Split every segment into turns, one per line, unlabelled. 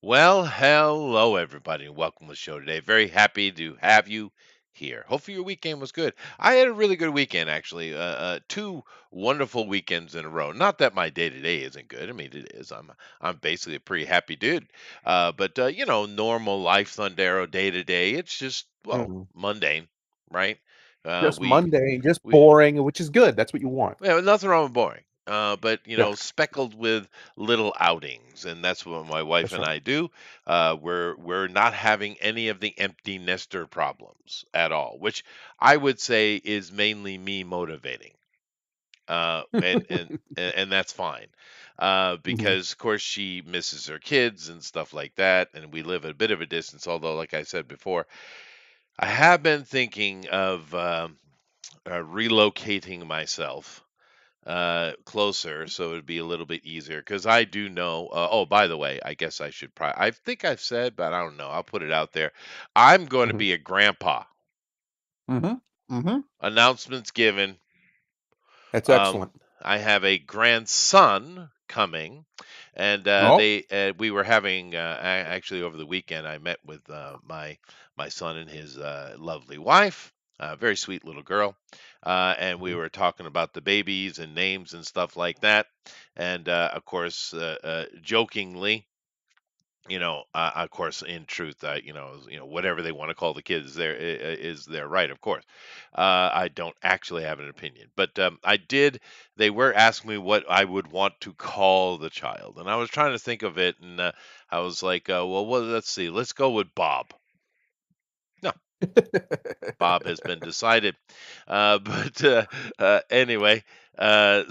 Well, hello everybody, and welcome to the show today. Very happy to have you here. Hopefully your weekend was good. I had a really good weekend actually. Two wonderful weekends in a row. Not that my day to day isn't good. I mean, it is. I'm basically a pretty happy dude. But normal life, Thundero, day to day. It's just
Mhm.
mundane, right? Uh,
Just
we
mundane, just
we
boring, which is good, that's what you want.
Yeah, nothing wrong with boring. But
Yeah,
speckled with little outings, and that's what my wife
that's
and
right.
I do. We're not having any of the empty nester problems at all, which I would say is mainly me motivating. And that's fine,
Mhm,
because of course she misses her kids and stuff like that, and we live at a bit of a distance. Although, like I said before, I have been thinking of relocating myself closer, so it'd be a little bit easier because I do know. Oh, by the way, I guess I should probably. I think I've said, but I don't know. I'll put it out there. I'm going to
mhm,
be a grandpa.
mhm, mhm.
Announcements given.
That's
Um,
excellent.
I have a grandson coming, and
Oh,
we were having actually over the weekend. I met with my son and his lovely wife, a very sweet little girl, and we
mhm,
were talking about the babies and names and stuff like that. And of course, jokingly, of course, in truth, whatever they want to call the kids, is their right, of course. I don't actually have an opinion, but I did. They were asking me what I would want to call the child, and I was trying to think of it, and I was like, well, let's see, let's go with Bob. No, Bob has been decided. Anyway, I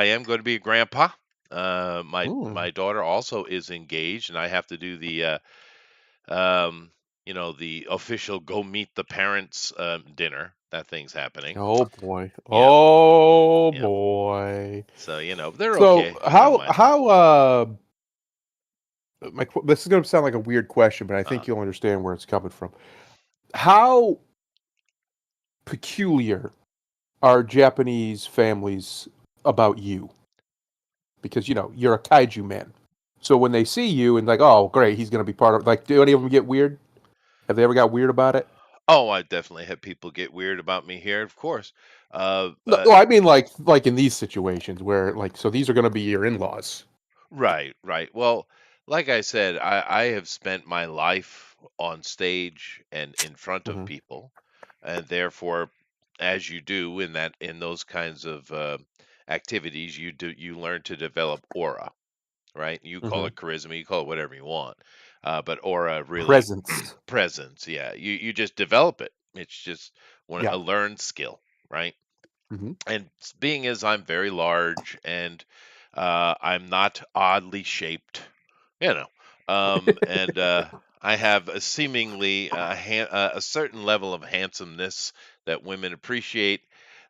am going to be a grandpa. My
Mm.
daughter also is engaged, and I have to do um, the official go meet the parents dinner. That thing's happening.
Oh boy.
Yeah,
Oh
yeah.
boy.
So they're
So,
okay. They don't
how
mind.
how, this is gonna sound like a weird question, but I
Uh,
think you'll understand where it's coming from. How peculiar are Japanese families about you? Because, you're a kaiju man. So when they see you and like, "Oh, great, he's gonna be part of," like, do any of them get weird? Have they ever got weird about it?
oh, I definitely had people get weird about me here, of course. Uh,
No,
uh,
no, I mean like in these situations where like so these are gonna be your in-laws.
right, right. Well, like I said, I have spent my life on stage and in front of
Mhm,
people, and therefore, as you do in those kinds of activities, you learn to develop aura, right? You call
mhm.
it charisma, you call it whatever you want, but aura really
Presence.
presence. Yeah, you just develop it. It's just
Yeah.
a learned skill, right?
Mhm.
And being as I'm very large and I'm not oddly shaped, you know, and I have a seemingly a certain level of handsomeness that women appreciate.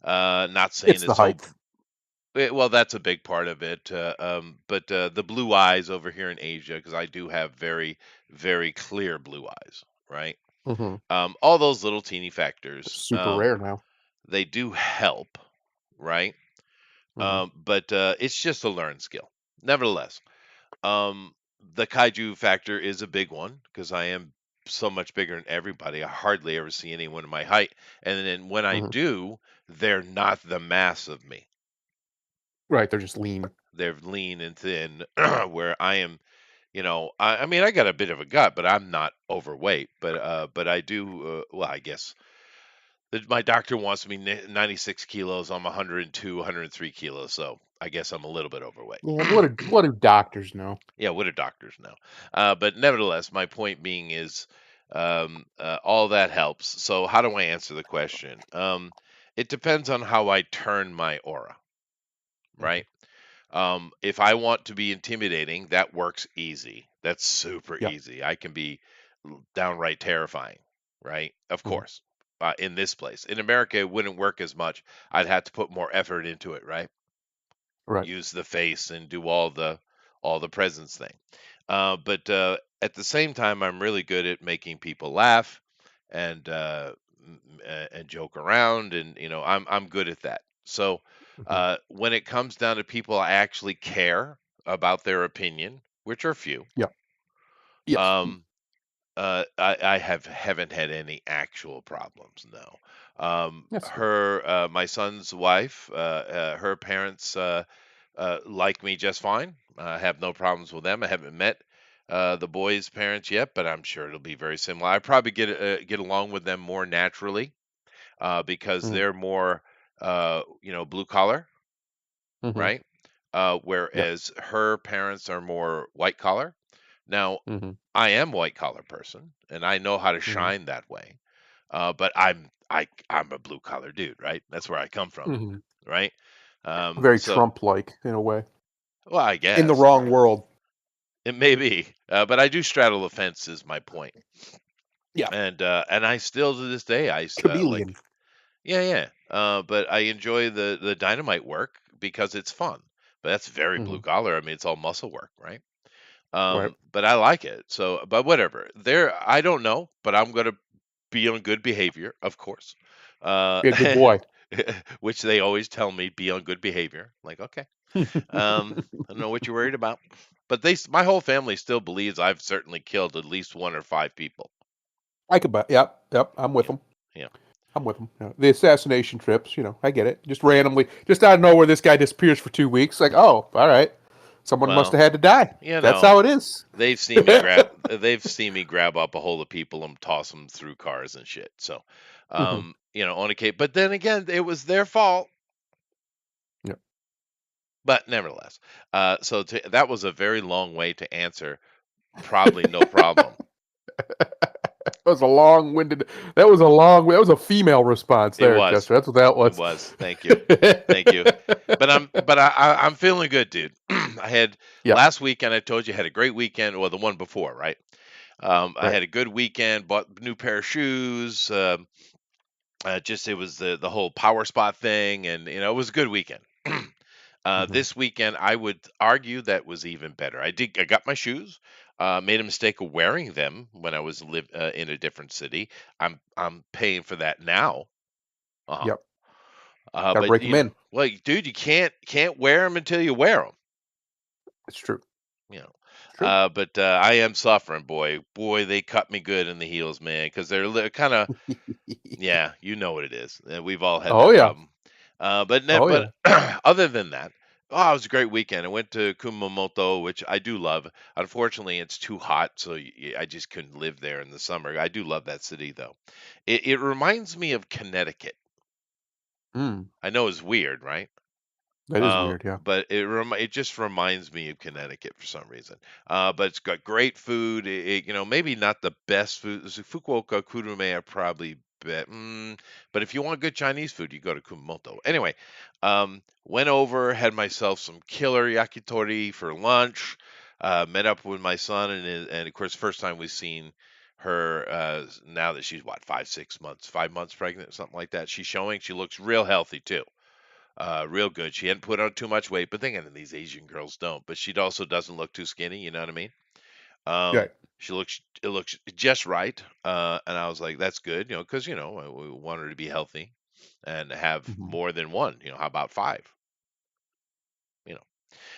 Not saying
It's the
it's so.
height.
Well, that's a big part of it. But the blue eyes over here in Asia, because I do have very, very clear blue eyes, right?
Mhm.
All those little teeny factors,
Super rare now.
they do help, right?
Mhm.
But it's just a learned skill. Nevertheless, um, the kaiju factor is a big one because I am so much bigger than everybody. I hardly ever see anyone in my height, and then when I
Mhm.
do, they're not the mass of me.
Right, they're just lean.
They're lean and thin, where I am. I mean, I got a bit of a gut, but I'm not overweight. But I do. Well, I guess my doctor wants me 96 kilos. I'm 102, 103 kilos, so I guess I'm a little bit overweight.
Yeah, what do doctors know?
Yeah, what do doctors know? But nevertheless, my point being is, all that helps. So, how do I answer the question? It depends on how I turn my aura,
Mhm.
right? If I want to be intimidating, that works easy. That's super
Yeah.
easy. I can be downright terrifying, right? Of
Mhm.
course. In this place, in America, it wouldn't work as much. I'd have to put more effort into it, right?
Right.
Use the face and do all the presence thing. But at the same time, I'm really good at making people laugh and and joke around, and I'm good at that. So
Mhm.
when it comes down to people I actually care about their opinion, which are few,
Yeah. Yes.
Um, I haven't had any actual problems. No.
That's good.
My son's wife, her parents like me just fine. I have no problems with them. I haven't met the boy's parents yet, but I'm sure it'll be very similar. I probably get along with them more naturally because
Mm.
they're more blue collar,
Hmm.
right?
Yep.
Whereas her parents are more white collar. Now,
Hmm.
I am white collar person, and I know how to
Hmm.
shine that way. But I'm a blue collar dude, right? That's where I come from,
Hmm.
right?
Very
So,
Trump-like in a way.
well, I
In the
guess
wrong world.
it may be, but I do straddle the fence, is my point.
Yeah.
And I still to this day like,
Chameleon.
yeah, yeah. But I enjoy the dynamite work because it's fun. But that's very blue
Hmm.
collar. I mean, it's all muscle work, right?
Right.
But I like it. So, but whatever. I don't know, but I'm gonna be on good behavior, of course. Uh,
Be a good boy.
which they always tell me, be on good behavior. Like, okay. I don't know what you're worried about. But my whole family still believes I've certainly killed at least one or five people.
I could buy. Yep. Yep. I'm with
Yeah,
him.
yeah,
I'm with him. Yeah. The assassination trips. I get it. Just
yeah.
randomly, just out of nowhere, this guy disappears for 2 weeks. Like, oh, all right. Someone must
Well,
have had to die.
you
That's
know,
how it is.
they've seen me grab up a hold of people and toss them through cars and shit. So,
Hmm.
on a case. But then again, it was their fault.
Yeah.
But nevertheless, that was a very long way to answer. Probably no problem.
That was a long-winded. That was a long. That was a female response
It
there,
was.
Chester. That's what that
It
was.
was. Thank you. Thank you. I'm feeling good, dude. I had
Yeah.
last weekend. I told you I had a great weekend. Well, the one before, right? I
Right.
had a good weekend. Bought a new pair of shoes. Just it was the whole power spot thing, and it was a good weekend.
Hmm.
This weekend, I would argue that was even better. I got my shoes. Made a mistake of wearing them when I was in a different city. I'm paying for that now. Uh-huh.
Yep. Got to
But
break them in.
well, dude, you can't wear them until you wear them.
It's true.
You know.
It's true.
But I am suffering, boy. Boy, they cut me good in the heels, man, because they're kind of, yeah, you know what it is. We've all had
Oh
that
yeah.
problem.
Oh
But
yeah.
other than that, oh, it was a great weekend. I went to Kumamoto, which I do love. Unfortunately, it's too hot, so I just couldn't live there in the summer. I do love that city, though. It reminds me of Connecticut.
Mm,
I know it's weird, right?
that is weird. Yeah.
But it just reminds me of Connecticut for some reason. But it's got great food. Maybe not the best food. So Fukuoka, Kurume are probably but if you want good Chinese food, you go to Kumamoto. Anyway, went over, had myself some killer yakitori for lunch. Met up with my son and of course, first time we've seen her now that she's what 5 6 months 5 months pregnant something like that. She's showing she looks real healthy too, real good. She hadn't put on too much weight, but then again, these Asian girls don't. But she also doesn't look too skinny. You know what I mean?
Right.
It looks just right. And I was like, that's good, because we want her to be healthy and have
Hmm.
more than one. How about five? You know,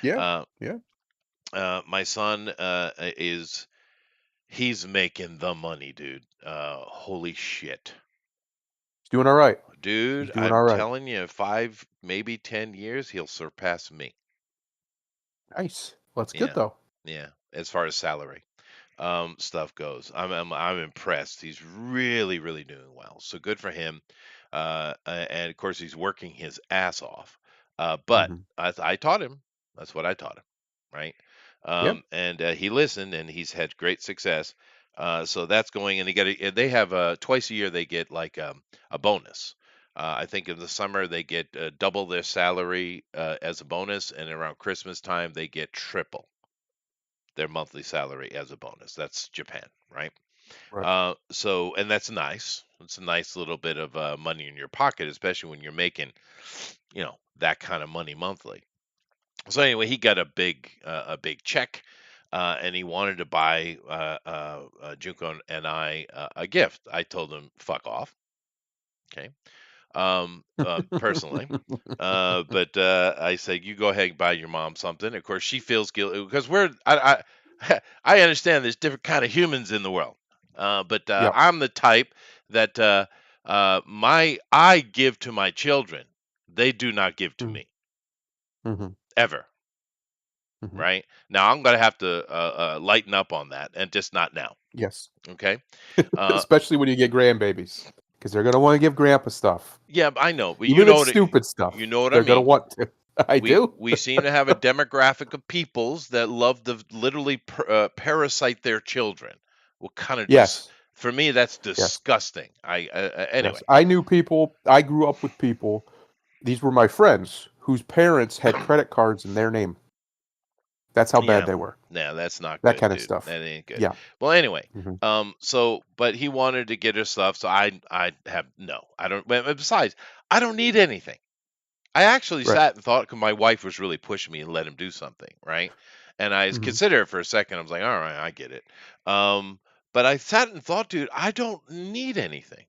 Yeah.
uh,
Yeah.
my son is he's making the money, dude. Holy shit.
He's doing all right. He's
Dude,
doing
I'm
all right.
telling you, 5, maybe 10 years, he'll surpass me.
Nice. Well, that's good
Yeah,
though.
yeah. As far as salary stuff goes, I'm impressed. He's really really doing well. So good for him. And of course he's working his ass off. But
Hmm.
I taught him. That's what I taught him, right?
Yep.
And he listened, and he's had great success. So that's going, and they have twice a year they get like a bonus. I think in the summer they get double their salary as a bonus, and around Christmas time they get triple their monthly salary as a bonus. That's Japan, right?
Right.
And that's nice. It's a nice little bit of money in your pocket, especially when you're making, that kind of money monthly. So anyway, he got a big check, and he wanted to buy Junko and I a gift. I told him, "Fuck off." Okay. Personally. But I said, you go ahead and buy your mom something. Of course, she feels guilty because I understand there's different kind of humans in the world, but
Yep.
I'm the type that my I give to my children. They do not give to me
Mm-hmm.
ever.
Mm-hmm.
Right now, I'm gonna have to lighten up on that, and just not now.
Yes.
Okay. Uh,
Especially when you get grandbabies, because they're gonna want to give grandpa stuff,
yeah, I know, but
even if it's stupid stuff.
you know what I
They're gonna
mean.
want to. I do.
We seem to have a demographic of peoples that love to literally parasite their children. What kind of
Yes.
for me that's
Yes.
disgusting. I
Yes.
anyway.
I knew people. I grew up with people. These were my friends whose parents had credit cards in their name. That's how bad
Yeah.
they were.
Yeah, that's not
That
good,
kind of
dude.
stuff.
That ain't good.
Yeah.
Well, anyway,
Hmm.
so but he wanted to get her stuff, so I have no. I don't. Besides, I don't need anything. I actually
Right.
sat and thought, because my wife was really pushing me and let him do something, right? And I
Hmm.
considered it for a second. I was like, all right, I get it. Um, but I sat and thought, dude, I don't need anything.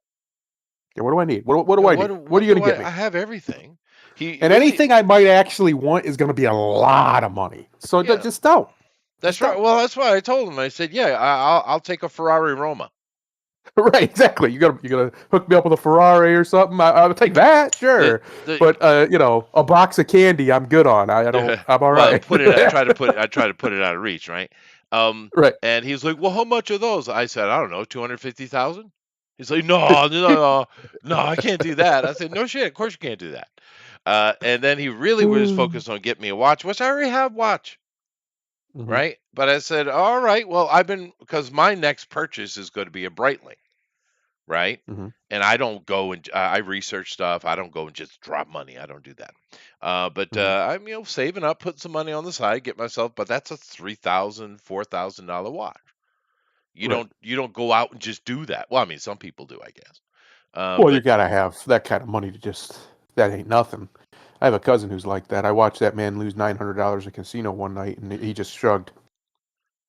Yeah, what do I need? What do I need? What are
What
you
do
gonna get
I
me?
have everything. He
And
really,
anything I might actually want is gonna be a lot of money. So
yeah,
just don't.
that's
Just
right.
don't.
Well, that's why I told him. I said, yeah, I'll take a Ferrari Roma.
Right, exactly. You gotta hook me up with a Ferrari or something. I would take that,
The
sure.
the
But a box of candy, I'm good on. I don't. I'm all
well,
right.
put it. I try to put it out of reach, right?
Right.
And he's like, "Well, how much are those?" I said, "I don't know, 250,000." He's like, "No, no, no, no, I can't do that." I said, "No shit, of course you can't do that." And then he really was
Mhm.
focused on getting me a watch, which I already have watch, right? But I said, "All right, well, because my next purchase is going to be a Breitling." Right?
Mhm.
And I don't go and I research stuff. I don't go and just drop money. I don't do that. But
Mhm.
I'm saving up, putting some money on the side, get myself. But that's a $3,000, $4,000 watch.
Right.
You don't go out and just do that. Well, I mean, some people do, I guess.
Well, you
But
gotta have that kind of money to just. That ain't nothing. I have a cousin who's like that. I watched that man lose $900 at a casino one night, and he just shrugged.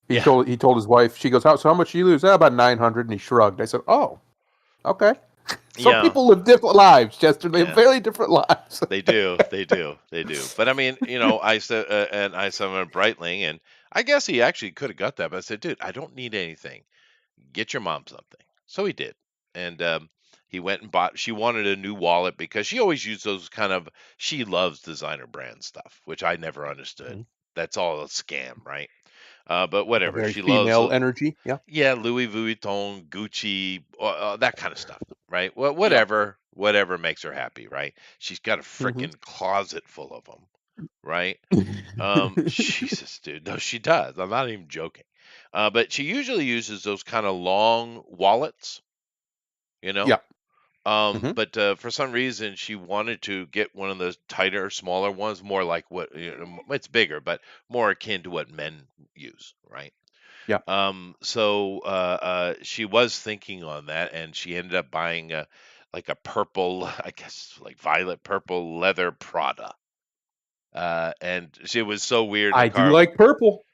He
yeah,
told he told his wife. She goes, "So how much did you lose?" About 900, and he shrugged. I said, "Oh, okay." Some
yeah,
people live different lives, Chester. They have
yeah.
very different lives.
They do, they do, they do. But I mean, I said I'm a Breitling, and I guess he actually could have got that. But I said, dude, I don't need anything. Get your mom something. So he did. And he went and bought, she wanted a new wallet because she always used those she loves designer brand stuff, which I never understood.
Mhm.
That's all a scam, right? But
A
whatever.
very
She loves,
female energy. Yeah.
yeah, Louis Vuitton, Gucci, that kind of stuff, right? Well,
Yeah.
whatever makes her happy, right? She's got a
Hmm.
freaking closet full of them, right? Jesus, dude. No, she does. I'm not even joking. But she usually uses those kind of long wallets, you know.
Yeah. Hmm.
But for some reason, she wanted to get one of those tighter, smaller ones, more like it's bigger, but more akin to what men use, right?
Yeah.
She was thinking on that, and she ended up buying like a purple, I guess, like violet purple leather Prada. And she was so weird in the
I do
car.
like purple.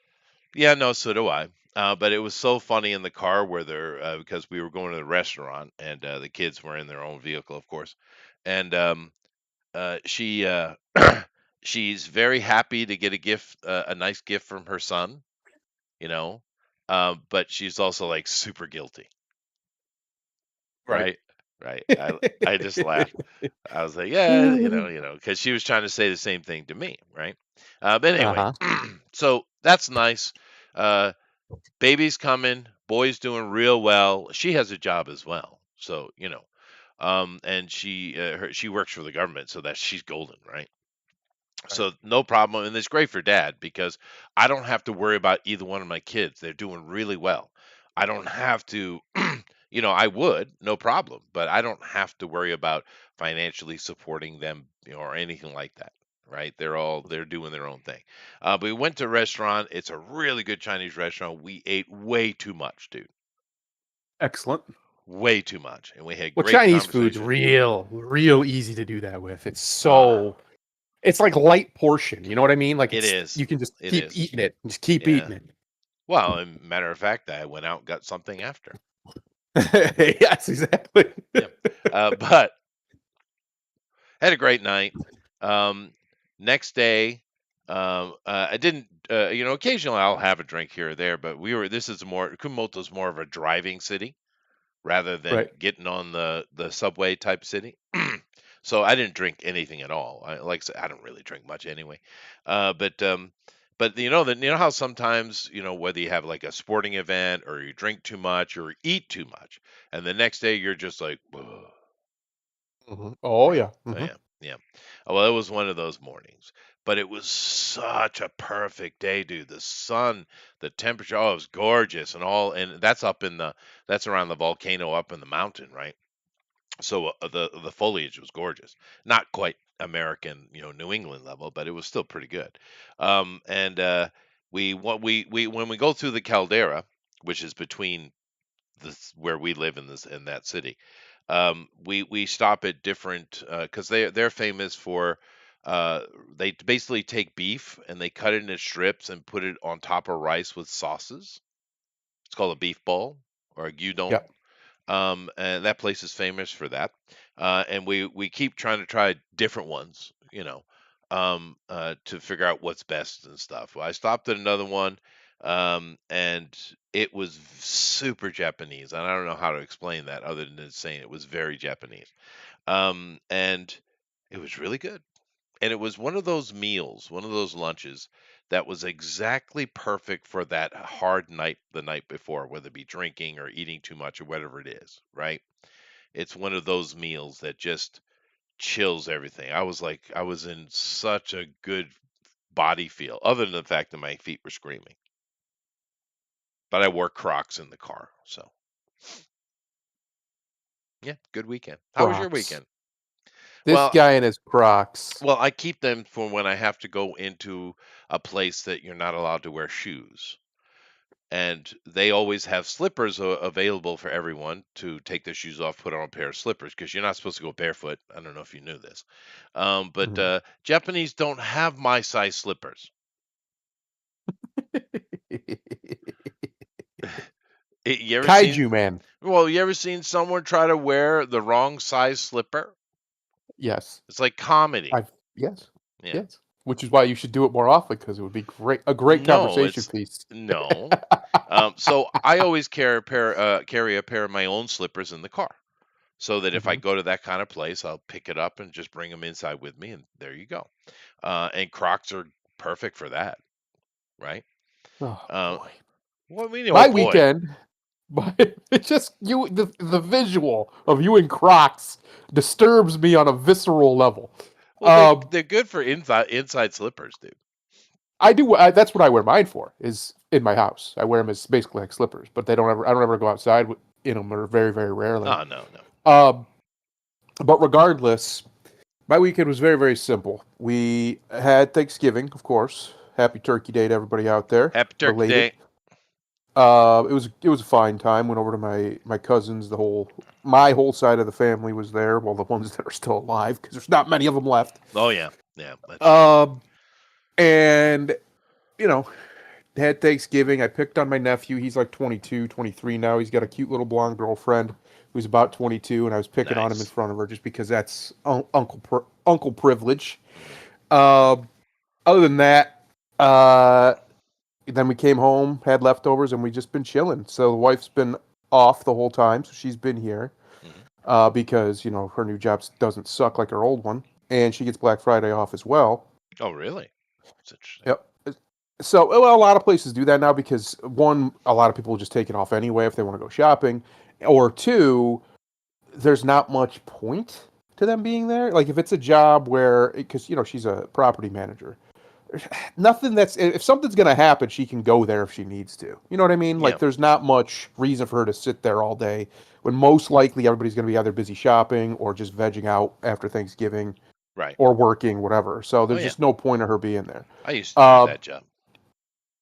Yeah, no, so do I. But it was so funny in the car where because we were going to the restaurant, and the kids were in their own vehicle, of course. And she she's very happy to get a gift, a nice gift from her son, you know. But she's also like super guilty,
Right.
right? Right. I just laughed. I was like, yeah, because she was trying to say the same thing to me, right? But anyway,
Uh-huh.
so that's nice. Uh, Baby's coming, boy's doing real well. She has a job as well, so and she works for the government, so that she's golden, right?
Right.
So no problem, and it's great for dad because I don't have to worry about either one of my kids. They're doing really well. I don't have to, I would, no problem, but I don't have to worry about financially supporting them, or anything like that. Right? They're doing their own thing. But we went to a restaurant. It's a really good Chinese restaurant. We ate way too much, dude.
Excellent.
Way too much, and we had
Well,
great
Chinese food's
conversation.
real easy to do that with.
Ah,
It's like light portion. You know what I mean? Like
it is.
you can just
It
keep
is.
eating it. Just keep
Yeah.
eating it.
Well, matter of fact, I went out and got something after.
Yes, exactly.
Yep. But had a great night. Um, Next day, I didn't, occasionally I'll have a drink here or there, but this is Kumamoto's more of a driving city rather than
Right.
getting on the subway type city. So I didn't drink anything at all. Like I said, I don't really drink much anyway. But you know how sometimes whether you have like a sporting event or you drink too much or eat too much, and the next day you're just like, "Ugh,"
Oh
right?
yeah.
Oh yeah, yeah. Well, it was one of those mornings, but it was such a perfect day, dude. The sun, the temperature, oh, it was gorgeous, and that's around the volcano up in the mountain, right? So the foliage was gorgeous. Not quite American, New England level, but it was still pretty good. And we what we when we go through the caldera, which is between this where we live in that city, we stop at different because they're famous for uh, they basically take beef and they cut it into strips and put it on top of rice with sauces. It's called a beef ball or a gyudon,
Yeah.
and that place is famous for that. And we keep trying to try different ones, to figure out what's best and stuff. Well, I stopped at another one, and it was super Japanese, and I don't know how to explain that other than saying it was very Japanese. And it was really good. And it was one of those meals, one of those lunches that was exactly perfect for that hard night the night before, whether it be drinking or eating too much or whatever it is, right? It's one of those meals that just chills everything. I was in such a good body feel, other than the fact that my feet were screaming. But I wore Crocs in the car. So, yeah, good weekend. How was your
Crocs.
weekend?
This
Well,
guy and his Crocs.
I keep them for when I have to go into a place that you're not allowed to wear shoes. And they always have slippers available for everyone to take their shoes off, put on a pair of slippers because you're not supposed to go barefoot. I don't know if you knew this, but
Mhm.
Japanese don't have my size slippers. You ever seen?
Kaiju man.
Well, you ever seen someone try to wear the wrong size slipper?
Yes.
It's like comedy.
I've yes.
Yeah.
Yes. Which is why you should do it more often because it would be a great
No,
conversation
it's
piece.
no. So I always carry a pair of my own slippers in the car. So that if I
Hmm.
go to that kind of place, I'll pick it up and just bring them inside with me, and there you go. And Crocs are perfect for that, right?
Oh
Uh,
boy.
what do you mean, oh
My
boy?
weekend, but it's just you the visual of you in Crocs disturbs me on a visceral level.
Well,
Um,
they're good for inside slippers, dude.
that's what I wear mine for is in my house. I wear them as basically like slippers, but I don't ever go outside in them or very, very rarely.
Oh no, no.
Um, but regardless, my weekend was very, very simple. We had Thanksgiving, of course. Happy Turkey Day to everybody out there.
Happy Turkey
Belated.
Day.
It was a fine time. Went over to my cousins. My whole side of the family was there. Well, the ones that are still alive, because there's not many of them left.
Oh yeah, yeah, that's true.
Um, and you know, had Thanksgiving. I picked on my nephew. He's like 22, 23 now. He's got a cute little blonde girlfriend who's about 22, and I was picking on him in
Nice.
front of her just because that's uncle privilege.
Hmm.
Um, Other than that, uh, then we came home, had leftovers, and we just been chilling. So the wife's been off the whole time, so she's been here
Hmm.
because her new job doesn't suck like her old one, and she gets Black Friday off as well.
Oh really? That's interesting.
Yep. So well, a lot of places do that now because one, a lot of people will just take it off anyway if they want to go shopping, or two, there's not much point to them being there. Like if it's a job where, because she's a property manager, nothing that's if something's gonna happen, she can go there if she needs to. You know what I mean? Like
Yeah.
there's not much reason for her to sit there all day when most likely everybody's gonna be either busy shopping or just vegging out after Thanksgiving
Right.
or working, whatever. So
Oh
there's
yeah.
just no point of her being there.
I used to do
Uh,
that job.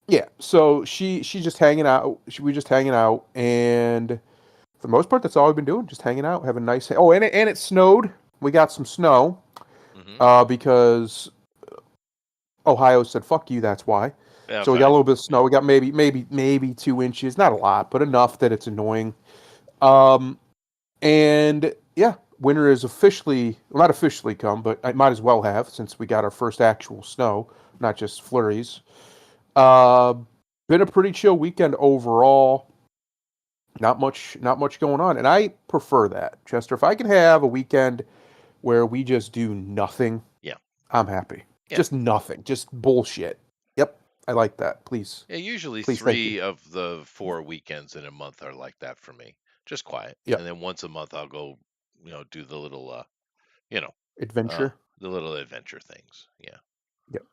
yeah. So she's just hanging out. We just hanging out, and for the most part, that's all we've been doing. Just hanging out, having nice. Oh, and it snowed. We got some snow
Hmm.
because Ohio said "fuck you." That's why. So we got a
Okay.
little bit of
Yeah.
snow. We got maybe 2 inches. Not a lot, but enough that it's annoying. Um, and yeah, winter is officially, well, not officially come, but I might as well have since we got our first actual snow. not just flurries. Uh, been a pretty chill weekend overall. Not much going on, and I prefer that, Chester. If I could have a weekend where we just do nothing,
Yeah.
I'm happy.
Yeah.
Just nothing, just bullshit. Yep, I like that. Please,
Yeah, usually
please, thank you.
3 of the 4 weekends in a month are like that for me. Just quiet.
Yep,
And then once a month I'll go, do the little you know, uh
adventure.
the little adventure things. Yeah.
Yep.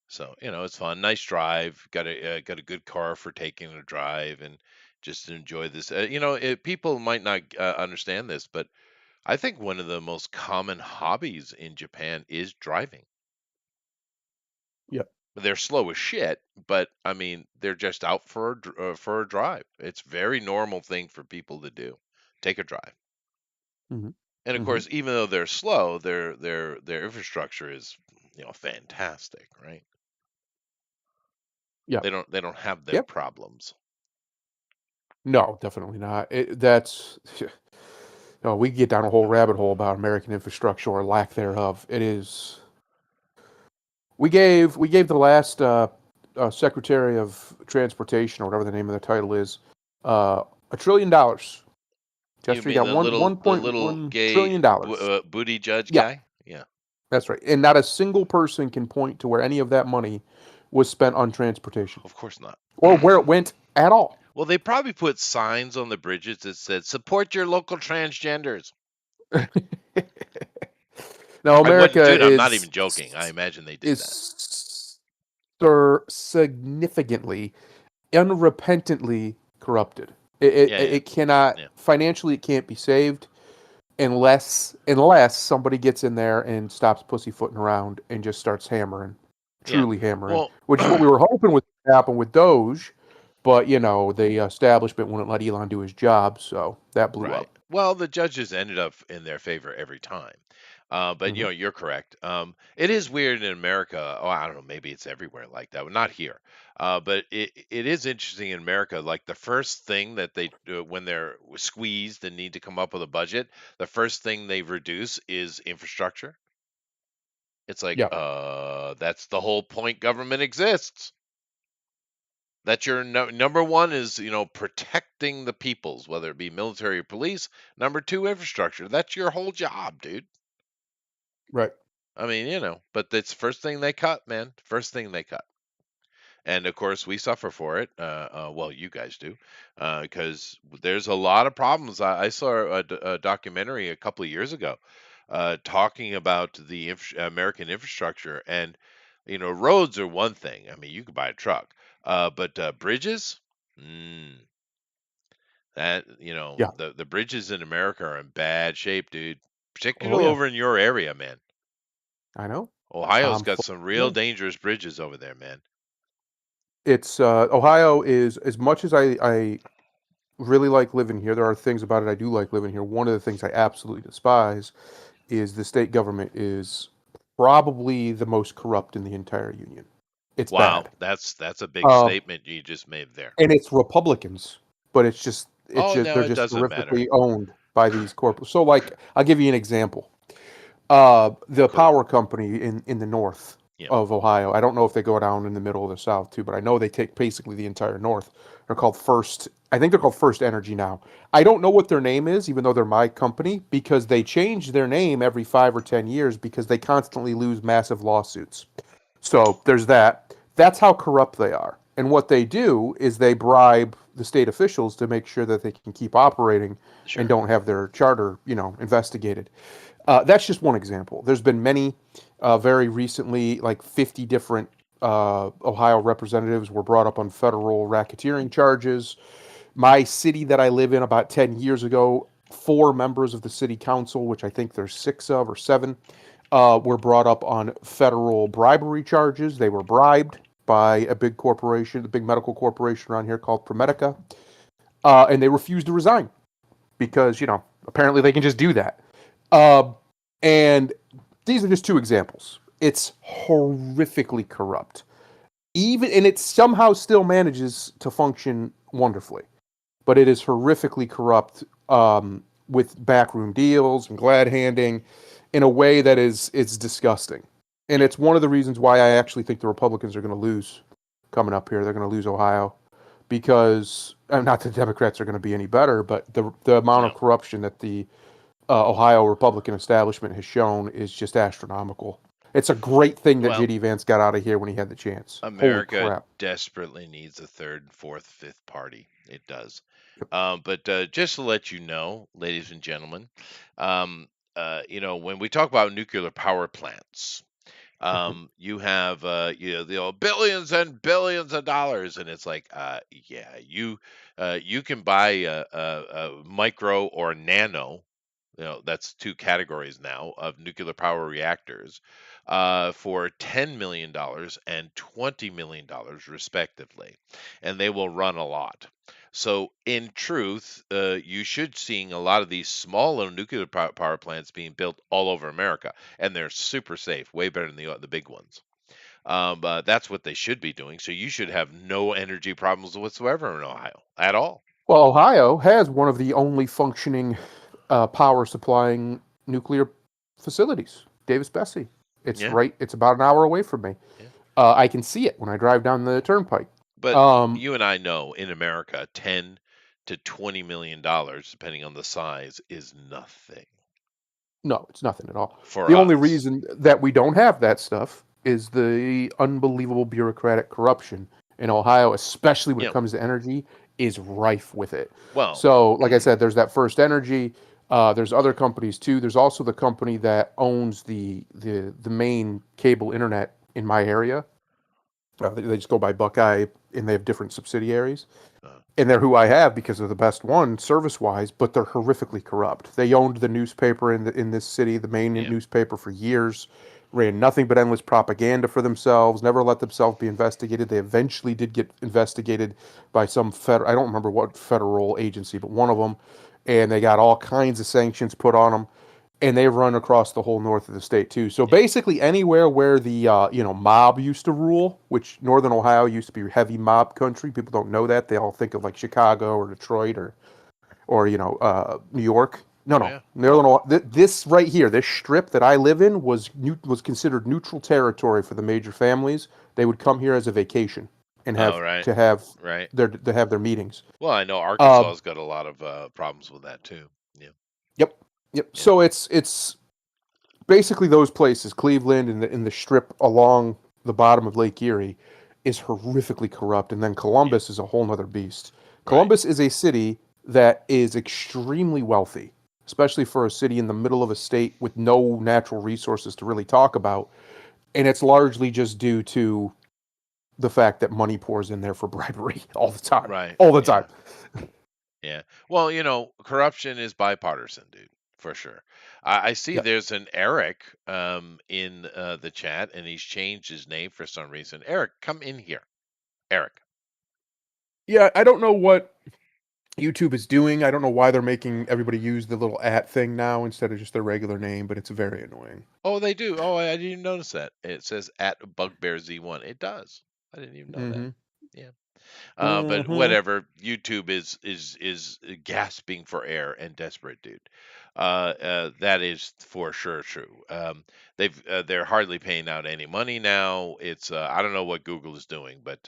So, it's fun. Nice drive. Got a good car for taking a drive and just enjoy this. People might not understand this, but I think one of the most common hobbies in Japan is driving.
Yep.
They're slow as shit, but I mean, they're just out for a drive. It's very normal thing for people to do. Take a drive.
Hmm.
And of
Hmm.
course, even though they're slow, their infrastructure is, fantastic, right?
Yep.
They don't have their
Yep.
problems.
No, definitely not. That's. No, we get down a whole rabbit hole about American infrastructure or lack thereof. It is. We gave the last Secretary of Transportation or whatever the name of the title is $1 trillion.
You
Chester, you
mean
got
the
one
little
one
the
point
little
one
gay
trillion dollars.
booty judge
Yeah,
guy? Yeah,
that's right. And not a single person can point to where any of that money was spent on transportation
of course not.
or where it went at all.
Well, they probably put signs on the bridges that said "Support your local transgenders."
Now,
I wouldn't,
America
dude. I'm not even joking. I imagine they did that.
is significantly, unrepentantly corrupted.
Yeah, yeah,
It cannot
yeah,
financially. It can't be saved unless somebody gets in there and stops pussyfooting around and just starts hammering,
yeah.
truly hammering,
Well,
which is what we were hoping would happen with Doge. But the establishment wouldn't let Elon do his job, so that blew
right.
up.
Well, the judges ended up in their favor every time. But
Hmm.
you're correct. It is weird in America. Oh, I don't know. Maybe it's everywhere like that. Not here. But it is interesting in America. Like the first thing that they do when they're squeezed and need to come up with a budget, the first thing they reduce is infrastructure. It's like,
Yeah,
that's the whole point government exists. That's your number one is, protecting the peoples, whether it be military or police. Number two, infrastructure. That's your whole job, dude.
right.
I mean, but that's first thing they cut, man. First thing they cut. And of course, we suffer for it. Well, you guys do, because there's a lot of problems. I saw a documentary a couple of years ago, talking about the American infrastructure, and roads are one thing. I mean, you could buy a truck, but bridges, mm, that
Yeah,
the bridges in America are in bad shape, dude.
oh
Particularly
yeah,
over in your area, man.
I know.
Ohio's
I'm
got
full
some real
aware.
dangerous bridges over there, man.
It's Ohio is as much as I really like living here. There are things about it I do like living here. One of the things I absolutely despise is the state government is probably the most corrupt in the entire union. It's
Wow,
bad.
that's a big
Uh,
statement you just made there.
and it's Republicans, but it's
Oh,
just
no,
they're
it
just
doesn't matter.
horrifically owned by these corporate. So like I'll give you an example. The
Cor
power company in the north
Yeah.
of Ohio. I don't know if they go down in the middle of the south too, but I know they take basically the entire north. They're called First. I think they're called First Energy now. I don't know what their name is, even though they're my company, because they change their name every 5 or 10 years because they constantly lose massive lawsuits. So there's that. That's how corrupt they are. And what they do is they bribe the state officials to make sure that they can keep operating and
Sure.
don't have their charter, investigated. That's just one example. There's been many. Very recently, like 50 different Ohio representatives were brought up on federal racketeering charges. My city that I live in, about 10 years ago, 4 members of the city council, which I think there's 6 or 7, were brought up on federal bribery charges. They were bribed by a big corporation, a big medical corporation around here called Promedica, and they refused to resign because, apparently they can just do that. Uh, and these are just 2 examples. It's horrifically corrupt. And it somehow still manages to function wonderfully, but it is horrifically corrupt, with backroom deals and glad handing in a way that is disgusting. And
Yeah.
it's one of the reasons why I actually think the Republicans are going to lose coming up here. They're going to lose Ohio because not that the Democrats are going to be any better, but the amount of
No.
corruption that the Ohio Republican establishment has shown is just astronomical. It's a great thing that
Well,
J.D. Vance got out of here when he had the chance. Holy
America
crap!
desperately needs a third, fourth, fifth party. It does.
Yep.
But just to let you know, ladies and gentlemen, um, when we talk about nuclear power plants, you have the billions and billions of dollars, and it's like, yeah, you can buy a micro or nano. That's two categories now of nuclear power reactors for $10 million and $20 million, respectively, and they will run a lot. So, in truth, you should seeing a lot of these smaller nuclear power plants being built all over America, and they're super safe, way better than the big ones. That's what they should be doing. So you should have no energy problems whatsoever in Ohio at all.
Well, Ohio has one of the only functioning power supplying nuclear facilities, Davis Bessie. It's
Yeah,
right. It's about an hour away from me.
yeah.
I can see it when I drive down the turnpike.
But
Um,
you and I know in America, $10 to $20 million, depending on the size, is nothing
no, it's nothing at all.
for
The only
us.
reason that we don't have that stuff is the unbelievable bureaucratic corruption in Ohio, especially when
You
it
know,
comes to energy, is rife with it.
well,
So, like I said, there's that First Energy. There's other companies too. There's also the company that owns the main cable internet in my area. They just go by Buckeye, and they have different subsidiaries.
uh,
And they're who I have because they're the best one service wise, but they're horrifically corrupt. They owned the newspaper in this city, the main
yeah,
newspaper for years, ran nothing but endless propaganda for themselves, never let themselves be investigated. They eventually did get investigated by some federal, I don't remember what federal agency, but one of them, and they got all kinds of sanctions put on them, and they run across the whole north of the state too. So
yeah.
basically, anywhere where the mob used to rule, which Northern Ohio used to be heavy mob country. People don't know that. They all think of like Chicago or Detroit or New York. No,
Oh
no,
yeah.
Northern Ohio. This right here, this strip that I live in was considered neutral territory for the major families. They would come here as a vacation and
Oh
have
right,
to have
right.
their meetings.
Well, I know
Um,
Arkansas's got a lot of problems with that too. Yeah,
yep, yep.
yeah,
So it's basically those places, Cleveland and the strip along the bottom of Lake Erie, is horrifically corrupt. And then
yeah.
Columbus is a whole nother beast.
Right.
Columbus is a city that is extremely wealthy, especially for a city in the middle of a state with no natural resources to really talk about. And it's largely just due to the fact that money pours in there for bribery all the time.
Right.
All the
Yeah.
time.
Yeah. Well, corruption is bipartisan, dude, for sure. I see
Yeah.
there's an Eric in the chat, and he's changed his name for some reason. Eric, come in here. Eric.
Yeah, I don't know what YouTube is doing. I don't know why they're making everybody use the little at thing now instead of just their regular name, but it's very annoying.
Oh, they do. Oh, I didn't even notice that. It says at Bugbear Z1. It does. I didn't even know that.
Mm-hmm.
Yeah. But
Mm-hmm.
whatever. YouTube is gasping for air and desperate, dude. That is for sure true. They're hardly paying out any money now. It's I don't know what Google is doing, but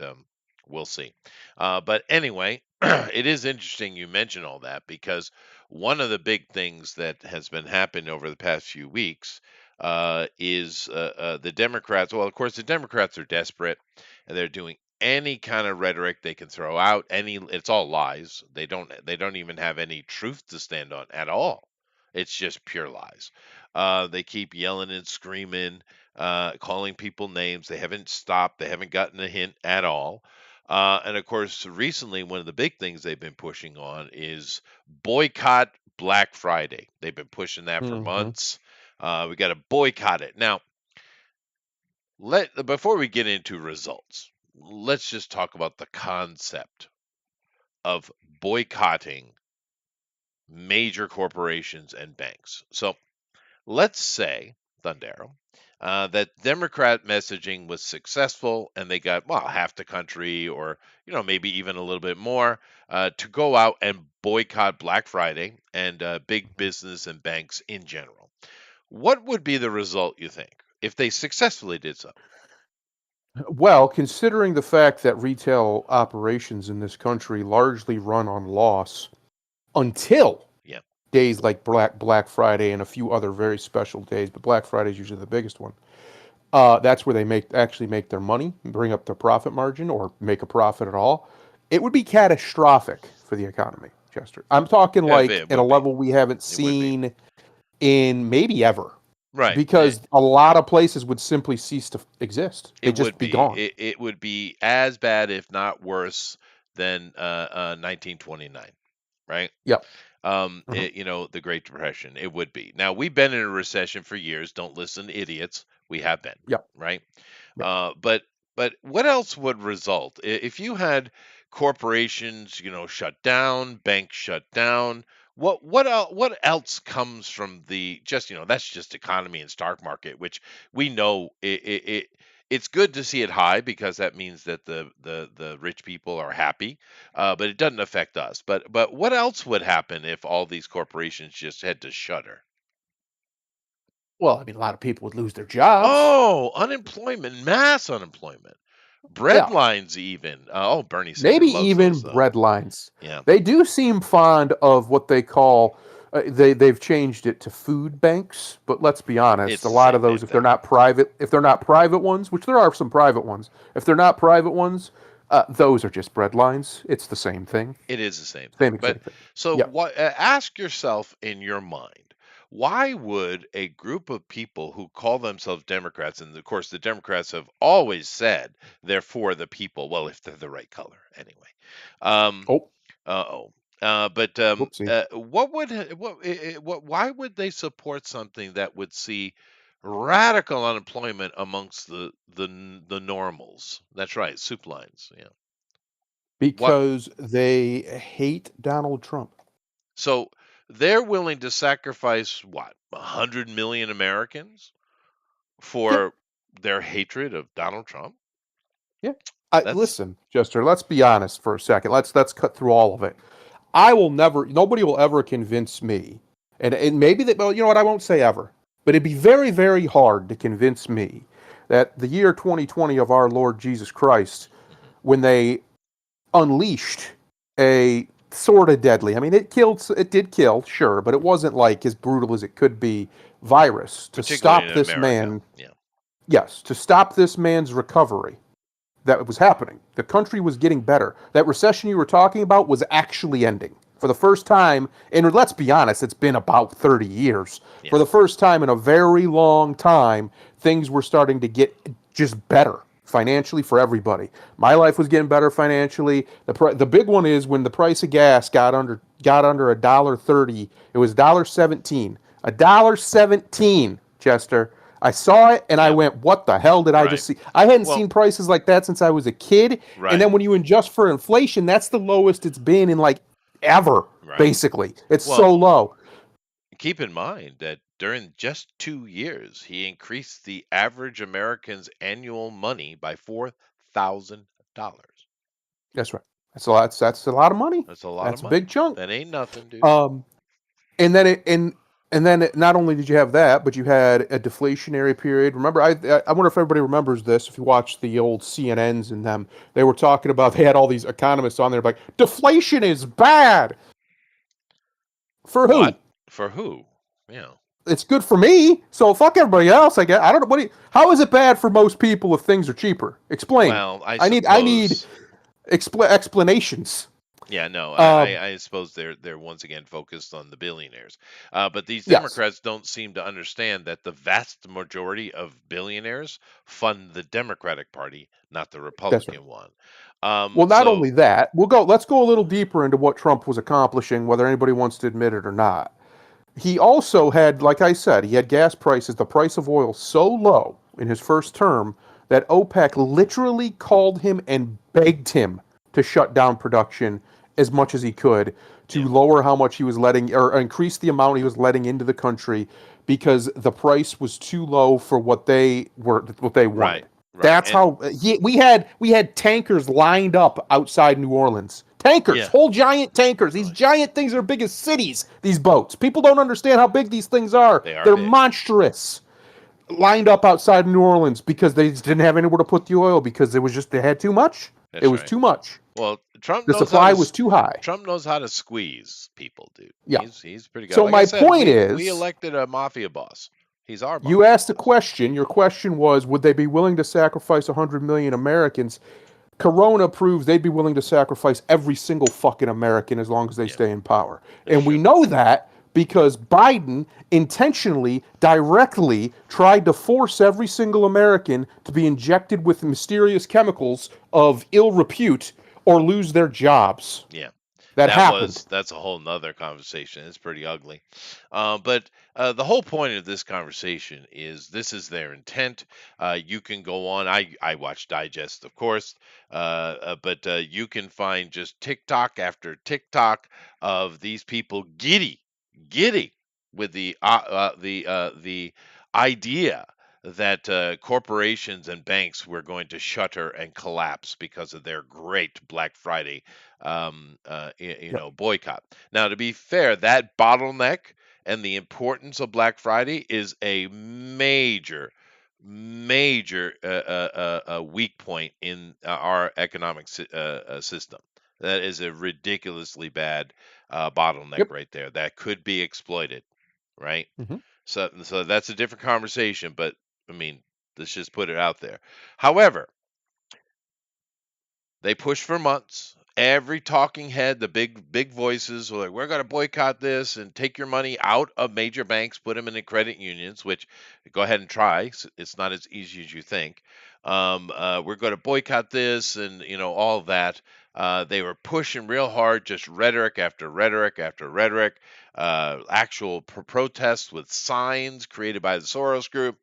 we'll see. But anyway, it is interesting you mention all that because one of the big things that has been happening over the past few weeks is the Democrats. Well, of course, the Democrats are desperate and they're doing any kind of rhetoric they can throw out. It's all lies. They don't even have any truth to stand on at all. It's just pure lies. They keep yelling and screaming, calling people names. They haven't stopped. They haven't gotten a hint at all. And of course, recently, one of the big things they've been pushing on is boycott Black Friday. They've been pushing that for
Mm-hmm.
months. We got to boycott it. Now, before we get into results, let's just talk about the concept of boycotting major corporations and banks. So let's say, Thundero, that Democrat messaging was successful and they got, well, half the country or, maybe even a little bit more to go out and boycott Black Friday and big business and banks in general. What would be the result, you think? if they successfully did so.
Well, considering the fact that retail operations in this country largely run on loss until
Yeah.
days like Black Friday and a few other very special days, but Black Friday is usually the biggest one. That's where they actually make their money, bring up their profit margin, or make a profit at all. It would be catastrophic for the economy, Chester. I'm talking like
It
at a
would be.
level we haven't
It would be.
seen in maybe ever.
Right.
Because a lot of places would simply cease to exist. They'd
It
just
would
be
be.
gone.
It would be as bad, if not worse, than 1929. Right.
Yep. Mhm.
The Great Depression. It would be. Now, we've been in a recession for years. Don't listen to idiots. We have been.
Yep.
Right.
Yep.
But what else would result if you had corporations, shut down, banks shut down? What else comes from the just that's just economy and stock market, which we know it's good to see it high because that means that the rich people are happy, but it doesn't affect us. But what else would happen if all these corporations just had to shutter?
Well, I mean, a lot of people would lose their jobs.
Oh, unemployment, mass unemployment. Bread
Yeah.
lines even. Bernie
Maybe
Sanders loves
even
those.
bread lines.
Yeah.
They do seem fond of what they call. They've changed it to food banks, but let's be honest,
It's
a
the
lot
same
of those,
damn
if they're
thing.
not private ones, which there are some private ones, if they're not private ones, those are just bread lines. It's the same thing.
It is the same
Same
thing.
exact
But
thing.
so
Yep.
what? Ask yourself in your mind, why would a group of people who call themselves Democrats, and of course the Democrats have always said they're for the people, well, if they're the right color, anyway. Um,
Oh,
uh-oh. But
whoopsie.
what would why would they support something that would see radical unemployment amongst the normals? That's right, soup lines. Yeah. What?
Because they hate Donald Trump.
So they're willing to sacrifice what 100 million Americans
Yeah,
for their hatred of Donald Trump?
yeah.
That's
Listen, Chester. Let's be honest for a second. Let's cut through all of it. I will never. Nobody will ever convince me, and maybe that. Well, you know what? I won't say ever, but it'd be very, very hard to convince me that the year 2020 of our Lord Jesus Christ,
mhm,
when they unleashed a sort of deadly. I mean, it did kill, sure, but it wasn't like as brutal as it could be. Virus to
particularly in
stop this
America.
man.
Yeah.
Yes, to stop this man's recovery that was happening. The country was getting better. That recession you were talking about was actually ending. For the first time, and let's be honest, it's been about 30 years.
Yeah.
For the first time in a very long time, things were starting to get just better financially for everybody. My life was getting better financially. The big one is when the price of gas got under $1.30. It was $1.17. $1.17, Chester. I saw it and I
Yep.
went, what the hell did I
Right.
just see? I hadn't
Well,
seen prices like that since I was a kid.
right.
And then when you adjust for inflation, that's the lowest it's been in like ever,
Right.
basically. It's
Well,
so low.
keep in mind that during just 2 years, he increased the average American's annual money by $4,000.
That's right. That's a lot. That's a lot of money.
That's a lot of
That's a
money.
big chunk.
That ain't nothing, dude.
And then not only did you have that, but you had a deflationary period. Remember, I wonder if everybody remembers this. If you watch the old CNNs and them, they were talking about they had all these economists on there like deflation is bad. For who?
What? For who? Yeah.
It's good for me. So fuck everybody else. I guess I don't know how is it bad for most people if things are cheaper? Explain.
Well,
I need explanations.
Yeah, no,
Um,
I suppose they're once again focused on the billionaires, but these
yes,
Democrats don't seem to understand that the vast majority of billionaires fund the Democratic Party, not the
that's right.
Republican one.
Well, not
So
only that, let's go a little deeper into what Trump was accomplishing, whether anybody wants to admit it or not. He also had, like I said, he had gas prices, the price of oil so low in his first term that OPEC literally called him and begged him to shut down production as much as he could to
yeah,
lower how much he was letting or increase the amount he was letting into the country because the price was too low for what they wanted.
right,
That's
and
how we had tankers lined up outside New Orleans. Tankers,
yeah,
whole giant tankers. These
right,
giant things are big as cities. These boats. People don't understand how big these things are.
they are
They're
big.
monstrous. lined up outside New Orleans because they just didn't have anywhere to put the oil because they had too much. It
That's
was
right.
too much.
Well, Trump
The
knows how
supply
to
was too high.
Trump knows how to squeeze people, dude.
Yeah.
He's pretty good.
So
Like I
my
said,
point
we
is,
elected a mafia boss. He's our
you
mafia
asked a
boss.
question. Your question was, would they be willing to sacrifice 100 million Americans? Corona proves they'd be willing to sacrifice every single fucking American as long as they
Yeah,
stay in power.
that's
And we
true.
know that because Biden intentionally, directly tried to force every single American to be injected with mysterious chemicals of ill repute or lose their jobs.
Yeah.
That happened.
That's a whole nother conversation. It's pretty ugly. But the whole point of this conversation is this is their intent. You can go on. I watch Digest, of course, but you can find just TikTok after TikTok of these people giddy with the idea that corporations and banks were going to shutter and collapse because of their great Black Friday
Yep.
boycott. Now, to be fair, that bottleneck and the importance of Black Friday is a major weak point in our economic system. That is a ridiculously bad bottleneck
Yep.
right there that could be exploited, right?
Mm-hmm.
So that's a different conversation, but I mean, let's just put it out there. However, they pushed for months. Every talking head, the big voices were like, "We're going to boycott this and take your money out of major banks, put them in the credit unions." Which, go ahead and try. It's not as easy as you think. We're going to boycott this, and all of that. They were pushing real hard, just rhetoric after rhetoric after rhetoric. Actual protests with signs created by the Soros Group,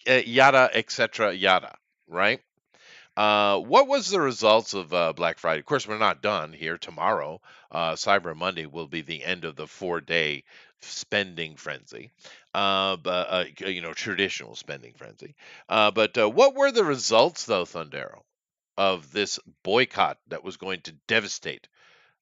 yada, etc., yada. Right? What was the results of Black Friday? Of course, we're not done here. Tomorrow, Cyber Monday will be the end of the 4-day spending frenzy, traditional spending frenzy. But what were the results, though, Thundero, of this boycott that was going to devastate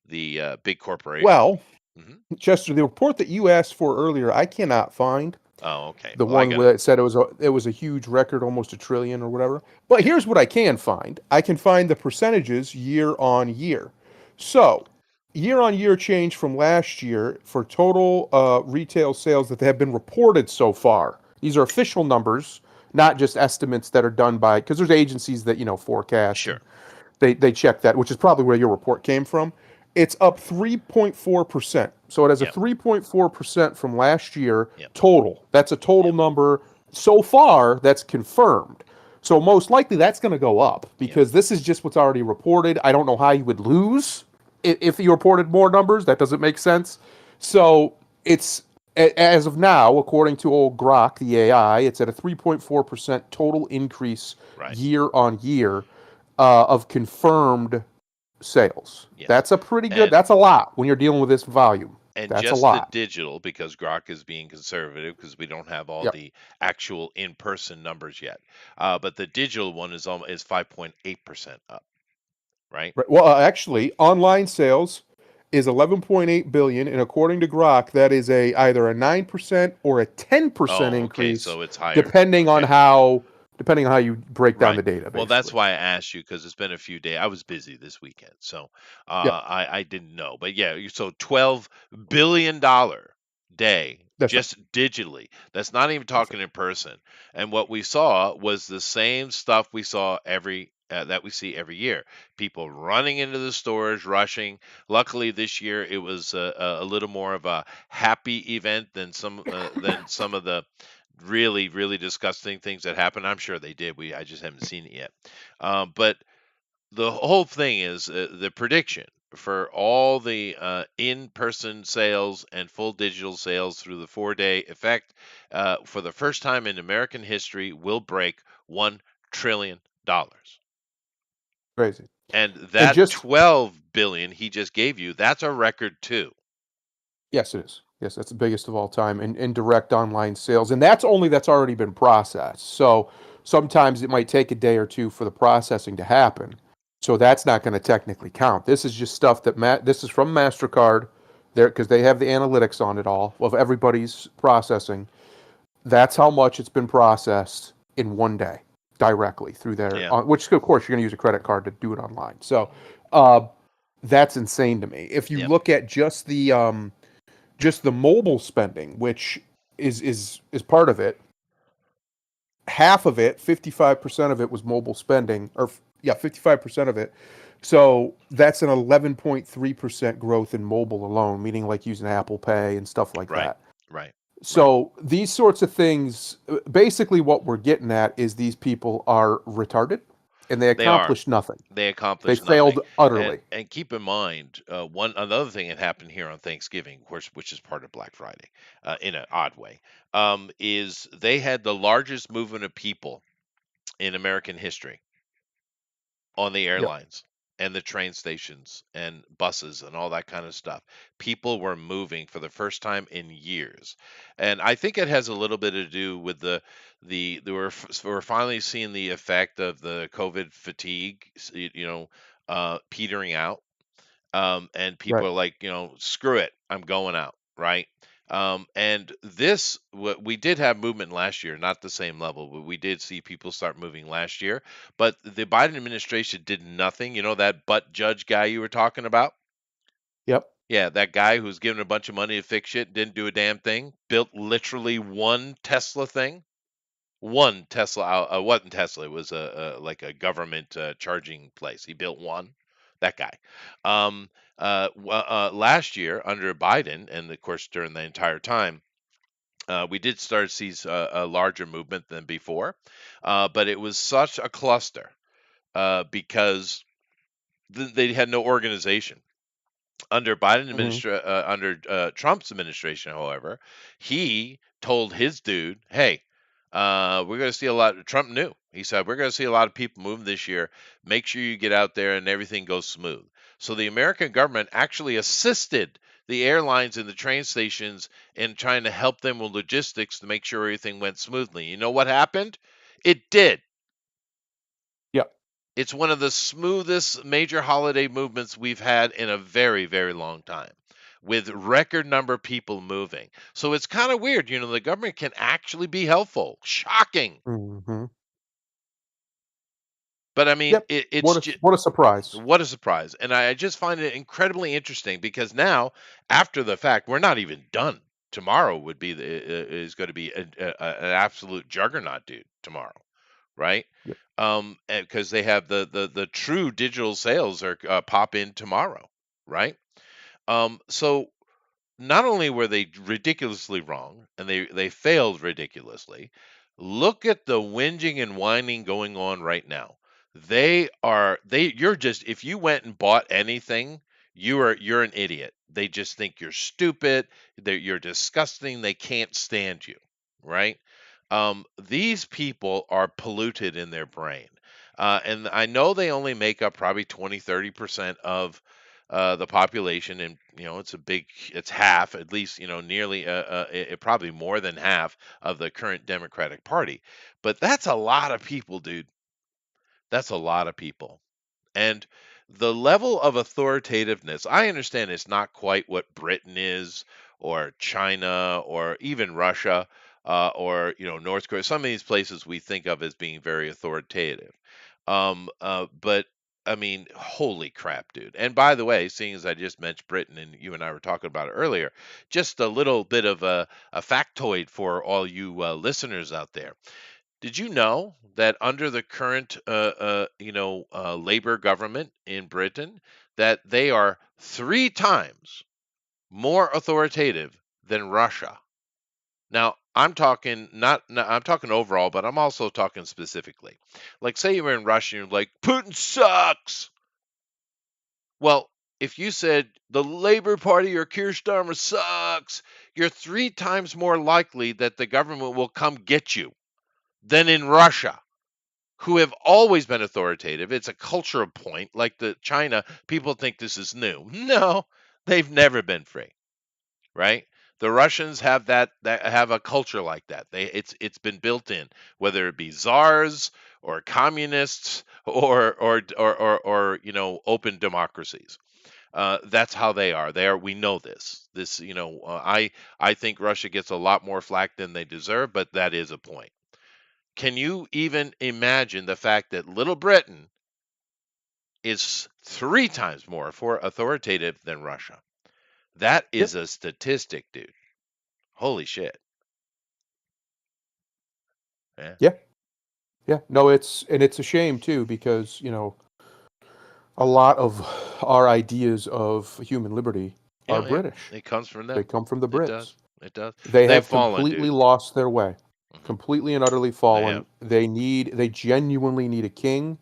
the big corporations?
Well,
hmm
Chester, the report that you asked for earlier, I cannot find.
Oh, okay.
The
Well, I
one
got
where
it.
it said it was a huge record, almost a trillion or whatever. But here's what I can find. I can find the percentages year on year. So year on year change from last year for total retail sales that have been reported so far. These are official numbers, not just estimates that are done by because there's agencies that forecast and
Sure.
they check that, which is probably where your report came from. It's up 3.4%. So it has a
Yep.
3.4% from last year
Yep.
total. That's a total
Yep.
number so far that's confirmed. So most likely that's going to go up
Yep.
because this is just what's already reported. I don't know how you would lose if you reported more numbers. That doesn't make sense. So it's as of now, according to old Grok, the AI, it's at a 3.4% total increase
Right.
year on year of confirmed sales.
Yes.
That's a pretty good.
And
That's a lot when you're dealing with this volume.
And
That's a
just the
lot.
digital, because Grok is being conservative, because we don't have all
Yep.
the actual in-person numbers yet. But the digital one is 5.8% up, right?
Right. Well, actually, online sales is 11.8 billion, and according to Grok, that is either a 9% or a 10%
Oh, okay,
increase,
so it's higher.
depending on
Okay,
how you break down
right.
the data,
Well, that's
basically.
why I asked you because it's been a few days. I was busy this weekend, so
Yep.
I didn't know. But yeah, so $12 billion day
That's right.
just digitally. That's not even
That's right.
talking in person. And what we saw was the same stuff we saw that we see every year. People running into the stores, rushing. Luckily, this year it was a little more of a happy event than some of the really disgusting things that happened. I'm sure they did. I just haven't seen it yet. But the whole thing is the prediction for all the in-person sales and full digital sales through the 4-day effect for the first time in American history will break $1 trillion.
Crazy.
And
And
that
just
12 billion he just gave you, that's a record too.
yes, it is. Yes, that's the biggest of all time in direct online sales, and that's already been processed. So sometimes it might take a day or two for the processing to happen. So that's not going to technically count. This is just stuff this is from Mastercard, there because they have the analytics on it all of everybody's processing. That's how much it's been processed in one day directly through their,
Yeah.
which of course you're going to use a credit card to do it online. So uh, that's insane to me. If you
Yeah.
look at just the mobile spending, which is part of it, half of it, 55% of it was mobile spending, or yeah, 55% of it. So that's an 11.3% growth in mobile alone, meaning like using Apple Pay and stuff like
Right.
that.
Right. Right.
So these sorts of things, basically what we're getting at is these people are retarded and they
They are.
accomplish nothing.
They
They
accomplished nothing.
failed utterly.
And keep in mind, one another thing that happened here on Thanksgiving, of course, which is part of Black Friday, in an odd way, is they had the largest movement of people in American history on the
Yep.
airlines and the train stations and buses and all that kind of stuff. People were moving for the first time in years, and I think it has a little bit to do with we're finally seeing the effect of the COVID fatigue, petering out, and people
Right.
are like, screw it, I'm going out, right? And this, what we did have movement last year, not the same level, but we did see people start moving last year. But the Biden administration did nothing. You know that butt judge guy you were talking about?
Yep.
Yeah, that guy who's given a bunch of money to fix shit, didn't do a damn thing, built literally one Tesla thing. One Tesla, wasn't Tesla. It was like a government charging place. He built one. That guy. Um, Last year under Biden, and of course during the entire time, we did start to see a larger movement than before, but it was such a cluster because they had no organization.
Hmm.
Under Trump's administration, however, he told his dude, "Hey, we're going to see a lot." Trump knew. He said, "We're going to see a lot of people move this year. Make sure you get out there and everything goes smooth." So the American government actually assisted the airlines and the train stations in trying to help them with logistics to make sure everything went smoothly. You know what happened? It did.
Yep.
It's one of the smoothest major holiday movements we've had in a very, very long time, with record number of people moving. So it's kind of weird, the government can actually be helpful. Shocking.
Hmm.
But I mean,
Yep.
it's just
What a surprise.
what a surprise. And I just find it incredibly interesting because now, after the fact, we're not even done. Tomorrow would be is going to be an absolute juggernaut, dude. Tomorrow, right?
Yep.
Because they have the true digital sales are pop in tomorrow, right? So not only were they ridiculously wrong and they failed ridiculously, look at the whinging and whining going on right now. You're just, if you went and bought anything, you're an idiot. They just think you're stupid, you're disgusting, they can't stand you, right? These people are polluted in their brain. And I know they only make up probably 20-30% of the population, and it's half, at least, nearly, probably more than half of the current Democratic Party. But that's a lot of people, dude. That's a lot of people. And the level of authoritativeness, I understand it's not quite what Britain is, or China, or even Russia, or North Korea. Some of these places we think of as being very authoritative. But I mean, holy crap, dude. And by the way, seeing as I just mentioned Britain and you and I were talking about it earlier, just a little bit of a factoid for all you listeners out there. Did you know that under the current, Labour government in Britain, that they are 3 times more authoritative than Russia? Now, I'm talking overall, but I'm also talking specifically. Like, say you were in Russia and you're like, Putin sucks. Well, if you said the Labour Party or Keir Starmer sucks, you're 3 times more likely that the government will come get you than in Russia, who have always been authoritative. It's a cultural point. Like the China, people think this is new. No, they've never been free, right? The Russians have that have a culture like that. It's been built in, whether it be czars or communists or open democracies. That's how they are. They are. We know this. I think Russia gets a lot more flack than they deserve, but that is a point. Can you even imagine the fact that Little Britain is 3 times more for authoritative than Russia? That
Yep.
is a statistic, dude. Holy shit. Yeah.
Yeah. Yeah. No, it's a shame too because, a lot of our ideas of human liberty are
Yeah, yeah.
British.
It comes from
They
them.
come from the
It does.
Brits.
It does.
They
They've
have
fallen,
completely
dude.
lost their way.
Hmm.
Completely and utterly
They have.
fallen. They genuinely need a king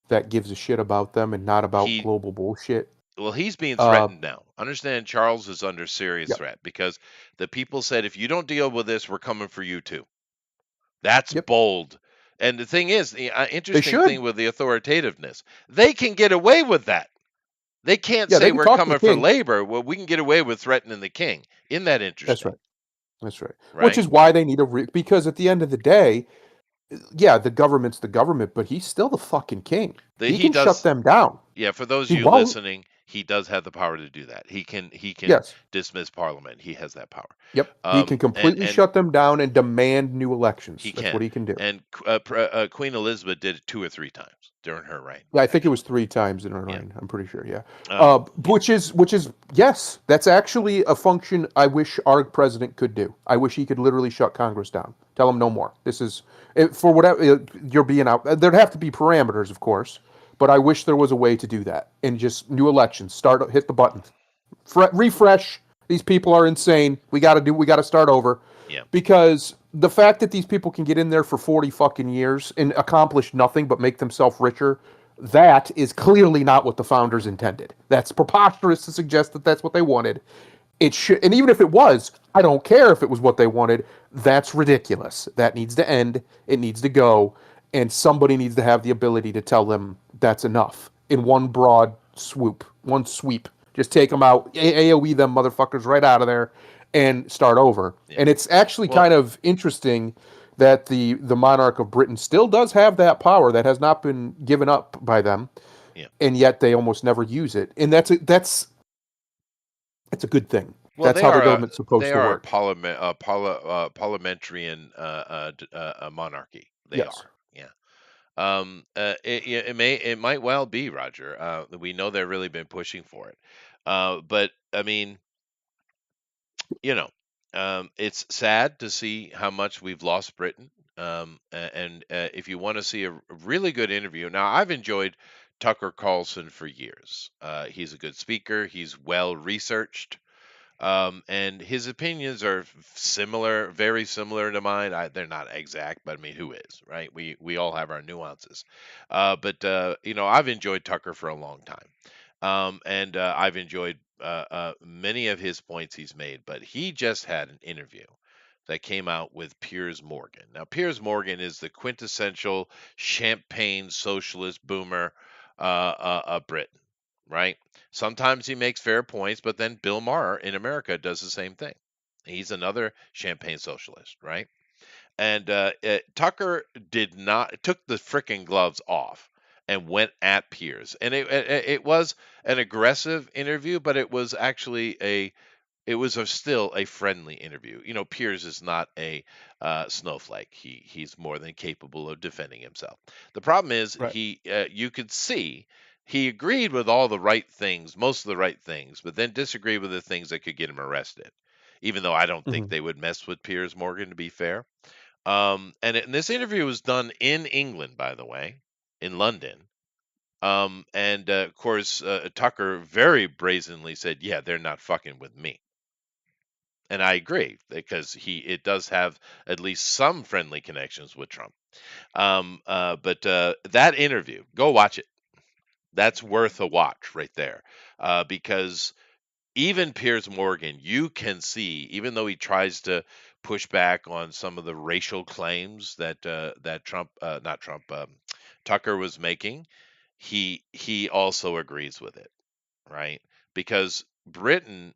that gives a shit about them and not about
He
global bullshit.
Well, he's being
Uh,
threatened now. Understand, Charles is under serious
yep,
threat because the people said, if you don't deal with this, we're coming for you too. That's
yep.
bold. And the thing is, the
They
interesting
should.
thing with the authoritativeness, they can get away with that. They can't
Yeah, they
say
can
we're
talk to the
coming for
king.
labor. Well, we can get away with threatening the king. Isn't that
That's
interesting?
right. That's right. Which
Right?
is why they need because at the end of the day, yeah, the government's the government, but he's still the fucking king. He
He
can shut
does.
them down.
Yeah, for those
He
of you
won't.
listening, he does have the power to do that. He can
Yes.
dismiss Parliament. He has that power.
Yep. He can completely
And
shut them down and demand new elections.
he
That's what
can.
he can do.
And Queen Elizabeth did it 2 or 3 times during her reign,
Yeah, I think it was
actually.
3 times in her
Yeah.
reign. I'm pretty sure. Yeah.
Yeah.
Which is yes, that's actually a function I wish our president could do. I wish he could literally shut Congress down. Tell them no more. This is for whatever you're being out. There'd have to be parameters, of course, but I wish there was a way to do that and just new elections. Hit the button, refresh. These people are insane. We got to start over
Yeah.
because the fact that these people can get in there for 40 fucking years and accomplish nothing but make themselves richer, that is clearly not what the founders intended. That's preposterous to suggest that that's what they wanted. It should, and even if it was, I don't care if it was what they wanted. That's ridiculous. That needs to end. It needs to go, and somebody needs to have the ability to tell them that's enough in one broad swoop, one sweep. Just take them out, AOE them motherfuckers right out of there, and start over.
Yeah.
And it's actually
Well,
kind of interesting that the monarch of Britain still does have that power that has not been given up by them,
yeah.
and yet they almost never use it. And that's a good thing.
Well,
That's how the government's supposed
they
to
are a
work.
parliamentarian monarchy. They
Yes.
are. Yeah. It might well be, Roger. We know they've really been pushing for it. But I mean, you know, it's sad to see how much we've lost Britain. And if you want to see a really good interview, now I've enjoyed Tucker Carlson for years. He's a good speaker. He's well researched. And his opinions are similar, very similar to mine. They're not exact, but I mean, who is, right? We all have our nuances. But I've enjoyed Tucker for a long time. And I've enjoyed many of his points he's made, but he just had an interview that came out with Piers Morgan. Now, Piers Morgan is the quintessential champagne socialist boomer of Britain, right? Sometimes he makes fair points, but then Bill Maher in America does the same thing. He's another champagne socialist, right? And Tucker did not took the frickin' gloves off and went at Piers, and it was an aggressive interview, but it was actually still a friendly interview. Piers is not a snowflake. He's more than capable of defending himself. The problem is
Right.
you could see he agreed with all the right things, most of the right things, but then disagreed with the things that could get him arrested. Even though I don't think
Hmm.
they would mess with Piers Morgan, to be fair. And this interview was done in England, by the way, in London. And of course, Tucker very brazenly said, "Yeah, they're not fucking with me." And I agree because it does have at least some friendly connections with Trump. But that interview, go watch it. That's worth a watch right there, because even Piers Morgan, you can see, even though he tries to push back on some of the racial claims that Trump, not Trump, Tucker was making, he also agrees with it, right? Because Britain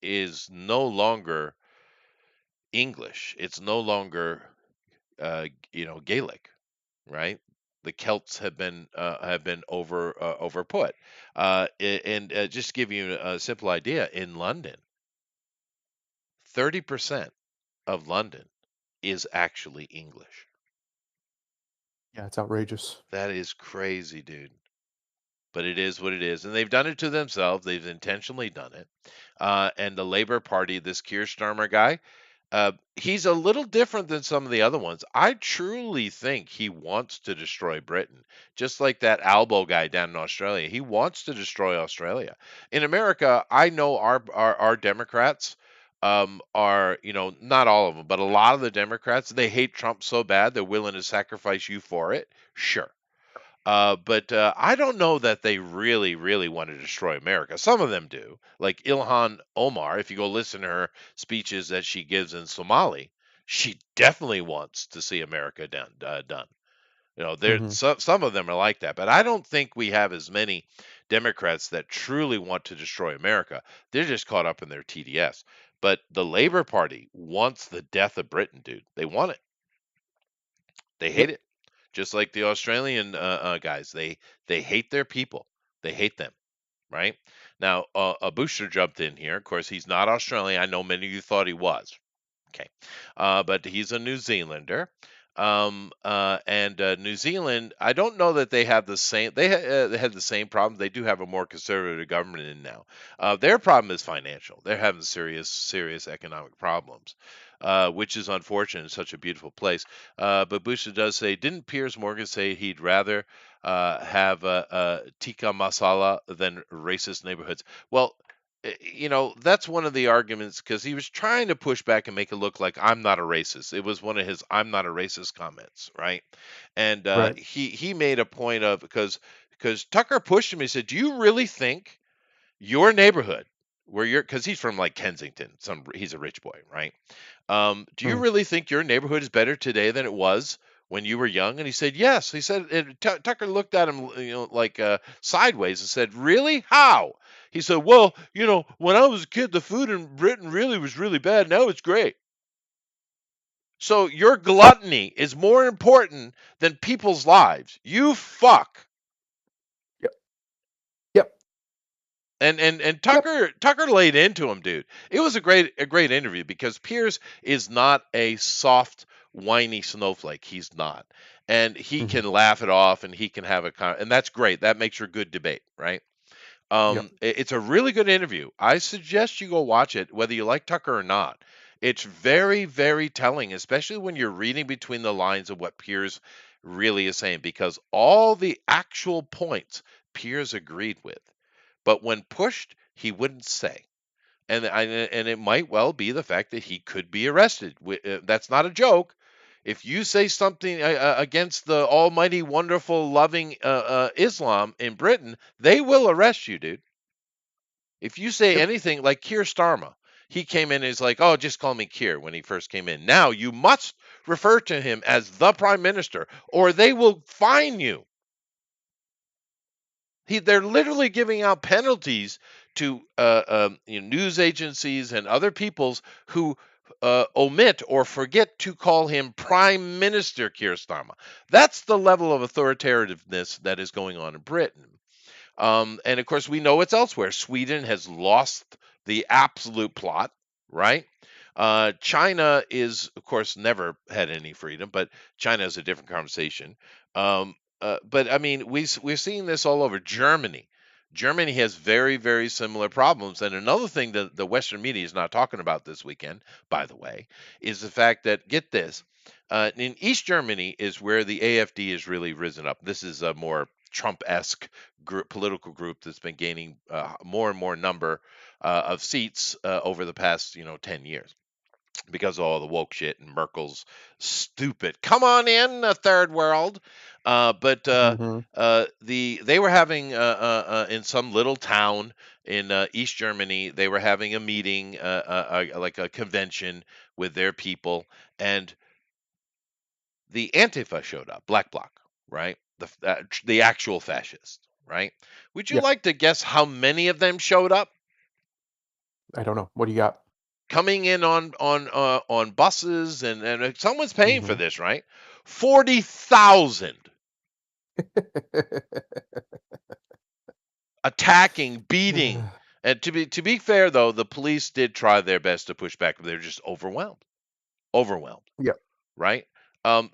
is no longer English; it's no longer Gaelic, right? The Celts have been overput. And just to give you a simple idea, in London, 30% of London is actually English.
Yeah, it's outrageous.
That is crazy, dude. But it is what it is, and they've done it to themselves. They've intentionally done it. And the Labor Party, this Keir Starmer guy, he's a little different than some of the other ones. I truly think he wants to destroy Britain, just like that Albo guy down in Australia. He wants to destroy Australia. In America, I know our Democrats are, not all of them, but a lot of the Democrats, they hate Trump so bad they're willing to sacrifice you for it. Sure. But I don't know that they really, really want to destroy America. Some of them do, like Ilhan Omar. If you go listen to her speeches that she gives in Somali, she definitely wants to see America done. There
Hmm.
some of them are like that, but I don't think we have as many Democrats that truly want to destroy America. They're just caught up in their TDS. But the Labor Party wants the death of Britain, dude. They want it. They hate
Yep.
it. Just like the Australian guys, they hate their people. They hate them, right? Now, a booster jumped in here. Of course, he's not Australian. I know many of you thought he was. Okay, but he's a New Zealander. And New Zealand, I don't know that they have the same. They had the same problem. They do have a more conservative government in now. Their problem is financial. They're having serious economic problems, which is unfortunate in such a beautiful place. But Busha does say, didn't Piers Morgan say he'd rather have tikka masala than racist neighborhoods? Well, that's one of the arguments because he was trying to push back and make it look like I'm not a racist. It was one of his "I'm not a racist" comments, right? And
Right.
he made a point of because Tucker pushed him. He said, "Do you really think your neighborhood where you're because he's from like Kensington, he's a rich boy, right? Do you
Hmm.
really think your neighborhood is better today than it was when you were young?" And he said, "Yes." He said, and Tucker looked at him, like sideways and said, "Really? How?" He said, "Well, when I was a kid, the food in Britain really was really bad. Now it's great." So your gluttony is more important than people's lives. You fuck.
Yep. Yep.
And
Yep.
Tucker laid into him, dude. It was a great interview because Pierce is not a soft, whiny snowflake. He's not, and he
Hmm.
can laugh it off, and he can have and that's great. That makes for good debate, right?
Yep.
It's a really good interview. I suggest you go watch it, whether you like Tucker or not. It's very, very telling, especially when you're reading between the lines of what Piers really is saying, because all the actual points Piers agreed with, but when pushed, he wouldn't say. And it might well be the fact that he could be arrested. That's not a joke. If you say something against the almighty, wonderful, loving Islam in Britain, they will arrest you, dude. If you say
Yep.
anything like Keir Starmer, he came in and is like, "Oh, just call me Keir," when he first came in. Now you must refer to him as the Prime Minister, or they will fine you. They're literally giving out penalties to news agencies and other peoples who omit or forget to call him Prime Minister Keir Starmer. That's the level of authoritativeness that is going on in Britain. And of course, we know it's elsewhere. Sweden has lost the absolute plot, right? China is, of course, never had any freedom, but China is a different conversation. But I mean, we're seeing this all over. Germany has very, very similar problems. And another thing that the Western media is not talking about this weekend, by the way, is the fact that, get this, in East Germany is where the AfD has really risen up. This is a more Trump-esque political group that's been gaining more and more number of seats over the past 10 years because of all the woke shit and Merkel's stupid "come on in, the third world." But
Hmm.
they were having in some little town in East Germany, they were having a meeting, like a convention with their people, and the Antifa showed up, Black Bloc, right? The actual fascists, right? Would you
Yep.
like to guess how many of them showed up?
I don't know. What do you got?
Coming in on buses, and someone's paying for
Hmm.
this, right? 40,000. attacking, beating. And to be fair though, the police did try their best to push back. They're just overwhelmed. Overwhelmed,
Yeah.
right?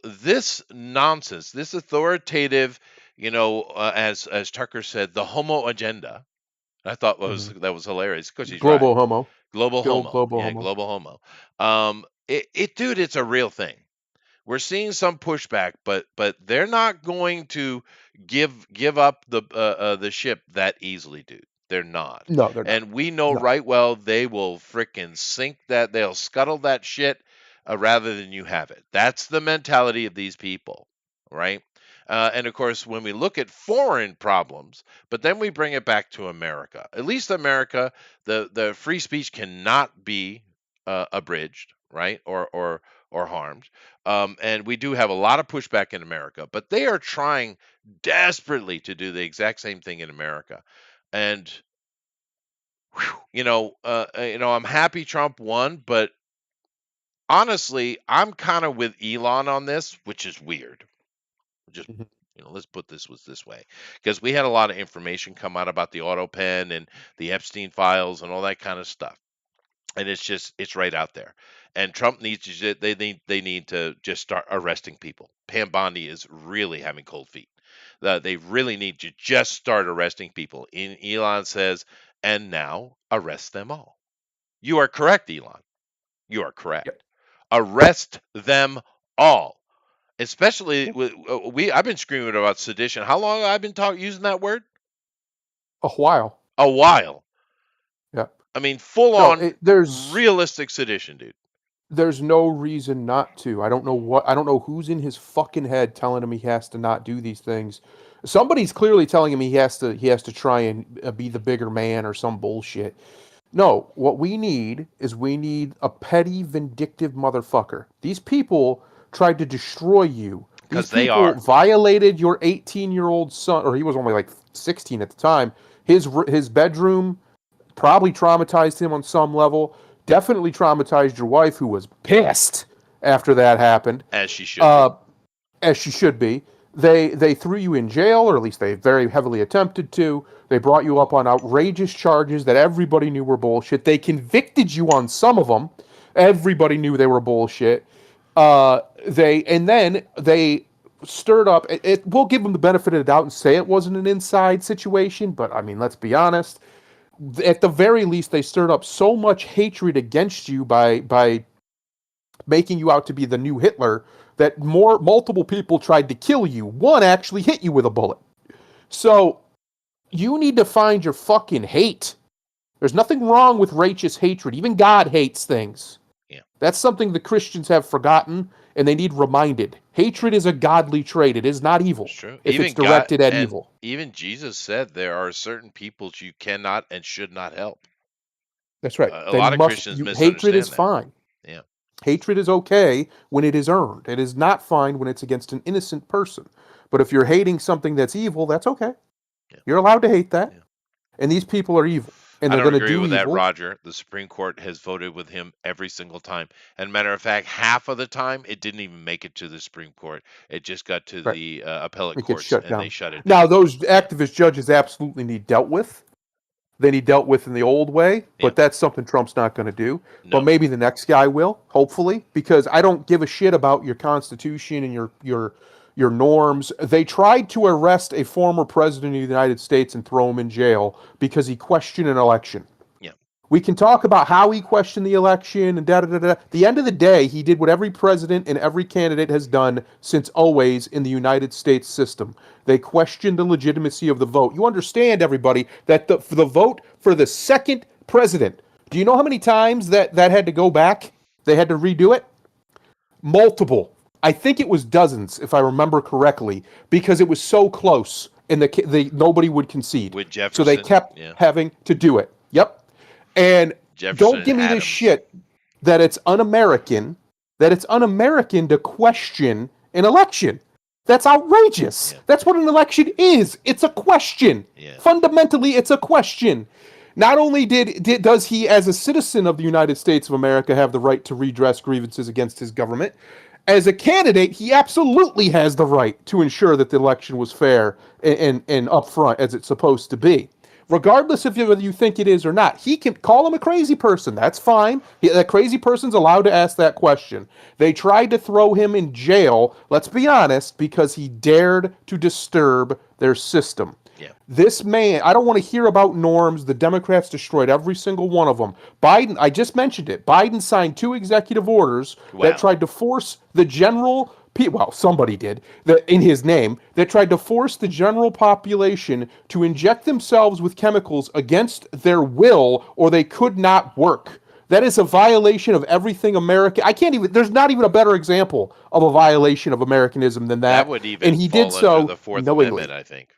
This nonsense, this authoritative, as Tucker said, the homo agenda. I thought that was hilarious because he's right.
Global homo.
Global
Still
homo.
global
Yeah,
homo.
global homo. Dude, it's a real thing. We're seeing some pushback, but they're not going to give up the ship that easily, dude. They're not.
No, they're not.
And we know
No.
right well they will frickin' sink that. They'll scuttle that shit rather than you have it. That's the mentality of these people, right? And of course, when we look at foreign problems, but then we bring it back to America. At least America, the free speech cannot be abridged, right, or harmed. And we do have a lot of pushback in America, but they are trying desperately to do the exact same thing in America. And I'm happy Trump won, but honestly, I'm kind of with Elon on this, which is weird. Just
Mhm.
let's put this way, because we had a lot of information come out about the auto pen and the Epstein files and all that kind of stuff, and it's right out there. And Trump needs to they need to just start arresting people. Pam Bondi is really having cold feet. They really need to just start arresting people. Elon says, and now arrest them all. You are correct, Elon. You are correct.
Yep.
Arrest them all. Especially
Yep.
with I've been screaming about sedition. How long have I been using that word?
A while.
A while.
Yeah.
I mean, full
No,
on
there's
realistic sedition, dude.
no reason not to. I don't know who's in his fucking head telling him he has to not do these things. Somebody's clearly telling him he has to try and be the bigger man or some bullshit. No, what we need is a petty, vindictive motherfucker. These people tried to destroy you. These
Because they
people
are.
violated your 18-year-old son, or he was only like 16 at the time. His bedroom probably traumatized him on some level. Definitely traumatized your wife, who was pissed after that happened.
As she should be.
As she should be. They threw you in jail, or at least they very heavily attempted to. They brought you up on outrageous charges that everybody knew were bullshit. They convicted you on some of them. Everybody knew they were bullshit. They stirred up. We'll give them the benefit of the doubt and say it wasn't an inside situation, but I mean, let's be honest. At the very least, they stirred up so much hatred against you by making you out to be the new Hitler that multiple people tried to kill you. One actually hit you with a bullet. So you need to find your fucking hate. There's nothing wrong with righteous hatred. Even God hates things.
Yeah.
That's something the Christians have forgotten, and they need reminded. Hatred is a godly trait. It is not evil.
It's true.
If
Even
it's directed at
and
evil.
Even Jesus said there are certain peoples you cannot and should not help.
That's right.
A lot of Christians misunderstand
hatred is
that.
fine.
Yeah.
Hatred is okay when it is earned. It is not fine when it's against an innocent person. But if you're hating something that's evil, that's okay.
Yeah.
You're allowed to hate that.
Yeah.
And these people are evil. And
I
they're
don't
going to
agree
do
with
evil.
that, Roger. The Supreme Court has voted with him every single time. And matter of fact, half of the time, it didn't even make it to the Supreme Court. It just got to the appellate
It gets
courts,
shut
and
down.
they shut it down.
Now, those activist judges absolutely need dealt with. They need dealt with in the old way, but
Yep.
that's something Trump's not going to do.
No.
But maybe the next guy will, hopefully, because I don't give a shit about your Constitution and your norms. They tried to arrest a former president of the United States and throw him in jail because he questioned an election.
Yeah.
We can talk about how he questioned the election and da-da-da-da. At the end of the day, he did what every president and every candidate has done since always in the United States system. They questioned the legitimacy of the vote. You understand, everybody, that the vote for the second president, do you know how many times that had to go back? They had to redo it? Multiple. I think it was dozens, if I remember correctly, because it was so close and nobody would concede.
With Jefferson.
So they kept having to do it. Yep. And
Jefferson
don't give me
Adams.
this shit that it's un-American, to question an election. That's outrageous.
Yeah.
That's what an election is. It's a question.
Yeah.
Fundamentally, it's a question. Not only does he, as a citizen of the United States of America, have the right to redress grievances against his government, As a candidate, he absolutely has the right to ensure that the election was fair and upfront as it's supposed to be. Regardless of whether you think it is or not, he can call him a crazy person. That's fine. That crazy person's allowed to ask that question. They tried to throw him in jail, let's be honest, because he dared to disturb their system.
Yeah.
This man, I don't want to hear about norms. The Democrats destroyed every single one of them. Biden, I just mentioned it. Biden signed 2 executive orders that
Wow.
tried to force the general, well, somebody did, in his name, that tried to force the general population to inject themselves with chemicals against their will or they could not work. That is a violation of everything American. I can't even, there's not even a better example of a violation of Americanism than
That
that.
would
And
even
he did
fall under
so
the Fourth
knowingly.
Amendment, I think.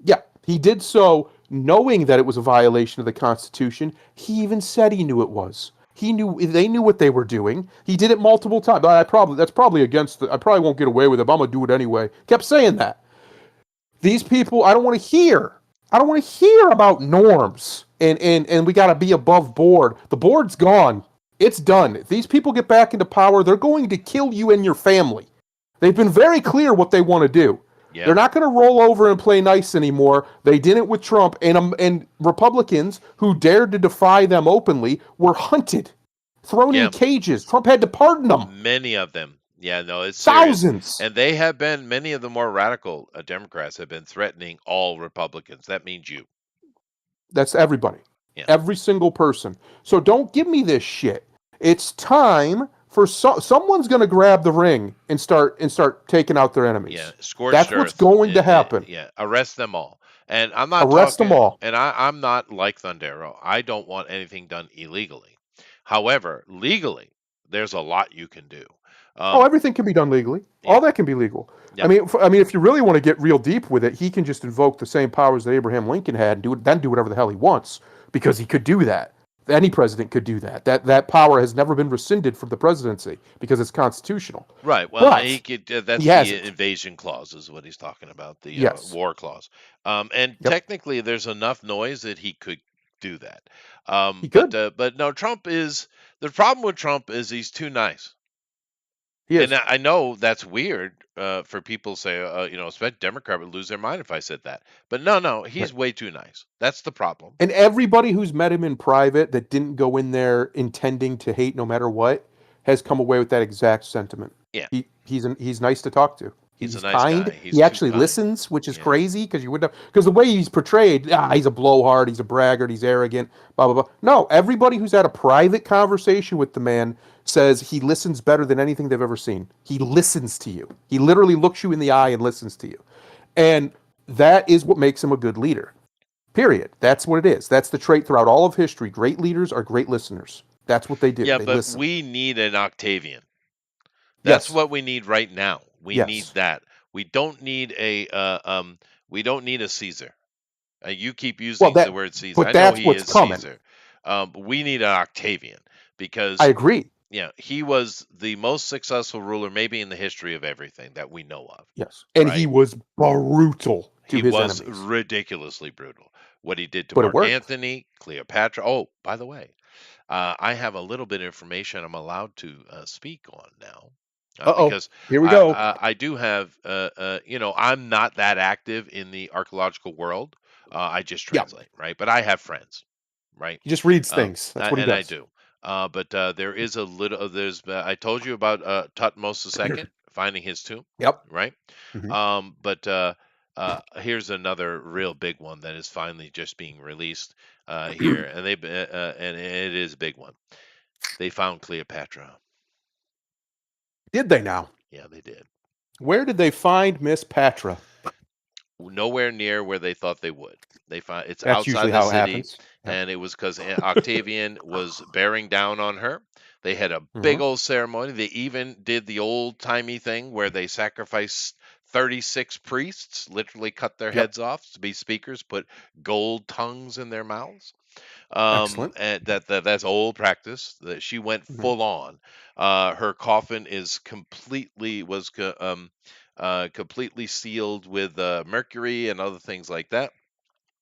Yeah, he did so knowing that it was a violation of the Constitution. He even said he knew it was. He knew they knew what they were doing. He did it multiple times. That's probably against the, I probably won't get away with it, but I'm gonna do it anyway. Kept saying that. These people, I don't want to hear. I don't want to hear about norms and we got to be above board. The board's gone. It's done. If these people get back into power, they're going to kill you and your family. They've been very clear what they want to do.
Yeah.
They're not going to roll over and play nice anymore. They did it with Trump, and Republicans who dared to defy them openly were hunted, thrown
Yeah.
in cages. Trump had to pardon them.
Many of them. Yeah, no, it's serious.
Thousands.
And they have been, many of the more radical Democrats have been threatening all Republicans. That means you.
That's everybody.
Yeah.
Every single person. So don't give me this shit. It's time for someone's going to grab the ring and start taking out their enemies.
Yeah, scorched
That's what's
earth.
going to happen.
Yeah, arrest them all. And I'm not
Arrest
talking,
them all.
and I'm not like Thundero. I don't want anything done illegally. However, legally, there's a lot you can do.
Everything can be done legally.
Yeah.
All that can be legal.
Yeah.
I mean, if you really want to get real deep with it, he can just invoke the same powers that Abraham Lincoln had and do whatever the hell he wants because he could do that. Any president could do that. That power has never been rescinded from the presidency because it's constitutional.
Right. Well,
But
he could. That's
he
the
hasn't.
invasion clause, is what he's talking about. The
Yes.
war clause. And
Yep.
technically, there's enough noise that he could do that.
He could.
But no, Trump is the problem with Trump is he's too nice.
He is.
And I know that's weird for people to say, especially Democrat would lose their mind if I said that. But no, he's way too nice. That's the problem.
And everybody who's met him in private that didn't go in there intending to hate no matter what has come away with that exact sentiment.
Yeah.
He's nice to talk to.
He's a nice
kind.
guy. He's
He actually
too kind.
listens, which is
Yeah.
crazy because because the way he's portrayed, he's a blowhard, he's a braggart, he's arrogant, blah blah blah. No, everybody who's had a private conversation with the man says he listens better than anything they've ever seen. He listens to you. He literally looks you in the eye and listens to you. And that is what makes him a good leader. Period. That's what it is. That's the trait throughout all of history. Great leaders are great listeners. That's what they do.
Yeah,
they
but
listen.
we need an Octavian. That's
Yes.
what we need right now. We
Yes.
need that. We don't need a Caesar. You keep using the word Caesar.
but
I
that's
know he
what's
is
coming.
Caesar. We need an Octavian because
I agree.
he was the most successful ruler maybe in the history of everything that we know of.
Yes. And he
Right.
was brutal to
He
his
was
enemies.
ridiculously brutal. What he did to
But it
Mark
worked.
Antony, Cleopatra. Oh, by the way, I have a little bit of information I'm allowed to speak on now. Because
Here we go.
I do have, I'm not that active in the archaeological world. I just
Yeah.
translate, right? But I have friends, right?
He just reads things. That's what he does.
I do. But there is a little. I told you about Tutmosis II finding his tomb.
Yep.
Right.
Mhm.
But here's another real big one that is finally just being released here, and and it is a big one. They found Cleopatra.
Did they now?
Yeah, they did.
Where did they find Miss Patra?
Nowhere near where they thought they would. They find it's
That's
outside
usually
the
how it
city,
happens. Yep.
and it was because Octavian was bearing down on her. They had a big
Mhm.
old ceremony. They even did the old timey thing where they sacrificed 36 priests, literally cut their
Yep.
heads off to be speakers, put gold tongues in their mouths.
Excellent.
And that's old practice. That she went
Mhm.
full on. Her coffin is completely sealed with mercury and other things like that.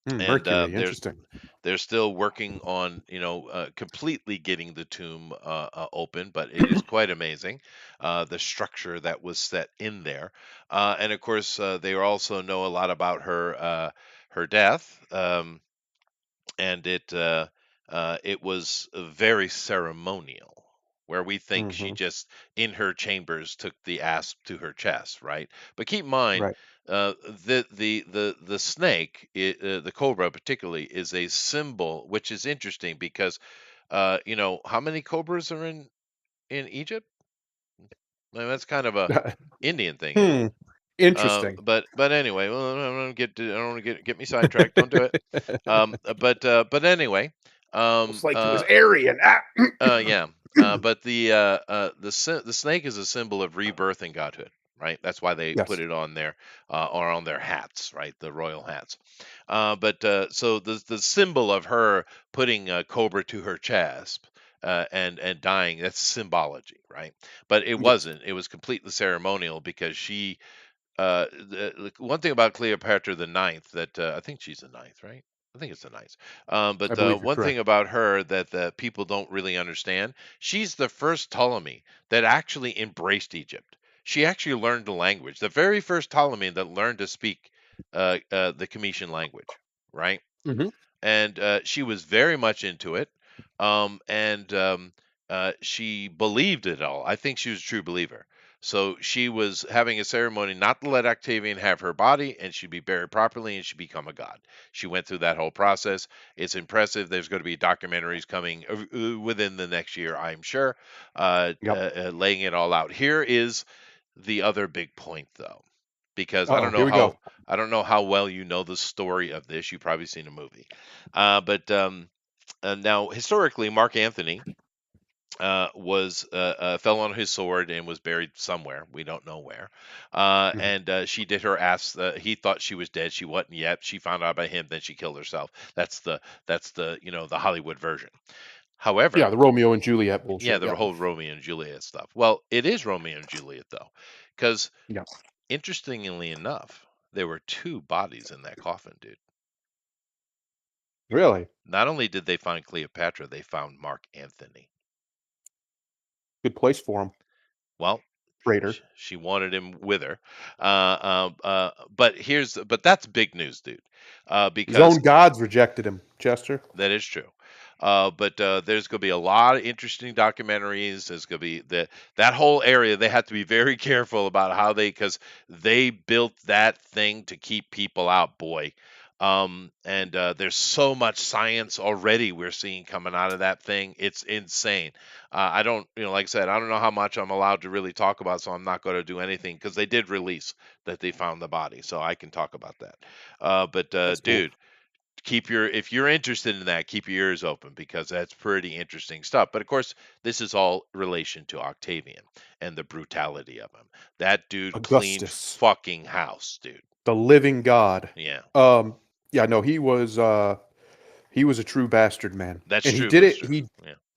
And
Mercury, interesting.
they're still working on, completely getting the tomb open, but it is quite amazing, the structure that was set in there. And of course, they also know a lot about her death. And it was very ceremonial, where we think she
Hmm.
just in her chambers took the asp to her chest, right? But keep in mind,
Right.
uh, the snake, the cobra particularly, is a symbol, which is interesting because how many cobras are in Egypt? I mean, that's kind of a Indian thing, isn't
Hmm.
it?
Interesting.
But anyway, well, I don't want to get me sidetracked. Don't do it. But anyway,
Almost like he
uh,
was Aryan. Ah.
yeah. But the snake is a symbol of rebirth and godhood, right? That's why they put
Yes.
it on their or on their hats, right? The royal hats. But so the symbol of her putting a cobra to her chest. And dying, that's symbology, right? But it
Yes.
wasn't. It was completely ceremonial because one thing about Cleopatra the Ninth, that I think she's the ninth, right? I think it's the ninth.
I
But
believe you're
one thing
correct.
about her that the people don't really understand, she's the first Ptolemy that actually embraced Egypt. She actually learned the language. The very first Ptolemy that learned to speak the Cometian language, right?
Hmm.
And she was very much into it, and she believed it all. I think she was a true believer. So she was having a ceremony not to let Octavian have her body, and she'd be buried properly, and she'd become a god. She went through that whole process. It's impressive. There's going to be documentaries coming within the next year, I'm sure,
Yep.
laying it all out. Here is the other big point, though, because
Oh, here we go.
I don't know how well you know the story of this. You've probably seen a movie, but now historically, Mark Antony was fell on his sword and was buried somewhere. We don't know where.
Mhm.
And she did her ass. He thought she was dead. She wasn't yet. She found out about him. Then she killed herself. That's the the Hollywood version.
Yeah,
However,
the Romeo and Juliet
yeah,
bullshit.
the
Yep.
whole Romeo and Juliet stuff. Well, it is Romeo and Juliet though, because
Yeah.
interestingly enough, there were two bodies in that coffin, dude.
Really
Not only did they find Cleopatra, they found Mark Antony.
good place for him.
Well,
Traitor.
she wanted him with her. But that's big news, dude,
His
because
own gods rejected him, Chester.
that is true. But there's going to be a lot of interesting documentaries. There's going to be that whole area. They have to be very careful about how because they built that thing to keep people out, boy. And there's so much science already we're seeing coming out of that thing. It's insane. I don't, like I said, I don't know how much I'm allowed to really talk about, so I'm not going to do anything because they did release that they found the body, so I can talk about that. But
That's cool.
dude, if you're interested in that, keep your ears open because that's pretty interesting stuff. But of course, this is all relation to Octavian and the brutality of him. That dude cleaned
Augustus,
fucking house, dude.
the living god.
Yeah,
Um, yeah, no, he was a true bastard, man.
that's
And he
true.
did
That's
it
true.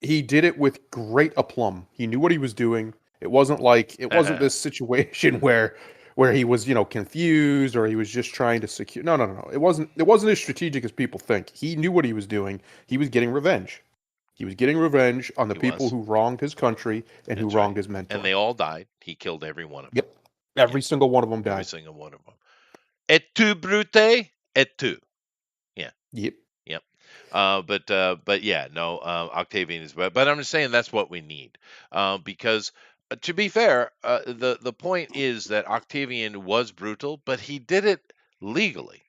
he did it with great aplomb. He knew what he was doing. It wasn't
Yeah.
this situation where he was, confused or he was just trying to secure. No, no, no, no. It wasn't as strategic as people think. He knew what he was doing. He was getting revenge. He was getting revenge on the
He
people
was.
who wronged his country and who
That's right.
wronged his
And
mentor.
they all died. He killed every one of them.
Yep.
Yeah,
Every single one of them
every
died.
single one of them. Et tu, Brute? Et tu. Yeah.
Yep.
Yep. But yeah, no, Octavian is, but I'm just saying that's what we need, because to be fair, the point is that Octavian was brutal, but he did it legally.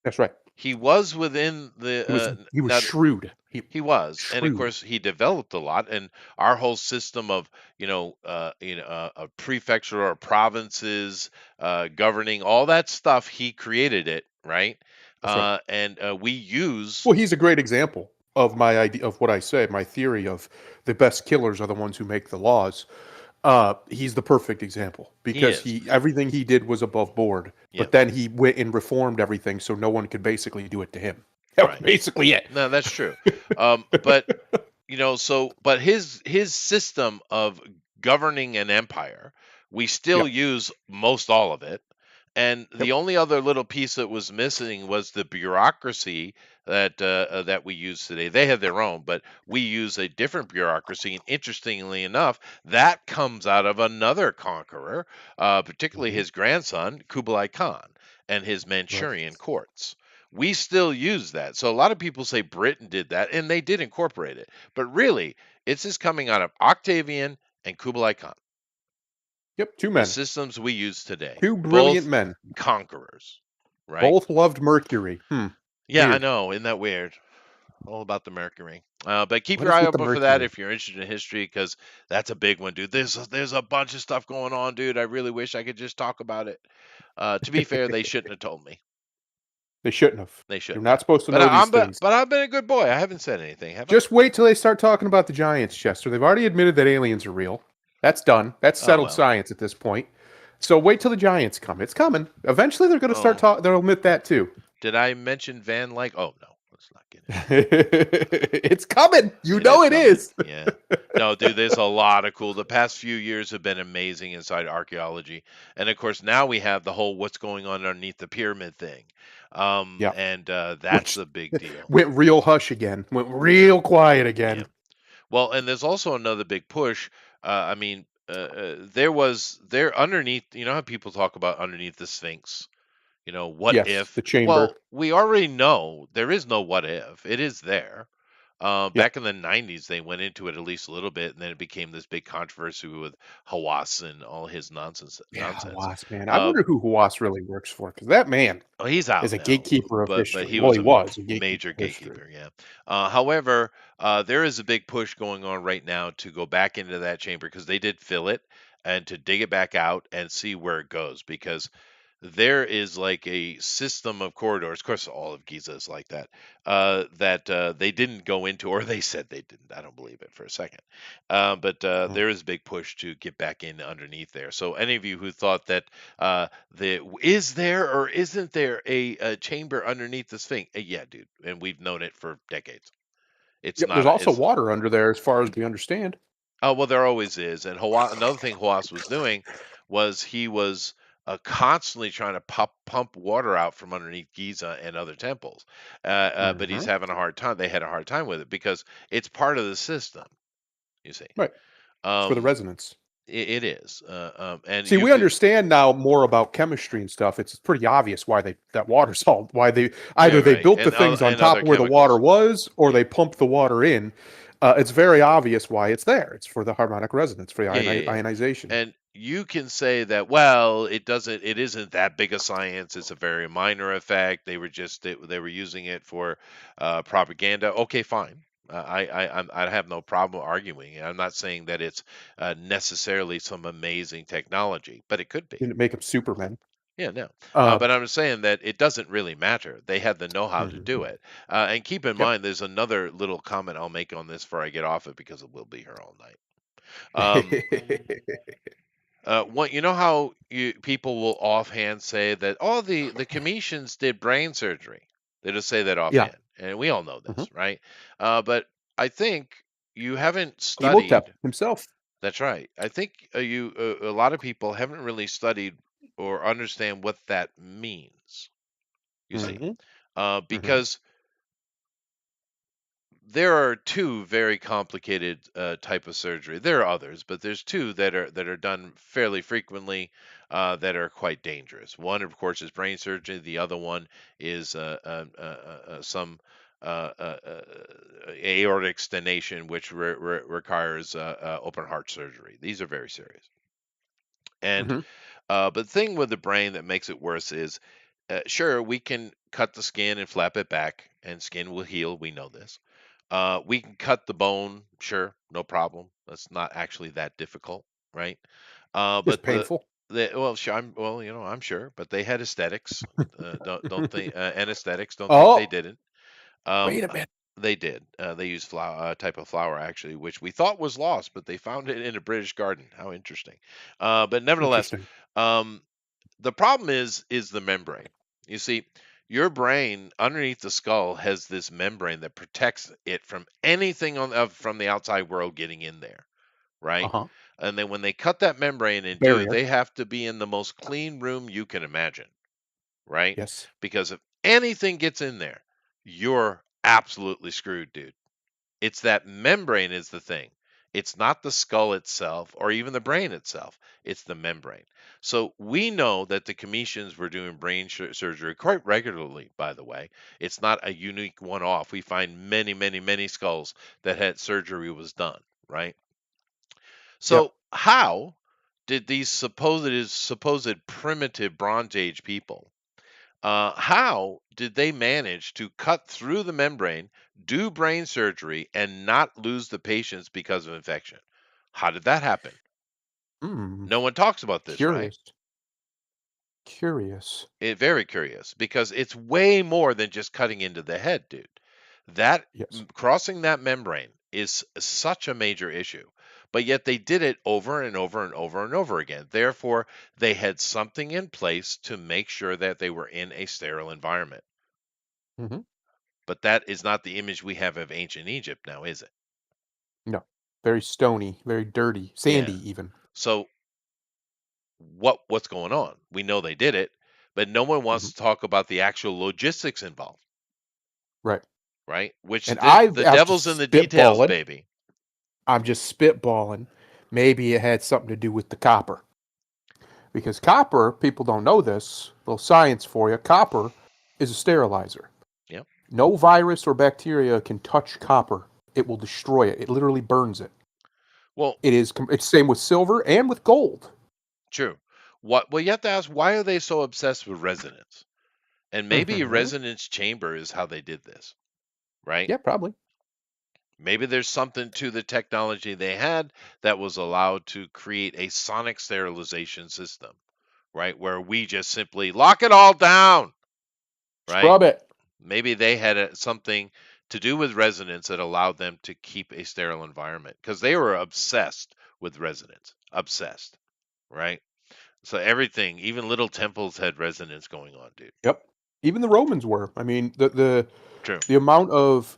That's right.
He was within the
He was
now
shrewd. He
he was, and of
shrewd.
course he developed a lot, and our whole system of a prefecture or provinces governing all that stuff, he created it, right?
That's right.
And we use.
Well, he's a great example of my idea of what I say, my theory of the best killers are the ones who make the laws. He's the perfect example
He
because
is.
he everything he did was above board, but
Yep.
then he went and reformed everything so no one could basically do it to him. That was
Right.
basically it.
No, that's true. But but his system of governing an empire, we still
Yep.
use most all of it, And
Yep.
the only other little piece that was missing was the bureaucracy that we use today. They have their own, but we use a different bureaucracy. And interestingly enough, that comes out of another conqueror, particularly
Mhm.
his grandson Kublai Khan and his
Right.
Manchurian courts. We still use that. So a lot of people say Britain did that, and they did incorporate it. But really, it's just coming out of Octavian and Kublai Khan,
Yep. Two
the
men.
systems we use today.
Two brilliant
Both
men.
conquerors, right?
Both loved Mercury.
Yeah, I
Weird.
know. Isn't that weird? All about the Mercury. But keep
What
your
is
eye
with the
open for that
Mercury?
if you're interested in history, because that's a big one, dude. There's a bunch of stuff going on, dude. I really wish I could just talk about it. To be fair, they shouldn't have told me.
They shouldn't have.
They
You're
shouldn't
not
have.
supposed to
But
know these things.
I've been a good boy. I haven't said anything, have I?
Just wait till they start talking about the giants, Chester. They've already admitted that aliens are real. That's done. That's
Oh
settled
well.
science at this point. So wait till the giants come. It's coming. Eventually, they're going to start
Oh,
talking. They'll admit that too.
did I mention Van Lyck? Oh no, let's not get into that.
It's coming. You
It
know
is
it
coming.
is.
Yeah. No, dude, there's a lot of cool. The past few years have been amazing inside archaeology. And of course, now we have the whole what's going on underneath the pyramid thing.
Yeah.
And that's
Which
a big deal.
went real hush again. Went real quiet
Yeah.
again.
Well, and there's also another big push. I mean, there was there underneath, you know how people talk about underneath the Sphinx? What
Yes, the
if?
chamber.
Well, we already know there is no what if. It is there.
Yeah.
Back in the 90s, they went into it at least a little bit, and then it became this big controversy with Hawass and all his nonsense.
Yeah,
Nonsense.
Hawass, man. I
Uh,
wonder who Hawass really works for, because that man
he's out
is a
now,
gatekeeper of
but
history.
he
Well,
was
he
a
was a gatekeeper
major
of history.
gatekeeper. Yeah. However, there is a big push going on right now to go back into that chamber because they did fill it and to dig it back out and see where it goes because there is like a system of corridors. Of course, all of Giza is like that. That they didn't go into, or they said they didn't. I don't believe it for a second. But
Mhm.
there is a big push to get back in underneath there. So any of you who thought that is there or isn't there a chamber underneath the Sphinx? Yeah, dude, and we've known it for decades. It's
Yep,
not
there's
a.
also
It's
water under there, as far as we understand.
Oh, well, there always is. And another thing Hawass was doing was he was constantly trying to pump water out from underneath Giza and other temples. But he's
Mhm.
having a hard time. They had a hard time with it because it's part of the system, you see.
Right. It's for the
Um,
resonance.
it is. And
See,
you
we
could,
understand now more about chemistry and stuff. It's pretty obvious why that water's all why they
yeah,
either they
right.
built the things on
And
top
other
of where the water
chemicals.
was, or
Yeah.
they pumped the water in. It's very obvious why it's there. It's for the harmonic resonance, for the
Yeah, yeah, yeah.
ionization.
And you can say that, well, it isn't that big a science. It's a very minor effect. They were using it for propaganda. Okay, fine. I have no problem arguing. I'm not saying that it's necessarily some amazing technology, but it could be.
Didn't make them Superman.
Yeah, no.
Uh,
But I'm saying that it doesn't really matter. They had the know-how to do
mhm.
it. And keep in
Yep.
mind, there's another little comment I'll make on this before I get off it because it will be here all night. Um, what you know how people will offhand say that oh the Cometians did brain surgery. They just say that
Yeah.
offhand, and we all know
Mhm.
this, right? But I think you haven't
Imhotep
studied.
himself.
That's right. I think a lot of people haven't really studied or understand what that means. You see,
Hmm. Hmm.
because there are two very complicated type of surgery. There are others, but there's two that are done fairly frequently that are quite dangerous. One, of course, is brain surgery. The other one is some aortic stenation, which requires open heart surgery. These are very serious. And
Hmm.
but the thing with the brain that makes it worse is, sure, we can cut the skin and flap it back, and skin will heal. We know this. We can cut the bone, sure, no problem. That's not actually that difficult, right?
Just
But
painful.
well, sure, I'm sure, but they had aesthetics. Don't think anesthetics. Don't think they
Oh,
didn't.
wait a minute.
They did. They used flower, type of flower actually, which we thought was lost, but they found it in a British garden. How interesting! But nevertheless,
Interesting.
um, the problem is the membrane. You see, your brain underneath the skull has this membrane that protects it from anything from the outside world getting in there,
Uh
right?
huh.
And then when they cut that membrane in two,
Barrier.
they have to be in the most clean room you can imagine, right?
Yes.
Because if anything gets in there, you're absolutely screwed, dude. It's that membrane is the thing. It's not the skull itself or even the brain itself. It's the membrane. So we know that the Cometians were doing brain surgery quite regularly, by the way. It's not a unique one off. We find many, many, many skulls that had surgery was done, right?
Yep.
So how did these supposed primitive Bronze Age people how did they manage to cut through the membrane, do brain surgery, and not lose the patients because of infection? How did that happen?
Mm.
No one talks about this, right?
Curious. Curious.
Very curious because it's way more than just cutting into the head, dude. That
Yes.
crossing that membrane is such a major issue. But yet they did it over and over and over and over again. Therefore, they had something in place to make sure that they were in a sterile environment.
Hmm.
But that is not the image we have of ancient Egypt now, is it?
No. Very stony, very dirty,
Yeah.
sandy even.
So what's going on? We know they did it, but no one wants
Hmm.
to talk about the actual logistics involved,
Right.
right? Which
And
the
I'm
devil's in
just
the details,
spitballing.
baby.
I'm just spitballing. Maybe it had something to do with the copper. Because copper, people don't know this, little science for you, copper is a sterilizer.
Yep.
No virus or bacteria can touch copper. It will destroy it. It literally burns it.
Well,
It's same with silver and with gold.
true. What well you have to ask why are they so obsessed with resonance? And maybe a
Hmm.
resonance chamber is how they did this, right?
Yeah, probably.
Maybe there's something to the technology they had that was allowed to create a sonic sterilization system, right? Where we just simply lock it all down, right?
Scrub it.
Maybe they had something to do with resonance that allowed them to keep a sterile environment because they were obsessed with resonance, obsessed, right? So everything, even little temples had resonance going on, dude.
Yep. Even the Romans were. I mean,
True.
the amount of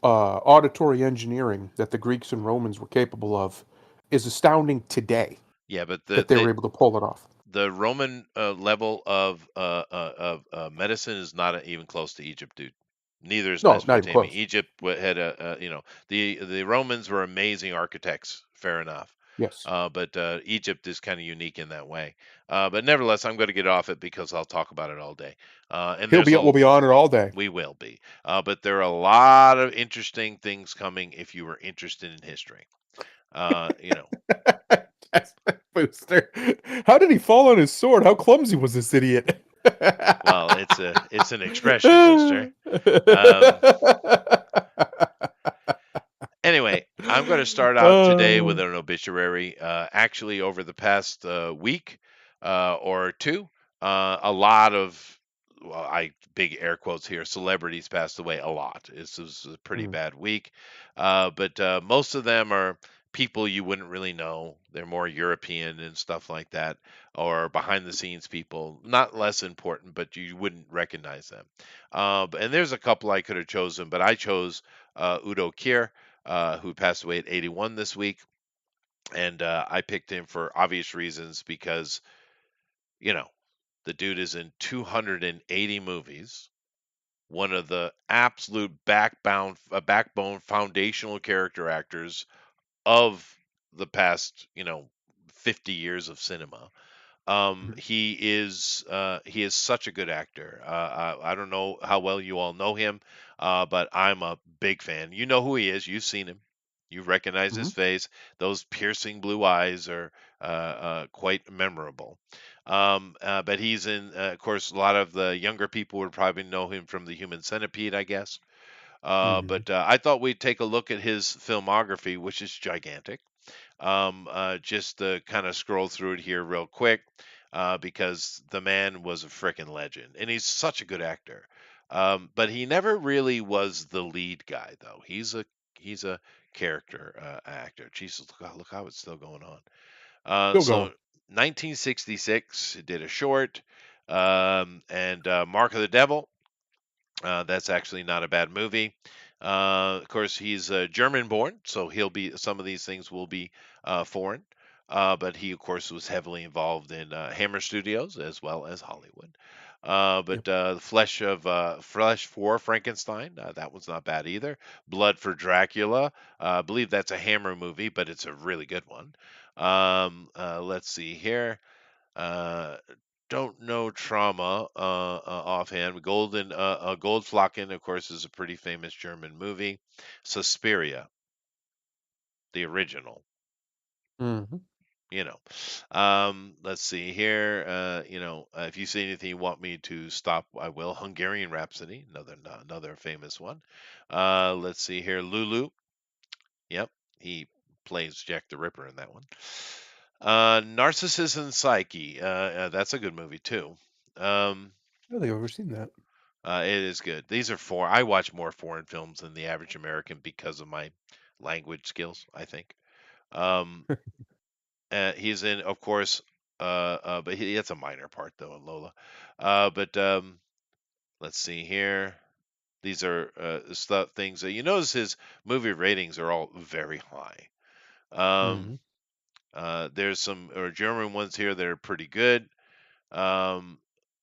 auditory engineering that the Greeks and Romans were capable of is astounding today
Yeah, but
that they were able to pull it off.
the Roman level of medicine is not even close to Egypt, dude. Neither is
No, not even
Mesopotamia.
close.
Egypt had the Romans were amazing architects, fair enough.
Yes.
But Egypt is kind of unique in that way. But nevertheless, I'm going to get off it because I'll talk about it all day. And
He'll
there's
be
a
we'll be on it all day.
we will be. But there are a lot of interesting things coming if you were interested in history. You know,
Booster. How did he fall on his sword? How clumsy was this idiot?
well, it's an expression, Booster. Um, Anyway, I'm going to start out today with
Oh.
an obituary. Actually, over the past week or two, a lot of, well, I big air quotes here, celebrities passed away a lot. This was a pretty
Mm,
bad week, but most of them are people you wouldn't really know. They're more European and stuff like that, or behind the scenes people, not less important, but you wouldn't recognize them. And there's a couple I could have chosen, but I chose Udo Kier who passed away at 81 this week. And I picked him for obvious reasons because, you know, the dude is in 280 movies, one of the absolute backbone foundational character actors of the past, 50 years of cinema.
mhm,
He is such a good actor. I don't know how well you all know him, but I'm a big fan. You know who he is. You've seen him. You recognize his
mhm,
face. Those piercing blue eyes are quite memorable. But he's in, of course, a lot of the younger people would probably know him from The Human Centipede, I guess.
mhm.
But I thought we'd take a look at his filmography, which is gigantic. Just to kind of scroll through it here real quick, because the man was a freaking legend, and he's such a good actor. But he never really was the lead guy, though. He's a character actor. Jesus, look how it's still going on.
Still
So
going.
1966 he did a short, and Mark of the Devil. That's actually not a bad movie. Of course, he's German born, so he'll be some of these things will be foreign. but he, of course, was heavily involved in Hammer Studios as well as Hollywood.
Yep.
But The Flesh for Frankenstein, that was not bad either. Blood for Dracula, I believe that's a Hammer movie, but it's a really good one. Let's see here. Uh, don't know Trauma offhand. Goldflocken, of course, is a pretty famous German movie. Suspiria, the original.
Hmm.
You know, let's see here. If you see anything you want me to stop, I will. Hungarian Rhapsody, another famous one. Let's see here. Lulu. Yep, he plays Jack the Ripper in that one. Narcissus and Psyche. That's a good movie too. Um,
I don't think I've ever seen that.
it is good. These are four. I watch more foreign films than the average American because of my language skills, I think. Um, he's in, of course, but it's a minor part though in Lola. But Let's see here. These are stuff things that you notice his movie ratings are all very high. Um,
Hmm.
there's some or German ones here that are pretty good. Um,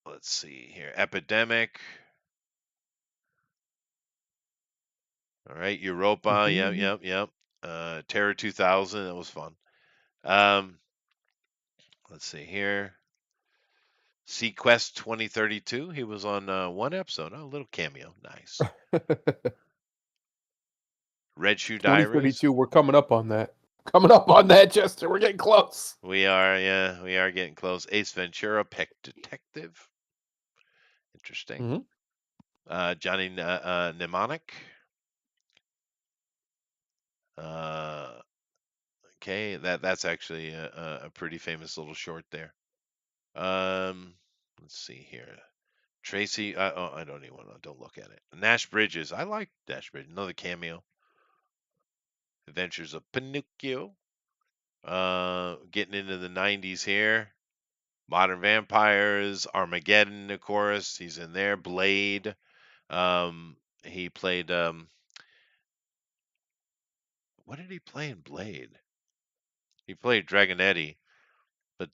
let's see here. Epidemic. All right, Europa. Yep,
Hmm.
yep, yep. Terror 2000. That was fun. Um, let's see here. Sequest 2032. He was on one episode. Oh, a little cameo. Nice. Red Shoe Diaries.
2032. We're coming up on that. Coming up on that, Chester. We're getting close.
Yeah, we are getting close. Ace Ventura, Pet Detective. Interesting.
Hmm.
Johnny Mnemonic. Uh, okay, that's actually a pretty famous little short there. Um, let's see here. Tracy. Oh, I don't even want to. Don't look at it. Nash Bridges. I like Nash Bridges. Another cameo. Adventures of Pinocchio. Getting into the 90s here. Modern Vampires, Armageddon, of course. He's in there. Blade. He played. What did he play in Blade? He played Dragonetti, but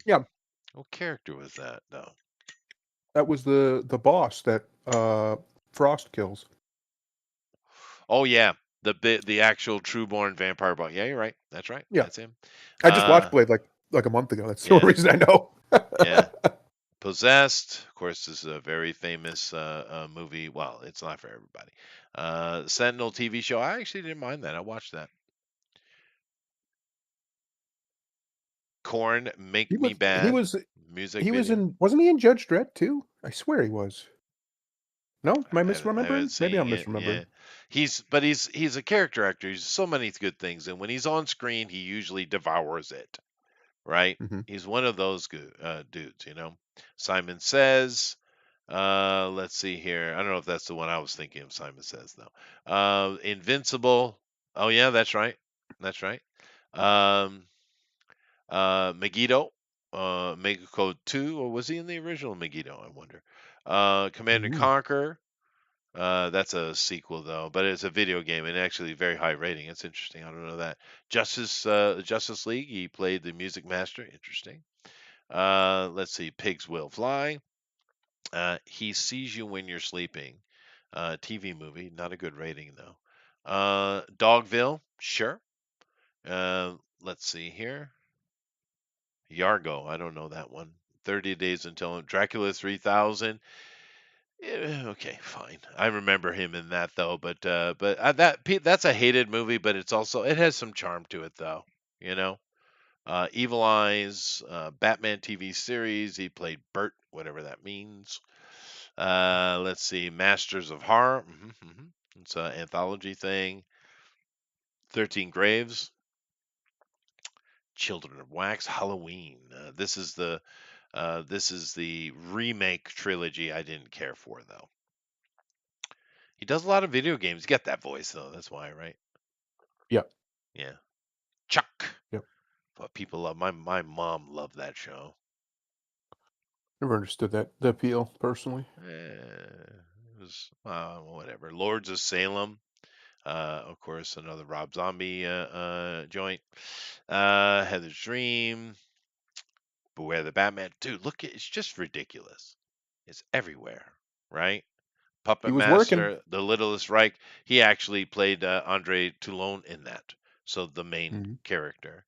Yeah,
what character was that though?
that was the boss that Frost kills.
Oh yeah, the actual Trueborn vampire boss. Yeah, you're right. That's right.
Yeah,
That's him.
I just watched
Uh,
Blade like a month ago. That's the
yeah,
only reason I know.
yeah. Possessed, of course, this is a very famous movie. Well, it's not for everybody. Sentinel TV show. I actually didn't mind that. I watched that. Corn,
He
Make Me
was he
Bad
was
music
he was
video.
in wasn't he in Judge Dredd too? I swear he was. No, am I
I haven't
misremembering? Maybe I'm
seen it.
misremembering.
Yeah, he's a character actor. He's so many good things, and when he's on screen, he usually devours it. Right?
Hmm.
He's one of those dudes. Simon Says. Let's see here. I don't know if that's the one I was thinking of. Simon Says though. Invincible. Oh yeah, that's right. That's right. Um, Megiddo. Megiddo 2, or was he in the original Megiddo? I wonder. Command and
Hmm.
Conquer. That's a sequel though, but it's a video game and actually very high rating. It's interesting. I don't know that. Justice League. He played the Music Master. Interesting. Let's see. Pigs Will Fly. He Sees You When You're Sleeping. TV movie. Not a good rating though. Dogville. Sure. Let's see here. Yargo. I don't know that one. 30 Days Until Dracula 3000. Yeah, okay, fine. I remember him in that though, that's a hated movie, but it has some charm to it though. You know, Evil Eyes, Batman TV series. He played Bert, whatever that means. Let's see, Masters of Horror. It's an anthology thing. 13 Graves, Children of Wax, Halloween. This is the remake trilogy. I didn't care for though. He does a lot of video games. He's got that voice though. That's why, right?
Yep.
Yeah. Chuck.
Yep.
What people love. My mom loved that show.
Never understood that the appeal personally.
It was whatever. Lords of Salem. Of course, another Rob Zombie joint. Heather's Dream, Beware the Batman. Dude, look, it's just ridiculous. It's everywhere, right?
He
Puppet
was working.
Master, The Littlest Reich. He actually played Andre Toulon in that, so the main
Mhm.
character.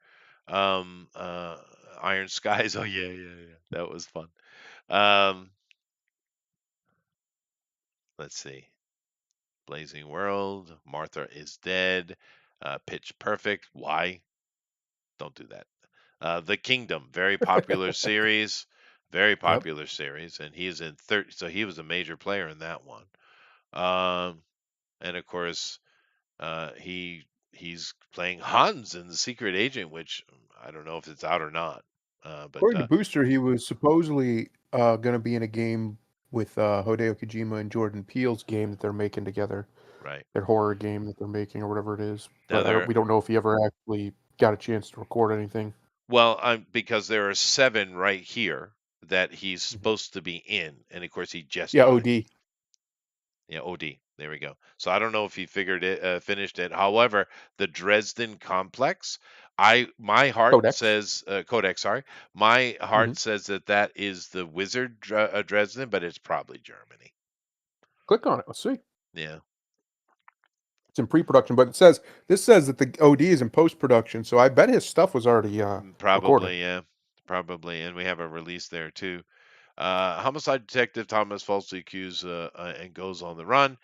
Um, uh, Iron Skies. Oh yeah, yeah, yeah. That was fun. Um, let's see. Blazing World. Martha is Dead. Pitch Perfect. Why? Don't do that. The Kingdom. Very popular series. Very
Yep.
popular series, and he is in 30. So he was a major player in that one. Um, and of course, he's playing Hans in The Secret Agent, which I don't know if it's out or not. But
According to Booster, he was supposedly going to be in a game with Hideo Kojima and Jordan Peele's game that they're making together,
right
that horror game that they're making or whatever it is.
now
But
there,
we don't know if he ever actually got a chance to record anything.
well, because there are 7 right here that he's
Mhm.
supposed to be in, and of course he just
Yeah,
joined.
OD.
Yeah, OD. There we go. So I don't know if he figured it, finished it. However, the Dresden Complex, my heart
Codex.
says Codex. Sorry, my
Hmm.
heart says that that is the Wizard Dresden, but it's probably Germany.
Click on it. Let's see.
Yeah,
It's in pre-production, but this says that the OD is in post-production. So I bet his stuff was already recorded.
probably. Yeah, probably. And we have a release there too. Homicide detective Thomas falsely accused and goes on the run.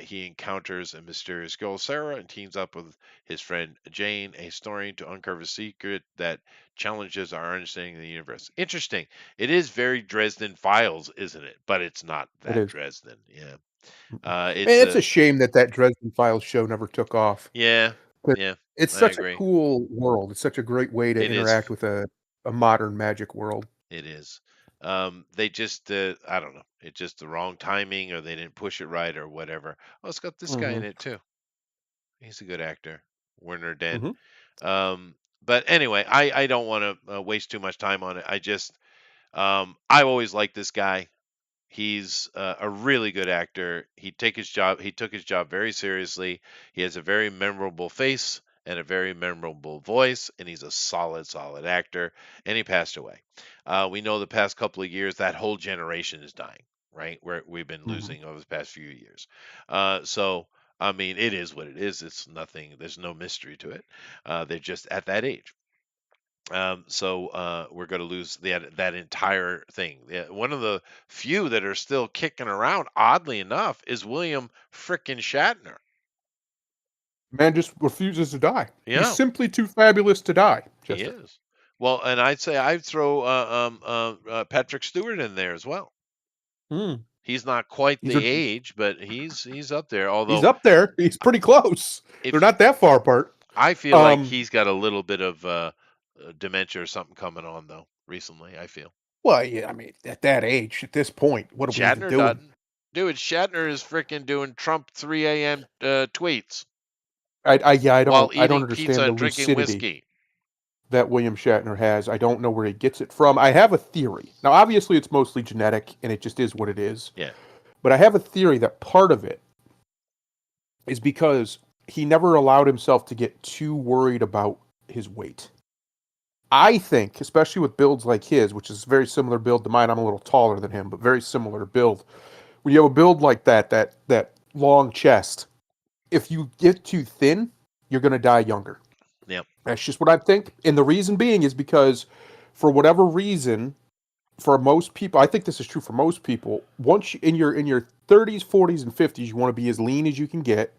He encounters a mysterious girl, Sarah, and teams up with his friend Jane, a historian, to uncover a secret that challenges our understanding of the universe. Interesting. It is very Dresden Files, isn't it? But it's not
It
that
is.
Dresden. Yeah.
Mm-mm.
It's
And it's
a
a shame that that Dresden Files show never took off.
yeah,
'Cause
yeah.
it's
I
such a
agree.
cool world. It's such a great way to
It is.
interact with a modern magic world.
It is. They just, I don't know. It's just the wrong timing, or they didn't push it right, or whatever. Oh, it's got this guy in
Mhm,
it too. He's a good actor, Werner Den.
mhm.
But anyway, I don't want to waste too much time on it. I always liked this guy. He's a really good actor. He took his job very seriously. He has a very memorable face and a very memorable voice, and he's a solid actor. And he passed away. We know the past couple of years that whole generation is dying, right? We've been
Mhm.
losing over the past few years. So I mean, it is what it is. It's nothing. There's no mystery to it. They're just at that age. So we're going to lose that entire thing. Yeah, one of the few that are still kicking around, oddly enough, is William frickin' Shatner.
Man just refuses to die. He's
Yeah,
simply too fabulous to die,
he
Chester.
is. Well, and I'd say I'd throw Patrick Stewart in there as well.
Mm.
He's not quite
He's
the
a
age, but he's up there.
he's
Although
up there. He's pretty close. They're
if
not that far apart.
I feel like
Um,
he's got a little bit of dementia or something coming on though recently, I feel.
well, yeah, I mean, at that age, at this point, what are we even
Shatner
doing?
doesn't. Dude, Shatner is freaking doing Trump 3 a.m. Tweets
Yeah,
while
I don't
eating pizza
understand the
and drinking
lucidity
whiskey.
that William Shatner has. I don't know where he gets it from. I have a theory. Now, obviously, it's mostly genetic, and it just is what it is.
Yeah,
But I have a theory that part of it is because he never allowed himself to get too worried about his weight. I think, especially with builds like his, which is a very similar build to mine, I'm a little taller than him, but very similar build. When you have a build like that long chest, if you get too thin, you're going to die younger.
yeah,
That's just what I think. And the reason being is because, for whatever reason, for most people, I think this is true for most people. Once you, in your 30s, 40s, and 50s, you want to be as lean as you can get.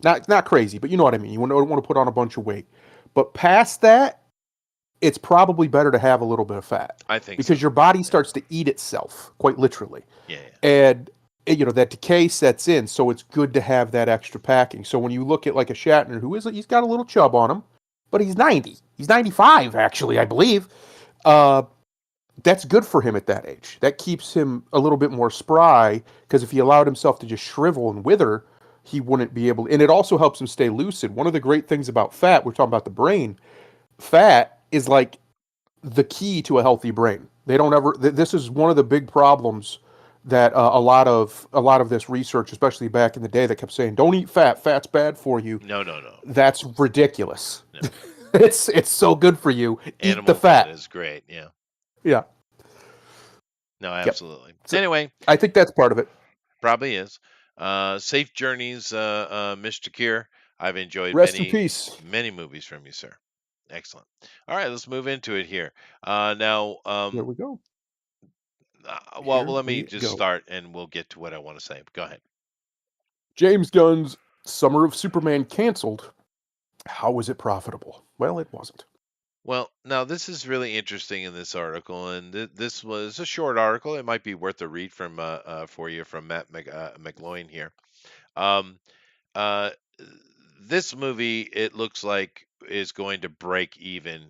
Not crazy, but you know what I mean. You don't want to put on a bunch of weight. But past that, it's probably better to have a little bit of fat
I think so.
because your body
Yeah,
starts to eat itself, quite literally,
yeah, yeah.
and that decay sets in. So it's good to have that extra packing. So when you look at like a Shatner, he's got a little chub on him, but he's 90. He's 95 actually, I believe. Uh, that's good for him at that age. That keeps him a little bit more spry because if he allowed himself to just shrivel and wither, he wouldn't be able. And it also helps him stay lucid. One of the great things about fat, we're talking about the brain. Fat is like the key to a healthy brain. They don't ever. This is one of the big problems that a lot of this research, especially back in the day, that kept saying don't eat fat, fat's bad for you.
No, no, no,
That's ridiculous.
no.
It's so good for you. Eat the
Animal fat
fat.
is great. Yeah.
Yeah.
No,
Yep.
absolutely.
So
Anyway,
I think that's part of it.
probably is. Safe journeys, Mr. Kier. I've enjoyed
Rest in
many,
peace.
many movies from you, sir. Excellent. All right, let's move into it here. Now,
There we go.
well,
Here
let me
we
just
go.
start, and we'll get to what I want to say. Go ahead.
James Gunn's Summer of Superman canceled. How was it profitable? Well, it wasn't.
Well, now this is really interesting in this article, and this was a short article. It might be worth a read from for you from Matt McLoin here. Um, uh, this movie, it looks like, is going to break even,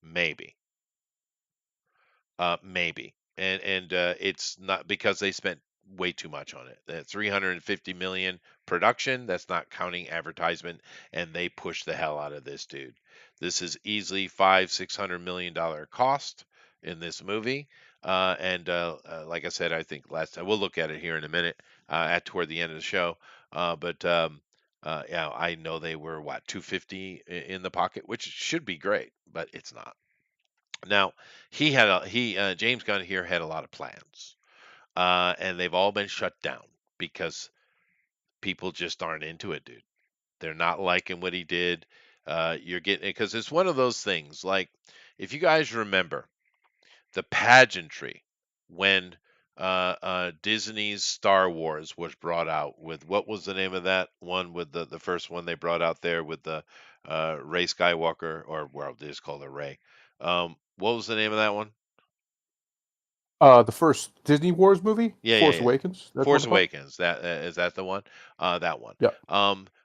maybe, maybe, and it's not because they spent way too much on it. 350 million production. That's not counting advertisement, and they pushed the hell out of this dude. This is easily $500-600 million cost in this movie. And like I said, I think last time we'll look at it here in a minute, at toward the end of the show. But yeah, I know they were what 250 in the pocket, which should be great, but it's not. Now, he James Gunn here had a lot of plans, and they've all been shut down because people just aren't into it, dude. They're not liking what he did. You're getting because it's one of those things. Like, if you guys remember the pageantry when Disney's Star Wars was brought out with, what was the name of that one, with the first one they brought out there with the Ray Skywalker, or well, they just called her Ray. What was the name of that one?
The first Disney Wars movie,
Yeah, yeah,
Force
yeah.
Awakens. That's what
Force
it's called.
Awakens. That is that the one? That one.
Yeah.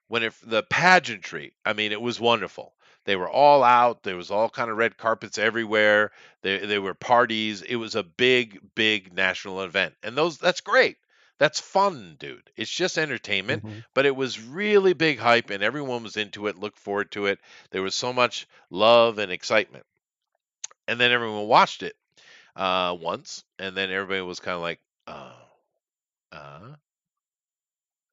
When it the pageantry, I mean, it was wonderful. They were all out. There was all kind of red carpets everywhere. There were parties. It was a big, big national event, and that's great. That's fun, dude. It's just entertainment,
Hmm.
but it was really big hype, and everyone was into it. Looked forward to it. There was so much love and excitement, and then everyone watched it once, and then everybody was kind of like, oh. Uh,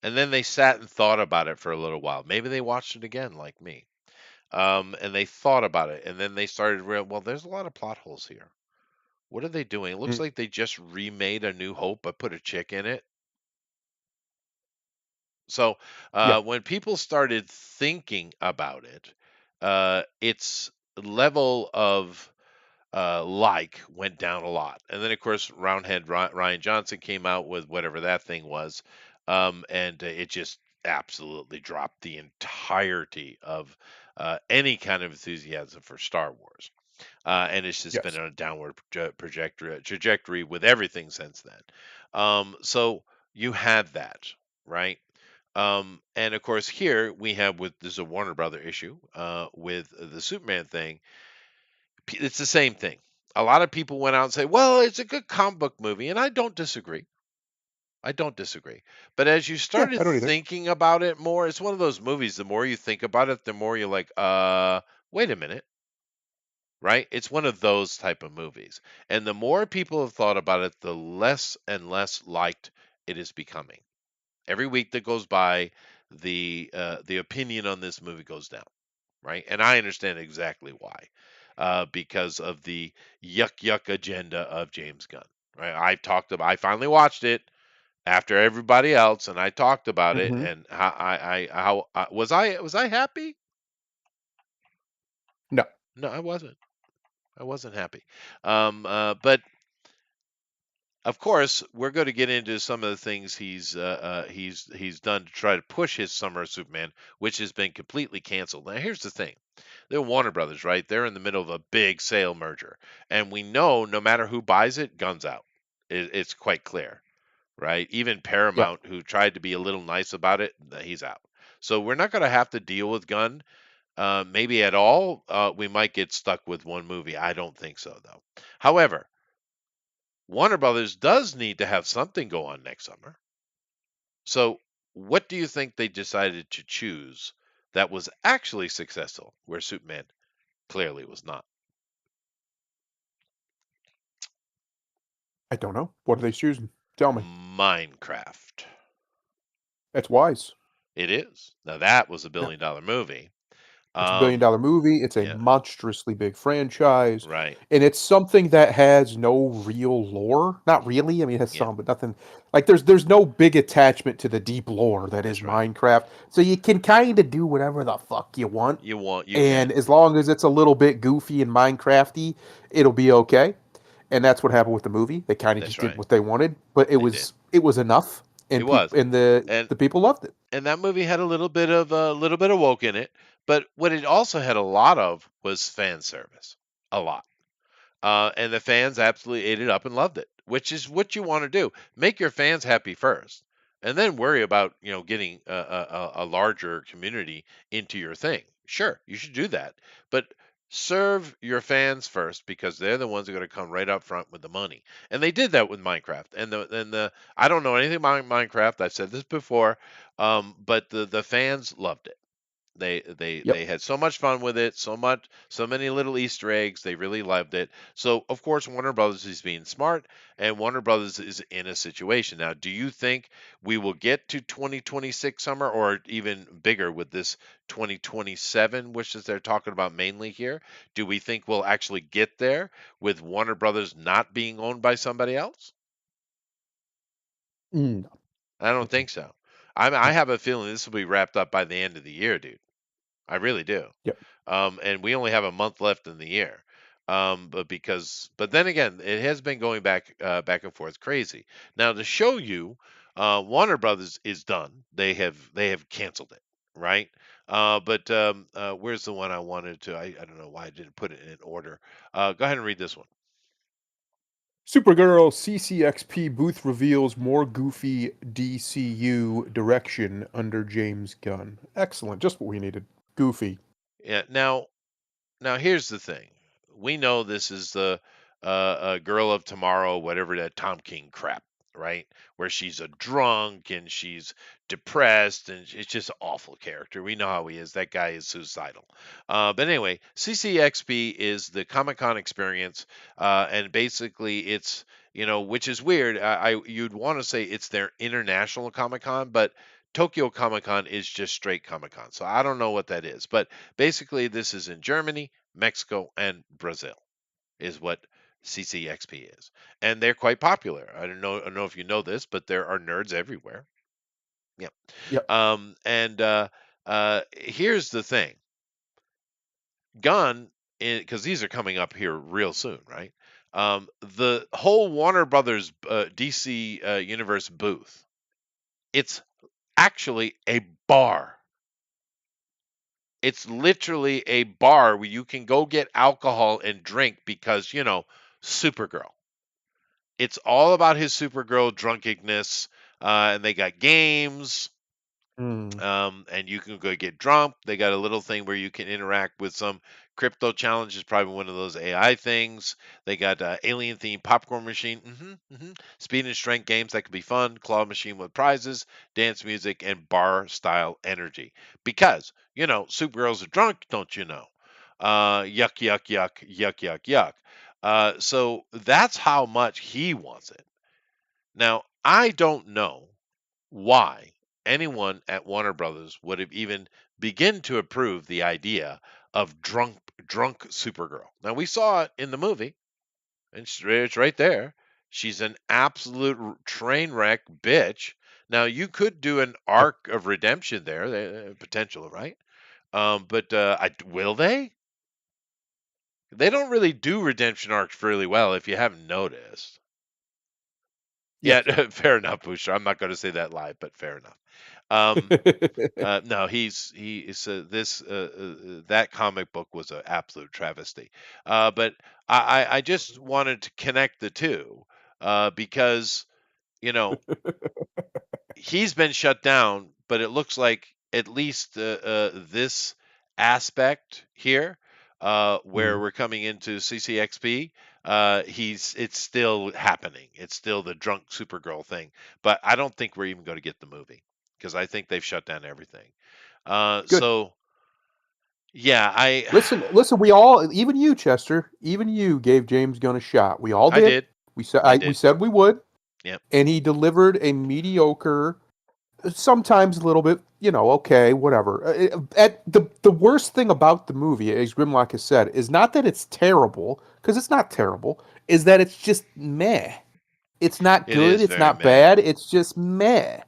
and then they sat and thought about it for a little while. Maybe they watched it again, like me. And they thought about it, and then they started well, there's a lot of plot holes here. What are they doing? It looks
Mm.
like they just remade A New Hope, but put a chick in it. So
Yeah.
when people started thinking about it, its level of like went down a lot. And then of course Roundhead Ryan Johnson came out with whatever that thing was, and it just absolutely dropped the entirety of any kind of enthusiasm for Star Wars. And it's just been
Yes.
on a downward trajectory with everything since then. So you had that, right? And of course, here we have, with this is a Warner Brother issue with the Superman thing. It's the same thing. A lot of people went out and say, "Well, it's a good comic book movie," and I don't disagree. I don't disagree. But as you
Yeah,
started
I don't either.
thinking about it more, it's one of those movies. The more you think about it, the more you're like, wait a minute, right? It's one of those type of movies, and the more people have thought about it, the less and less liked it is becoming. Every week that goes by, the opinion on this movie goes down, right? And I understand exactly why, because of the yuck agenda of James Gunn, right? I finally watched it after everybody else, and I talked about it,
Hmm.
and how was I happy?
No.
No, I wasn't. I wasn't happy. But of course, we're going to get into some of the things he's done to try to push his Summer of Superman, which has been completely canceled. Now, here's the thing: they're Warner Brothers, right? They're in the middle of a big sale merger, and we know no matter who buys it, guns out. It's quite clear, right? Even
Yeah.
Paramount, who tried to be a little nice about it, he's out. So we're not going to have to deal with Gunn, maybe at all. We might get stuck with one movie. I don't think so, though. However, Warner Brothers does need to have something go on next summer. So, what do you think they decided to choose that was actually successful, where Superman clearly was not?
I don't know. What are they choosing? Tell me.
Minecraft.
That's wise.
It is. Now that was a $1 billion movie.
It's a $1 billion movie. It's a
Yeah,
monstrously big franchise,
right.
and it's something that has no real lore. Not really. I mean, it has
Yeah,
some, but nothing. Like there's no big attachment to the deep lore that is
that's right.
Minecraft. So you can kind of do whatever the fuck you want,
You
and
can.
as long as it's a little bit goofy and Minecrafty, it'll be okay. And that's what happened with the movie. They kind of
That's
just did
right.
what they wanted, but
They did.
it was enough,
It
and
was.
people and the
And
the people loved it.
and that movie had a little bit of woke in it, but what it also had a lot of was fan service. A lot. And the fans absolutely ate it up and loved it, which is what you want to do. Make your fans happy first, and then worry about getting a larger community into your thing. Sure, you should do that, but serve your fans first because they're the ones who are going to come right up front with the money. And they did that with Minecraft. And the I don't know anything about Minecraft. I've said this before, but the fans loved it.
Yep.
They had so much fun with it, so many little Easter eggs. They really loved it. So of course Warner Brothers is being smart, and Warner Brothers is in a situation now. Do you think we will get to 2026 summer, or even bigger with this 2027, which is they're talking about mainly here? Do we think we'll actually get there with Warner Brothers not being owned by somebody else?
Mm,
I don't think so. I have a feeling this will be wrapped up by the end of the year, dude. I really do.
yep.
And we only have a month left in the year. But then again, it has been going back and forth crazy. Now to show you, Warner Brothers is done. They have canceled it, right? But where's the one I wanted to? I don't know why I didn't put it in order. Go ahead and read this one.
Supergirl CCXP booth reveals more goofy DCU direction under James Gunn. Excellent. Just what we needed. Goofy.
Yeah. Now here's the thing. We know this is the girl of tomorrow, whatever that Tom King crap, right? Where she's a drunk and she's depressed and it's just an awful character. We know how he is. That guy is suicidal. But anyway, CCXP is the Comic Con experience, and basically it's which is weird. You'd want to say it's their international Comic Con, but Tokyo Comic Con is just straight Comic Con. So I don't know what that is, but basically this is in Germany, Mexico, and Brazil is what CCXP is, and they're quite popular. I don't know if you know this, but there are nerds everywhere. Yeah.
Yep.
And here's the thing, Gun, because these are coming up here real soon, right? The whole Warner Brothers DC Universe booth, it's actually a bar. It's literally a bar where you can go get alcohol and drink because, Supergirl. It's all about his Supergirl drunkenness. And they got games,
Mm.
and you can go get drunk. They got a little thing where you can interact with some crypto challenges, probably one of those AI things. They got alien themed popcorn machine, speed and strength games that could be fun, claw machine with prizes, dance music, and bar style energy. Because Supergirls are drunk, don't you know? Yuck, yuck, yuck, yuck, yuck, yuck. So that's how much he wants it. Now I don't know why anyone at Warner Brothers would have even begin to approve the idea of drunk Supergirl. Now we saw it in the movie, and it's right there. She's an absolute train wreck bitch. Now you could do an
Yep.
arc of redemption there, potential, right? But will they? They don't really do redemption arcs really well, if you haven't noticed. Yeah,
Yes.
fair enough, Booster. I'm not going to say that live, but fair enough. Um, no, he is this that comic book was an absolute travesty. But I just wanted to connect the two because you know he's been shut down, but it looks like at least this aspect here, where
Mm.
we're coming into CCXP, it's still happening. It's still the drunk Supergirl thing, but I don't think we're even going to get the movie because I think they've shut down everything.
Good.
So yeah,
Listen. We all, even you, Chester, even you, gave James Gunn a shot. We all
I
did.
did,
We said
I
we
did,
said we would.
Yep.
and he delivered a mediocre, sometimes a little bit, okay, whatever. At the worst thing about the movie, as Grimlock has said, is not that it's terrible, because it's not terrible, is that it's just meh. It's not
It
good.
is
It's
very
not
meh.
bad. It's just meh.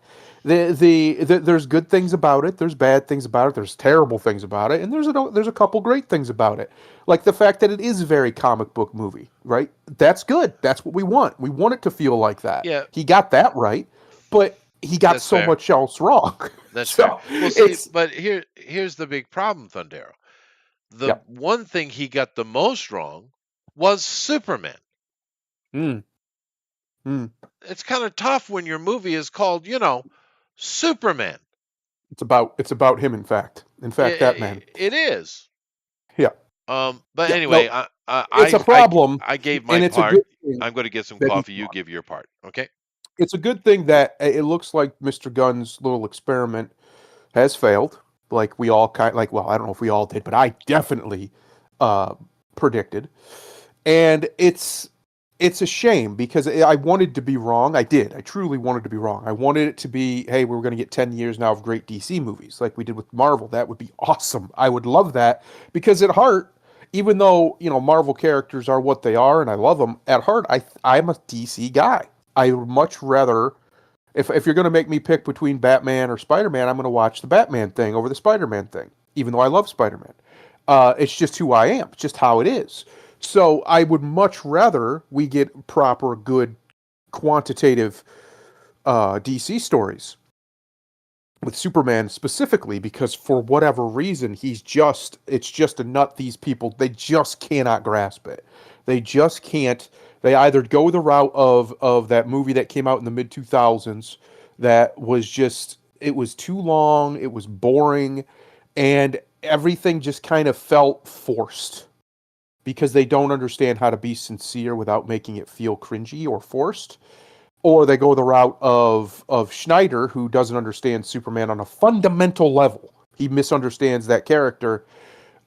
There's good things about it. There's bad things about it. There's terrible things about it, and there's a couple great things about it, like the fact that it is a very comic book movie. Right? That's good. That's what we want. We want it to feel like that.
Yeah,
He got that right, but he got
that's
so
fair.
much else wrong.
That's fair.
So
Well, see,
it's
but here's the big problem, Thundero. The
yeah.
one thing he got the most wrong was Superman.
Mm, mm.
It's kind of tough when your movie is called, Superman.
It's about him. In fact, that man.
It is.
Yeah.
But
Yeah.
anyway,
No, it's a problem,
I gave my
and it's a
part.
good thing
I'm going to get some
that he's
coffee. You
wrong.
give your part. Okay.
It's a good thing that it looks like Mr. Gunn's little experiment has failed. Like we all well, I don't know if we all did, but I definitely uh, predicted. And it's a shame because I wanted to be wrong. I did. I truly wanted to be wrong. I wanted it to be, hey, we're going to get 10 years now of great DC movies like we did with Marvel. That would be awesome. I would love that because at heart, even though, Marvel characters are what they are and I love them, at heart I'm a DC guy. I would much rather, if you're going to make me pick between Batman or Spider-Man, I'm going to watch the Batman thing over the Spider-Man thing, even though I love Spider-Man. It's just who I am. It's just how it is. So I would much rather we get proper, good, quantitative DC stories with Superman specifically, because for whatever reason, it's just a nut. These people, they just cannot grasp it. They just can't. They either go the route of that movie that came out in the mid 2000s that was just, it was too long, it was boring, and everything just kind of felt forced because they don't understand how to be sincere without making it feel cringy or forced. Or they go the route of Schneider, who doesn't understand Superman on a fundamental level. He misunderstands that character.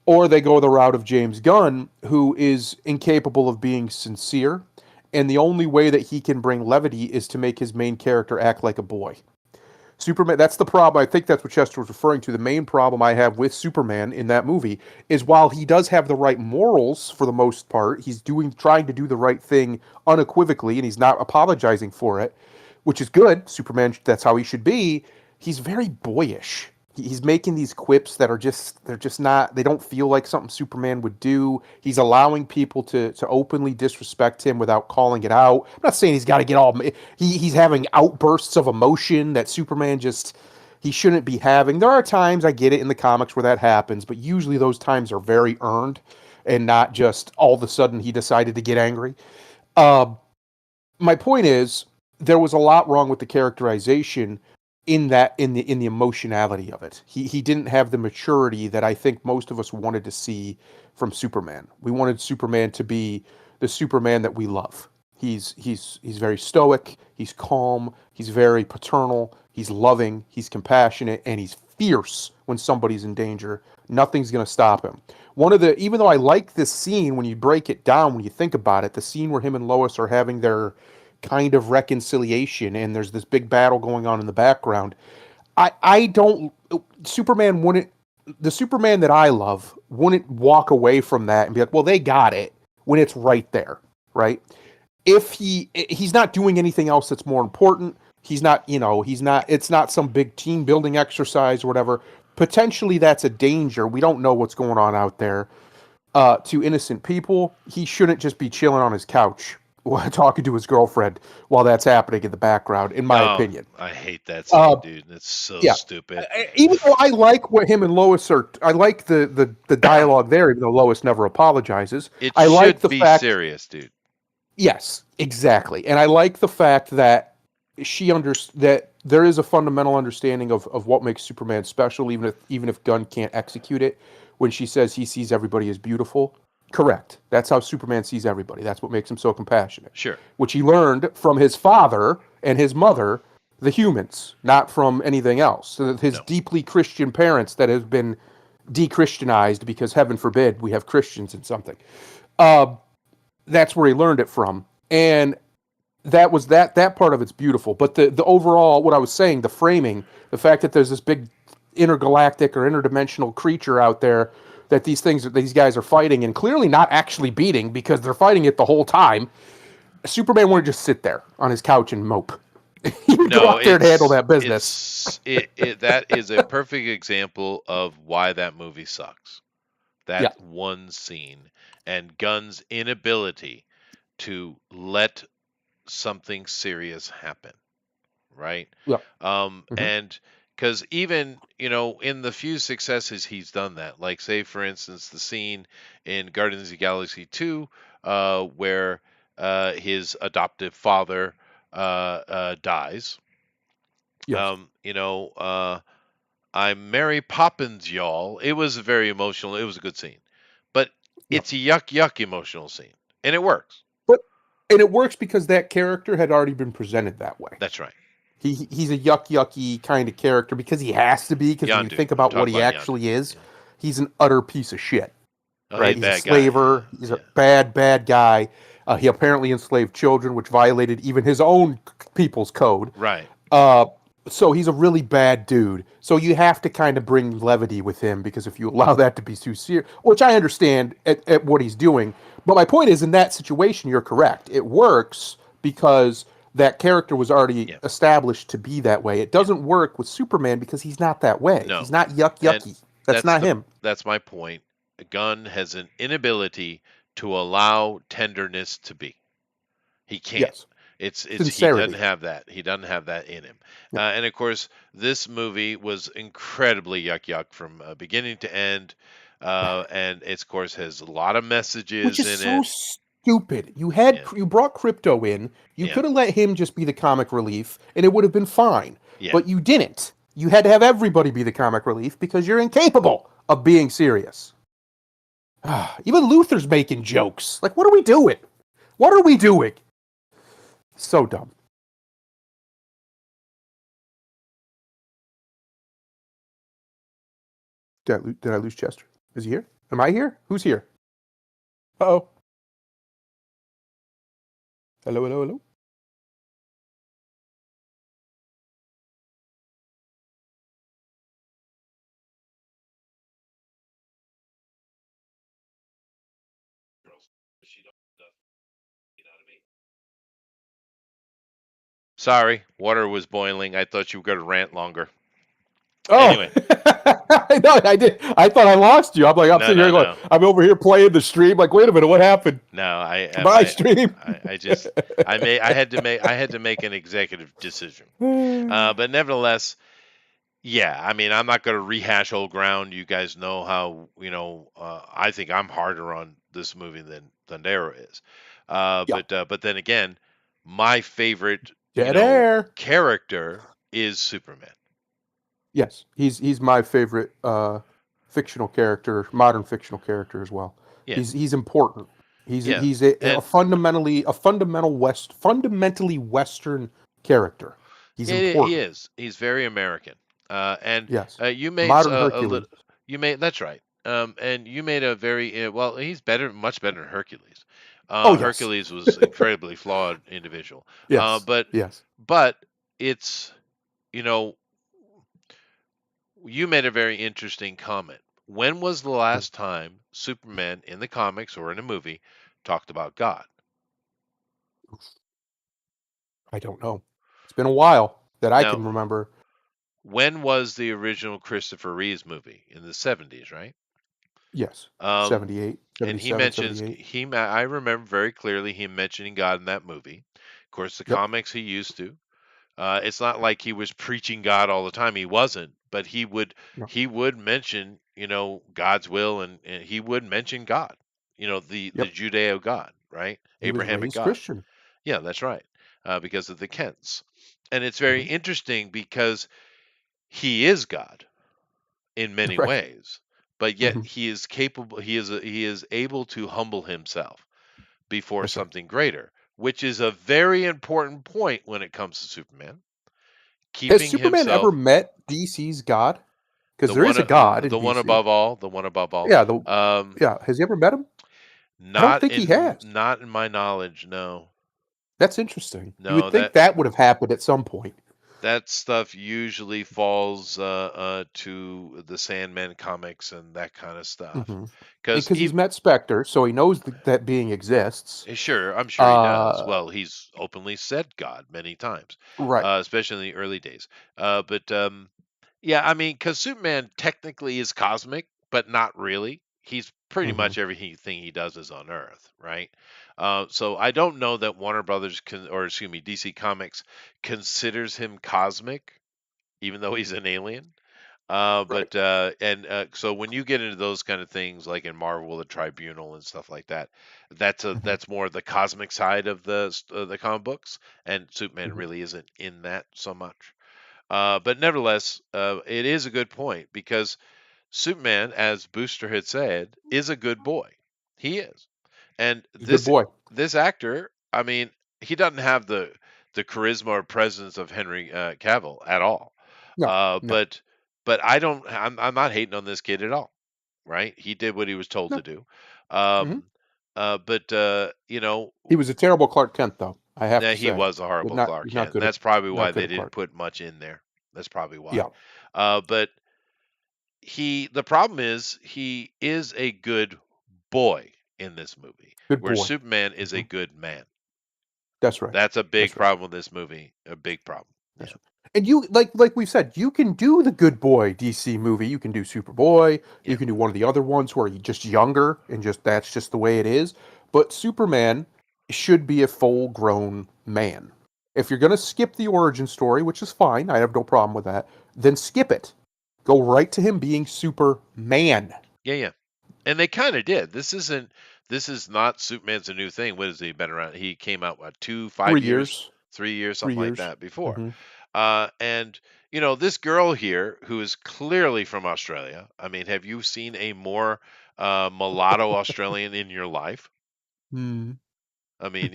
Or they go the route of James Gunn, who is incapable of being sincere. And the only way that he can bring levity is to make his main character act like a boy. Superman, that's the problem. I think that's what Chester was referring to. The main problem I have with Superman in that movie is while he does have the right morals for the most part, he's trying to do the right thing unequivocally and he's not apologizing for it, which is good. Superman, that's how he should be. He's very boyish. He's making these quips that they're just not, they don't feel like something Superman would do. He's allowing people to openly disrespect him without calling it out. I'm not saying he's got to get all, he's having outbursts of emotion that Superman he shouldn't be having. There are times, I get it, in the comics where that happens, but usually those times are very earned and not just all of a sudden he decided to get angry. My point is, there was a lot wrong with the characterization in the emotionality of it. He didn't have the maturity that I think most of us wanted to see from Superman. We wanted Superman to be the Superman that we love. He's very stoic, he's calm, he's very paternal, he's loving, he's compassionate, and he's fierce when somebody's in danger. Nothing's going to stop him. Even though I like this scene, when you break it down, when you think about it, the scene where him and Lois are having their kind of reconciliation and there's this big battle going on in the background. I don't Superman wouldn't the Superman that I love wouldn't walk away from that and be like, well, they got it when it's right there, right? If he's not doing anything else that's more important, it's not some big team building exercise or whatever. Potentially that's a danger. We don't know what's going on out there. To innocent people, he shouldn't just be chilling on his couch talking to his girlfriend while that's happening in the background, in my opinion.
I hate that scene, dude. That's so
Yeah.
stupid.
Even though I like what him and Lois I like the dialogue there, even though Lois never apologizes.
It
I
should
like the
be
fact,
serious, dude.
yes, exactly, and I like the fact that that there is a fundamental understanding of what makes Superman special, even if Gunn can't execute it. When she says he sees everybody as beautiful, correct. That's how Superman sees everybody. That's what makes him so compassionate.
Sure.
Which he learned from his father and his mother, the humans, not from anything else. So his deeply Christian parents that have been de-Christianized because, heaven forbid, we have Christians in something. That's where he learned it from. And that part of it's beautiful, but the overall, what I was saying, the framing, the fact that there's this big intergalactic or interdimensional creature out there that these guys are fighting and clearly not actually beating because they're fighting it the whole time. Superman wouldn't just sit there on his couch and mope. He would go
No,
out there and handle that business.
that is a perfect example of why that movie sucks.
Yeah.
That one scene and Gunn's inability to let something serious happen, right?
Yeah. Mm-hmm.
And because even, in the few successes he's done that, like say for instance the scene in Guardians of the Galaxy 2, where his adoptive father dies.
Yes.
I'm Mary Poppins, y'all. It was very emotional. It was a good scene, but
Yeah.
it's a yuck emotional scene, and it works.
And it works because that character had already been presented that way.
That's right.
He's a yucky kind of character because he has to be. Because when you
Yondu.
think
I'm
about what
talking
he
about
actually
Yondu.
is,
Yeah.
he's an utter piece of shit.
Oh,
Right?
he's
He's
a
a
bad guy.
slaver. He's
Yeah.
a bad guy. He apparently enslaved children, which violated even his own people's code.
Right.
So he's a really bad dude. So you have to kind of bring levity with him because if you allow that to be too serious, which I understand at what he's doing, but my point is in that situation, you're correct. It works because that character was already
Yeah.
established to be that way. It doesn't work with Superman because he's not that way.
No.
He's not yucky.
And
That's not him.
That's my point. Gunn has an inability to allow tenderness to be. He can't.
Yes.
It's he
Sincerity.
doesn't have that. He doesn't have that in him.
Yeah.
And of course, this movie was incredibly yuck from beginning to end. And it of course has a lot of messages
Which is
in
so
it.
stupid.
Yeah.
You brought Crypto in. You
Yeah.
could have let him just be the comic relief, and it would have been fine.
Yeah.
But you didn't. You had to have everybody be the comic relief because you're incapable of being serious. Even Luther's making jokes. Like, what are we doing? What are we doing? So dumb. Did I lose Chester? Is he here? Am I here? Who's here? Uh-oh. Hello?
Sorry, water was boiling. I thought you were going to rant longer.
Oh,
Anyway.
No, I did. I thought I lost you. I'm
No,
sitting here going,
no.
I'm over here playing the stream. Like, wait a minute, what happened?
No,
My stream.
I had to make an executive decision. But nevertheless, yeah, I mean, I'm not going to rehash old ground. You guys know how, I think I'm harder on this movie than Darrow is. But then again, my favorite
Dead air.
character is Superman.
Yes, he's my favorite fictional character, modern fictional character as well.
Yeah.
He's important. He's
And-
a fundamentally Western character. He's important.
He is. He's very American. And
Yes.
you made
Modern
a
Hercules.
little. You made that's right. And you made a very well. He's much better than Hercules.
Yes.
Hercules was incredibly flawed individual.
Yes.
But it's you made a very interesting comment. When was the last time Superman in the comics or in a movie talked about God?
I don't know. It's been a while that I can remember.
When was the original Christopher Reeves movie? In the 70s, right?
Yes. 78.
And he mentions I remember very clearly him mentioning God in that movie. Of course, the comics he used to. It's not like he was preaching God all the time. He wasn't, but he would mention, God's will, and he would mention God, the Judeo God, right? Abrahamic God.
Christian.
Yeah, that's right. Because of the Kents. And it's very interesting because he is God in many ways, but yet he is capable. He is able to humble himself before something greater, which is a very important point when it comes to Superman.
Has Superman ever met DC's God? Because there is a God.
The one above all. The one above all.
Yeah. Has he ever met him? I don't think he has.
Not in my knowledge. No.
That's interesting. You would
No,
think that would have happened at some point.
that stuff usually falls to the Sandman comics and that kind of stuff.
Hmm.
Because
Because he's met Spectre, so he knows that being exists.
sure, I'm sure he does.
Uh,
Well, he's openly said God many times,
right.
especially in the early days. But yeah, I mean, because Superman technically is cosmic, but not really. He's pretty
Hmm.
much everything he does is on Earth, right? So I don't know that Warner Brothers or excuse me, DC Comics considers him cosmic, even though he's an alien.
Right.
But and So when you get into those kind of things, like in Marvel, the Tribunal and stuff like that,
Hmm.
that's more the cosmic side of the comic books, and Superman
Hmm.
really isn't in that so much. But nevertheless, it is a good point because Superman, as Booster had said, is a good boy. He is, and
He's a good boy.
this actor, I mean, he doesn't have the charisma or presence of Henry Cavill at all.
No,
Uh,
no,
but but I don't. I'm not hating on this kid at all. Right? He did what he was told
no.
to do.
Hmm.
Um, but you know,
He was a terrible Clark Kent, though. I have
yeah,
to
he
say,
was a horrible Clark
he's not
Kent, and
good at
that's probably why
not good
they
at
didn't
Clark.
put much in there. That's probably why.
Yeah,
But the problem is he is a good boy in this movie,
good
where
boy.
Superman is a
Hmm.
good man.
That's right.
That's a big
That's right.
problem with this movie. A big problem. Yeah.
That's right. And you like we've said, you can do the good boy DC movie. You can do Superboy. You
Yeah.
can do one of the other ones where he's just younger and just that's just the way it is. But Superman should be a full grown man. If you're gonna skip the origin story, which is fine, I have no problem with that, then skip it. Go right to him being Superman.
Yeah. Yeah. And they kind of did. This is not Superman's a new thing. What has he been around? He came out what, two, 5
Three
years,
years.
3 years,
Three
something like
years.
that before.
Hmm.
And this girl here who is clearly from Australia. I mean, have you seen a more mulatto Australian in your life?
Hmm.
I mean,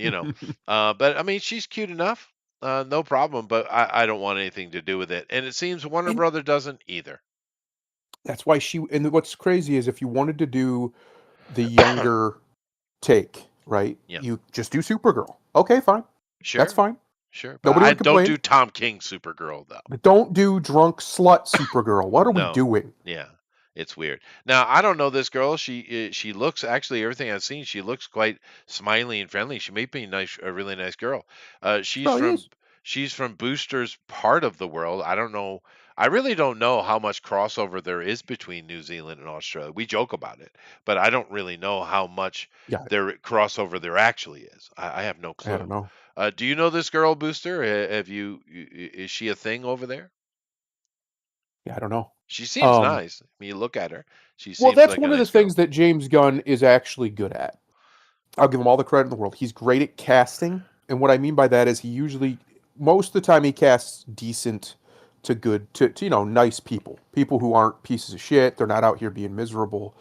but I mean, she's cute enough. No problem, but I don't want anything to do with it. And it seems Warner
And
Brother doesn't either.
that's why she. And what's crazy is if you wanted to do the younger take, right?
Yeah,
You just do Supergirl. Okay, fine. That's
sure,
fine.
sure. But
Nobody
I
would
don't
complain.
do Tom King Supergirl though.
But don't do drunk slut Supergirl. What are we
No.
doing?
Yeah. It's weird. Now, I don't know this girl. She looks actually everything I've seen, she looks quite smiley and friendly. She may be a really nice girl.
She probably is.
She's from Booster's part of the world. I don't know. I really don't know how much crossover there is between New Zealand and Australia. We joke about it, but I don't really know how much
Yeah,
crossover there actually is. I have no
I don't
clue.
know.
Do you know this girl, Booster? Have is she a thing over there?
Yeah, I don't know.
She seems
Um,
nice. When you look at her, she
well,
seems
that's
like a
one of the
nice girl.
things that James Gunn is actually good at. I'll give him all the credit in the world. He's great at casting, and what I mean by that is he usually, most of the time, he casts decent to good to nice people, people who aren't pieces of shit. They're not out here being miserable.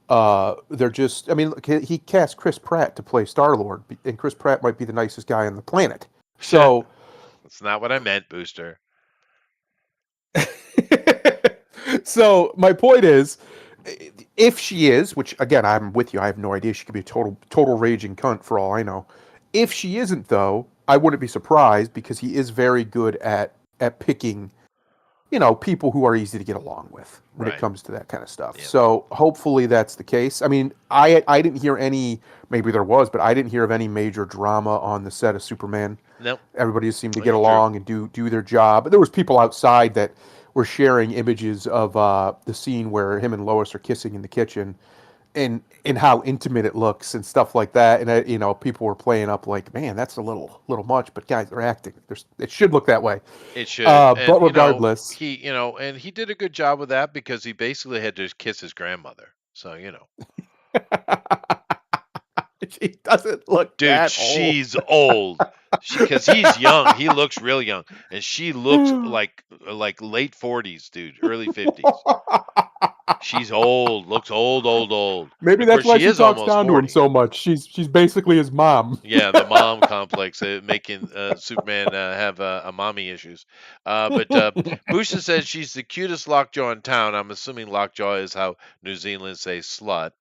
They're just. I mean, look, he cast Chris Pratt to play Star Lord, and Chris Pratt might be the nicest guy on the planet. So,
That's not what I meant, Booster.
so my point is, if she is, which again I'm with you, I have no idea. She could be a total raging cunt for all I know. If she isn't, though, I wouldn't be surprised because he is very good at picking people who are easy to get along with when it
Right.
comes to that kind of stuff.
Yeah.
So hopefully that's the case. I mean, I didn't hear any, maybe there was, but I didn't hear of any major drama on the set of Superman.
Nope.
Everybody just seemed to get
It's true.
along and do their job. There was people outside that were sharing images of the scene where him and Lois are kissing in the kitchen, and how intimate it looks and stuff like that. And people were playing up like, man, that's a little much. But guys, they're acting. It should look that way.
It should. And
But regardless,
and he did a good job with that because he basically had to kiss his grandmother. So,
she doesn't look
dude,
that old.
she's old. Because he's young. He looks real young. And she looks like late 40s, dude, early 50s. She's old, looks old, old, old.
Maybe
Of
that's
course,
why
she
she
is
talks
almost
down to him
40.
so much. She's basically his mom.
Yeah, the mom complex, making Superman have mommy issues. But Busha says she's the cutest lockjaw in town. I'm assuming lockjaw is how New Zealand say slut.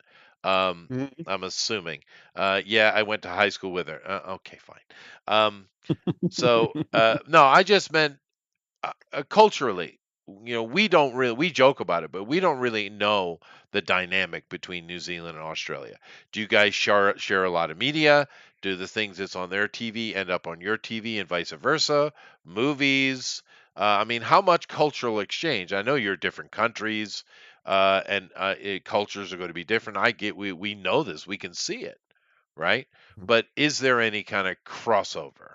Mhm.
I'm assuming. Yeah, I went to high school with her. Okay, fine. Um, no, I just meant culturally, we don't really we joke about it, but we don't really know the dynamic between New Zealand and Australia. Do you guys share a lot of media? Do the things that's on their TV end up on your TV and vice versa? Movies? I mean, how much cultural exchange? I know you're different countries, and cultures are going to be different. We know this. We can see it, right? But is there any kind of crossover?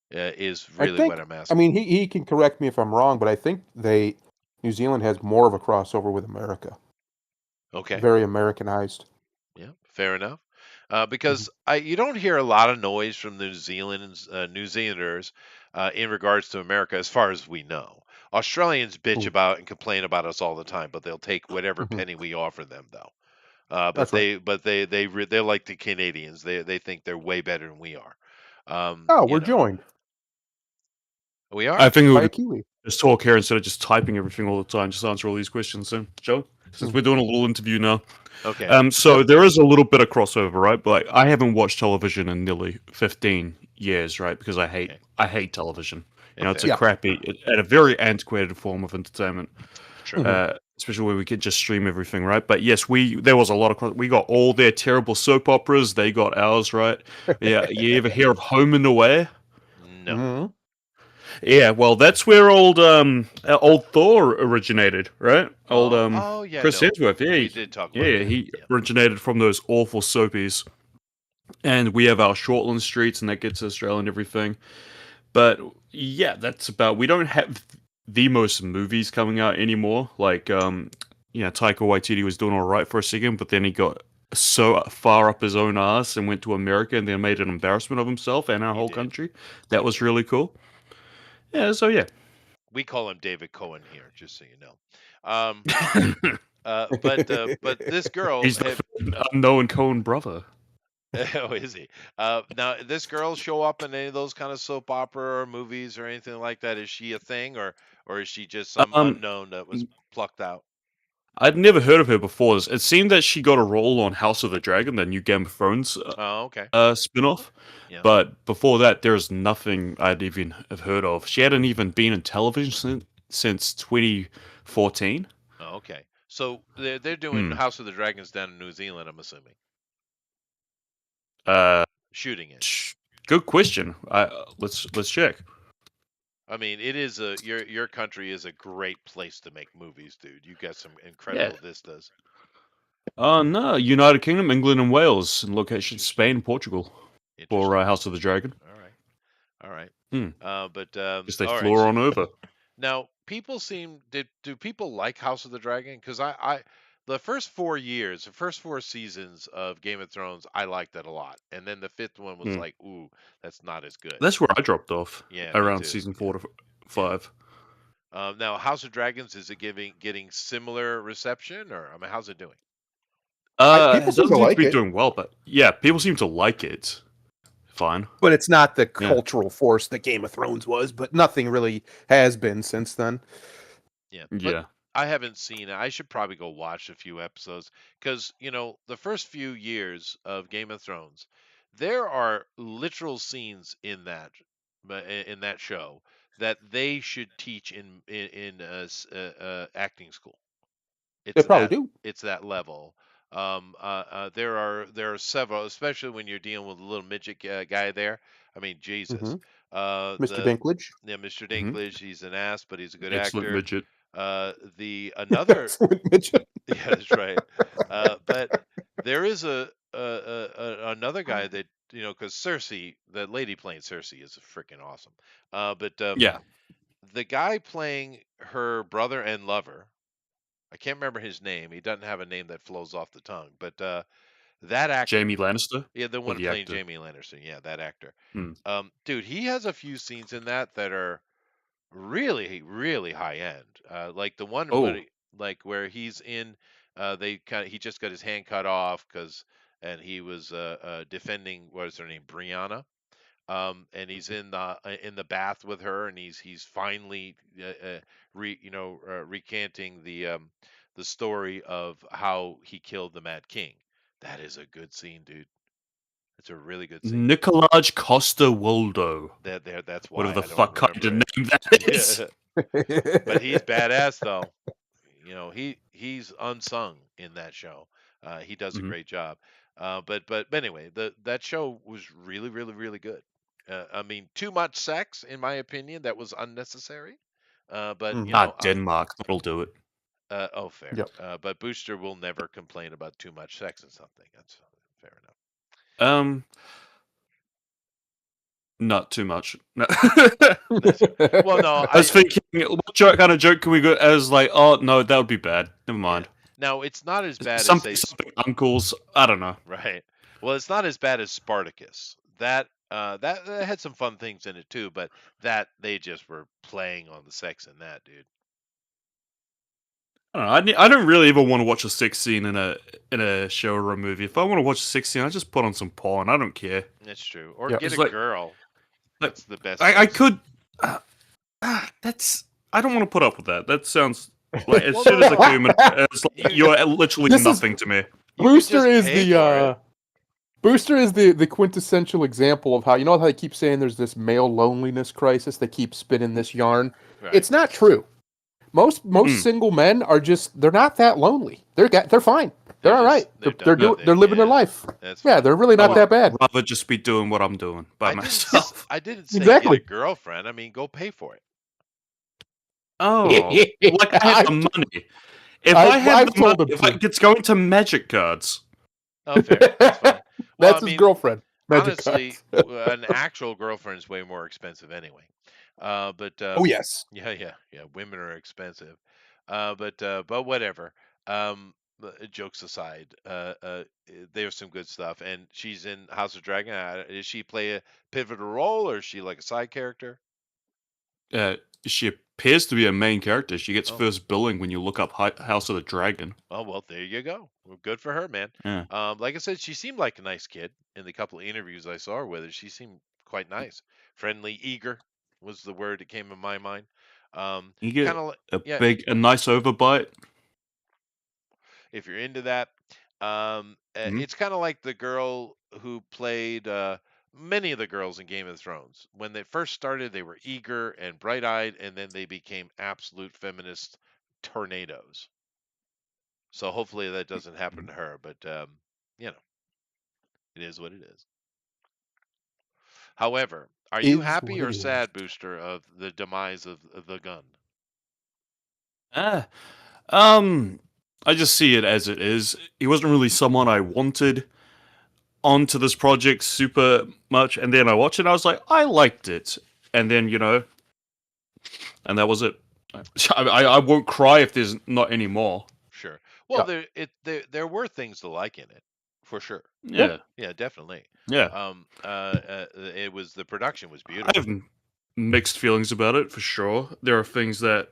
Is
I
really what
think,
I'm
I
asking.
mean, he can correct me if I'm wrong, but I think New Zealand has more of a crossover with America.
Okay.
Very Americanized.
Yeah, fair enough.
Mhm.
Because you don't hear a lot of noise from the New Zealanders in regards to America, as far as we know. Australians bitch
Mm.
about and complain about us all the time, but they'll take whatever
Mhm.
penny we offer them, though.
That's right.
They're like the Canadians. They think they're way better than we are.
Oh,
You
we're
know,
joined
we
I
are.
think we
by
would
a Kiwi.
just talk here instead of just typing everything all the time. Just answer all these questions. So, Joe, since
Mhm.
we're doing a little interview now,
Okay.
so
Yep.
there is a little bit of crossover, right? But like, I haven't watched television in nearly 15 years, right? Because
Okay.
I hate television.
Yeah,
It's a
fair.
Yeah.
crappy, and a very antiquated form of entertainment.
Sure.
Mhm.
Especially where we could just stream everything, right? But yes, there was a lot of we got all their terrible soap operas. They got ours, right? Yeah, you ever hear of Home and Away?
No.
Mhm.
Yeah, well, that's where old Thor originated, right? Old
Oh, yeah.
Chris
No,
Hemsworth.
we did talk about
Yeah,
that.
he
Yeah.
originated from those awful soapies, and we have our Shortland streets, and that gets Australia and everything. But yeah, that's about. We don't have the most movies coming out anymore. Like Taika Waititi was doing all right for a second, but then he got so far up his own ass and went to America, and then made an embarrassment of himself and our
He
whole
did.
country.
He
That was
did.
really cool. Yeah, so yeah.
We call him David Cohen here, just so you know. Um, but this girl
He's the unknown Cohen brother.
oh, is he? Now, this girl show up in any of those kind of soap opera or movies or anything like that? Is she a thing, or is she just some
Um,
unknown that was plucked out?
I'd never heard of her before. It seemed that she got a role on House of the Dragon, the new Game of Thrones
Oh, okay.
spin-off.
Yeah.
But before that, there's nothing I'd even have heard of. She hadn't even been in television since 2014.
Oh, okay. So they're doing
Hmm.
House of the Dragons down in New Zealand, I'm assuming.
Uh,
Shooting it.
Good question. Let's check.
I mean, it is your country is a great place to make movies, dude. You got some
Yeah.
incredible vistas.
No, United Kingdom, England, and Wales, and location
Interesting.
Spain, Portugal for
Interesting.
House of the Dragon.
All right. All right.
Hmm.
But
Guess they
all
flew
right.
her
So
on over.
now people do people like House of the Dragon? Because I the first 4 years, the first 4 seasons of Game of Thrones, I liked that a lot, and then the fifth one was
Hmm.
like, ooh, that's not as good.
That's where I dropped off
Yeah, me
around
too.
season
Yeah,
4 to
yeah.
5.
Now House of Dragons, is it getting similar reception, or I mean, how's it doing?
People
It
seem to
doesn't seem to
like
be
it,
doing well, but yeah, people seem to like it. Fine.
but it's not the
Yeah.
cultural force that Game of Thrones was. But nothing really has been since then.
Yeah, but
Yeah.
I haven't seen it. I should probably go watch a few episodes because, the first few years of Game of Thrones, there are literal scenes in that show that they should teach in acting school.
They
It's
probably
that
do.
it's that level. There are several, especially when you're dealing with a little midget guy there. I mean, Jesus.
Hmm. Mr. Dinklage.
Yeah, Mr.
Hmm.
Dinklage, he's an ass, but he's a good
Excellent
actor.
midget.
The another,
Excellent midget.
yeah, that's right. But there is another guy that because Cersei, the lady playing Cersei, is freaking awesome. But
Yeah.
the guy playing her brother and lover, I can't remember his name. He doesn't have a name that flows off the tongue, but that actor,
Jamie Lannister
yeah, the
or
one
the
playing
actor.
Jamie Lannister, yeah, that actor.
Hmm.
Dude, he has a few scenes in that are really, really high end. Like the one
Oh.
where he's in, he just got his hand cut off and he was defending, what is her name, Brianna. And he's in the bath with her, and he's finally recanting the story of how he killed the Mad King. That is a good scene, dude. It's a really good scene.
Nicolaj Costa-Waldau.
That's why
Whatever the
I don't
fuck kind of
remember
name that
it.
is.
Yeah. But he's badass though. He's unsung in that show. He does a
Mhm.
great job. But anyway, that show was really really really good. I mean, too much sex in my opinion. That was unnecessary. But
Mhm.
Denmark. That'll do it.
oh fair.
Yep.
But Booster will never complain about too much sex in something. That's fair enough.
Not too much. No.
Well, no,
I was thinking, what kind of joke can we go as like, oh no, that would be bad. Never mind.
Now it's not as bad as
Something,
say
something uncles. I don't know.
right. Well, it's not as bad as Spartacus. That had some fun things in it too, but that they just were playing on the sex in that, dude.
I don't know. I don't really even want to watch a sex scene in a show or a movie. If I want to watch a sex scene, I just put on some porn. I don't care.
That's true. Or
Yeah.
get
It's
a
like-
girl.
like,
That's the best.
I
sex scene.
could. That's. I don't want to put up with that. That sounds like as
Well,
soon as
no,
I come in, it's like,
You-
you're literally
This is-
nothing to me.
You could
Booster
just
is
pay
the
for it.
Booster is the quintessential example of how how they keep saying there's this male loneliness crisis. They keep spinning this yarn.
Right.
It's not true. Most
Mm.
single men are they're not that lonely. They're fine. They're all right.
they've
They're
done nothing,
living their
yeah.
life.
That's
Yeah,
fine.
they're really not
Oh,
that bad.
Rather just be doing what I'm doing by myself.
I didn't say
Exactly.
get a girlfriend. I mean, go pay for it.
Oh, like I have the money. If
I've
I have the
told
money,
him
if
to.
it's going to magic cards.
Oh, fair. That's fine. Well,
That's
I
his
mean,
girlfriend. Magic
honestly,
cards.
an actual girlfriend is way more expensive anyway. But
Oh yes.
yeah. Women are expensive. But whatever. Jokes aside, there's some good stuff, and she's in House of Dragon. Does she play a pivotal role, or is she like a side character?
She appears to be a main character. She gets
Oh.
first billing when you look up House of the Dragon.
Oh well, there you go. Well, good for her, man.
Yeah.
Like I said, she seemed like a nice kid in the couple of interviews I saw her with. She seemed quite nice, friendly, eager was the word that came in my mind.
You get
Kind of yeah.
a nice overbite.
If you're into that.
Mhm.
It's kind of like the girl who played many of the girls in Game of Thrones. When they first started, they were eager and bright-eyed, and then they became absolute feminist tornadoes. So hopefully that doesn't happen to her, but you know, it is what it is. However, are you
Is
happy
what
or
it is.
sad, Booster, of the demise of the gun?
I just see it as it is. He wasn't really someone I wanted onto this project super much, and then I watched it and I was like, I liked it. And then, and that was it. I won't cry if there's not any more.
Sure. Well, there were things to like in it, for sure.
Yeah.
Yeah, definitely.
Yeah.
It was the production was
I
beautiful.
have mixed feelings about it, for sure. There are things that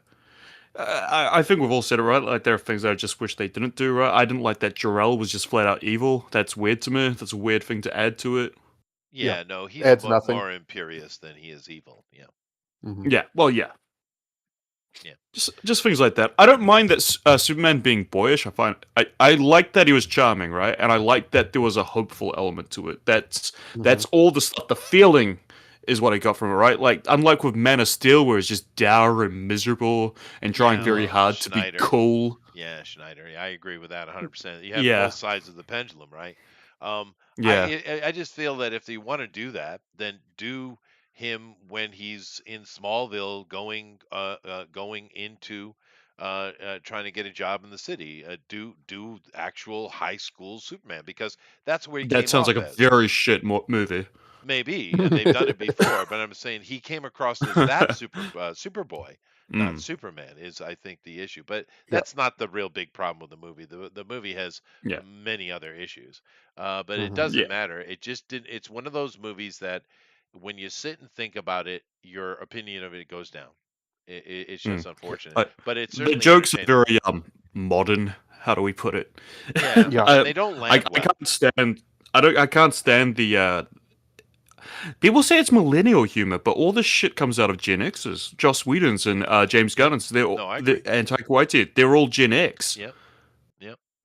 I think we've all said it right. Like there are things that I just wish they didn't do right. I didn't like that Jarell was just flat out evil. That's weird to me. That's a weird thing to add to it.
Yeah, no, he's
Adds nothing.
more imperious than he is evil. Yeah.
Mhm.
Yeah. Well, yeah.
Yeah.
Just things like that. I don't mind that Superman being boyish. I like that he was charming, right? And I like that there was a hopeful element to it. That's all the stuff. The feeling is what I got from it, right? Like unlike with Man of Steel, where it's just dour and miserable and trying very
Oh,
hard
Schneider.
to be cool.
Yeah, Schneider. I agree with that 100%. You have
Yeah.
both sides of the pendulum, right?
Yeah.
I just feel that if they want to do that, then do him when he's in Smallville, going into trying to get a job in the city. Do actual high school Superman, because that's where he came
That sounds
off
like a
as.
very shit movie.
Maybe, and they've done it before, but I'm saying he came across as that Superboy, not
Mm.
Superman, is I think the issue. But that's not the real big problem with the movie. The movie has
Yeah.
many other issues, but it
Mhm.
doesn't
Yeah.
matter. It just didn't. It's one of those movies that when you sit and think about it, your opinion of it goes down. It's just unfortunate, but it's
The
certainly
jokes are
entertaining.
very modern. How do we put it?
Yeah,
Yeah.
and they don't
I
land well.
can't stand. I can't stand the. People say it's millennial humor, but all this shit comes out of Gen X's. Joss Whedon's and James Gunn's. They're
No, I agree.
and Taika Waititi. They're all Gen X.
Yep,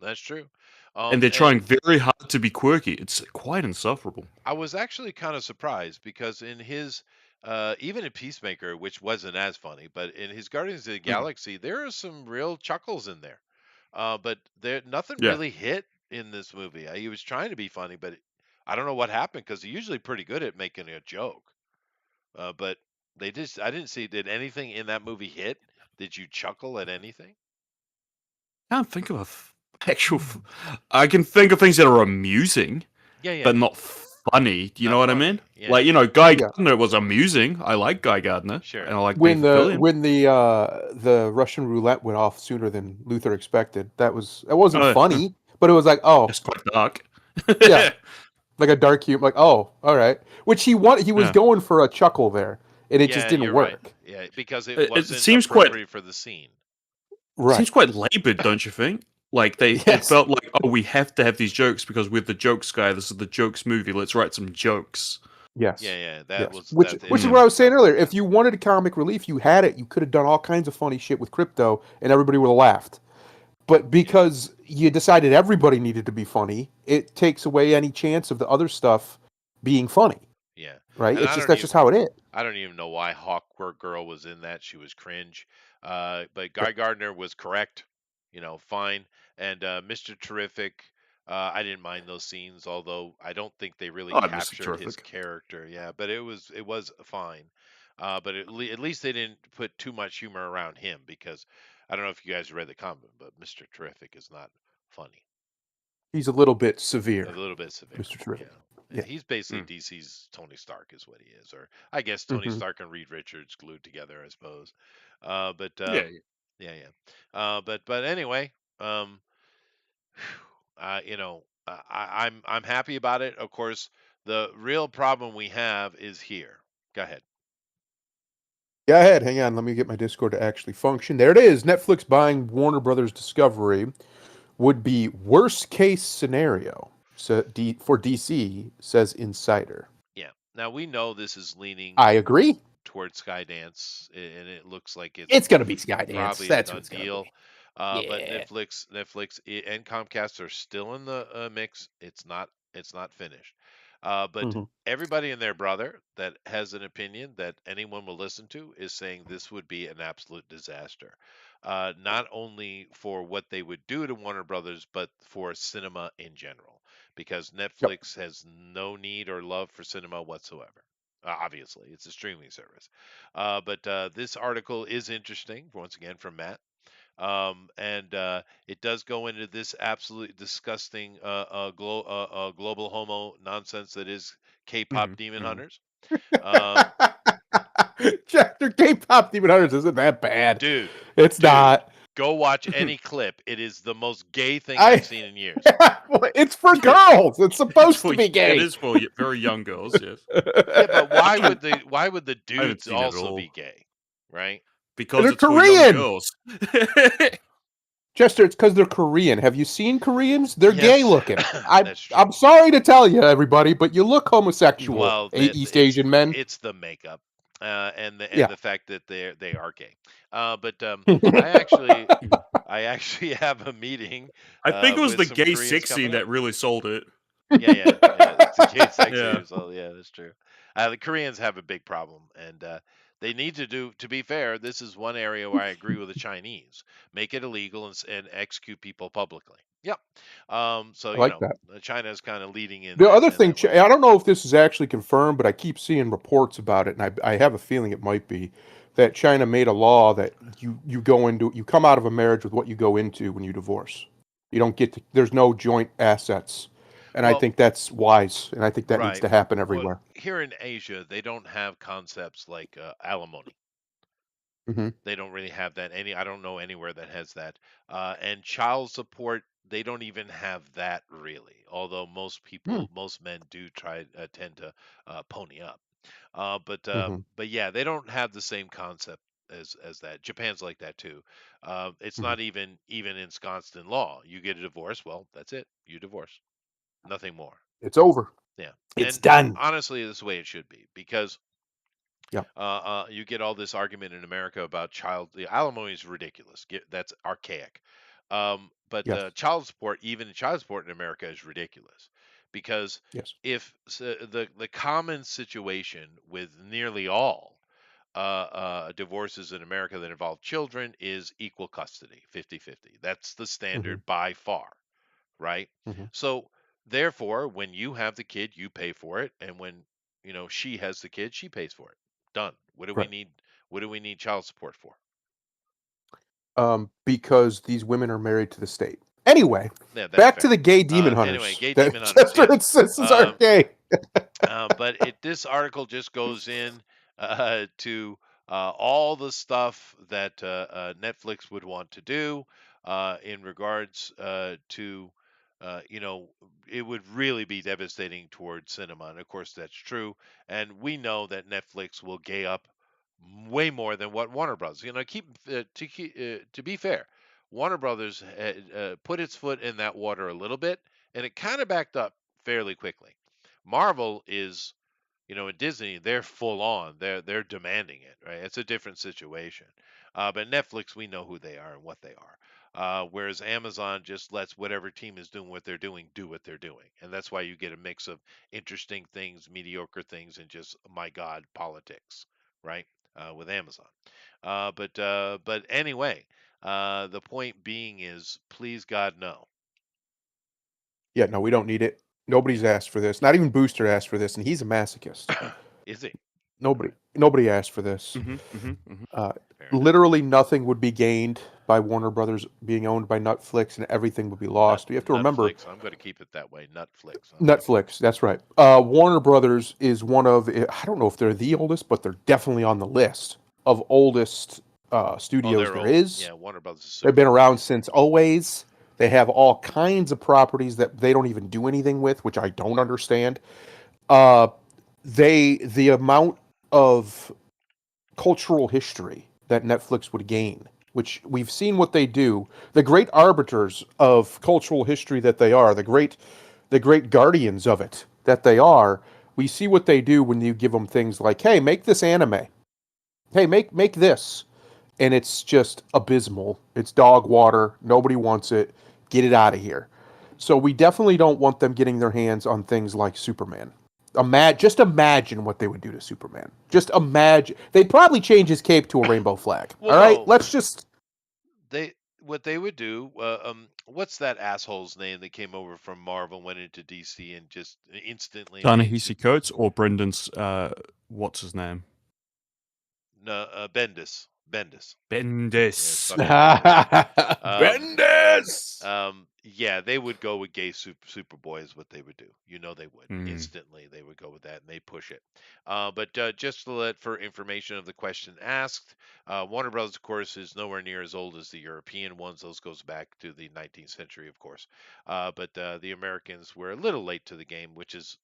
that's true.
and they're trying very hard to be quirky. It's quite insufferable.
I was actually kind of surprised because in his even in Peacemaker, which wasn't as funny, but in his Guardians of the Galaxy, there are some real chuckles in there. But there nothing
Yeah.
really hit in this movie. He was trying to be funny, but I don't know what happened because he's usually pretty good at making a joke. But I didn't see. Did anything in that movie hit? Did you chuckle at anything?
Can't think of actual. I can think of things that are amusing,
Yeah,
but not funny. Do you
Not
know what
funny,
I mean?
yeah.
Like, Guy
Yeah.
Gardner was amusing. I like Guy Gardner.
Sure.
And I like
When
Nathan
the
Fillion.
when the Russian roulette went off sooner than Luther expected, it wasn't funny, but it was like, oh,
It's quite dark.
Yeah. like a dark humor, like, oh, all right. Which he was
Yeah.
going for a chuckle there, and it just
Yeah,
didn't
you're
work.
right. Yeah, because
It
it wasn't
seems quite-
appropriate for the scene.
Right.
Seems quite labored, don't you think? Like it
Yes.
felt like, oh, we have to have these jokes because we're the jokes guy. This is the jokes movie. Let's write some jokes.
Yes.
Yeah, that
Yes.
was
Which
that's
is
it.
what I was saying earlier. If you wanted a comic relief, you had it. You could have done all kinds of funny shit with Crypto, and everybody would have laughed. But because you decided everybody needed to be funny, it takes away any chance of the other stuff being funny.
Yeah.
Right?
And
That's just how it is.
I don't even know why Hawkwork Girl was in that. She was cringe. But Guy Gardner was correct. Fine. And Mr. Terrific, I didn't mind those scenes, although I don't think they really
Oh, Mr.
captured his
Terrific.
character. Yeah, but it was fine. But at least they didn't put too much humor around him because I don't know if you guys read the comic, but Mr. Terrific is not funny.
He's a little bit severe.
A little bit severe.
Mr. Terrific.
Yeah.
Yeah.
He's basically DC's Tony Stark is what he is, or I guess Tony Stark and Reed Richards glued together, I suppose. But anyway, I'm happy about it. Of course, the real problem we have is here. Go ahead.
Go ahead. Hang on. Let me get my Discord to actually function. There it is. Netflix buying Warner Brothers Discovery would be worst case scenario for DC, says Insider.
Yeah. Now we know this is leaning
I agree
towards Skydance, and it looks like
it's going to be Skydance.
probably
That's
a
what's
done deal.
Yeah.
But Netflix and Comcast are still in the mix. It's not finished. But everybody and their brother that has an opinion that anyone will listen to is saying this would be an absolute disaster. Not only for what they would do to Warner Brothers, but for cinema in general, because Netflix has no need or love for cinema whatsoever. Obviously, it's a streaming service. But this article is interesting, once again, from Matt. And it does go into this absolutely disgusting global homo nonsense that is K-pop Demon Hunters.
Chapter K-pop Demon Hunters isn't that bad,
dude.
It's not.
Go watch any clip. It is the most gay thing I've seen in years.
It's for girls. It's supposed to be gay.
It is for very young girls. Yes.
Yeah, but why would the dudes also be gay, right?
Because
they're
it's
Korean.
For young girls.
Chester, it's because they're Korean. Have you seen Koreans? They're gay looking.
That's true.
I'm sorry to tell you, everybody, but you look homosexual.
Well,
East Asian men.
It's the makeup and the fact that they are gay. But I actually have a meeting.
I think it was the gay
Koreans
sex scene that really sold it.
Yeah, it's the gay sex scene. So yeah, that's true. The Koreans have a big problem, and they need to be fair, this is one area where I agree with the Chinese. Make it illegal and execute people publicly. Yep. So
I like that.
China's kind of leading in.
The other thing, I don't know if this is actually confirmed, but I keep seeing reports about it, and I have a feeling it might be that China made a law that you come out of a marriage with what you go into when you divorce. You don't get to, there's no joint assets. And I think that's wise, and I think that needs to happen everywhere.
Well, here in Asia, they don't have concepts like alimony. They don't really have that. I don't know anywhere that has that. And child support, they don't even have that really. Although most men do tend to pony up. But yeah, they don't have the same concept as that. Japan's like that too. It's not even ensconced in law. You get a divorce, well, that's it. You divorce. Nothing more.
It's over.
Yeah.
It's done.
Honestly, this is the way it should be, because you get all this argument in America about the alimony is ridiculous. That's archaic. But
Yes.
even child support in America is ridiculous because
Yes.
if the common situation with nearly all divorces in America that involve children is equal custody, 50-50. That's the
Hmm.
standard by far, right?
Hmm.
So therefore, when you have the kid, you pay for it, and when she has the kid, she pays for it. Done. What do we
Right.
need? What do we need child support for?
Because these women are married to the state. Anyway,
Yeah, that's
back to
fair.
the gay demon
Anyway,
hunters
gay
that
demon hunters,
Chester
yes.
insists are
Um,
gay.
but this article just goes in to all the stuff that Netflix would want to do in regards to, you know, it would really be devastating towards cinema. And of course, that's true. And we know that Netflix will gay up way more than what Warner Brothers. To be fair, Warner Brothers put its foot in that water a little bit, and it kind of backed up fairly quickly. Marvel is, in Disney, they're full on. They're demanding it, right? It's a different situation. But Netflix, we know who they are and what they are. Whereas Amazon just lets whatever team is doing what they're doing do what they're doing, and that's why you get a mix of interesting things, mediocre things, and just my God, politics, right? With Amazon. But anyway, the point being is, please God, no.
Yeah, no, we don't need it. Nobody's asked for this. Not even Booster asked for this, and he's a masochist.
Is he?
Nobody asked for this. Uh,
Fair enough.
Literally nothing would be gained by Warner Brothers being owned by Netflix, and everything would be lost. You have to remember,
Netflix. I'm going to keep it that way. Netflix. Huh?
Netflix. That's right. Warner Brothers is one of, I don't know if they're the oldest, but they're definitely on the list of oldest
Oh,
studios
they're
there
old.
is.
Yeah, Warner Brothers is
They've
super
been
old.
around since always. They have all kinds of properties that they don't even do anything with, which I don't understand. Uh, the amount of cultural history that Netflix would gain, which we've seen what they do, the great arbiters of cultural history that they are, the great guardians of it that they are. We see what they do when you give them things like, "Hey, make this anime. Hey, make this." And it's just abysmal. It's dog water. Nobody wants it. Get it out of here. So we definitely don't want them getting their hands on things like Superman. Just imagine what they would do to Superman. Just imagine. They'd probably change his cape to a rainbow flag.
Well,
All right,
no,
let's just.
they what they would do. What's that asshole's name that came over from Marvel, went into DC, and just instantly made
Ta-Nehisi Coates or Brendan's, what's his name?
no, Bendis. Bendis. Yeah, it's
Bendis.
fucking Bendis. Um,
Bendis.
Yeah, they would go with gay Superboy is what they would do. They would
Hmm.
instantly. They would go with that and they push it. But just to let for information of the question asked, Warner Brothers, of course, is nowhere near as old as the European ones. Those goes back to the 19th century, of course. But the Americans were a little late to the game, which is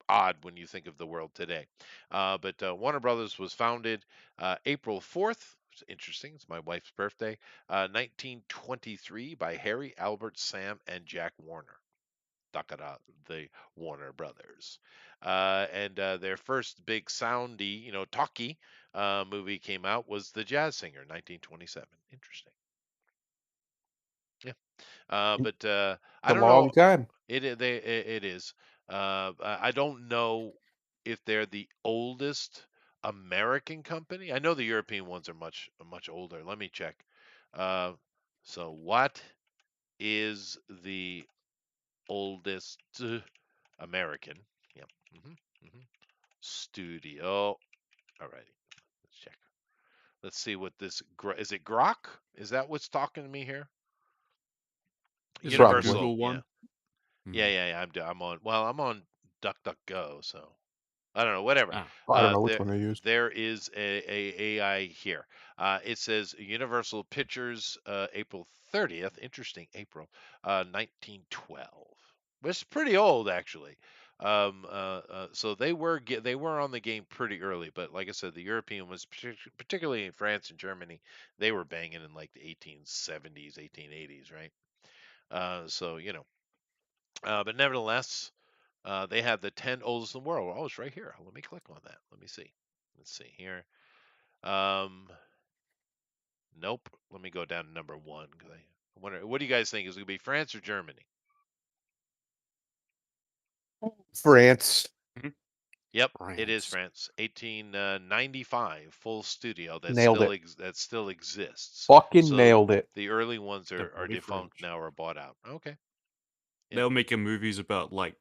odd when you think of the world today. But Warner Brothers was founded April 4th. It's interesting. It's my wife's birthday. 1923 by Harry, Albert, Sam, and Jack Warner. Takara, the Warner Brothers. And their first big soundy, talkie movie came out was The Jazz Singer, 1927. Interesting. Yeah. But I
A
don't know.
long time.
It is. I don't know if they're the oldest American company. I know the European ones are much older. Let me check. Uh, so what is the oldest American? Yep. hmm Studio. Alrighty. Let's check. Let's see what this is. It Grok? Is that what's talking to me here?
Is it the
Probably.
Universal.
Google
Yeah.
one?
Yeah,
Hmm.
yeah, yeah. I'm on. Well, I'm on DuckDuckGo, so I don't know. Whatever.
Ah.
I don't know which
There,
one they use.
there is a AI here. It says Universal Pictures, April 30th. Interesting, April, 1912. It's pretty old, actually. So they were on the game pretty early, but like I said, the European was particularly in France and Germany. They were banging in like the 1870s, 1880s, right? So but nevertheless, they have the 10 oldest in the world. Oh, it's right here. Let me click on that. Let me see. Let's see here. Um, nope. Let me go down to number one. I wonder, what do you guys think? Is it going to be France or Germany?
France.
Yep, it is
France.
France. 1895, full studio that
Nailed it.
still exists.
Fucking
So
nailed it.
the early ones
They're
are
bloody
defunct
French.
now or bought out. Okay.
They were making movies about like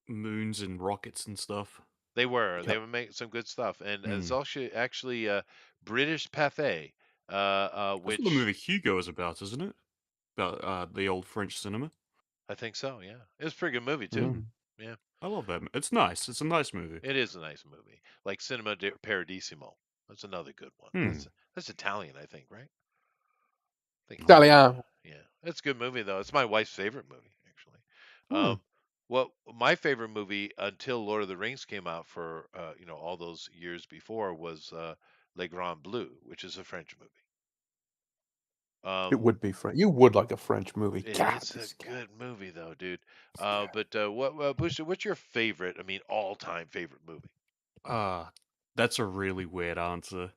moons and rockets and stuff.
They were.
Yep.
They were making some good stuff, and it's
Mm.
actually British Pathé,
That's what the
which
movie Hugo is about, isn't it? About the old French cinema.
I think so. Yeah, it was a pretty good movie too.
Mm.
Yeah,
I love that. It's nice. It's a nice movie.
it is a nice movie, like Cinema Paradiso. That's another good one.
Hmm.
That's Italian, I think, right? I think
Italiano.
yeah, it's a good movie though. It's my wife's favorite movie, actually.
Hmm.
Well, my favorite movie until Lord of the Rings came out for all those years before was Le Grand Bleu, which is a French movie.
It would be French. You would like a French movie. God,
It's a
this guy.
good movie though, dude. But Booster, what's your favorite? I mean, all-time favorite movie?
That's a really weird answer.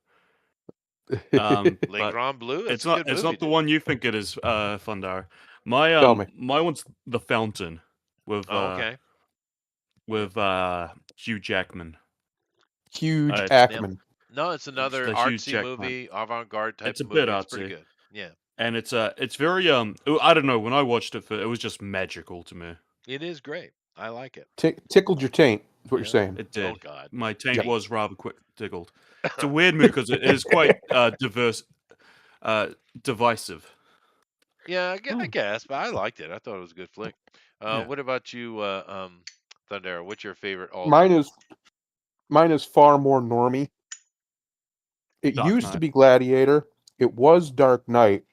Le
But
Grand Bleu. That's
it's
a
not
good
it's
movie,
not the
dude.
one you think it is, Fundar.
Tell me.
My one's The Fountain with
Oh, okay.
Hugh Jackman.
Huge
It's
Ackman.
No, it's another
the Hugh
artsy
Jackman.
movie, avant-garde type
It's a
of
bit
movie. It's pretty
artsy.
good. Yeah,
And it's very I don't know, when I watched it, it was just magical to me.
it is great. I like it.
Tickled your taint, is what you're
Yeah.
saying.
It did.
Oh God.
My taint
Yep.
was rather quick tickled. It's a weird movie because it is quite divisive.
Yeah, I guess, but I liked it. I thought it was a good flick.
Yeah.
What about you, Thundera? What's your favorite all
Mine
time?
is far more normie. It
Dark
used to
Knight.
be Gladiator. It was Dark Knight.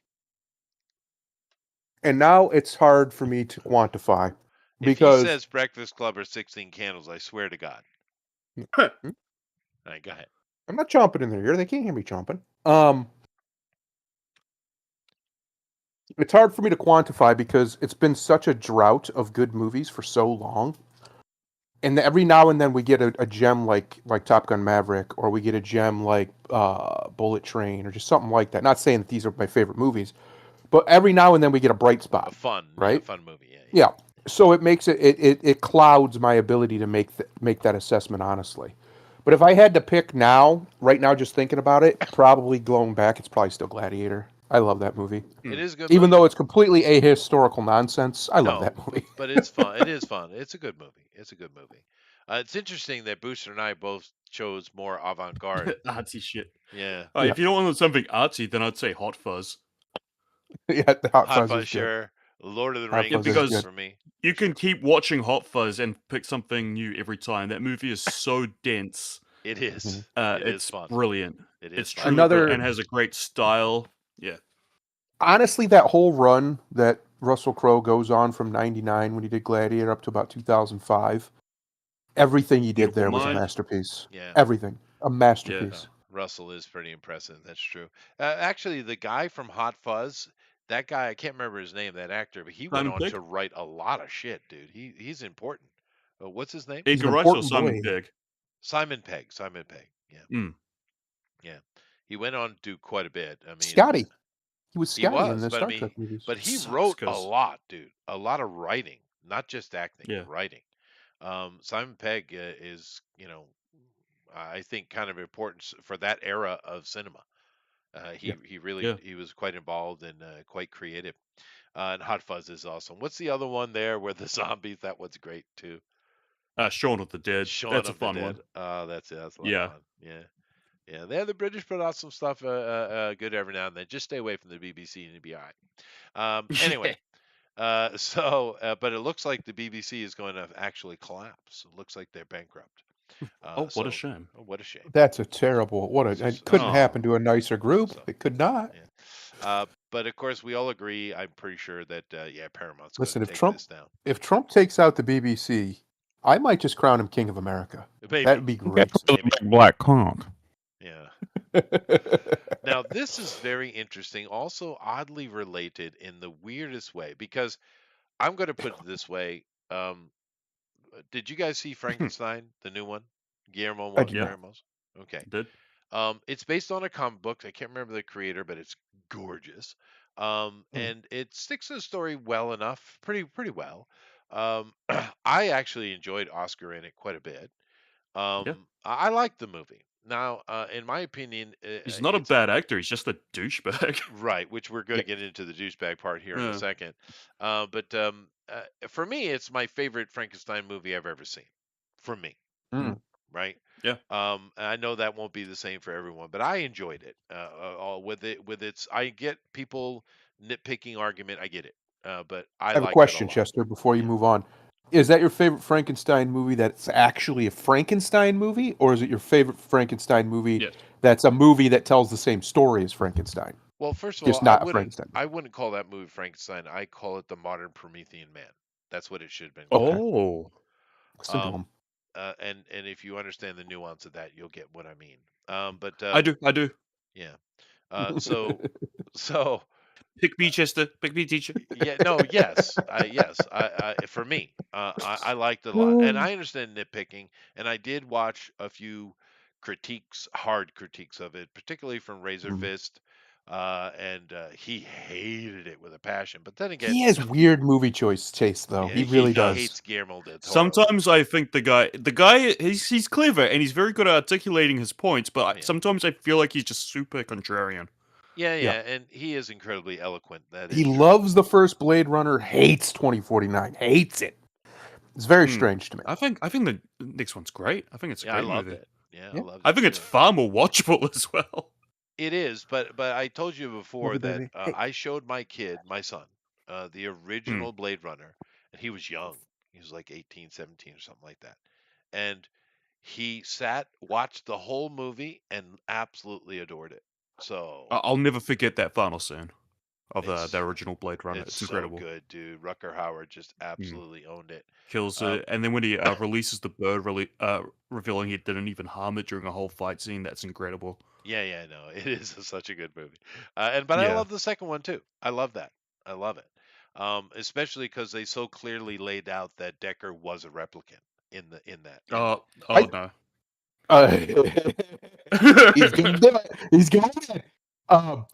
And now it's hard for me to quantify
If he
because
says Breakfast Club or 16 Candles, I swear to God.
Hmm?
All right, go ahead.
I'm not chomping in their ear. They can't hear me chomping. It's hard for me to quantify because it's been such a drought of good movies for so long. And every now and then we get a gem like Top Gun Maverick, or we get a gem like Bullet Train, or just something like that. Not saying that these are my favorite movies, but every now and then we get a bright spot.
A fun,
right?
Fun movie. Yeah.
Yeah. So it makes it clouds my ability to make that assessment honestly. But if I had to pick now, right now, just thinking about it, probably going back, it's probably still Gladiator. I love that movie.
It is a good
Even
movie.
though it's completely ahistorical nonsense, I love that movie.
But it's fun. It is fun. It's a good movie. It's a good movie. It's interesting that Booster and I both chose more avant-garde.
Artsy shit.
Yeah.
If you don't want something artsy, then I'd say Hot Fuzz.
Yeah, the Hot
Hot
Fuzz
Fuzz,
is good.
sure. Lord of the
Hot
Rings
Fuzz is
because
good.
for me.
You can keep watching Hot Fuzz and pick something new every time. That movie is so dense.
It is.
It's
fun.
brilliant.
It is
It's
fun.
truly good and has a great style. Yeah.
Honestly, that whole run that Russell Crowe goes on from '99 when he did Gladiator up to about 2005, everything he did
Beautiful
there was a
Mind.
masterpiece.
Yeah.
Everything. A masterpiece.
Russell is pretty impressive. That's true. Actually, the guy from Hot Fuzz, that guy, I can't remember his name, that actor, but he went
Simon
on
Pegg?
to write a lot of shit, dude. He's important. What's his name?
He's an
Edgar Rice or
important
Simon
boy.
Pegg?
Simon Pegg. Simon Pegg. Yeah.
Mm.
Yeah. He went on to do quite a bit. I mean,
Scotty. He was
he
Scotty in
was,
the
but
Star
I mean,
Trek movies.
but he
Sucks
wrote a
'cause-
lot, dude. A lot of writing, not just acting,
Yeah.
writing. Simon Pegg is, I think kind of important for that era of cinema. He really he was quite involved and quite creative. And Hot Fuzz is awesome. What's the other one there where the zombies? That one's great too.
Shaun of the Dead.
Shaun
That's a
of the
fun
Dead.
one.
That's a lot of fun. Yeah. The British put out some stuff good every now and then. Just stay away from the BBC and you'll be all right. Anyway, but it looks like the BBC is going to actually collapse. It looks like they're bankrupt.
What a shame.
What a shame.
That's a terrible. It couldn't happen to a nicer group. It could not.
Yeah. But of course, we all agree. I'm pretty sure that Paramount's going
Listen,
to take this down.
If Trump takes out the BBC, I might just crown him King of America.
Maybe.
That'd be great.
Black conch.
Yeah. Now, this is very interesting, also oddly related in the weirdest way, because I'm going to put it this way. Did you guys see Frankenstein, the new one? Guillermo del Toro's? Okay.
Did.
It's based on a comic book. I can't remember the creator, but it's gorgeous. And it sticks to the story well enough, pretty well. I actually enjoyed Oscar in it quite a bit.
Yeah.
I liked the movie. Now, in my opinion,
He's not a
it's
bad actor. He's just a douchebag.
right, which we're going
Yeah.
to get into the douchebag part here in a
Yeah.
second. But for me, it's my favorite Frankenstein movie I've ever seen. For me,
Mm.
right?
Yeah.
And I know that won't be the same for everyone, but I enjoyed it. With it, with its, I get people nitpicking argument. I get it, but I
I have a
liked it a
question,
lot.
Chester, before you
Yeah.
move on. Is that your favorite Frankenstein movie that's actually a Frankenstein movie, or is it your favorite Frankenstein movie
Yes.
that's a movie that tells the same story as Frankenstein,
Well, first of all,
just not a Frankenstein movie?
I wouldn't call that movie Frankenstein. I call it the modern Promethean man. That's what it should have been
Okay,
called.
Oh.
listen to
Um,
him.
and if you understand the nuance of that, you'll get what I mean. But
I do. I do.
yeah. So so
Pick me, Chester. Pick me, teacher.
yeah, no, yes, for me, I liked it a lot, and I understand nitpicking, and I did watch a few critiques, hard critiques of it, particularly from Razor
Mhm.
Fist, and he hated it with a passion. But then again,
He has weird movie choice taste, though.
yeah,
He really
he
does.
hates Guillermo del Toro.
Sometimes I think the guy, he's clever and he's very good at articulating his points, but
Yeah.
sometimes I feel like he's just super contrarian.
Yeah,
Yeah.
and he is incredibly eloquent. That is
He
true.
loves the first Blade Runner, hates 2049, hates it. It's very
Hmm.
strange to me.
I think the next one's great. I think it's a
Yeah, I
great
loved
movie.
it. Yeah, I
Yeah.
loved
I
it
think it's
too.
far more watchable as well.
It is, but I told you before
Movie,
that
baby. Hey.
I showed my kid, my son, the
Hmm.
original Blade Runner, and he was young. He was like 18, 17 or something like that. And he sat, watched the whole movie, and absolutely adored it. So
I'll never forget that final scene of the
it's
original Blade Runner.
it's
It's
so
incredible.
good, dude. Rucker Howard just
Hmm.
absolutely owned it.
Kills
Um,
it, and then when he releases the bird, revealing he didn't even harm it during a whole fight scene, that's incredible.
yeah, no, it is such a good movie. But I
Yeah.
love the second one too. I love that. I love it. Especially because they so clearly laid out that Decker was a replicant in that. And
Oh
I-
no.
He's gonna do it. He's gonna do it.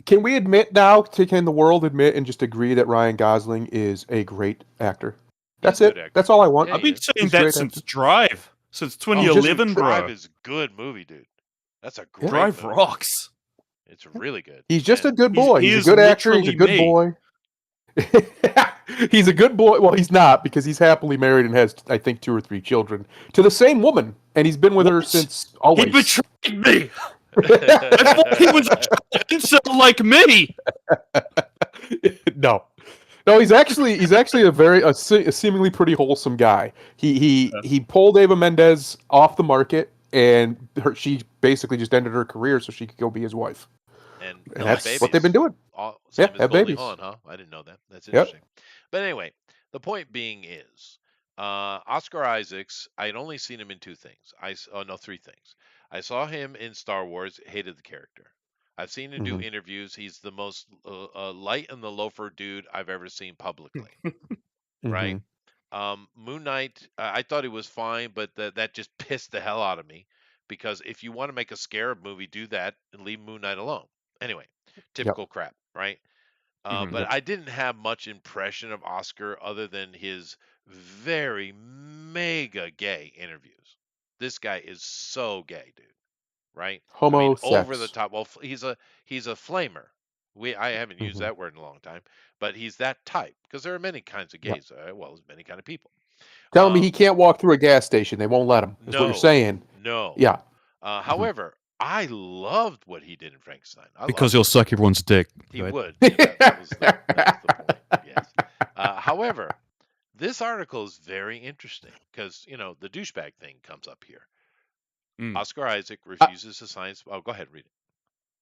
Can we admit now? Can the world admit and just agree that Ryan Gosling is a great actor? That's
he's a good
it.
actor.
That's all I want.
Yeah,
I've
he
been
is.
saying
He's a
that
great
since
actor.
Drive, since
just
2011,
Dude,
bro.
Drive is a good movie, dude. That's a great
Drive
movie.
rocks.
It's really good.
He's just a
And
good boy.
he
He's a
is
good actor. He's a
literally
good
me.
boy. He's a good boy. Well, he's not because he's happily married and has, I think, 2 or 3 children to the same woman, and he's been with her
What?
since
He
always.
betrayed me. I thought he was a incel like me.
No, he's actually a seemingly pretty wholesome guy. He pulled Ava Mendez off the market, and she basically just ended her career so she could go be his wife.
and
And
have
that's what they've been
babies.
doing.
Same
Yeah,
as
have
Goldie
babies.
Hawn, huh? I didn't know that. That's
Yep.
interesting. But anyway, the point being is, Oscar Isaacs. I had only seen him in 2 things. 3 things. I saw him in Star Wars. Hated the character. I've seen him do
Mhm.
interviews. He's the most light and the loafer dude I've ever seen publicly. Right?
Mhm.
Moon Knight. I thought he was fine, but that just pissed the hell out of me because if you want to make a scarab movie, do that and leave Moon Knight alone. Anyway, typical crap, right?
Mhm.
But I didn't have much impression of Oscar other than his very mega gay interviews. This guy is so gay, dude. Right? I mean,
Homo
over the
sex.
top. Well, he's a flamer. I haven't used
Mhm.
that word in a long time, but he's that type because there are many kinds of
Yeah.
gays. Well, there's many kind of people.
Telling me he can't walk through a gas station. They won't let him. Is what you're saying.
No.
Yeah.
However, I loved what he did in Frankenstein. I
Because
loved
he'll
it.
suck everyone's dick.
He
Go ahead.
would. Yeah, that was the point. Yes. However, this article is very interesting because the douchebag thing comes up here.
Mm.
Oscar Isaac refuses to sign. Oh, go ahead, read it.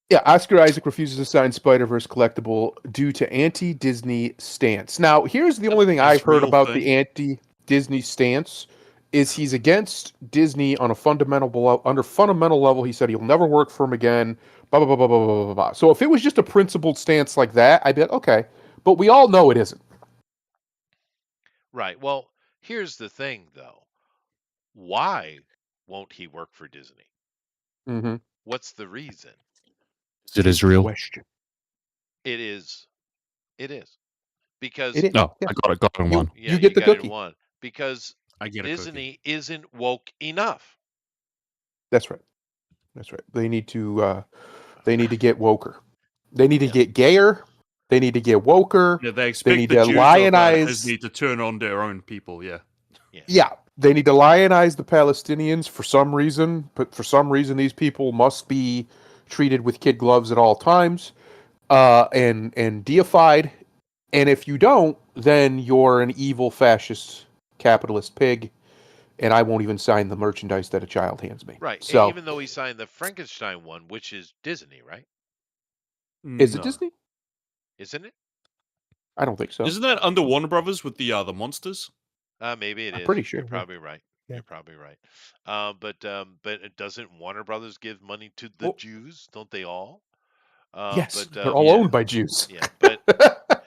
Yeah, Oscar Isaac refuses to sign Spider-Verse collectible due to anti-Disney stance. Now, here's the only thing
That's
I've heard
real
about
thing.
the anti-Disney stance is he's against Disney on a fundamental level. He said he'll never work for him again. Blah blah blah blah blah blah blah, blah. So if it was just a principled stance like that, I'd be like, okay. But we all know it isn't.
Right. Well, here's the thing, though. Why won't he work for Disney?
Mm-hmm.
What's the reason?
It is real.
Question.
It is. It is.
It
Because
is.
No,
Yeah.
I got it in one.
yeah,
You
you
get the
got it in
cookie.
one. Because
I get a cookie.
Disney isn't woke enough.
That's right. That's right. They need to get woker. They need to
Yeah.
get gayer. They need to get woker.
Yeah, they
They
expect
need
the
to
Jews of
lionize.
Disney to turn on their own people. Yeah.
Yeah.
Yeah, they need to lionize the Palestinians for some reason. But for some reason, these people must be treated with kid gloves at all times, and deified. And if you don't, then you're an evil fascist capitalist pig, and I won't even sign the merchandise that a child hands me.
Right.
So,
Even though he signed the Frankenstein one, which is Disney, right?
is it
No.
Disney?
Isn't it?
I don't think so.
Isn't that under Warner Brothers with the monsters?
Maybe it
I'm
is.
pretty sure.
You're probably right.
Yeah.
You're probably right. But it doesn't Warner Brothers give money to the
Well,
Jews? Don't they all?
yes,
But
they're all
yeah.
owned by Jews.
yeah. But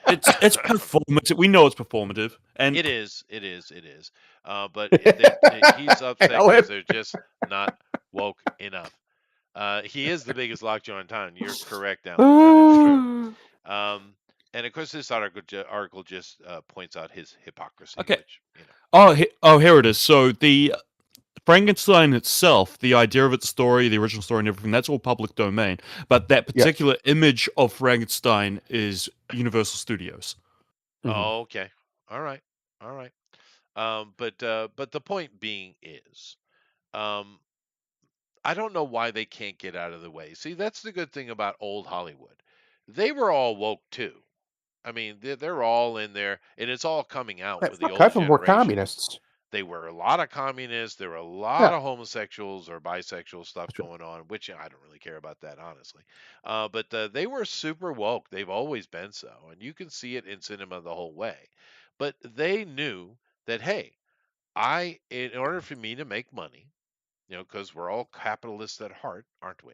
It's performative. We know it's performative, and
it is. It is. It is. But he's upset
Alan.
because they're just not woke enough. He is the biggest lockjaw in town. You're correct, Alan. That is true. And of course, this article just points out his hypocrisy.
Okay.
Which, you know.
Oh, here it is. So the Frankenstein itself, the idea of its story, the original story, and everything, that's all public domain. But that particular image of Frankenstein is Universal Studios.
Mhm.
Oh, okay. All right. All right. But the point being is, um, I don't know why they can't get out of the way. See, that's the good thing about old Hollywood. They were all woke too. I mean, they're all in there, and it's all coming out with the
Fuck,
old
half of them were
generation.
communists.
They were a lot of communists. There were a lot
Yeah.
of homosexuals or bisexual stuff
That's right.
going on, which I don't really care about that, honestly. But they were super woke. They've always been so, and you can see it in cinema the whole way. But they knew that, hey, in order for me to make money, you know, because we're all capitalists at heart, aren't we?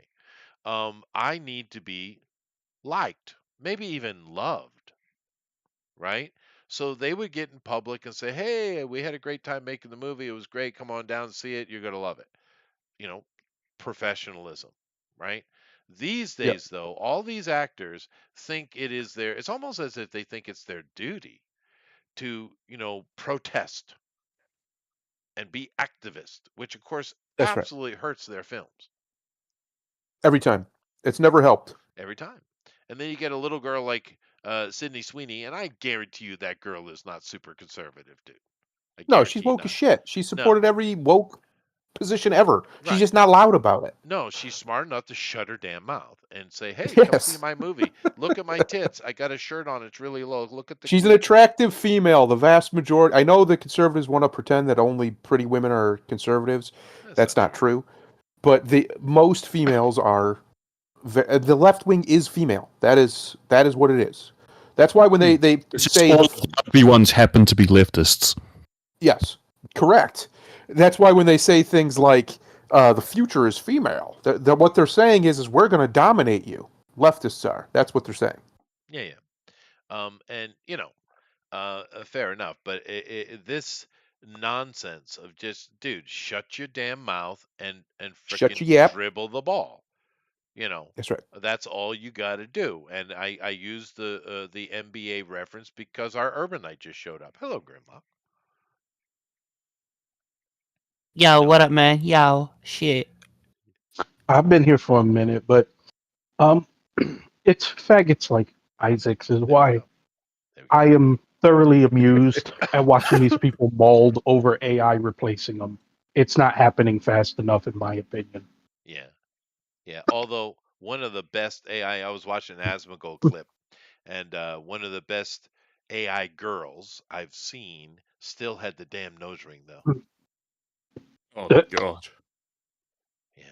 I need to be liked, maybe even loved, right? So they would get in public and say, "Hey, we had a great time making the movie. It was great. Come on down and see it. You're gonna love it." You know, professionalism, right? These
Yep.
days, though, all these actors think it is their. It's almost as if they think it's their duty to, protest and be activist, which of course
That's right.
absolutely hurts their films
Every time. It's never helped.
every time. And then you get a little girl like Sydney Sweeney, and I guarantee you that girl is not super conservative, dude. I
No, she's
guarantee
woke as
not.
shit. She supported every woke position ever. She's
Right.
just not loud about it.
No, she's smart enough to shut her damn mouth and say, "Hey, come see
Yes.
my movie. Look at my tits. I got a shirt on. It's really low. Look at the
She's an
cleavage."
attractive female. The vast majority. I know the conservatives want to pretend that only pretty women are conservatives. That's not true. But the most females are. The left wing is female. That is what it is. That's why when they
It's just
say
all the ugly ones happen to be leftists.
yes, correct. That's why when they say things like the future is female, what they're saying is we're going to dominate you. Leftists are. That's what they're saying.
Yeah, yeah. And fair enough. But this nonsense of just, dude, shut your damn mouth and
Shut
frickin'
your yap.
dribble the ball.
That's right.
That's all you got to do. And I use the NBA reference because our Urbanite just showed up. Hello, Grimlock.
Yo, what up, man? Yo, shit.
I've been here for a minute, but it's faggots like Isaacs is
There we
why
go. There we go.
I am thoroughly amused at watching these people mauled over AI replacing them. It's not happening fast enough, in my opinion.
Yeah. Yeah. Although one of the best AI, I was watching an Asmongold clip, and one of the best AI girls I've seen still had the damn nose ring, though.
Oh god.
Yeah.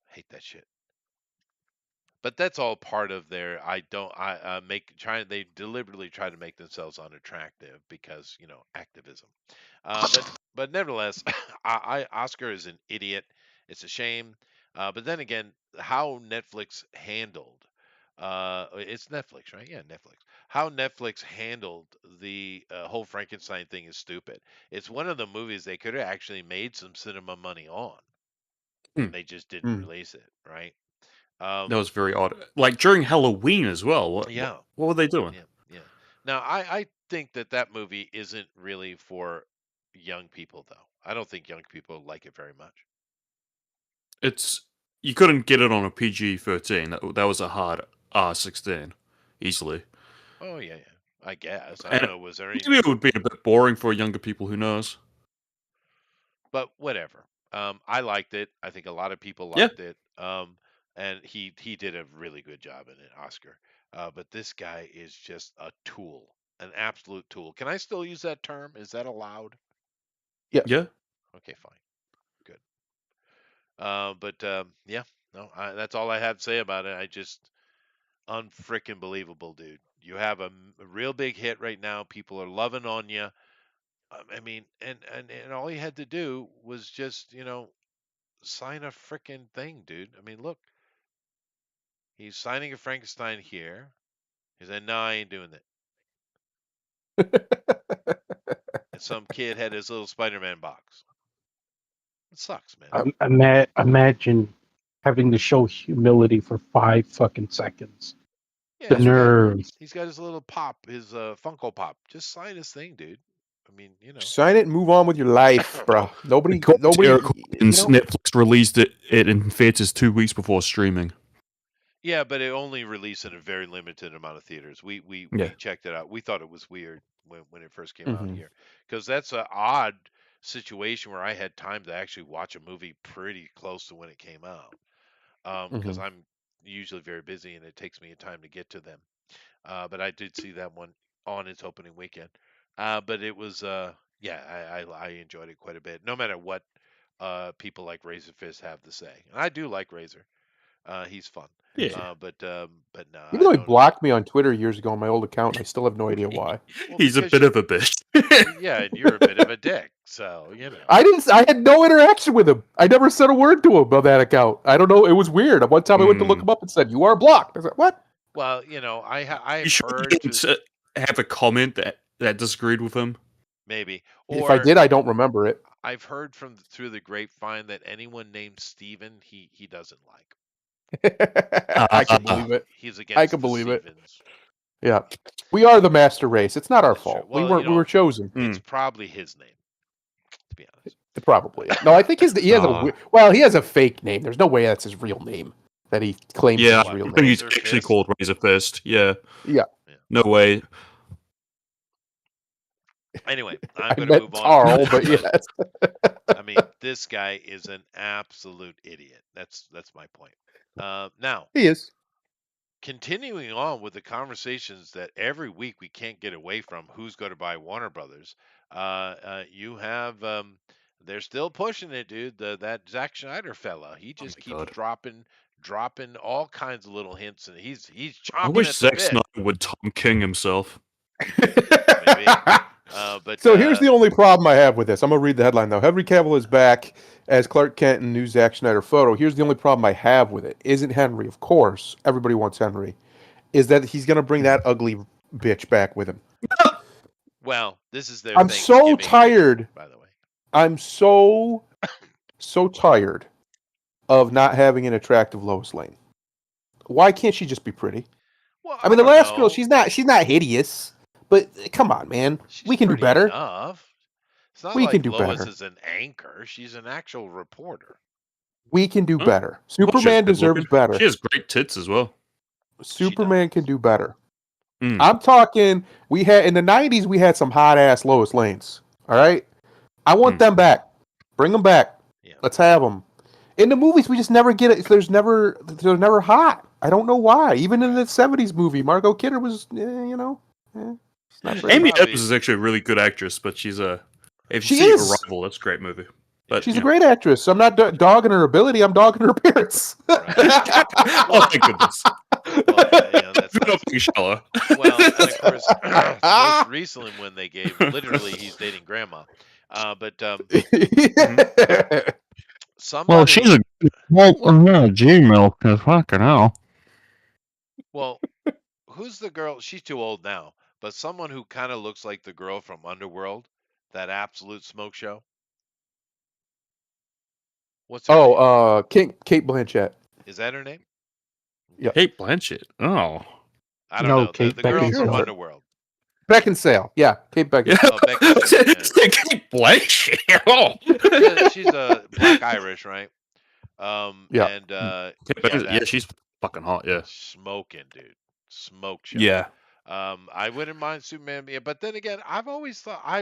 Hate that shit. But that's all part of their. They deliberately try to make themselves unattractive because activism. But nevertheless, Oscar is an idiot. It's a shame. But then again, how Netflix handled. It's Netflix, right? Yeah, Netflix. How Netflix handled the whole Frankenstein thing is stupid. It's one of the movies they could have actually made some cinema money on.
Hmm.
They just didn't release it, right?
That was very odd. Like during Halloween as well.
Yeah.
What were they doing?
Yeah. Now, I think that movie isn't really for young people, though. I don't think young people like it very much.
It's you couldn't get it on a PG-13. That was a hard R16, easily.
Oh yeah. I guess. I
And
don't know. Was there any?
maybe it would be a bit boring for younger people. Who knows?
But whatever. I liked it. I think a lot of people
Yeah.
liked it. And he did a really good job in it, Oscar. But this guy is just a tool, an absolute tool. Can I still use that term? Is that allowed?
Yeah.
Okay, fine, good. But yeah, no, that's all I have to say about it. I just unfrickin' believable, dude. You have a real big hit right now. People are loving on you. I mean, and all you had to do was just, sign a frickin' thing, dude. I mean, look, he's signing a Frankenstein here. He said, "No, I ain't doing that." And some kid had his little Spider-Man box. It sucks, man.
Imagine having to show humility for 5 fucking seconds.
Yeah,
The nerve.
he's got his little pop, his Funko Pop. Just sign his thing, dude. I mean,
Sign it and move on with your life, bro. Nobody.
Netflix released it in theaters 2 weeks before streaming.
Yeah, but it only released in a very limited amount of theaters. We checked it out. We thought it was weird when it first came out here, because that's an odd situation where I had time to actually watch a movie pretty close to when it came out. Because I'm usually very busy and it takes me time to get to them. But I did see that one on its opening weekend. But it was I enjoyed it quite a bit. No matter what people like Razor Fist have to say, and I do like Razor. He's fun.
Yeah.
But no.
Even though he blocked me on Twitter years ago on my old account, I still have no idea why.
Well,
He's a bit of a bitch.
Yeah, and you're a bit of a dick, so
I had no interaction with him. I never said a word to him about that account. I don't know. It was weird. One time I went to look him up and said, "You are blocked." I was like, "What?"
Well, I
You should
heard
have a comment that disagreed with him.
maybe.
If I did, I don't remember it.
I've heard through the grapevine that anyone named Steven he doesn't like.
I can believe it.
He's against.
I can believe it. Yeah, we are the master race. It's not our fault.
Well,
we were chosen.
It's probably his name, to be honest.
Probably. No, I think he has a fake name. There's no way that's his real name that he claims is his real name.
He's actually called Razor Fist. Yeah.
Yeah.
No way.
Anyway, I'm going to move on.
Carl, but yes.
I mean, this guy is an absolute idiot. That's my point. Now
he is.
Continuing on with the conversations that every week we can't get away from, who's going to buy Warner Brothers? You have they're still pushing it, dude. That Zack Snyder fella, he just keeps dropping all kinds of little hints, and he's chomping
I wish
at the
Zack
bit.
Snyder would Tom King himself.
Maybe. But
so here's the only problem I have with this. I'm gonna read the headline though. Henry Cavill is back as Clark Kent in new Zack Snyder photo. Here's the only problem I have with it. Isn't Henry? Of course, everybody wants Henry. Is that he's gonna bring that ugly bitch back with him?
Well, this is their.
I'm so tired.
By the way,
I'm so tired of not having an attractive Lois Lane. Why can't she just be pretty?
Well,
I mean, the last girl, she's not hideous. But come on, man. We can do better.
It's not like Lois is an anchor. She's an actual reporter.
We can do better. Superman deserves better.
She has great tits as well.
Superman can do better. I'm talking, we had in the 90s, we had some hot ass Lois Lanes. All right? I want them back. Bring them back. Yeah. Let's have them. In the movies, we just never get it. They're never hot. I don't know why. Even in the 70s movie, Margot Kidder was,
Amy Adams is actually a really good actress, but she's if you see Arrival, that's a great movie. But
she's a great actress. I'm not dogging her ability. I'm dogging her appearance.
Oh my goodness.
That's
shallow.
Well, and of course, most recently when they gave literally he's dating grandma. Somebody,
well, she's a Gmail because fucking hell.
Well, who's the girl? She's too old now, but someone who kind of looks like the girl from Underworld, that Absolute Smoke show. What's her name?
Kate Blanchett.
Is that her name?
Kate Blanchett. Oh.
I don't
No,
know.
Kate
The girl from
Beckinsale.
Underworld.
Beckinsale. Yeah, Kate
Yeah.
Beckinsale.
Oh, Beckinsale,
Kate Blanchett. Oh.
Yeah, she's a black Irish, right?
Yeah.
And
Kate
yeah,
Beckinsale, yeah,
that
she's fucking hot. Yeah.
smoking, dude, smoke show.
Yeah.
I wouldn't mind Superman, yeah, but then again, I've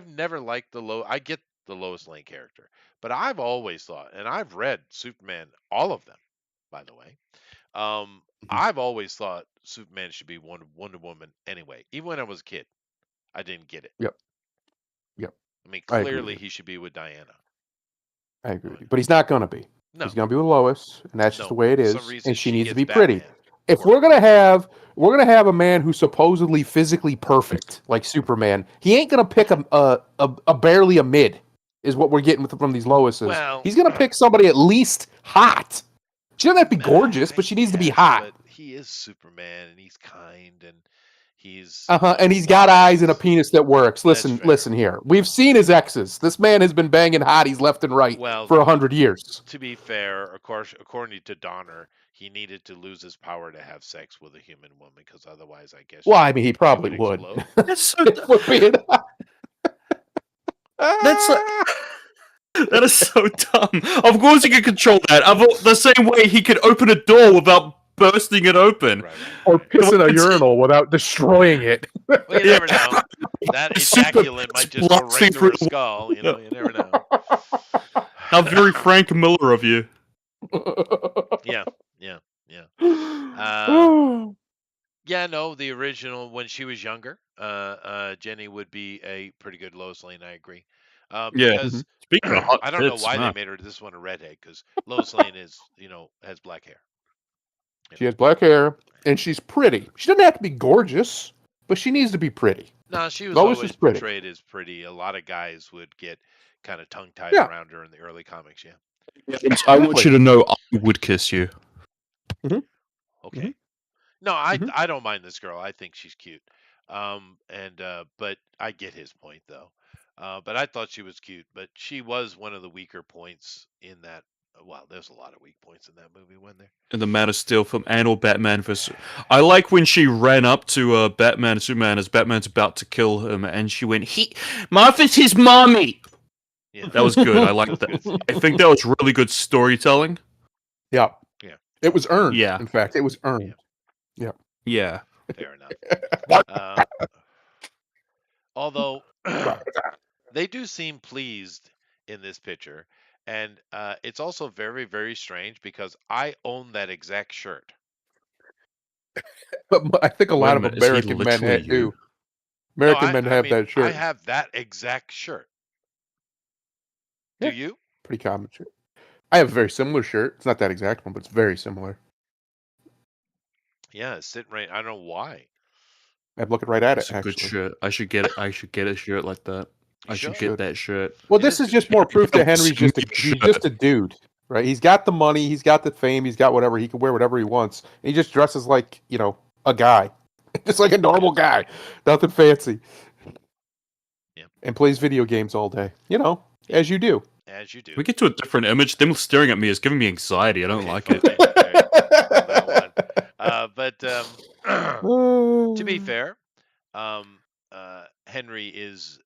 never liked I get the Lois Lane character, but I've always thought, and I've read Superman, all of them, by the way. I've always thought Superman should be Wonder Woman anyway. Even when I was a kid, I didn't get it.
Yep.
I mean,
I agree with
clearly
you.
he should be with Diana.
I agree with you. But he's not going to be.
No,
He's going to be with Lois, and that's just the
no,
way it
for
is.
some reason
And she
she
needs to
gets
be pretty.
Batman.
If
Or-
we're gonna have a man who's supposedly physically perfect like Superman, he ain't gonna pick a barely a mid, is what we're getting from these Loises.
Well,
He's gonna pick somebody at least hot. She doesn't have to be gorgeous, but she needs to be
Yes,
hot.
But he is Superman, and he's kind, and he's
And he's got eyes and a
wise.
penis that works.
That's
Listen,
fair.
listen here. We've seen his exes. This man has been banging hotties left and right
Well,
for 100 years.
to be fair, of course, according to Donner, he needed to lose his power to have sex with a human woman, because otherwise, I guess.
Well, I mean, he probably would.
explode.
That's so.
It would be an-
That's that is so dumb. Of course, he could control that. The same way he could open a door without bursting it open.
Right,
or
right.
piss in a urinal without destroying it.
Well, you never know. That
Super
ejaculate might just go right
blasting
through her
through-
skull. You know, you never know.
How very Frank Miller of you.
Yeah. Yeah, no, the original, when she was younger, Jenny would be a pretty good Lois Lane. I agree.
Yeah.
Because
Speaking of hot
I don't know
tits,
why
man.
they made her this one a redhead, because Lois Lane is, has black hair.
She has black hair, and she's pretty. She doesn't have to be gorgeous, but she needs to be pretty.
No, she was
Lois
always
is pretty.
portrayed as pretty. A lot of guys would get kind of tongue-tied
Yeah.
around her in the early comics, yeah.
I want you to know I would kiss you.
Okay.
Mm-hmm.
No, I
Mhm.
I don't mind this girl. I think she's cute. But I get his point though. But I thought she was cute, but she was one of the weaker points in that. Well, there's a lot of weak points in that movie, wasn't there?
In the Man of Steel film and or Batman vs. I like when she ran up to Batman and Superman as Batman's about to kill him, and she went, Martha's his mommy!
Yeah.
That was good. I liked that. I think that was really good storytelling.
Yeah.
Yeah.
It was earned.
Yeah.
In fact, it was earned.
Yeah.
Fair enough. Although they do seem pleased in this picture, and it's also very, very strange because I own that exact shirt.
But I think a
Wait
lot
a
of
minute, is he
American men
literally
do.
you?
American
No,
men
I
have
mean,
that shirt.
I have that exact shirt. Do
Yeah.
you?
Pretty common shirt. I have a very similar shirt. It's not that exact one, but it's very similar.
Yeah, it's sitting right. I don't know why.
I'm looking right at
It's
it,
a
actually.
good shirt. I should get it. I should get a shirt like that.
You
I should
should.
get that shirt.
Well,
It
this
is
is
good
just more proof that Henry's
Send
just a,
me a
he's
shirt.
just a dude, right? He's got the money, he's got the fame, he's got whatever. He can wear whatever he wants. And he just dresses like, a guy. Just like a normal guy. Nothing fancy.
Yeah.
And plays video games all day. As you do.
As you do.
We get to a different image. Them staring at me is giving me anxiety. I don't like it.
Okay, that one. But to be fair, Henry is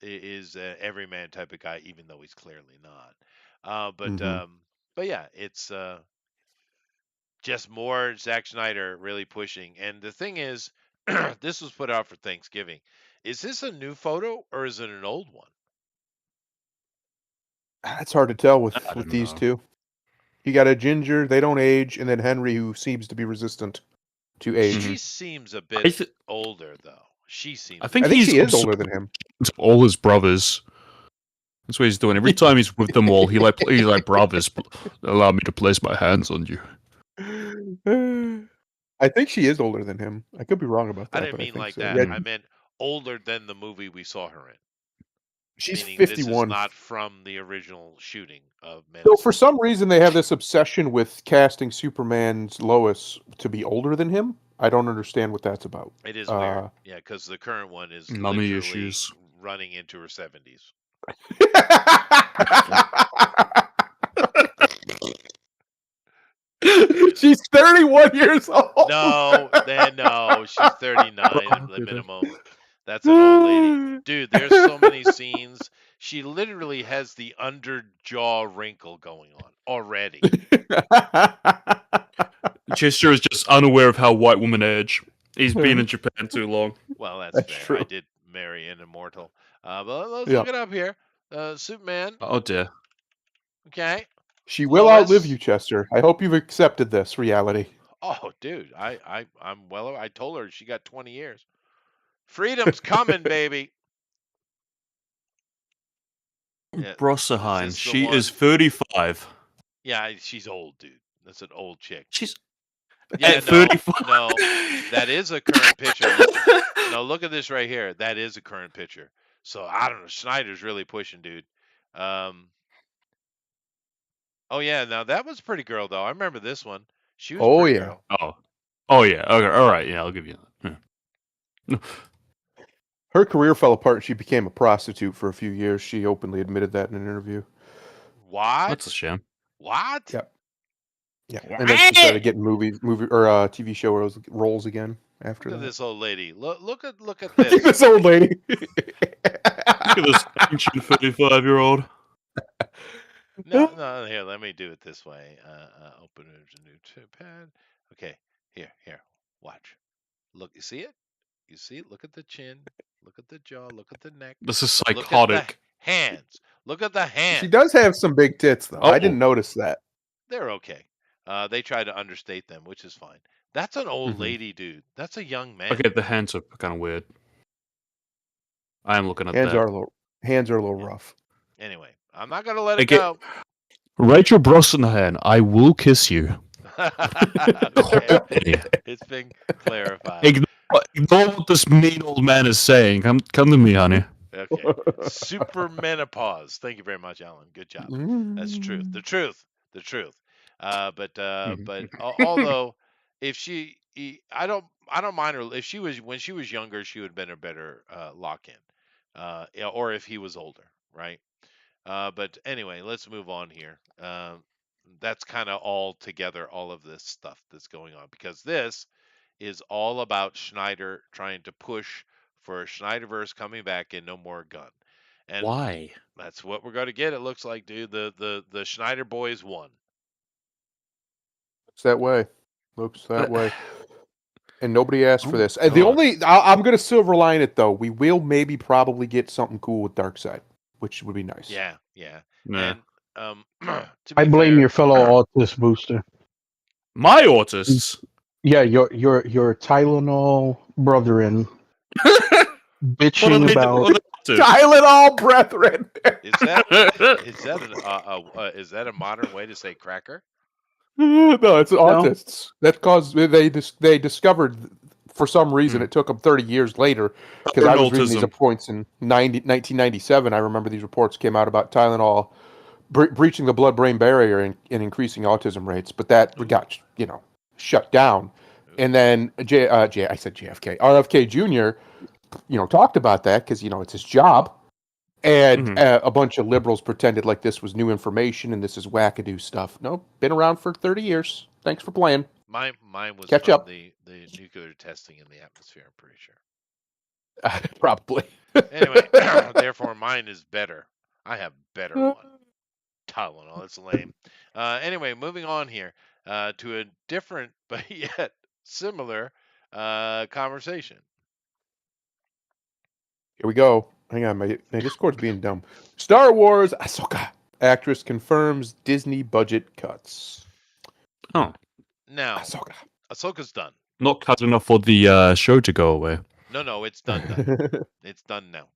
an everyman type of guy, even though he's clearly not.
Mhm.
But yeah, it's just more Zack Snyder really pushing. And the thing is, this was put out for Thanksgiving. Is this a new photo or is it an old one?
It's hard to tell with
don't
these
know.
two. You got a Ginger, they don't age, and then Henry, who seems to be resistant to age.
She seems a
I,
bit
th-
older, though. She seems.
I think
I think
he's
she is
also
older than him.
all his brothers. That's what he's doing. Every time he's with them all, he's like, brothers, allow me to place my hands on you.
I think she is older than him. I could be wrong about that.
I didn't
but
mean
think
like
so.
that.
Yeah,
I meant older than the movie we saw her in.
she's
Meaning
51.
This is not from the original shooting of Men.
So
of
for
Steel.
some reason, they have this obsession with casting Superman's Lois to be older than him. I don't understand what that's about.
It is weird. Yeah, because the current one is
Mummy
literally
issues.
running into her 70s.
She's 31 years old.
No, she's 39 at the minimum. That's an old lady. Dude, there's so many scenes. She literally has the under jaw wrinkle going on already.
Chester is just unaware of how white women age. He's been in Japan too long.
Well, that's
That's
fair. I
true.
did marry an immortal. But let's
Yeah.
look it up here. Superman.
Oh dear.
Okay.
She will
Lois.
outlive you, Chester. I hope you've accepted this reality.
Oh, dude, I'm well. I told her she got 20 years. Freedom's coming, baby. Yeah,
Brosserheim.
this the
She is
one?
35.
Yeah, she's old, dude. That's an old chick.
She's
Yeah,
at 35.
no, that is a current picture. No, look at this right here. That is a current picture. So I don't know. Schneider's really pushing, dude. Oh yeah, now that was Pretty Girl though. I remember this one. She was
Oh,
Pretty
yeah.
Girl.
Oh yeah. Okay. All right. Yeah, I'll give you that. Yeah.
Her career fell apart. She became a prostitute for a few years. She openly admitted that in an interview.
What?
That's a shame.
What?
Yep. Yeah, and then she started getting movie or TV show roles again after
Look at
that.
this old lady. Look at
Look at
this.
this old lady.
Look at this ancient 35-year-old.
No, here, let me do it this way. Open a new pad. Okay, here, watch. Look, you see it? You see it? Look at the chin. Look at the jaw. Look at the neck.
This is
Look at the
psychotic.
hands. Look at the hands.
She does have some big tits, though. I
Oh.
didn't notice that.
They're okay. They try to understate them, which is fine. That's an old
Mhm.
lady, dude. That's a young man.
Okay, the hands are kind of weird. I am looking at
Hands
that.
are a little rough.
Anyway, I'm not gonna let it
Okay.
go.
Rachel Brosnahan, I will kiss you.
Okay, it's been clarified.
Ignore what this mean old man is saying. Come to me, honey.
Okay. Super menopause. Thank you very much, Alan. Good job. That's the truth. The truth. The truth. But although if I don't mind her if she was when she was younger, she would have been a better lock-in. Or if he was older, right? But anyway, let's move on here. That's kind of all together, all of this stuff that's going on, because this is all about Schneider trying to push for a Schneiderverse coming back and no more gun. And
Why?
that's what we're going to get. It looks like, dude. The Schneider boys won.
Looks that way. Looks that way. And nobody asked for
Oh,
this. And the
God.
only I'm going to silver line it though. We will maybe probably get something cool with Darkseid, which would be nice.
Yeah.
Nah.
And to
I
be
blame
fair,
your fellow autist booster.
My autists.
Yeah, your Tylenol brethren bitching about.
Tylenol, brethren.
is that a modern way to say cracker?
No, it's autists. That caused they discovered for some reason it took them 30 years later because I was reading these
Autism.
reports in 1997. I remember these reports came out about Tylenol breaching the blood-brain barrier and increasing autism rates, but that got shut down. And then I said JFK, RFK Jr. Talked about that because it's his job. And a bunch of liberals pretended like this was new information and this is wackadoo stuff. No, been around for 30 years. Thanks for playing.
Mine was
Catch
from
up.
the nuclear testing in the atmosphere, I'm pretty sure.
Probably.
Anyway, therefore mine is better. I have better one. Tylenol, that's lame. Anyway, moving on here to a different but yet similar conversation.
Here we go. Hang on, my Discord's being dumb. Star Wars Ahsoka actress confirms Disney budget cuts.
Oh,
Now,
Ahsoka.
Ahsoka's done.
not cut enough for the show to go away.
No, it's done. It's done now.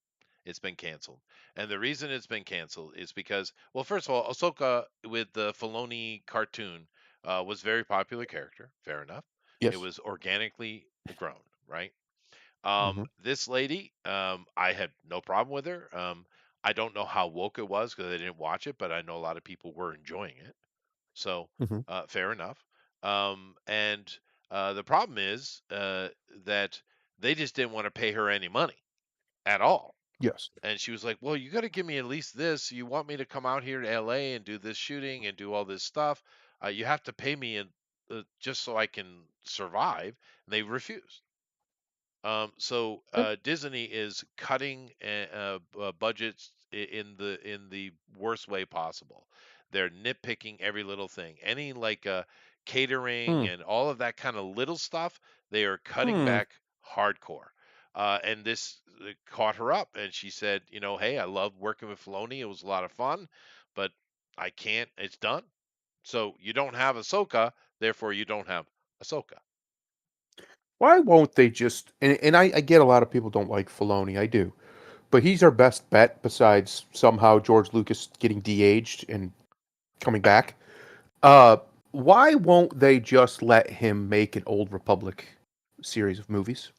It's been canceled. And the reason it's been canceled is because, well, first of all, Ahsoka with the Filoni cartoon was a very popular character. Fair enough.
Yes.
It was organically grown, right?
Mhm.
This lady, I had no problem with her. I don't know how woke it was because I didn't watch it, but I know a lot of people were enjoying it. So,
Mhm.
fair enough. And the problem is that they just didn't want to pay her any money at all.
Yes.
And she was like, well, you got to give me at least this. You want me to come out here to LA and do this shooting and do all this stuff. You have to pay me just so I can survive. And they refused. So Disney is cutting budgets in the worst way possible. They're nitpicking every little thing. Any like catering
Hmm.
and all of that kind of little stuff, they are cutting
Hmm.
back hardcore. And this caught her up, and she said, hey, I loved working with Filoni. It was a lot of fun, but I can't. It's done. So you don't have Ahsoka, therefore you don't have Ahsoka.
Why won't they just? And I get a lot of people don't like Filoni. I do, but he's our best bet besides somehow George Lucas getting de-aged and coming back. Why won't they just let him make an Old Republic series of movies?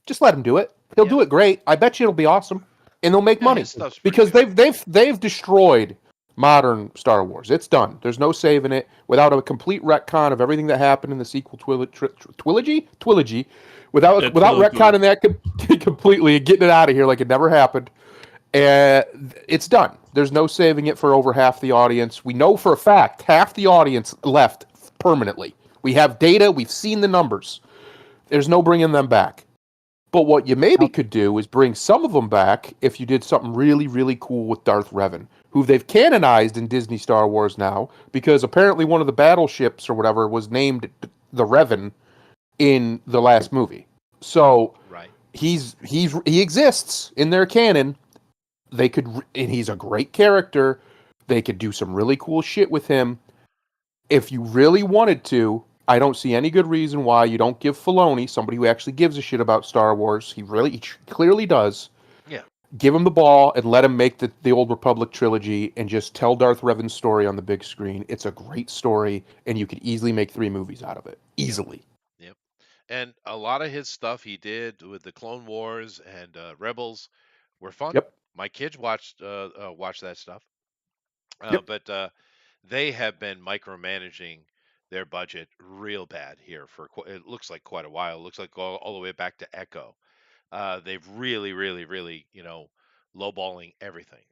Just let him do it. He'll
Yeah.
do it great. I bet you it'll be awesome, and they'll make
Yeah,
money
his stuff's pretty
because
good.
they've destroyed modern Star Wars. It's done. There's no saving it without a complete retcon of everything that happened in the sequel trilogy. Without
Trilogy.
retconning that completely and getting it out of here like it never happened. It's done. There's no saving it for over half the audience. We know for a fact half the audience left permanently. We have data. We've seen the numbers. There's no bringing them back. But what you maybe could do is bring some of them back if you did something really, really cool with Darth Revan, who they've canonized in Disney Star Wars now, because apparently one of the battleships or whatever was named the Revan in the last movie. So
Right.
he exists in their canon. They could, and he's a great character. They could do some really cool shit with him. If you really wanted to, I don't see any good reason why you don't give Filoni, somebody who actually gives a shit about Star Wars, he clearly does.
Yeah.
Give him the ball and let him make the Old Republic trilogy and just tell Darth Revan's story on the big screen. It's a great story, and you could easily make 3 movies out of it. Easily.
Yep. And a lot of his stuff he did with the Clone Wars and Rebels were fun.
Yep.
My kids watched that stuff.
Yep.
But they have been micromanaging their budget real bad here for it looks like quite a while. It looks like all the way back to Echo. They've really, really, really, lowballing everything.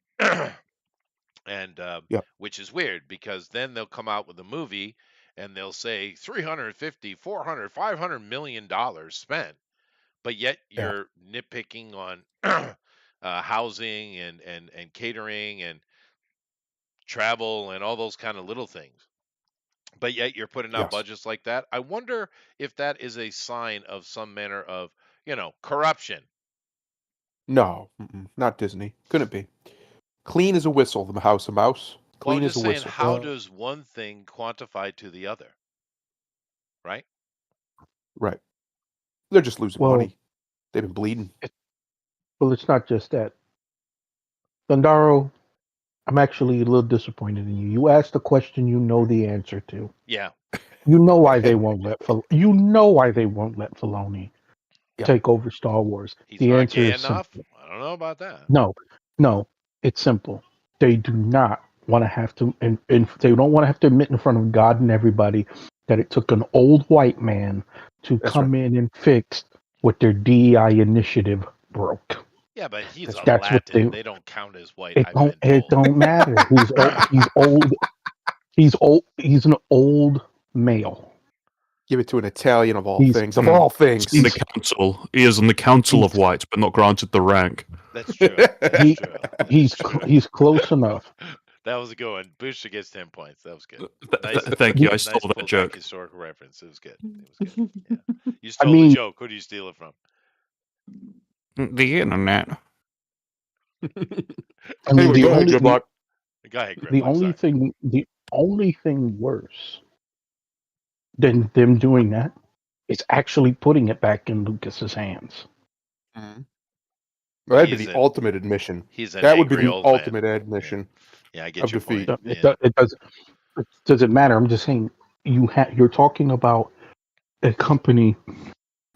And
Yep.
which is weird because then they'll come out with a movie and they'll say 350, 400, 500 million dollars spent, but yet
Yeah.
you're nitpicking on housing and catering and travel and all those kind of little things. But yet you're putting out
Yes.
budgets like that. I wonder if that is a sign of some manner of, corruption.
No, not Disney. Couldn't be. Clean as a whistle, the House of Mouse.
Well, I'm
Clean as
just
a
saying,
whistle.
how does one thing quantify to the other? Right?
Right. They're just losing
Well-
money. They've been bleeding.
Well, it's not just that. Thundaro, I'm actually a little disappointed in you. You asked a question you know the answer to.
Yeah.
You know why they won't let Filoni
Yeah.
take over Star Wars.
He's
The
not
answer
gay
is
enough.
simple.
I don't know about that.
No, it's simple. They do not want to have to, and they don't want to have to admit in front of God and everybody that it took an old white man to
That's
come in and fix what their DEI initiative broke.
Yeah, but he's a
That's what
Latin.
they-
They don't count as white.
It
I've
don't.
been
It
told.
don't matter. He's old. He's old. He's an old male.
Give it to an Italian of all
He's-
things. Of all things.
In the council. He is on the council of whites, but not granted the rank.
That's true.
He-
That's true.
He's close enough.
That was a good one. Booster gets 10 points. That was good.
Thank you. I
Nice
stole that
pullback
joke.
historical reference. It was good. It was good. Yeah. You stole
mean-
the joke. Who do you steal it from?
The internet.
I mean,
Anyway, go ahead, good luck.
Go ahead, Griff.
the
I'm
only
sorry.
thing worse than them doing that is actually putting it back in Lucas's hands.
Well, that'd be
He's
the
an-
ultimate admission.
He's an
That would be
angry
the
old man.
ultimate admission.
Yeah, I get
of
your
defeat.
point.
It,
Yeah.
it doesn't matter. I'm just saying you're talking about a company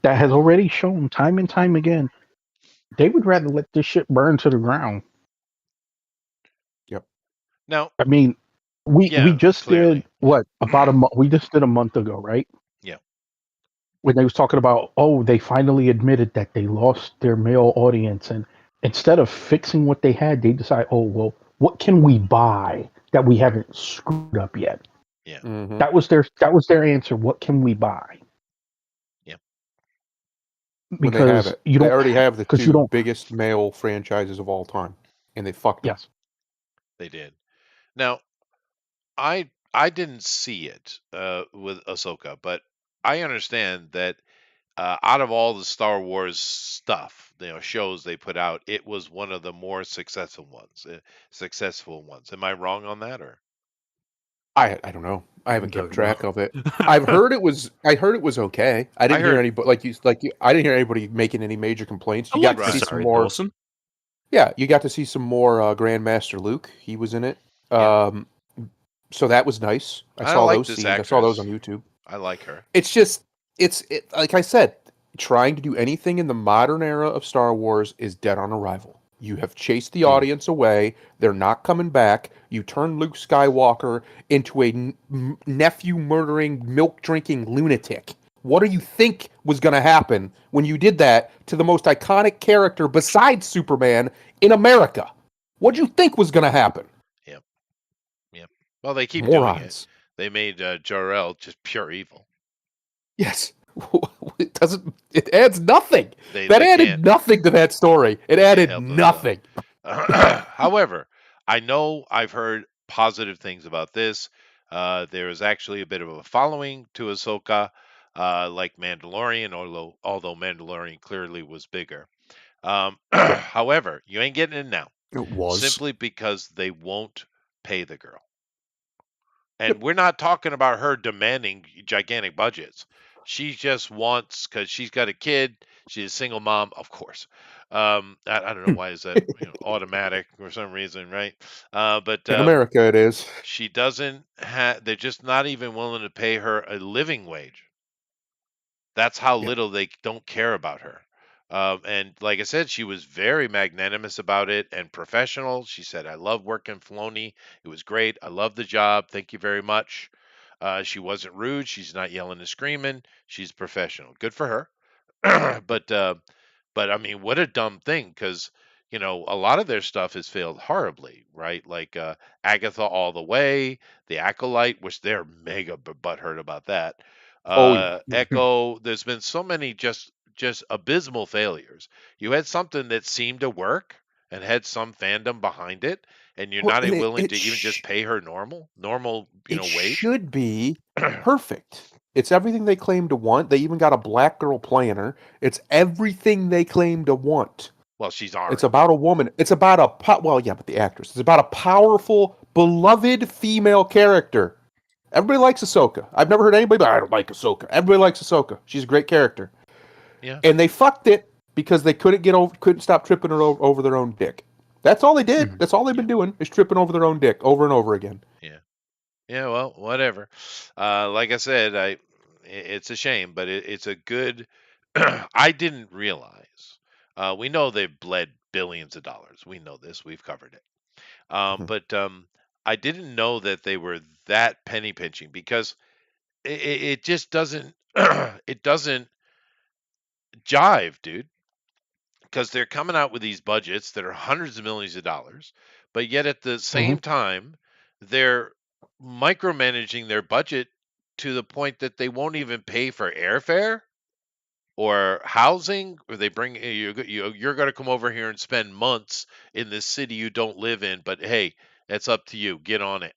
that has already shown time and time again they would rather let this shit burn to the ground.
Now,
I mean, we
Yeah,
just
clearly.
did what about a month? We just did a month ago, right?
Yeah.
When they was talking about, oh, they finally admitted that they lost their male audience, and instead of fixing what they had, they decide, oh well, what can we buy that we haven't screwed up yet?
Mhm.
That was their answer. What can we buy?
Yeah.
When they have
Because
it,
you
they
don't
already have the
because you
two
don't.
biggest male franchises of all time, and they fucked them.
Yes.
They did. Now, I didn't see it with Ahsoka, but I understand that out of all the Star Wars stuff, shows they put out, it was one of the more successful ones. Successful ones. Am I wrong on that, or?
I don't know. I haven't kept
Don't know.
track of it. I heard it was okay. I didn't hear
heard-
anybody I didn't hear anybody making any major complaints.
I
You
like
got to see some
Rosario
more.
Dawson.
Yeah, you got to see some more Grandmaster Luke. He was in it.
Yeah.
So that was nice. I
I
saw
like
those
this
scenes. I saw those on
actress.
YouTube.
I like her.
It's just like I said, trying to do anything in the modern era of Star Wars is dead on arrival. You have chased the audience away. They're not coming back. You turn Luke Skywalker into a nephew murdering, milk drinking lunatic. What do you think was going to happen when you did that to the most iconic character besides Superman in America? What do you think was going to happen?
Well, they keep doing it.
Morons.
They made Jor-El just pure evil.
Yes. It doesn't. It adds nothing.
They
Added
can't.
nothing to that story. It added
help themselves.
nothing.
However, I know I've heard positive things about this. There is actually a bit of a following to Ahsoka, like Mandalorian, although Mandalorian clearly was bigger. However, you ain't getting it now,
It was.
simply because they won't pay the girl. And we're not talking about her demanding gigantic budgets. She just wants, because she's got a kid. She's a single mom, of course. I don't know why is that automatic for some reason, right? But
In America, it is.
she doesn't have. They're just not even willing to pay her a living wage. That's how
Yep.
little they don't care about her. And like I said, she was very magnanimous about it and professional. She said, "I love working Filoni. It was great. I love the job. Thank you very much." She wasn't rude. She's not yelling and screaming. She's professional. Good for her. But I mean, what a dumb thing, because a lot of their stuff has failed horribly, right? Like Agatha All the Way, The Acolyte, which they're mega butthurt about that.
Oh, yeah.
Echo. There's been so many just abysmal failures. You had something that seemed to work and had some fandom behind it, and you're
Well,
not
and
willing
it
to even just pay her normal,
it
wage.
should be perfect. It's everything they claim to want. They even got a black girl playing her. It's everything they claim to want.
Well, she's orange.
It's about a woman. It's about well, yeah, but the actress. It's about a powerful, beloved female character. Everybody likes Ahsoka. I've never heard anybody, but I don't like Ahsoka. Everybody likes Ahsoka. She's a great character.
Yeah.
And they fucked it because they couldn't stop tripping her over their own dick. That's all they did.
Mhm.
That's all they've been doing is tripping over their own dick over and over again.
Yeah, well, whatever. Like I said, it's a shame, but it's a good. I didn't realize. We know they've bled billions of dollars. We know this. We've covered it.
Mhm.
But I didn't know that they were that penny pinching, because it just doesn't. It doesn't jive, dude. Because they're coming out with these budgets that are hundreds of millions of dollars, but yet at the same time, they're micromanaging their budget to the point that they won't even pay for airfare or housing, or they bring you're going to come over here and spend months in this city you don't live in, but hey, that's up to you. Get on it,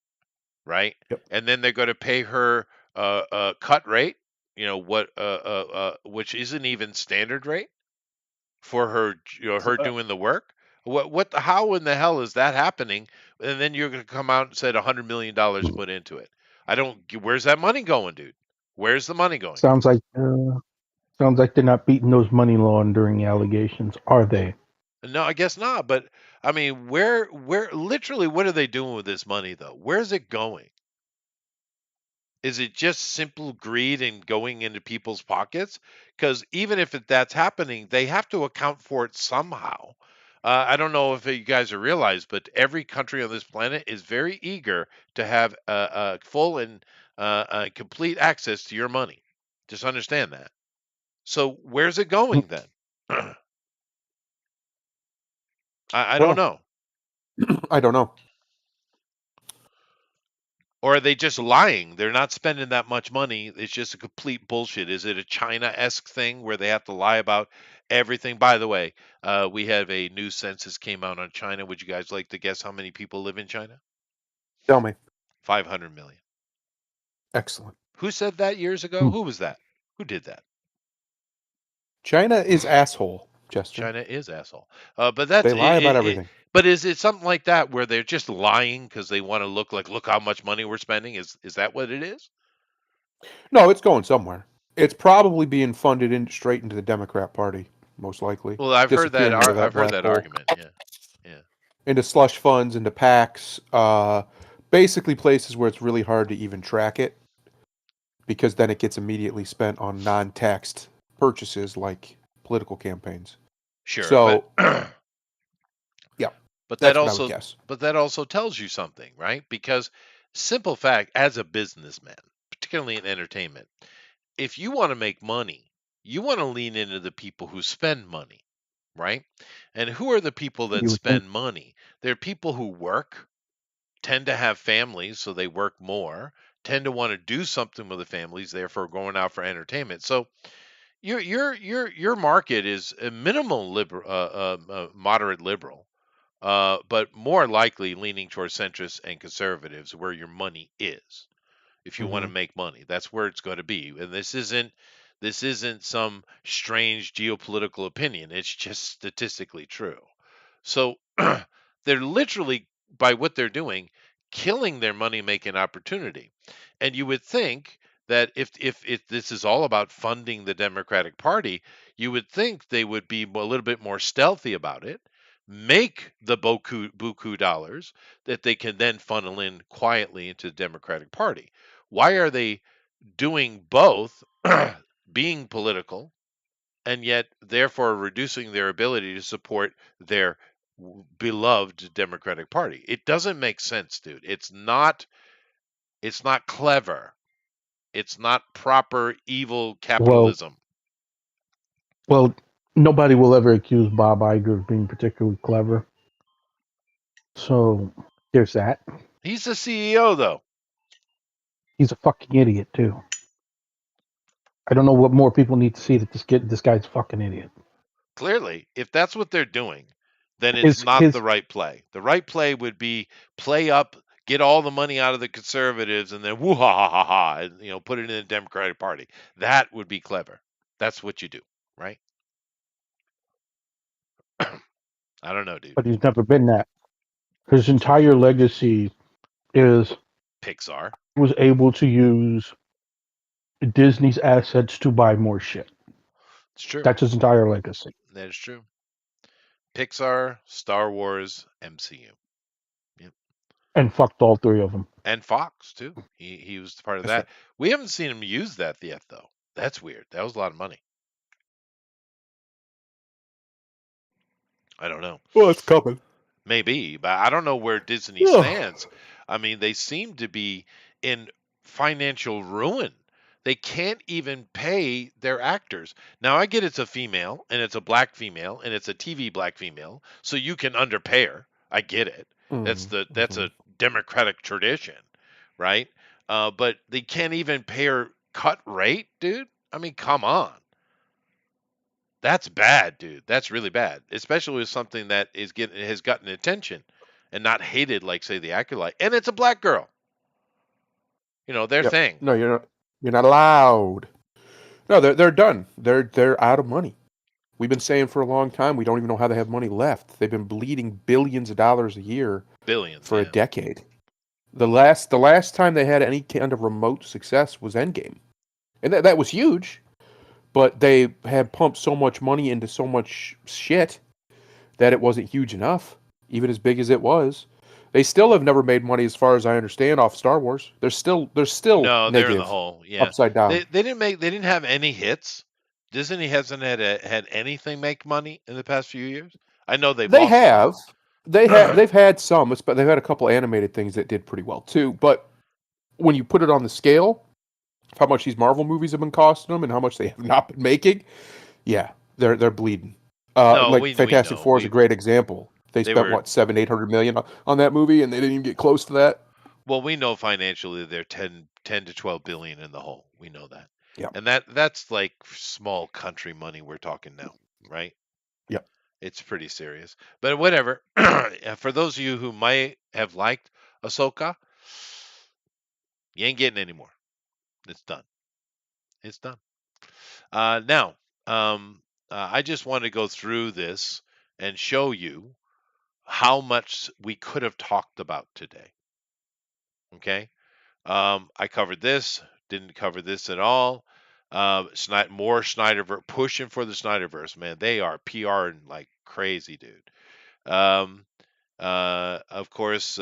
right?
Yep.
And then they're going to pay her a cut rate, which isn't even standard rate for her, her doing the work. How in the hell is that happening? And then you're going to come out and said $100 million put into it. Where's that money going, dude? Where's the money going?
Sounds like they're not beating those money laundering allegations, are they?
No, I guess not. But I mean, where literally, what are they doing with this money though? Where's it going? Is it just simple greed and going into people's pockets? Because even if that's happening, they have to account for it somehow. I don't know if you guys have realized, but every country on this planet is very eager to have a full and complete access to your money. Just understand that. So where's it going then? I don't know.
I don't know.
Or are they just lying? They're not spending that much money. It's just a complete bullshit. Is it a China-esque thing where they have to lie about everything? By the way, we have a new census came out on China. Would you guys like to guess how many people live in China?
Tell me.
500 million.
Excellent.
Who said that years ago? Who was that? Who did that?
China is asshole, Chester.
China is asshole. But that's
They lie about everything.
but is it something like that where they're just lying because they want to look like, look how much money we're spending? Is that what it is?
No, it's going somewhere. It's probably being funded straight into the Democrat Party, most likely.
Well, I've heard that.
Disappearing into
I've heard
black
that
hole.
argument. Yeah.
Into slush funds, into PACs, basically places where it's really hard to even track it, because then it gets immediately spent on non-taxed purchases like political campaigns.
Sure.
So,
yeah. But
that's
that
what I
also,
would guess.
but that also tells you something, right? Because simple fact, as a businessman, particularly in entertainment, if you want to make money, you want to lean into the people who spend money, right? And who are the people that
You would think.
spend money? They're people who work, tend to have families, so they work more, tend to want to do something with the families, therefore going out for entertainment. So your market is a minimal liberal, moderate liberal, but more likely leaning towards centrists and conservatives, where your money is. If you want to make money, that's where it's going to be. And this isn't some strange geopolitical opinion. It's just statistically true. So they're literally, by what they're doing, killing their money making opportunity. And you would think that if this is all about funding the Democratic Party, you would think they would be a little bit more stealthy about it, make the buku dollars that they can then funnel in quietly into the Democratic Party. Why are they doing both, being political, and yet therefore reducing their ability to support their beloved Democratic Party? It doesn't make sense, dude. It's not clever. It's not proper evil capitalism.
Well, nobody will ever accuse Bob Iger of being particularly clever. So there's that.
He's the CEO, though.
He's a fucking idiot too. I don't know what more people need to see that this guy's a fucking idiot.
Clearly, if that's what they're doing, then it's not the right play. The right play would be play up, get all the money out of the conservatives, and then woo ha ha ha ha, and put it in the Democratic Party. That would be clever. That's what you do, right? I don't know, dude.
But he's never been that. His entire legacy is
Pixar
was able to use Disney's assets to buy more shit.
It's true.
That's his entire legacy.
That is true. Pixar, Star Wars, MCU. Yep.
And fucked all three of them.
And Fox, too. He was part of
That's
that. We haven't seen him use that yet, though. That's weird. That was a lot of money. I don't know.
Well, it's coming.
Maybe, but I don't know where Disney stands. I mean, they seem to be in financial ruin. They can't even pay their actors. Now, I get it's a female, and it's a black female, and it's a TV black female, so you can underpay her. I get it. That's a democratic tradition, right? But they can't even pay her cut rate, dude. I mean, come on. That's bad, dude. That's really bad, especially with something that has gotten attention and not hated like, say, The Acolyte. And it's a black girl. Their thing.
No, you're not allowed. No, they're done. They're out of money. We've been saying for a long time we don't even know how they have money left. They've been bleeding billions of dollars a year for a decade. The last time they had any kind of remote success was Endgame, and that was huge. But they had pumped so much money into so much shit that it wasn't huge enough, even as big as it was. They still have never made money, as far as I understand, off Star Wars. They're still
no,
negative,
they're in the hole. Yeah,
upside down.
They didn't have any hits. Disney hasn't had anything make money in the past few years. I know they've had some, but they've had a couple animated things that did pretty well too. But when you put it on the scale, how much these Marvel movies have been costing them and how much they have not been making, yeah, they're bleeding. Fantastic Four is a great example. They spent $700-800 million on that movie, and they didn't even get close to that. Well, we know financially they're 10 to 12 billion in the hole. We know that.
Yep.
And that's like small country money we're talking now, right?
Yep.
It's pretty serious. But whatever. For those of you who might have liked Ahsoka, you ain't getting any more. It's done. It's done. Now, I just want to go through this and show you how much we could have talked about today. Okay. I covered this, didn't cover this at all. More Snyderverse, pushing for the Snyderverse, man. They are PRing like crazy, dude. Of course,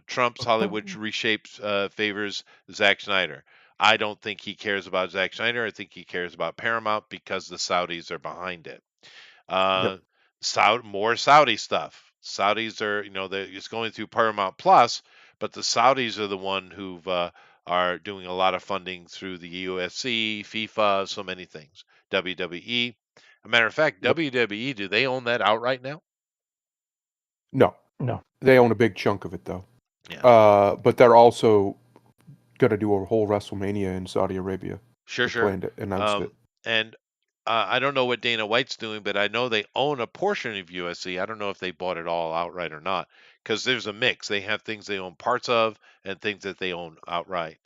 Trump's Hollywood reshapes favors Zack Snyder. I don't think he cares about Zack Snyder. I think he cares about Paramount because the Saudis are behind it. More Saudi stuff. Saudis are, it's going through Paramount Plus, but the Saudis are the one who are doing a lot of funding through the UFC, FIFA, so many things. WWE. As a matter of fact, WWE, do they own that outright now?
No.
No.
They own a big chunk of it, though.
Yeah.
But they're also going to do a whole WrestleMania in Saudi Arabia.
Sure.
Announced it.
And I don't know what Dana White's doing, but I know they own a portion of UFC. I don't know if they bought it all outright or not, because there's a mix. They have things they own parts of and things that they own outright.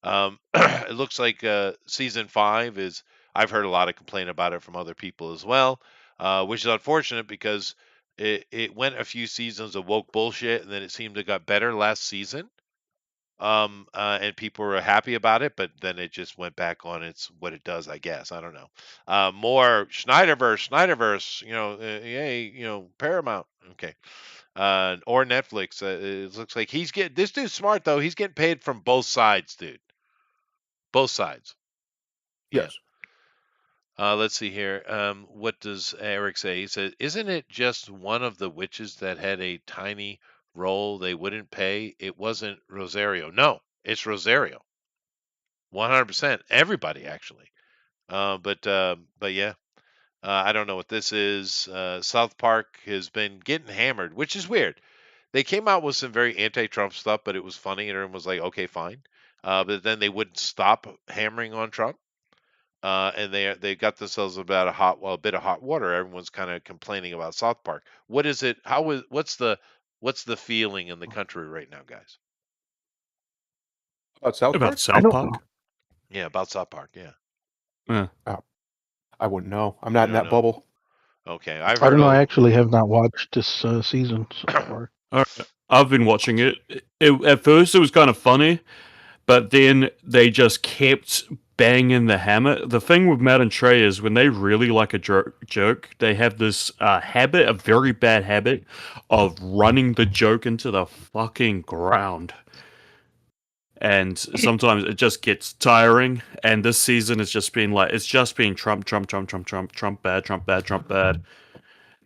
It looks like season 5 is. I've heard a lot of complaint about it from other people as well, which is unfortunate because it went a few seasons of woke bullshit, and then it seemed to got better last season. And people were happy about it, but then it just went back on its what it does, I guess. I don't know. More Snyderverse, yay, Paramount, okay, or Netflix. It looks like this dude's smart though. He's getting paid from both sides, dude. Both sides.
Yes.
Let's see here. What does Eric say? He said, "Isn't it just one of the witches that had a tiny role they wouldn't pay? It wasn't Rosario. No, it's Rosario. 100%. Everybody actually. But yeah. I don't know what this is. South Park has been getting hammered, which is weird. They came out with some very anti-Trump stuff, but it was funny, and everyone was like, "Okay, fine." But then they wouldn't stop hammering on Trump. And they got themselves about a bit of hot water. Everyone's kind of complaining about South Park. What is it? What's the feeling in the country right now, guys?
About South Park?
About South Park?
Yeah, about South Park. Yeah.
I wouldn't know. I'm not in
don't
that
know.
bubble.
Okay,
I don't know. I actually have not watched this season so far.
I've been watching it. At first, it was kind of funny, but then they just kept banging the hammer. The thing with Matt and Trey is when they really like a joke, they have this habit, a very bad habit, of running the joke into the fucking ground. And sometimes it just gets tiring. And this season has just been like, it's just been Trump bad.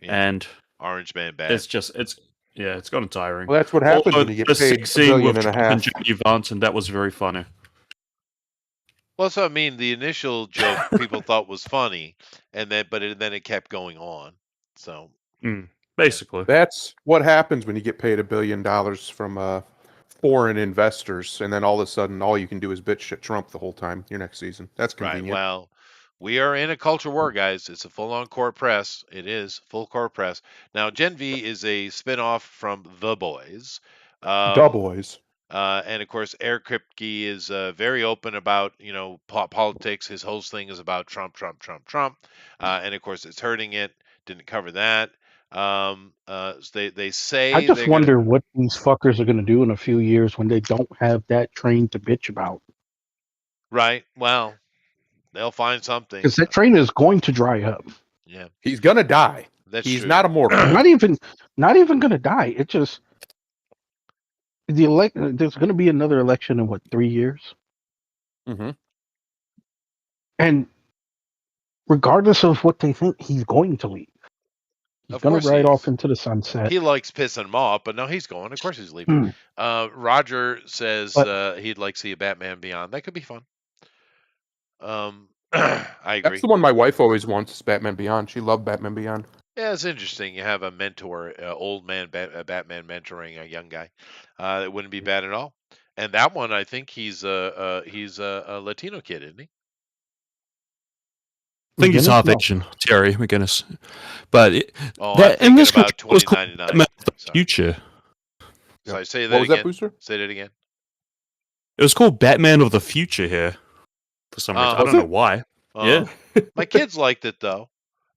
Yeah.
And
Orange Man bad.
it's gotten tiring.
Well, that's what happens when you get paid $1.5 billion.
With Trump and J.D. Vance, and that was very funny.
Well, so I mean, the initial joke people thought was funny, and then it kept going on. So
basically,
that's what happens when you get paid $1 billion from foreign investors, and then all of a sudden, all you can do is bitch at Trump the whole time. Your next season, that's convenient.
Right. Well, we are in a culture war, guys. It's a full-on court press. It is full court press. Now, Gen V is a spinoff from The Boys.
The Boys.
And of course, Eric Kripke is very open about politics. His whole thing is about Trump. And of course, it's hurting it. Didn't cover that. They say
I just wonder what these fuckers are going to do in a few years when they don't have that train to bitch about.
Right. Well, they'll find something.
Because that train is going to dry up.
Yeah.
He's gonna die. He's
true.
not immortal.
not even going to die. It just there's going to be another election in 3 years.
Mm-hmm.
And regardless of what they think, he's going to leave. He's going to ride off into the sunset.
He likes pissing them off, but no, he's going. Of course he's leaving. Roger says he'd like to see a Batman Beyond. That could be fun. I agree.
That's the one my wife always wants, is Batman Beyond. She loved Batman Beyond.
Yeah, it's interesting. You have a mentor, old man Batman mentoring a young guy. It wouldn't be bad at all. And that one, I think he's a Latino kid, isn't he?
I think he's
McGinnis?
half
No.
Asian, Terry McGinnis. But
Oh, I'm
that in
thinking
this
about
country it was called
2099.
Batman of the
Sorry.
Future.
Sorry, say that
What was that,
again.
Booster?
Say that again.
It was called Batman of the Future here for some reason. I
Was
don't know
it?
why. Yeah.
My kids liked it though.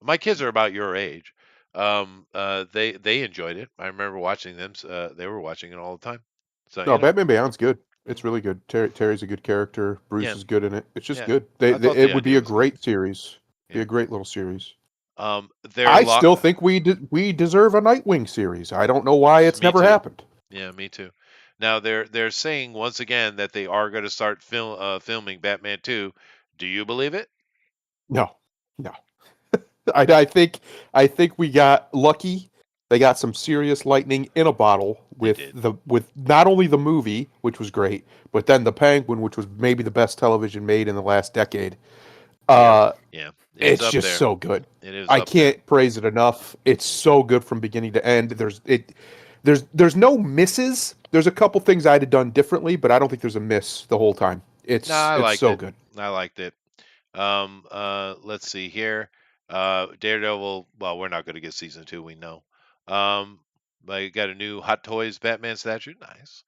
My kids are about your age. They enjoyed it. I remember watching them. They were watching it all the time. So
No, Batman Beyond's good. It's really good. Terry's a good character. Bruce
Yeah.
is good in it. It's just
Yeah.
good.
I thought
It
the
would be
idea
a
was good.
great series. Be
Yeah.
a great little series.
There
I still think we deserve a Nightwing series. I don't know why it's
Me
never
too.
happened.
Yeah, me too. Now they're saying once again that they are going to start filming Batman 2. Do you believe it?
No, no. I think we got lucky. They got some serious lightning in a bottle with
did.
with not only the movie, which was great, but then the Penguin, which was maybe the best television made in the last decade.
Yeah,
It's
up
just
there.
so good.
It is.
I
up there.
can't praise it enough. It's so good from beginning to end. There's no misses. There's a couple things I'd have done differently, but I don't think there's a miss the whole time. It's
No, I
it's
liked
so
it.
good.
I liked it. Let's see here. Daredevil. Well, we're not going to get season 2. We know. But you got a new Hot Toys Batman statue. Nice.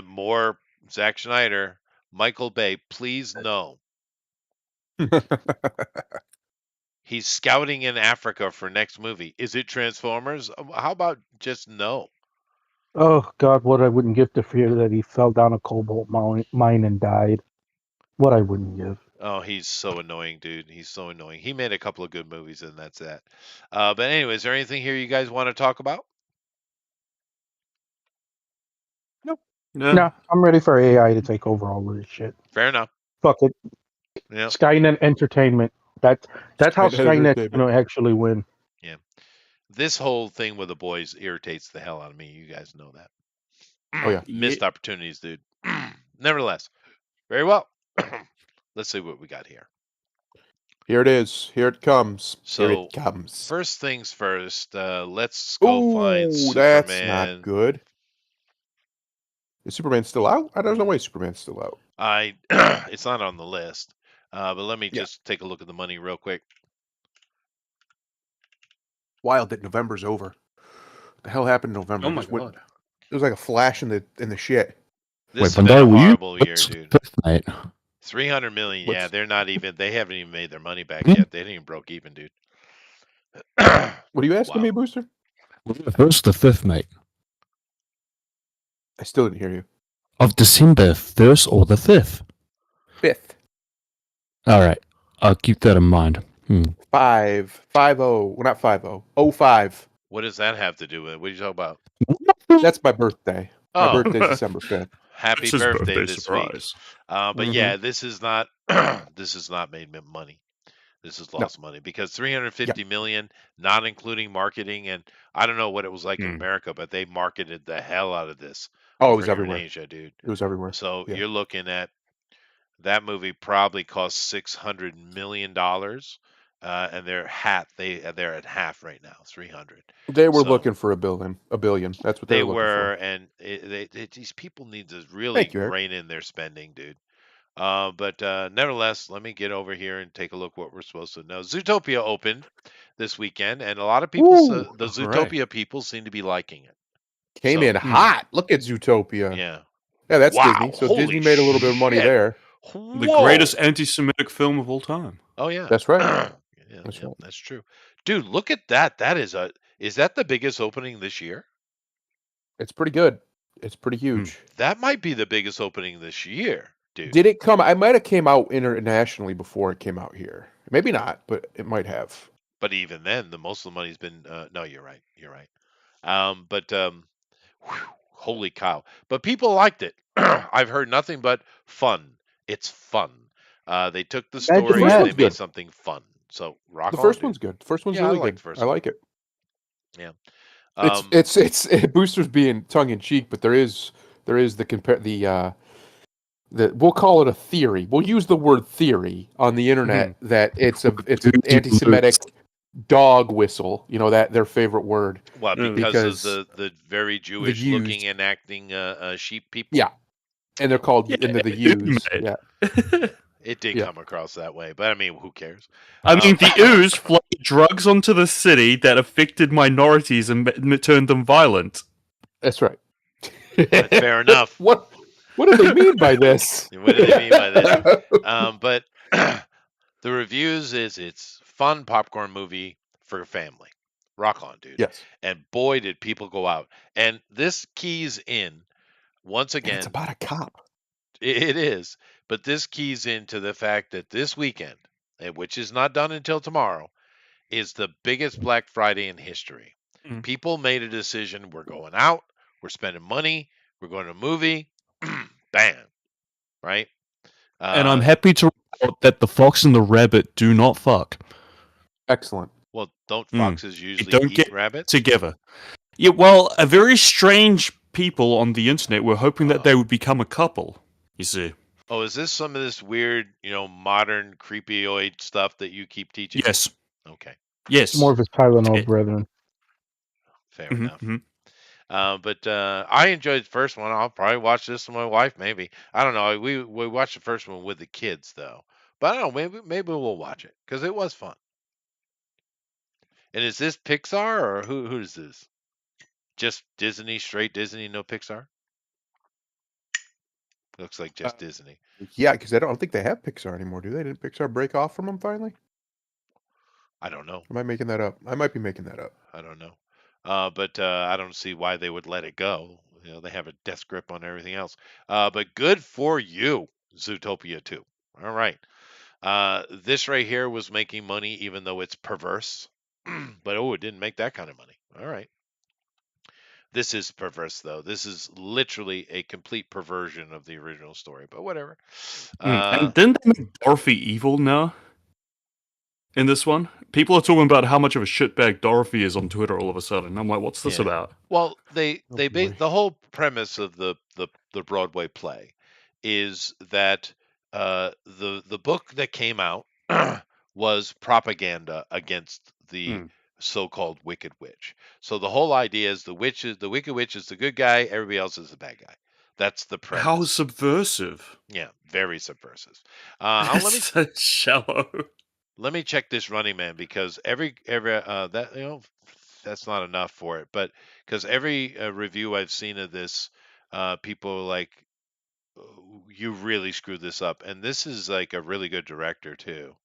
More Zack Snyder. Michael Bay. Please no. He's scouting in Africa for next movie. Is it Transformers? How about just no?
Oh God, what I wouldn't give to fear that he fell down a cobalt mine and died. What I wouldn't give.
Oh, he's so annoying, dude. He's so annoying. He made a couple of good movies, and that's that. But anyway, is there anything here you guys want to talk about?
No.
No, I'm ready for AI to take over all of this shit.
Fair enough.
Fuck it.
Yeah.
Skynet Entertainment. That's how
Skynet
Skynet's
Entertainment.
gonna actually win.
This whole thing with the boys irritates the hell out of me. You guys know that.
Oh, yeah.
Missed opportunities, dude. Nevertheless, very well. Let's see what we got here.
Here it is. Here it comes. Here
So,
it comes.
First things first, let's go find
Ooh,
Superman.
that's not good. Is Superman still out? There's no way Superman's still out.
It's not on the list. But let me
Yeah.
just take a look at the money real quick.
Wild that November's over. What the hell happened in November?
Oh
It
my
just went-
god.
It was like a flash in the shit.
This has
Wait,
been a
Bandai, were you
horrible year,
what's
dude.
fifth night?
300 million. Yeah,
What's-
they're not even. They haven't even made their money back
Hmm?
yet. They didn't even broke even, dude.
What are you asking
Wow.
me, Booster?
Was it the first or fifth, mate?
I still didn't hear you.
Of December 1st or the 5th?
5th.
Alright, I'll keep that in mind.
5-0. Well, not 5-0. 05.
What does that have to do with it? What are you talking about?
That's my birthday. My
Oh,
birthday's December 5th.
happy
It's his
birthday
birthday
this week.
surprise.
But
Mhm.
yeah, this is not. This has not made money. This is lost money because 350 million, not including marketing, and I don't know what it was like in
Hmm.
America, but they marketed the hell out of this.
Oh, it
over
was
here in
everywhere.
Asia, dude.
It was everywhere.
So
Yeah.
you're looking at that movie probably cost $600 million, and they're at half right now, 300.
They were
So-
looking for a billion. That's what
They
were looking
were, and these people need to really
Thank you, Eric.
rein in their spending, dude. But nevertheless, let me get over here and take a look what we're supposed to know. Zootopia opened this weekend, and a lot of people,
Ooh,
the
hooray.
Zootopia people, seem to be liking it.
Came
So-
in hot. Look at Zootopia.
Yeah.
Yeah, that's
Wow,
Disney. So
holy
Disney made a little bit of money
shit.
there.
The
Whoa!
greatest anti-Semitic film of all time.
Oh yeah,
That's right.
yeah,
That's
yeah,
right.
that's true, dude. Look at that. Is that the biggest opening this year?
It's pretty good. It's pretty huge.
That might be the biggest opening this year, dude.
Did it come? I might have came out internationally before it came out here. Maybe not, but it might have.
But even then, the most of the money's been. No, you're right. You're right. Whew, holy cow! But people liked it. I've heard nothing but fun. It's fun. They took the
Imagine
story
that.
and they made
Good.
something fun. So rock
The
on,
first
dude.
one's good. The first one's
Yeah, I
really
like
good.
the first
I
one.
like it.
Yeah.
It's Booster's being tongue in cheek, but there is the we'll call it a theory. We'll use the word theory on the internet that it's an anti-Semitic dog whistle. You know, that their favorite word.
Well,
Yeah.
because of
Because
the very Jewish looking
used.
and acting sheep people.
Yeah, and they're called
Yeah,
into the
ooze,
U's.
mate.
Yeah,
It did
Yeah.
come across that way, but I mean, who cares?
I mean,
Um,
the ooze flowed drugs onto the city that affected minorities and turned them violent.
that's right.
Fair enough.
What do they mean by this?
What do they mean by this? But the reviews is it's fun popcorn movie for family. Rock on, dude.
Yes.
And boy, did people go out. And this keys in once
And
again.
it's about a cop.
It is, but this keys into the fact that this weekend, which is not done until tomorrow, is the biggest Black Friday in history.
Mm.
People made a decision: we're going out, we're spending money, we're going to a movie, bam, right?
And I'm happy to report that the fox and the rabbit do not fuck
Excellent.
Well, don't
Mm.
foxes usually
don't
eat
get
rabbits?
together. Yeah, well, a very strange people on the internet were hoping that they would become a couple. You see?
Oh, is this some of this weird, modern creepyoid stuff that you keep teaching?
Yes,
Okay,
yes.
More of his Tylenol
Yeah.
brethren.
fair
Mhm,
enough.
mhm.
But I enjoyed the first one. I'll probably watch this with my wife. Maybe I don't know. We watched the first one with the kids though. But I don't know. Maybe we'll watch it because it was fun. And is this Pixar or who is this? Just Disney, straight Disney, no Pixar. Looks like just Disney.
Yeah, because I don't think they have Pixar anymore, do they? Didn't Pixar break off from them finally?
I don't know.
Am I making that up? I might be making that up.
I don't know. But I don't see why they would let it go. They have a death grip on everything else. But good for you, Zootopia 2. All right. This right here was making money even though it's perverse. But it didn't make that kind of money. All right. This is perverse though. This is literally a complete perversion of the original story, but whatever.
And didn't they make Dorothy evil now? In this one? People are talking about how much of a shitbag Dorothy is on Twitter all of a sudden. I'm like, what's this
Yeah.
about?
Well, they
Oh,
they
boy.
the whole premise of the Broadway play is that the book that came out was propaganda against the
Mm.
so-called Wicked Witch. So the whole idea is the Wicked Witch is the good guy, everybody else is the bad guy. That's the premise.
How subversive.
Yeah, very subversive. Let me
So shallow.
let me check this Running Man because every that that's not enough for it, but because every review I've seen of this, people are like, "Oh, you really screwed this up," and this is like a really good director too.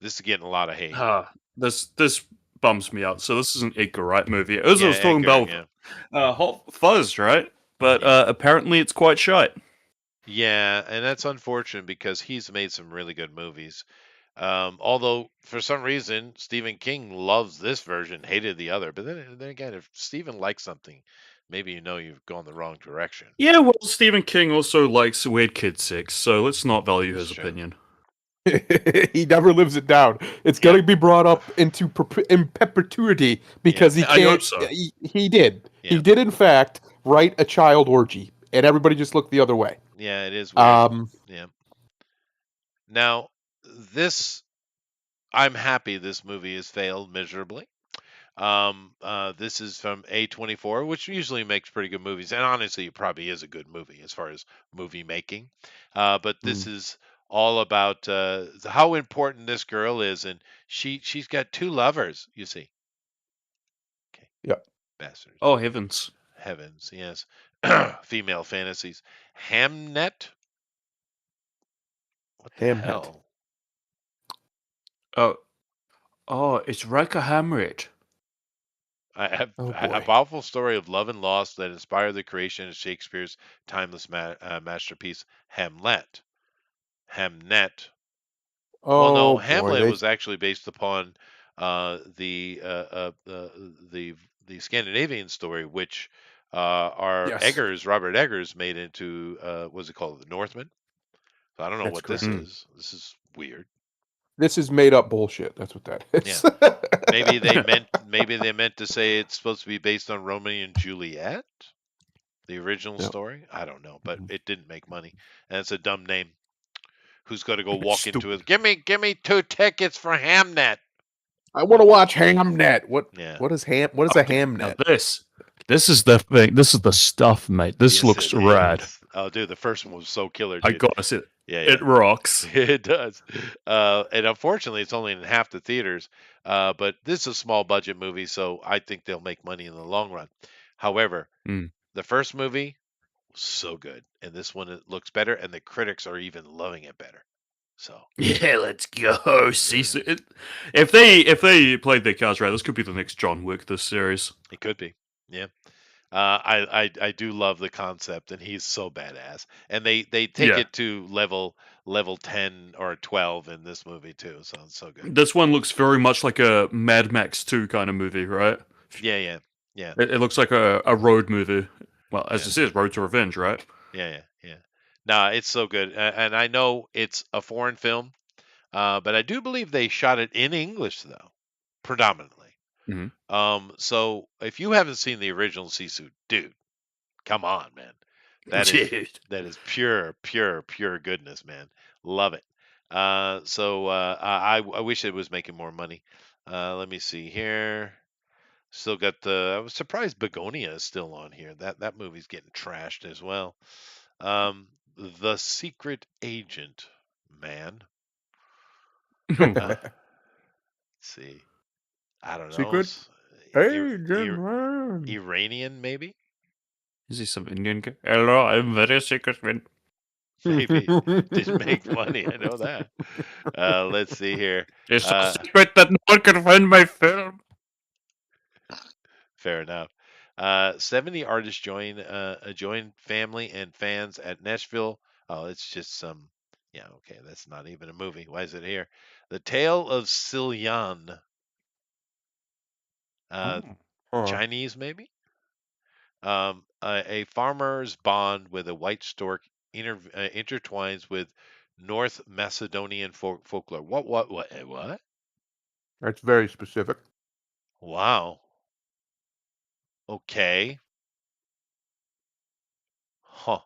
This is getting a lot of hate.
This bums me out. So this is an Edgar Wright movie. As I
Yeah,
was talking
Edgar,
about Hot Fuzz, right? But
Yeah.
apparently it's quite shite.
Yeah, and that's unfortunate because he's made some really good movies. Although for some reason Stephen King loves this version, hated the other. But then again, if Stephen likes something, maybe you've gone the wrong direction.
Yeah, well, Stephen King also likes weird kid sex, so let's not value
That's
his
true.
opinion.
He never lives it down. It's going to be brought up in perpetuity because he
I
can't.
hope so.
He did.
Yeah.
He did, in fact, write a child orgy, and everybody just looked the other way.
Yeah, it is weird.
Um,
Yeah. Now, I'm happy this movie has failed miserably. This is from A24, which usually makes pretty good movies, and honestly, it probably is a good movie as far as movie making. But this is all about how important this girl is, and she's got two lovers. You see. Okay.
Yep.
Bastards.
Oh heavens!
Heavens, yes. Female fantasies. Hamnet. What the
Hamnet.
hell?
Oh, it's Riker Hamlet.
A
Oh, boy.
powerful story of love and loss that inspired the creation of Shakespeare's timeless masterpiece, Hamlet. Hamnet. Well, no,
Oh, boy.
Hamlet was actually based upon the Scandinavian story, which
Yes.
Robert Eggers made into what's it called, The Northman. So I don't know
That's
what
correct.
this is. This is weird.
This is made up bullshit. That's what that is.
Maybe they meant to say it's supposed to be based on Romeo and Juliet, the original
Yep.
story. I don't know, but
Mhm.
it didn't make money, and it's a dumb name. Who's going to go
It's
walk into it? Give me 2 tickets for Hamnet.
I want to watch Hamnet.
Yeah.
What is ham? What is a Hamnet?
Now this is the thing. This is the stuff, mate. This
Yes,
looks
it
rad.
is. Oh, dude, the first one was so killer,
I
dude.
gotta say,
Yeah,
it rocks.
it does. And unfortunately, it's only in half the theaters. But this is a small budget movie, so I think they'll make money in the long run. However,
Mm.
the first movie was so good, and this one it looks better, and the critics are even loving it better. So
Yeah, let's go. See, if they played their cards right, this could be the next John Wick. This series.
it could be, yeah. I do love the concept, and he's so badass. And they take
Yeah.
it to level 10 or 12 in this movie too. So it's so good.
This one looks very much like a Mad Max 2 kind of movie, right?
Yeah.
It looks like a road movie. Well, as
Yeah.
it says, Road to Revenge, right?
Yeah. Nah, it's so good. And I know it's a foreign film, but I do believe they shot it in English though, predominantly.
Mhm.
So if you haven't seen the original Sisu, dude, come on, man. That is pure goodness, man. Love it. I wish it was making more money. Let me see here. Still got I was surprised Begonia is still on here. That movie's getting trashed as well. The Secret Agent, man. Let's see. I don't know.
Secret
Iranian, maybe?
Is he some Indian guy? Hello, I'm very secret man.
Maybe. Didn't make money. I know that. Let's see here.
It's so secret that no one can find my film.
Fair enough. 70 artists join family and fans at Nashville. Oh, it's just some. Yeah, okay, that's not even a movie. Why is it here? The Tale of Cillian. Chinese, maybe? A farmer's bond with a white stork intertwines with North Macedonian folklore. What?
That's very specific.
Wow. Okay. Huh.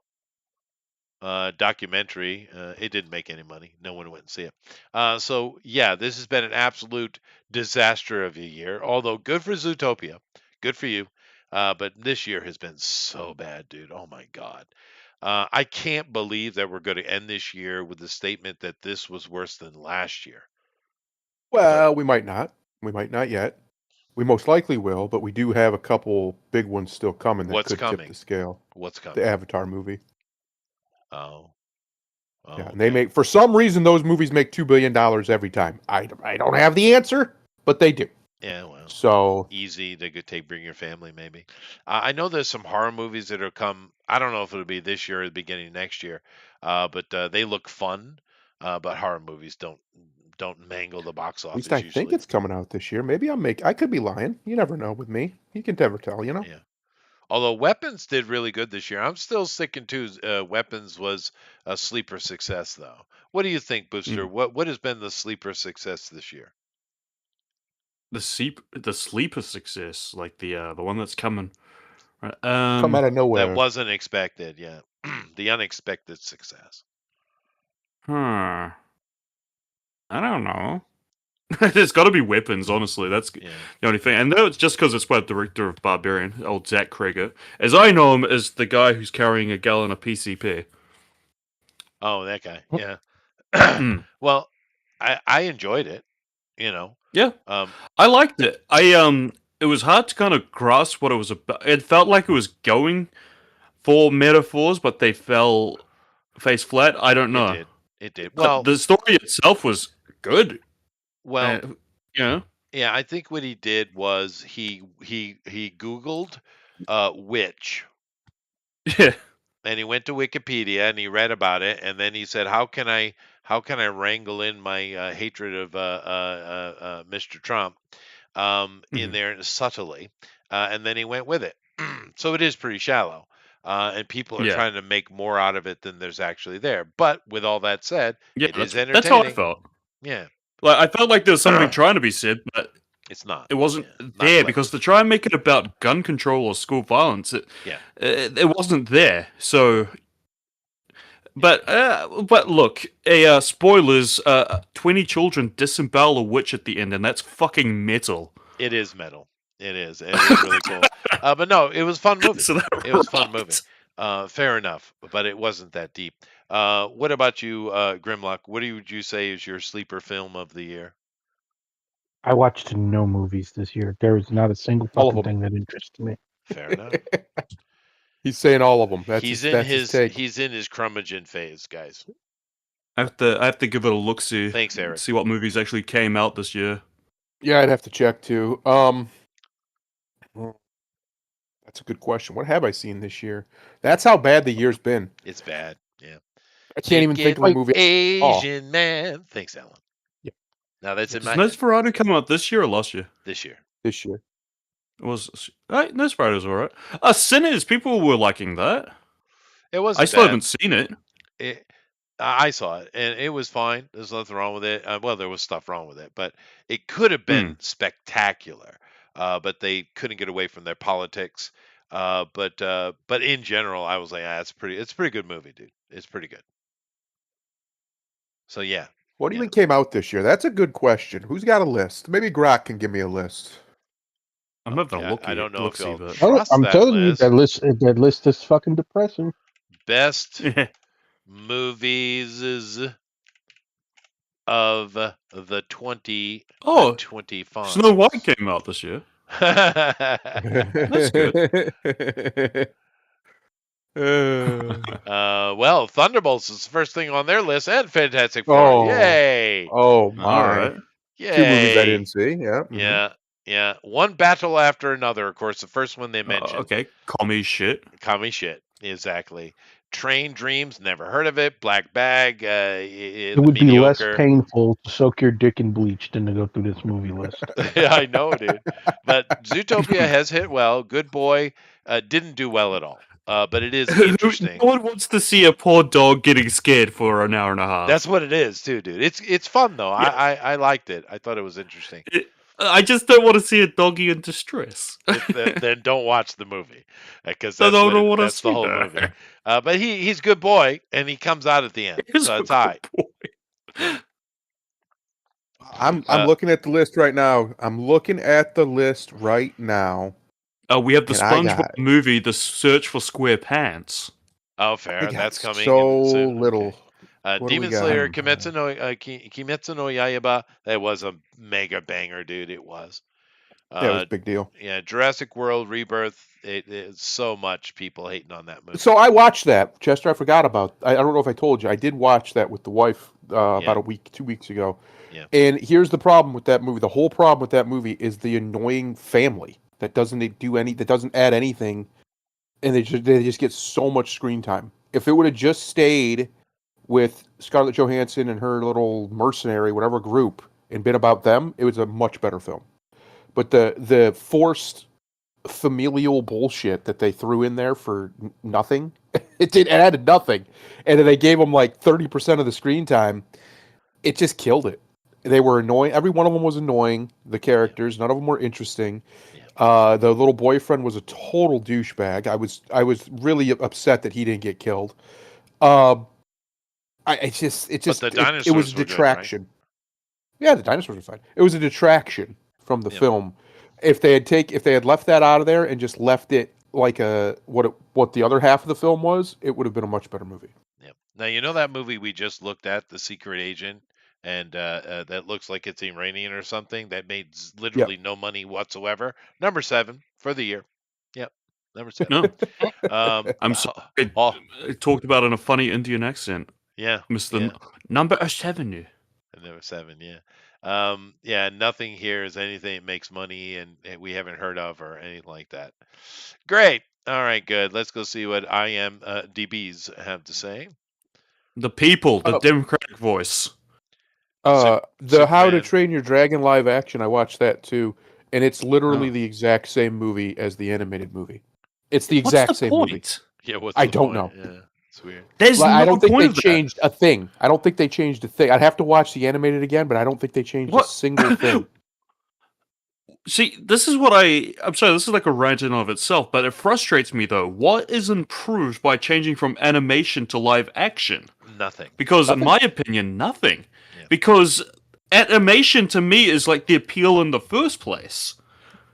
Documentary. It didn't make any money. No one went and see it. So yeah, this has been an absolute disaster of a year. Although good for Zootopia, good for you. But this year has been so bad, dude. Oh my God. I can't believe that we're going to end this year with the statement that this was worse than last year.
Well, we might not. We might not yet. We most likely will, but we do have a couple big ones still coming that
What's
could tip
coming?
the scale.
What's coming?
The Avatar movie.
Oh.
Yeah, and they make, for some reason, those movies make $2 billion every time. I don't have the answer, but they do.
Yeah, well.
So
easy to bring your family, maybe. I know there's some horror movies that will come. I don't know if it'll be this year or the beginning of next year, but they look fun. But horror movies don't mangle the box
at
office.
least I think it's coming out this year. Maybe I could be lying. You never know with me. You can never tell, you know?
Yeah. Although Weapons did really good this year. I'm still sticking to Weapons was a sleeper success, though. What do you think, Booster? What has been the sleeper success this year?
The sleeper success, like the one that's coming. Right.
Come out of nowhere.
That wasn't expected, yeah. The unexpected success.
I don't know. It's got to be Weapons, honestly. That's the only thing. And no, it's just because it's by the director of Barbarian, old Zach Kreger. As I know him as the guy who's carrying a gallon of PCP.
Oh, that guy. Yeah. Well, I enjoyed it, you know.
Yeah. I liked it. It was hard to kind of grasp what it was about. It felt like it was going for metaphors, but they fell face flat. I don't know.
It did.
But
Well,
the story itself was good.
Well,
yeah.
I think what he did was he Googled witch.
Yeah.
And he went to Wikipedia and he read about it, and then he said, "How can I wrangle in my hatred of Mr. Trump in there subtly?" And then he went with it. So it is pretty shallow, and people are trying to make more out of it than there's actually there. But with all that said, it is entertaining.
That's how I felt.
Yeah.
Like I felt like there was something trying to be said, but
it's not.
It wasn't there because to try and make it about gun control or school violence, it wasn't there. So But look, spoilers. 20 children disembowel a witch at the end, and that's fucking metal.
It is metal. It is. It is really cool. But no, it was a fun movie.
So that
It was a fun
rocked.
movie. Fair enough, but it wasn't that deep. What about you, Grimlock? What would you say is your sleeper film of the year?
I watched no movies this year. There was not a single
All of
fucking
them.
thing that interested me.
Fair enough.
He's saying all of them. That's
he's
his,
in
that's his
his
take.
he's in his curmudgeon phase, guys.
I have to give it a look. See
Thanks, Eric.
see what movies actually came out this year.
Yeah, I'd have to check too. That's a good question. What have I seen this year? That's how bad the year's been.
It's bad. Yeah.
I can't even think of a
Like,
movie.
Asian man. Thanks, Alan.
Yeah.
Now that's in
Does
my
Nosferatu come out this year or last year?
this year.
This year.
It was Nosferatu's alright. Sinners, people were liking that.
It wasn't
I still
bad.
haven't seen it.
I saw it, and it was fine. There's nothing wrong with it. Well, there was stuff wrong with it, but it could have been spectacular. But they couldn't get away from their politics. But in general, I was like, it's a pretty good movie, dude. It's pretty good. So yeah,
What do you
Yeah.
think came out this year? That's a good question. Who's got a list? Maybe Grok can give me a list.
I'm having
yeah,
a look.
I don't know if
see,
y'all
but
trust
I'm
that
telling you,
list.
that list is fucking depressing.
Best movies of the 2025.
Snow White came out this year.
That's
good.
Well, Thunderbolts is the first thing on their list, and Fantastic Four.
Oh.
Yay!
Oh my!
All right.
Yay!
2 movies I didn't see. Yeah. mhm.
Yeah. One battle after another. Of course, the first one they mentioned.
Okay, commie shit.
Commie shit. Exactly. Train Dreams. Never heard of it. Black Bag.
It would be less painful to soak your dick in bleach than to go through this movie list.
Yeah, I know, dude. But Zootopia has hit well. Good Boy didn't do well at all. But it is interesting.
No one wants to see a poor dog getting scared for an hour and a half.
That's what it is, too, dude. It's fun though.
Yeah.
I liked it. I thought it was interesting.
I just don't want to see a doggy in distress.
Then don't watch the movie because
I
that's,
don't wanna
that's the
see
whole
that.
movie. But he's a good boy, and he comes out at the end, so it's all right.
I'm looking at the list right now.
We have the
And I
SpongeBob
got-
movie, The Search for Square Pants.
Oh,
I
fair.
got
That's coming
so
soon.
little.
Okay.
What do we
Demon
got?
Slayer, Kimetsu no Yaiba. That was a mega banger, dude. It was.
Yeah, it was a big deal.
Yeah, Jurassic World Rebirth. It's so much people hating on that movie.
So I watched that, Chester. I forgot about. I don't know if I told you. I did watch that with the wife about a week, 2 weeks ago.
Yeah.
And here's the problem with that movie. The whole problem with that movie is the annoying family that doesn't add anything, and they just get so much screen time. If it would have just stayed with Scarlett Johansson and her little mercenary, whatever group, and been about them, it was a much better film. But the forced familial bullshit that they threw in there for nothing, it added nothing, and then they gave them like 30% of the screen time. It just killed it. They were annoying. Every one of them was annoying. The characters, none of them were interesting. The little boyfriend was a total douchebag. I was really upset that he didn't get killed. It
the dinosaurs
was a
were good, right?
detraction. Yeah, the dinosaurs were fine. It was a detraction from the
Yeah.
film. If they had left that out of there and just left it like what the other half of the film was, it would have been a much better movie.
Yeah. Now you know that movie we just looked at, The Secret Agent, and that looks like it's Iranian or something. That made literally no money whatsoever. Number 7 for the year. Yep, number 7.
No, I'm sorry.
Oh,
I talked about it in a funny Indian accent,
yeah,
Mr.
Yeah.
Number 7.
number 7. Yeah. Yeah. Nothing here is anything that makes money and we haven't heard of or anything like that. Great. All right. Good. Let's go see what IMDb's have to say.
The people, the
Oh.
democratic voice.
The How to
Superman.
Train Your Dragon live action, I watched that too, and it's literally
Oh.
the exact same movie as the animated movie. It's the
What's
exact
the
same
point?
movie.
Yeah. What's
I
the
don't
point?
know.
Yeah. It's weird.
There's
Like,
no
I don't think
point
they
of that.
changed a thing. I don't think they changed a thing. I'd have to watch the animated again, but I don't think they changed
What?
a single thing.
See, this is what I'm sorry, this is like a rant in and of itself, but it frustrates me though. What is improved by changing from animation to live action?
Nothing.
Because in my opinion, nothing.
Yeah.
Because animation to me is like the appeal in the first place.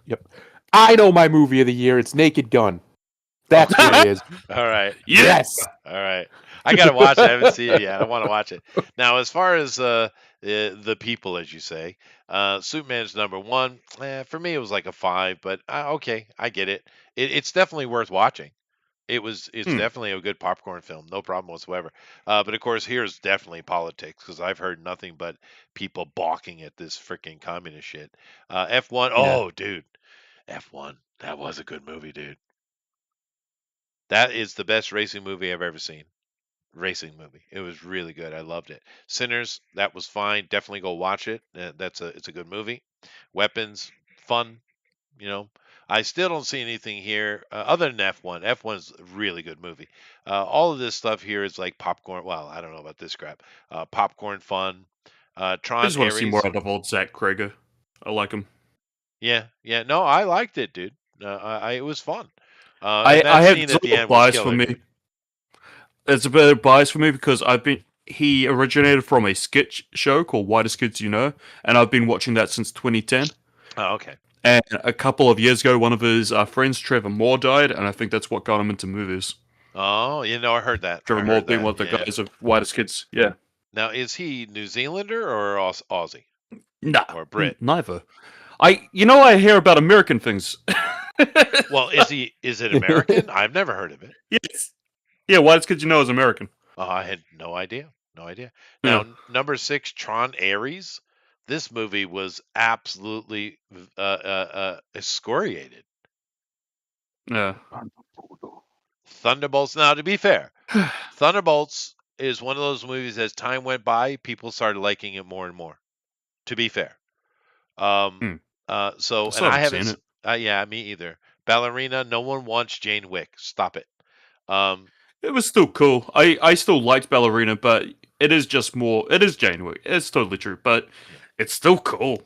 Yep. I know my movie of the year. It's Naked Gun. That's what it is.
All right.
Yes.
All right. I gotta watch it. I haven't seen it yet. I want to watch it. Now, as far as the people, as you say, Superman's number one. For me, it was like a 5, but okay, I get it. It's definitely worth watching. It's definitely a good popcorn film, no problem whatsoever. But of course, here's definitely politics because I've heard nothing but people balking at this freaking communist shit. F1. Oh, dude, F1. That was a good movie, dude. That is the best racing movie I've ever seen. Racing movie. It was really good. I loved it. Sinners, that was fine. Definitely go watch it. It's a good movie. Weapons, fun. You know, I still don't see anything here other than F1. F1 is a really good movie. All of this stuff here is like popcorn. Well, I don't know about this crap. Popcorn fun. Tron
I just want to
Ares.
see more out of old Zach Krager. I like him.
Yeah. No, I liked it, dude. It was fun.
I
and that
have
scene
it's
at
a
the
little
end was
bias for
killer,
me.
dude.
It's a bit of bias for me because he originated from a sketch show called Whitest Kids You Know, and I've been watching that since 2010.
Oh, okay.
And a couple of years ago, one of his friends, Trevor Moore, died, and I think that's what got him into movies.
Oh, I heard that.
Trevor
I
Moore
heard
being
that,
one of the
yeah.
guys of Whitest Kids. Yeah.
Now, is he New Zealander or Aussie
Nah.
or Brit?
Neither. I hear about American things.
Well, is it American? I've never heard of it.
Yes. Yeah, Whitest Kids You Know is American.
Oh, I had no idea. No idea.
Yeah.
Now, number 6, Tron Ares. This movie was absolutely excoriated.
Yeah.
Thunderbolts. Now, to be fair, Thunderbolts is one of those movies as time went by, people started liking it more and more. To be fair. So,
I
and
still
I
haven't
haven't.
seen it.
Yeah, me either. Ballerina. No one wants Jane Wick. Stop it.
It was still cool. I still liked Ballerina, but it is just more. It is Jane Wick. It's totally true, but it's still cool.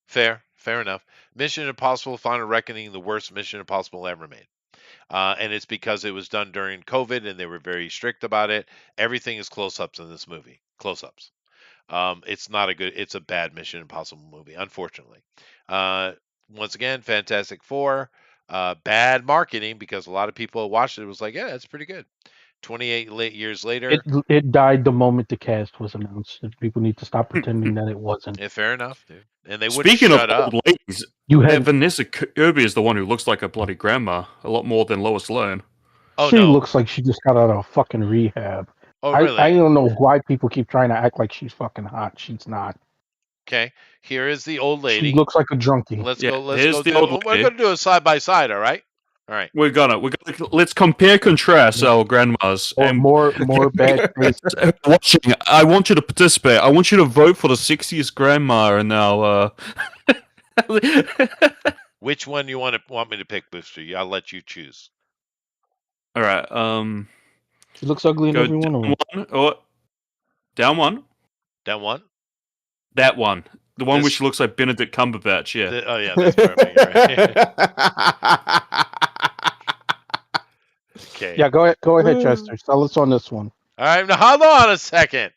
Fair enough. Mission Impossible: Final Reckoning, the worst Mission Impossible ever made. And it's because it was done during COVID and they were very strict about it. Everything is close-ups in this movie. Close-ups. It's a bad Mission Impossible movie, unfortunately. Once again, Fantastic Four, bad marketing because a lot of people watched it. It was like, yeah, it's pretty good. 28 years later.
It died the moment the cast was announced. People need to stop pretending that it wasn't.
Yeah, fair enough, dude. And they wouldn't
Speaking
shut
of
up.
old ladies,
You had
Vanessa Kirby is the one who looks like a bloody grandma, a lot more than Lois Lane.
Oh,
she
no.
looks like she just got out of fucking rehab.
Oh, really?
I don't know why people keep trying to act like she's fucking hot. She's not.
Okay. Here is the old lady.
She looks like a junkie.
Let's
Yeah,
go.
here's the old
We're
lady.
going to do a side by side. All right. All right.
Let's compare contrast our grandmas.
Or
and
more bad faces.
watching, I want you to participate. I want you to vote for the 60th grandma and now.
Which one you want me to pick, Booster? I'll let you choose.
All right.
She looks ugly in
Go
every one of
down
them.
one or down one.
Down one.
That one, the one
This-
which looks like Benedict Cumberbatch. Yeah.
Oh yeah, that's perfect. All right. Okay.
Yeah, go ahead, Chester. Sell us on this one.
All right. Now hold on a second.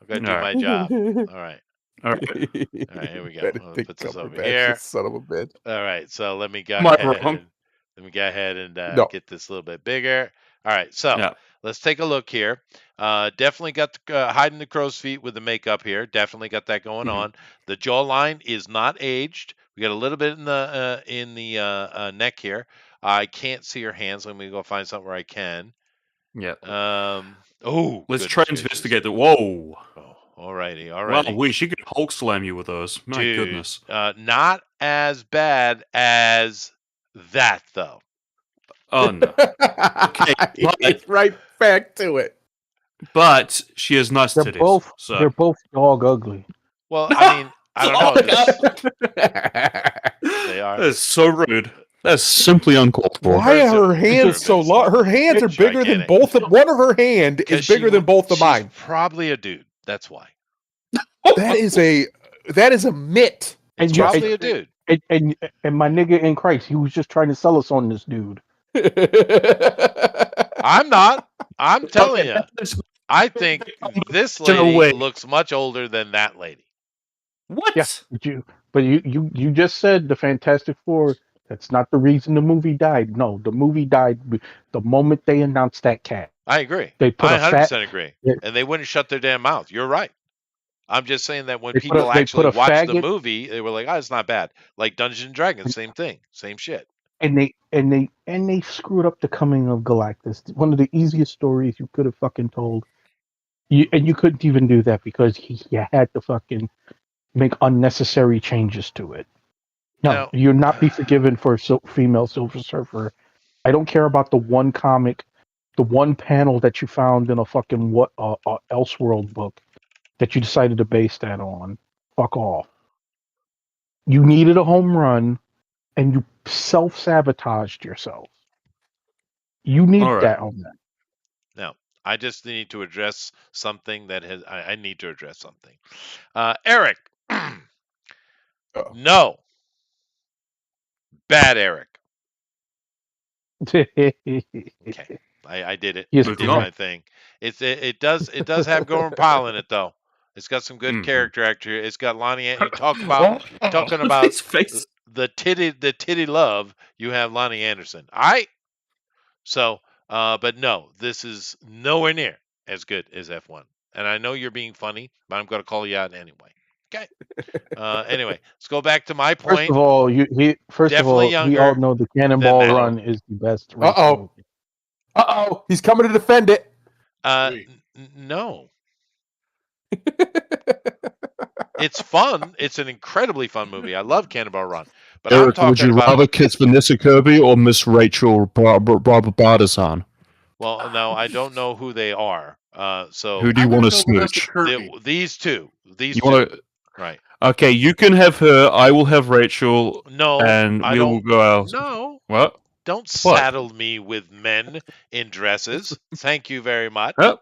I'm gonna do
All
my
right.
job. All right.
All right.
All right. Here we go. I'll
Benedict
put this over
Cumberbatch,
here.
you son of a bitch.
All right. So let me go
Am I
ahead.
wrong?
Let me go ahead and
No.
get this a little bit bigger. All right. So
Yeah.
let's take a look here. Definitely got hiding the crow's feet with the makeup here. Definitely got that going
Mhm.
on. The jawline is not aged. We got a little bit in the neck here. I can't see her hands. Let me go find something where I can.
Yeah.
Oh,
Let's
goodness
try and
gracious.
investigate the. Whoa.
Oh, alrighty.
Wow, she could Hulk slam you with those. My
Dude,
goodness.
not as bad as that though.
Oh no.
It's right back to it.
But she has nice
They're
titties.
both
so.
they're both dog ugly.
Well, I mean, I don't know. They are.
That is so rude. That's simply uncalled for.
Why
Hers
are
are-
her hands
hers are
so
big.
long? Her hands are bigger than
Gigantic.
both of one of her hand is
'Cause
bigger than both of
she's
mine.
Probably a dude. That's why.
That is a mitt.
And
It's
you,
probably a
and,
dude.
and my nigga in Christ, he was just trying to sell us on this dude.
I'm not. I'm telling you.
That's-
I think this
No
lady
way.
looks much older than that lady.
What?
Yeah. But you just said the Fantastic Four. That's not the reason the movie died. No, the movie died the moment they announced that cat.
I agree.
They put
I
a fat.
100% agree.
Yeah.
And they wouldn't shut their damn mouth. You're right. I'm just saying that when
They put
people
a- they
actually
put a
watched the
faggot-
movie, they were like, "Oh, it's not bad." Like Dungeons and Dragons, same thing, same shit.
And they screwed up the coming of Galactus. One of the easiest stories you could have fucking told. You couldn't even do that because you had to fucking make unnecessary changes to it. No,
Now-
you'll not be forgiven for female Silver Surfer. I don't care about the one comic, the one panel that you found in a fucking Elseworld book that you decided to base that on. Fuck off. You needed a home run, and you self-sabotaged yourself. You need
All right.
that home run.
Now, I just need to address something that has. I need to address something. Eric, no, bad Eric. I did it.
Yes,
I
Moving
did
on.
my thing. It does have Goran Pyle in it though. It's got some good
Mhm.
character actor. It's got Lonnie. You talking about
his face.
the titty love. You have Lonnie Anderson. So, but no, this is nowhere near as good as F1. And I know you're being funny, but I'm going to call you out anyway. Okay. Anyway, let's go back to my
First
point.
of all, we
Definitely
all
younger
know the Cannonball
than that.
Run is the best.
Uh-oh. He's coming to defend it.
No. It's fun. It's an incredibly fun movie. I love Cannonball Run. But I'm
Eric, would
talking
you
about.
rather kiss Vanessa Kirby or Miss Rachel Barbadazan?
Well, no, I don't know who they are. So
Who do you
I'm gonna
want to
go Vanessa
smooch?
Kirby.
these two. These
You
two.
want to?
Right.
Okay, you can have her. I will have Rachel,
No.
and
I
we will
don't.
go out.
No.
What?
Don't
What?
saddle me with men in dresses. Thank you very much.
Huh?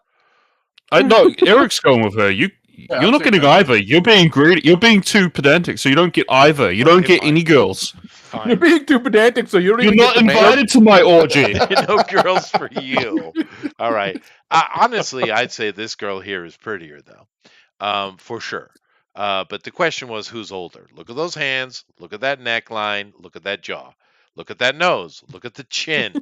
I no. Eric's going with her. You're
I'll
not
take
getting
that.
either. You're being greedy. You're being too pedantic, so you don't get either. You don't
Okay,
get
fine.
any girls.
You're
Fine.
being too pedantic, so you don't
You're
even
not
get the man.
invited to my orgy.
No girls for you. All right. Honestly, I'd say this girl here is prettier, though, for sure. But the question was, who's older? Look at those hands. Look at that neckline. Look at that jaw. Look at that nose. Look at the chin.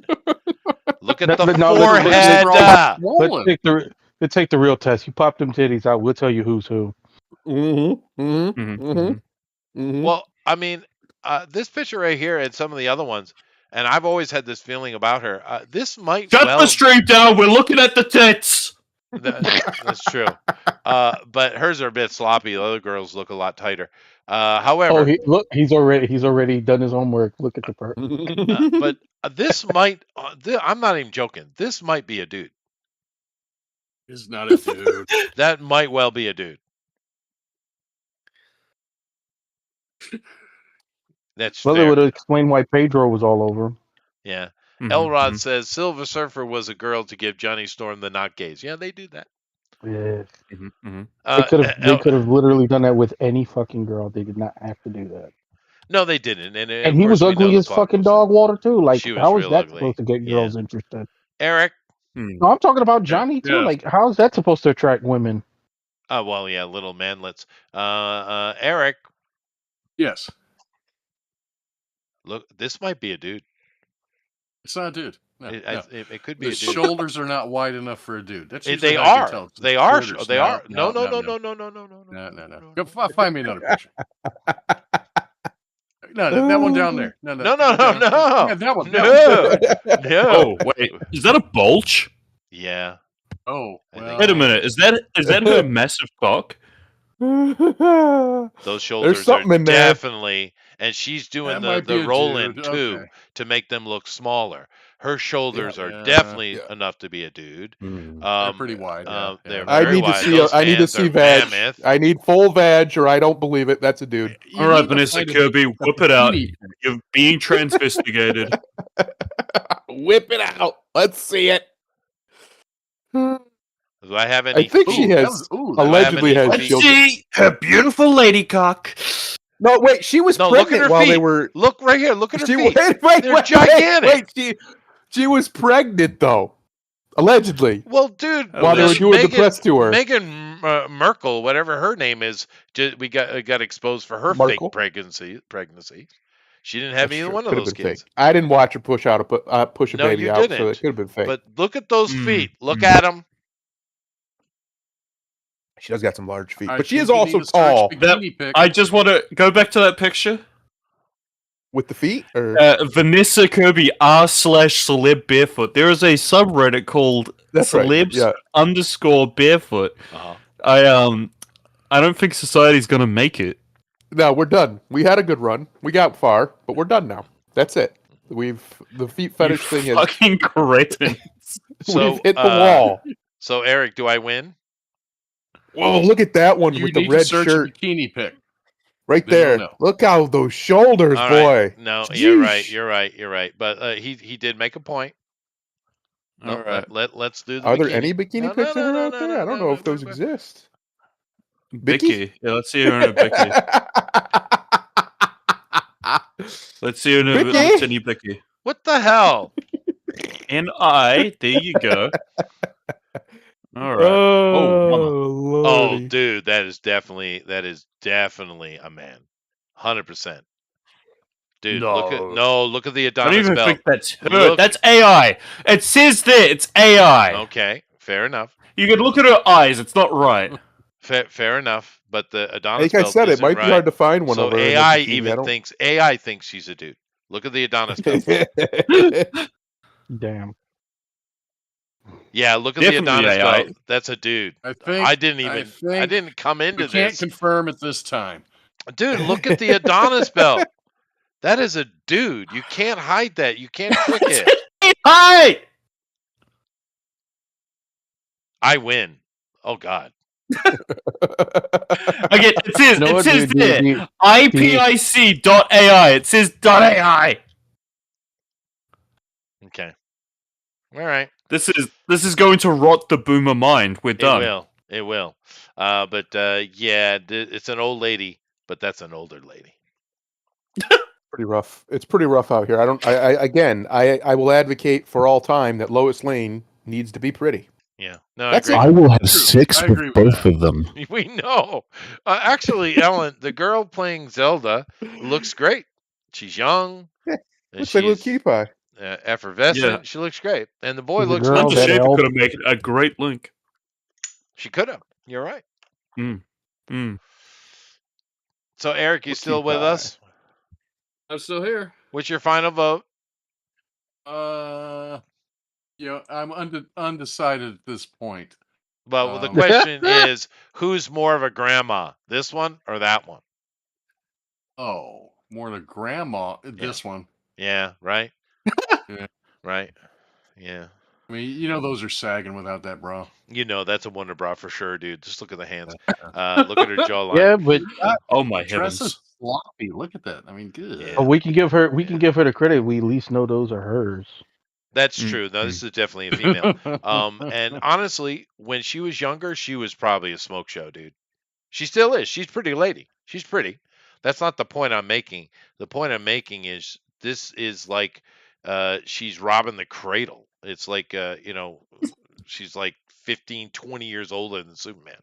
Look at
No,
the
no, let's-
forehead.
let's-
Let's take the real test. You pop them titties out, we'll tell you who's who.
Mm-hmm. Mm-hmm.
Mhm,
Mm-hmm.
mhm.
Mm-hmm.
Well, I mean, this picture right here and some of the other ones, and I've always had this feeling about her. This might
Shut
well.
the stream down. We're looking at the tits.
That's true. But hers are a bit sloppy. The other girls look a lot tighter. However,
Oh, he's already done his homework. Look at the part.
but this might. I'm not even joking. This might be a dude.
He's not a dude.
That might well be a dude. That's
Well, it
fair.
would explain why Pedro was all over him.
Yeah.
Mhm,
Elrod
mhm.
says Silver Surfer was a girl to give Johnny Storm the not gaze. Yeah, they do that.
Yeah,
Mhm, mhm.
they could have literally done that with any fucking girl. They did not have to do that.
No, they didn't. And
And he was ugly as fucking dog water too. Like,
She was
how is
real
that
ugly.
supposed to get
Yeah.
girls interested?
Eric.
Hmm.
No, I'm talking about Johnny too.
Yeah.
Like, how is that supposed to attract women?
Well, yeah, little manlets. Eric.
Yes.
Look, this might be a dude.
It's not a dude. No, no.
It could be
The
a dude.
shoulders are not wide enough for a dude. That's usually
They
how you can
are.
tell. It's
They are.
shoulders.
They are. No.
No. Go find me another picture. No, that one down there. No.
No.
Yeah, that one.
No. No.
Oh wait, is that a bulge?
Yeah.
Oh,
I
well.
think-
Wait a minute. Is that her massive cock?
Those shoulders
something
are
in there.
definitely, and she's doing
That might be
the
a
roll in
dude.
too
Okay.
to make them look smaller. Her shoulders are
Yeah.
definitely
Yeah.
enough to be a dude.
They're pretty wide. Yeah,
They're
yeah.
I
very
need to
wide.
see.
Those
I need to
hands
see
are
vag.
mammoth.
I need full vag, or I don't believe it. That's a dude.
You
All right,
need to
Vanessa
find a-
Kirby, whip it out.
Bikini.
You're being transvestigated.
Whip it out. Let's see it.
Do I have
I
any?
think she
Ooh, that
has
was- ooh,
that-
allegedly
have
has
any-
children.
See her beautiful lady cock.
No, wait. She was
No, look at her
pregnant while they
feet.
were.
Look right here. Look at her
She
feet.
wait,
They're gigantic.
Wait, she was pregnant though, allegedly,
Well, dude,
while they were doing the press tour.
Meghan Merkel, whatever her name is, we got exposed for her
Markle?
fake pregnancy. She didn't have
That's
either
true.
one of
Could have
those
been
kids.
fake. I didn't watch her push a
No,
baby
you
out, so
didn't.
it could have been fake.
But look at those
Mm,
feet. Look
mm.
at them.
She does got some large feet,
I
but she
think
is
you need
also
to search
tall
bikini pic.
I just want to go back to that picture.
with the feet. Or
Vanessa Kirby r/celeb barefoot. There is a subreddit called
That's right,
celebs
yeah.
_ barefoot.
Uh-huh.
I don't think society's gonna make it.
No, we're done. We had a good run. We got far, but we're done now. That's it. The feet fetish
You
thing is
fucking cretins.
So
we've hit the wall.
So Eric, do I win?
Whoa, look at that one
You
with the
need to
red
search
shirt
bikini pic.
right
Then you'll
there.
know.
Look how those shoulders,
All
boy.
right. No, you're right.
Jeesh.
You're right. But he did make a point. No,
All right.
let's do the
Are there
bikini.
any bikini
No,
pics
no,
of her
no,
out
no,
there?
no,
I don't
no,
know
no,
if those
no, no.
exist.
Vicky. Yeah, let's see her in a Vicky. Let's see her in a
Vicky?
little Vicky.
What the hell?
There you go. All right.
Oh,
Oh,
lordy.
dude, that is definitely a man. 100%. Dude, look at the
I don't
Adonis
even
belt.
think that's her.
Look-
That's AI. It says there, it's AI.
Okay, fair enough.
You can look at her eyes. It's not right.
Fair enough. But the Adonis
Like I
belt
said, it
isn't
might
right.
be hard to find one
So
of her. in a
AI
bikini.
even
I don't-
thinks she's a dude. Look at the Adonis belt.
Damn.
Yeah, look at
Definitely
the Adonis
AI.
belt. That's a dude.
I think
I didn't come into
we can't
this.
confirm it this time.
Dude, look at the Adonis belt. That is a dude. You can't hide that. You can't trick it.
Hi.
I win. Oh God.
Again, it says
You know
it
what,
says
dude,
there
you-
IPIC.ai. It says .ai.
Okay. All right.
This is going to rot the boomer mind. We're done.
It will. But yeah, it's an old lady, but that's an older lady.
Pretty rough. It's pretty rough out here. I will advocate for all time that Lois Lane needs to be pretty.
Yeah. No,
That's
I
I
agree.
will have
True.
sex
I
with
agree with
both
that.
of them.
We know. Actually, Ellen, the girl playing Zelda looks great. She's young. and
Looks like a little
she's,
cutie pie.
effervescent.
Yeah.
She looks great, and the boy
She's a
looks
girl
Linda
that
good.
Schaefer
elf-
could have made a great link.
She could have. You're right.
Mm.
So, Eric, you
Cookie
still with
pie.
us?
I'm still here.
What's your final vote?
I'm undecided at this point.
Well, the
Um,
question is, who's more of a grandma, this one or that one?
Oh, more the grandma. This one.
Yeah, right.
Yeah.
Right. Yeah.
I mean, you know those are sagging without that bra.
You know that's a wonder bra for sure, dude. Just look at the hands. Look at her jawline.
Yeah, but
Oh my
Dress is
heavens!
sloppy. Look at that. I mean, good.
Yeah.
we can give her the credit. We at least know those are hers.
That's
Mm,
true. No, this is definitely a female. And honestly, when she was younger, she was probably a smoke show, dude. She still is. She's a pretty lady. She's pretty. That's not the point I'm making. The point I'm making is this is like she's robbing the cradle. It's like she's like 15, 20 years older than Superman.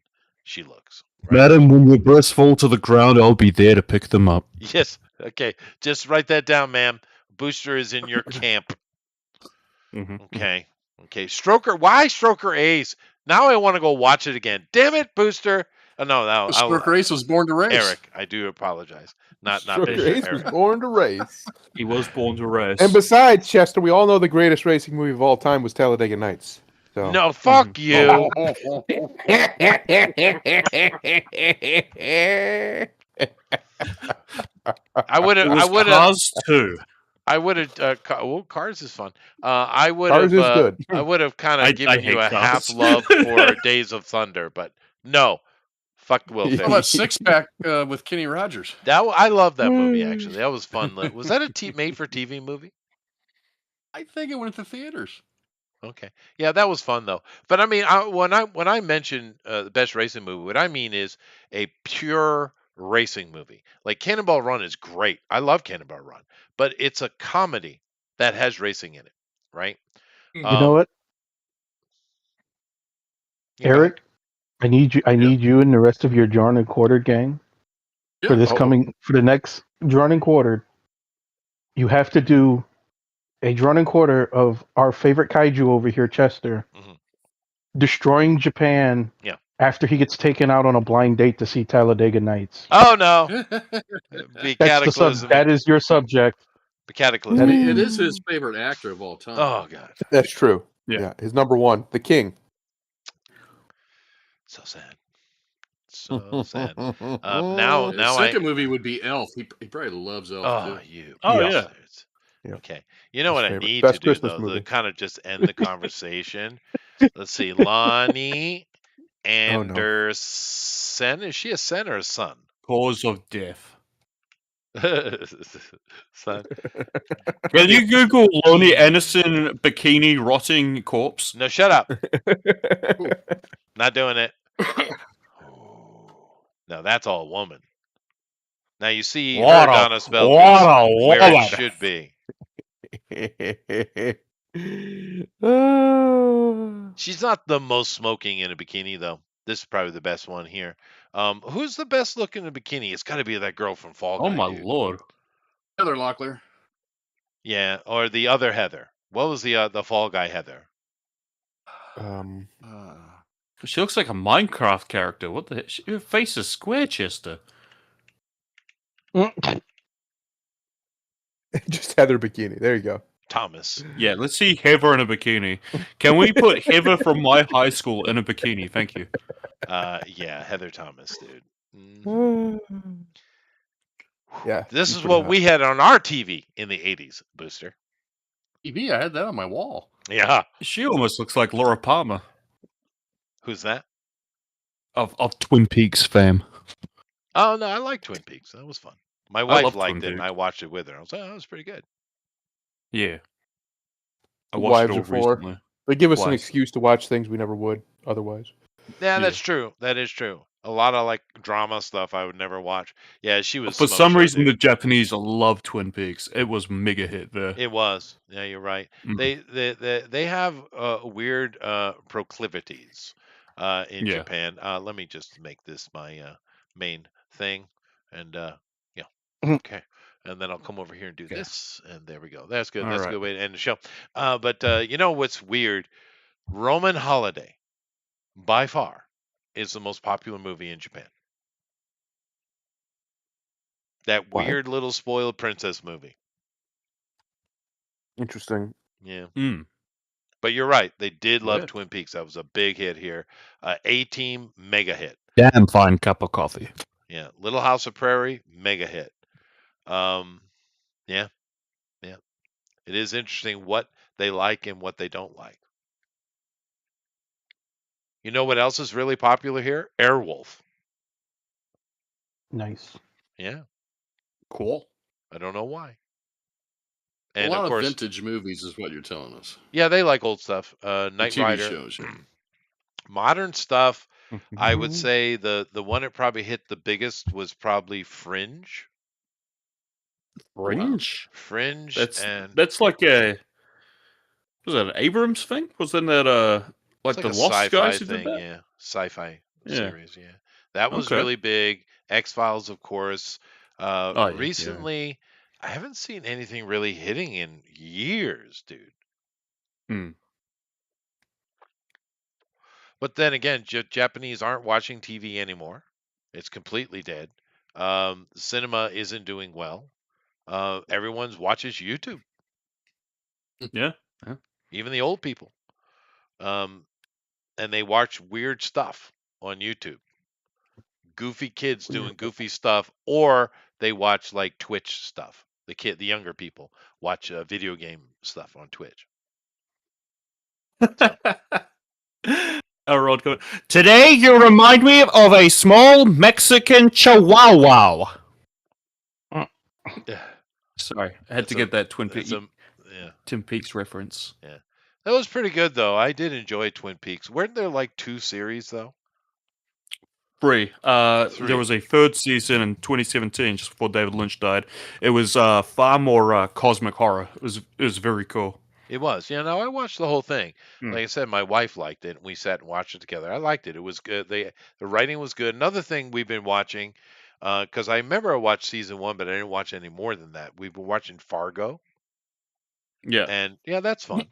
She looks. Right?
Madam, when your breasts fall to the ground, I'll be there to pick them up.
Yes. Okay. Just write that down, ma'am. Booster is in your camp.
Mhm.
Okay. Okay. Stroker. Why Stroker Ace? Now I want to go watch it again. Damn it, Booster. No.
Stroke Race was born to race.
Eric, I do apologize. Not
Stroker
Booster.
Ace was
Eric.
born to race.
He was born to race.
And besides, Chester, we all know the greatest racing movie of all time was Talladega Nights. So
No, fuck you. I would
it
have.
was
I would have.
Cars 2.
I would have. Cars is fun. I would
Cars
have.
is good.
I would have kind
I
of given you
hate
a
Cars.
half love for Days of Thunder, but no. Fuck Will
Yeah.
How
Ferrell.
about Six Pack with Kenny Rogers?
I love that movie actually. That was fun. Was that a made for TV movie?
I think it went to theaters.
Okay, yeah, that was fun though. But I mean, when I mention the best racing movie, what I mean is a pure racing movie. Like Cannonball Run is great. I love Cannonball Run, but it's a comedy that has racing in it, right?
You know what,
yeah, go ahead.
Eric? I need you. I need you and the rest of your Drawn and Quarter gang for
Yeah.
this for the next Drawn and Quarter. You have to do a Drawn and Quarter of our favorite kaiju over here, Chester,
Mhm.
destroying Japan.
Yeah.
After he gets taken out on a blind date to see Talladega Nights.
Oh no, be Cataclysm.
That is your subject.
Be Cataclysm.
It is his favorite actor of all time.
Oh god,
That's true.
Yeah.
Yeah, his number one, the King.
so sad. So sad.
Now,
His
now
second movie would be Elf. He probably loves Elf
Oh,
too.
you.
Oh,
Yeah.
yeah.
bastards.
Yeah.
Okay. You know
His
what I
favorite.
need
Best
to do
Christmas
though,
movie.
to kind of just end the conversation. Let's see, Lonnie Anderson. Is she a son or a son?
Cause of death.
Son.
Can you Google Lonnie Anderson bikini rotting corpse?
No, shut up. Not doing it. No, that's all woman. Now you see her,
What a-
Donna Spelk,
what
is
a
where it
woman.
should be. She's not the most smoking in a bikini, though. This is probably the best one here. Who's the best looking in a bikini? It's got to be that girl from Fall Guy.
Oh my
dude.
lord.
Heather Locklear.
Yeah, or the other Heather. What was the Fall Guy Heather?
She looks like a Minecraft character. What the heck? Her face is square, Chester.
Just Heather bikini. There you go.
Thomas.
Yeah, let's see Heather in a bikini. Can we put Heather from my high school in a bikini? Thank you.
Yeah, Heather Thomas, dude. Mhm.
Yeah.
This
she's
is
pretty
what
hot.
we had on our TV in the 80s, Booster.
TV, I had that on my wall.
Yeah.
She almost looks like Laura Palmer
Who's that?
of
Twin Peaks fame.
Oh, no, I like Twin Peaks. That was fun. My
I
wife
love
liked
Twin
it, and
Peaks.
I watched it with her. I was like, oh, that was pretty good.
yeah. I
Wives
watched it
are
all
for.
recently.
They give us an
Why?
excuse to watch things we never would otherwise.
Yeah,
Yeah.
that's true. That is true. A lot of like drama stuff I would never watch. Yeah, she was
For
smoke
some
show,
reason,
dude.
the Japanese love Twin Peaks. It was mega hit there.
It was. Yeah, you're right.
Mhm.
They have weird proclivities in
Yeah.
Japan. Let me just make this my main thing, and yeah,
Mhm.
okay. And then I'll come over here and do
Okay.
this, and there we go. That's good.
All
That's a
right.
good way to end the show. But you know what's weird? Roman Holiday, by far, is the most popular movie in Japan. That
Why?
weird little spoiled princess movie.
Interesting.
Yeah.
Mm.
But you're right. They did love
Yeah.
Twin Peaks. That was a big hit here. A-Team, mega hit.
Damn fine cup of coffee.
Yeah. Little House of Prairie, mega hit. Yeah. Yeah. It is interesting what they like and what they don't like. You know what else is really popular here? Airwolf.
Nice.
Yeah.
Cool.
I don't know why.
A
And
lot
of course,
vintage movies is what you're telling us.
yeah, they like old stuff.
The
Knight
TV
Rider.
shows. Yeah.
Modern stuff, I
Mm-hmm.
would say the one that probably hit the biggest was probably Fringe.
Fringe.
Fringe and
That's like a. Was that an Abrams thing? Wasn't that like
it's
the
like a
Lost
sci-fi
guys who did
thing,
that?
yeah. Sci-fi
Yeah.
series, yeah. That was
Okay.
really big. X-Files, of course.
Oh, yeah, yeah.
Recently, I haven't seen anything really hitting in years, dude.
Hmm.
But then again, Japanese aren't watching TV anymore. It's completely dead. Cinema isn't doing well. Everyone's watches YouTube,
Yeah.
even the old people. And they watch weird stuff on YouTube. Goofy kids doing goofy stuff, or they watch like Twitch stuff. The younger people watch video game stuff on Twitch.
Rod, today you remind me of a small Mexican chihuahua. Sorry, I had to get that Twin Peaks reference.
Yeah, that was pretty good though. I did enjoy Twin Peaks. Weren't there like 2 series though?
Three.
Three.
There was a third season in 2017, just before David Lynch died. It was far more cosmic horror. It was very cool.
It was. Yeah, no, I watched the whole thing.
Hmm.
Like I said, my wife liked it, and we sat and watched it together. I liked it. It was good. The writing was good. Another thing we've been watching, because I remember I watched season 1, but I didn't watch any more than that. We've been watching Fargo,
Yeah.
and yeah, that's fun.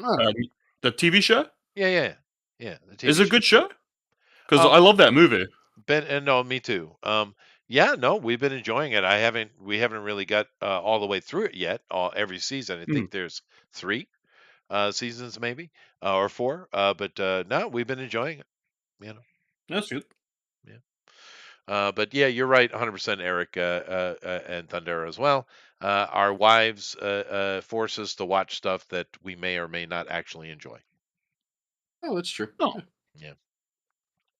The TV show?
Yeah. The TV
Is it a
show.
good show? Because
Um,
I love that movie.
And no, me too. Yeah, no, we've been enjoying it. We haven't really got all the way through it yet. Every season, I think there's 3 seasons maybe or 4. But no, we've been enjoying it. You know.
That's good.
But yeah, you're right, 100%, Eric, and Thundera as well. Our wives force us to watch stuff that we may or may not actually enjoy.
Oh, that's true.
Oh.
Yeah.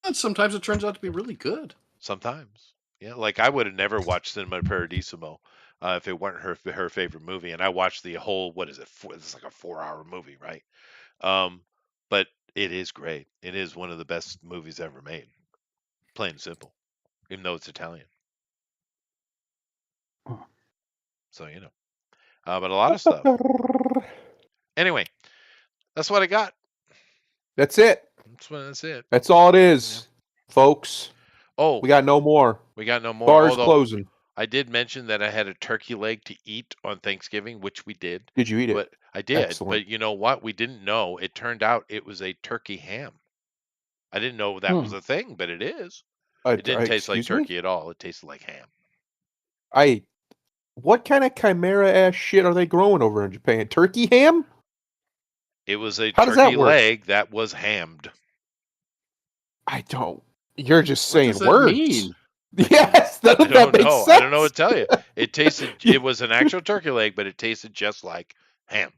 And sometimes it turns out to be really good.
Sometimes, yeah. Like I would have never watched Cinema Paradiso if it weren't her favorite movie, and I watched the whole. What is it? It's like a 4-hour movie, right? But it is great. It is one of the best movies ever made. Plain and simple, even though it's Italian. So but a lot of stuff. Anyway, that's what I got.
That's it.
That's it.
That's all it is, folks.
Oh,
We got no more.
we got no more.
Bars
Although
closing.
I did mention that I had a turkey leg to eat on Thanksgiving, which we did.
Did you eat it?
But I did.
Excellent.
But you know what? We didn't know. It turned out it was a turkey ham. I didn't know that was a thing, but it is. It didn't taste like
excuse me?
turkey at all. It tasted like ham.
What kind of chimera ass shit are they growing over in Japan? Turkey ham?
It was a
How does that
turkey
work?
leg that was hammed.
I don't. You're just
What
saying
does that
words.
mean?
Yes, none
I
of that
don't
makes
know.
sense.
I don't know what to tell you. It tasted. It was an actual turkey leg, but it tasted just like ham.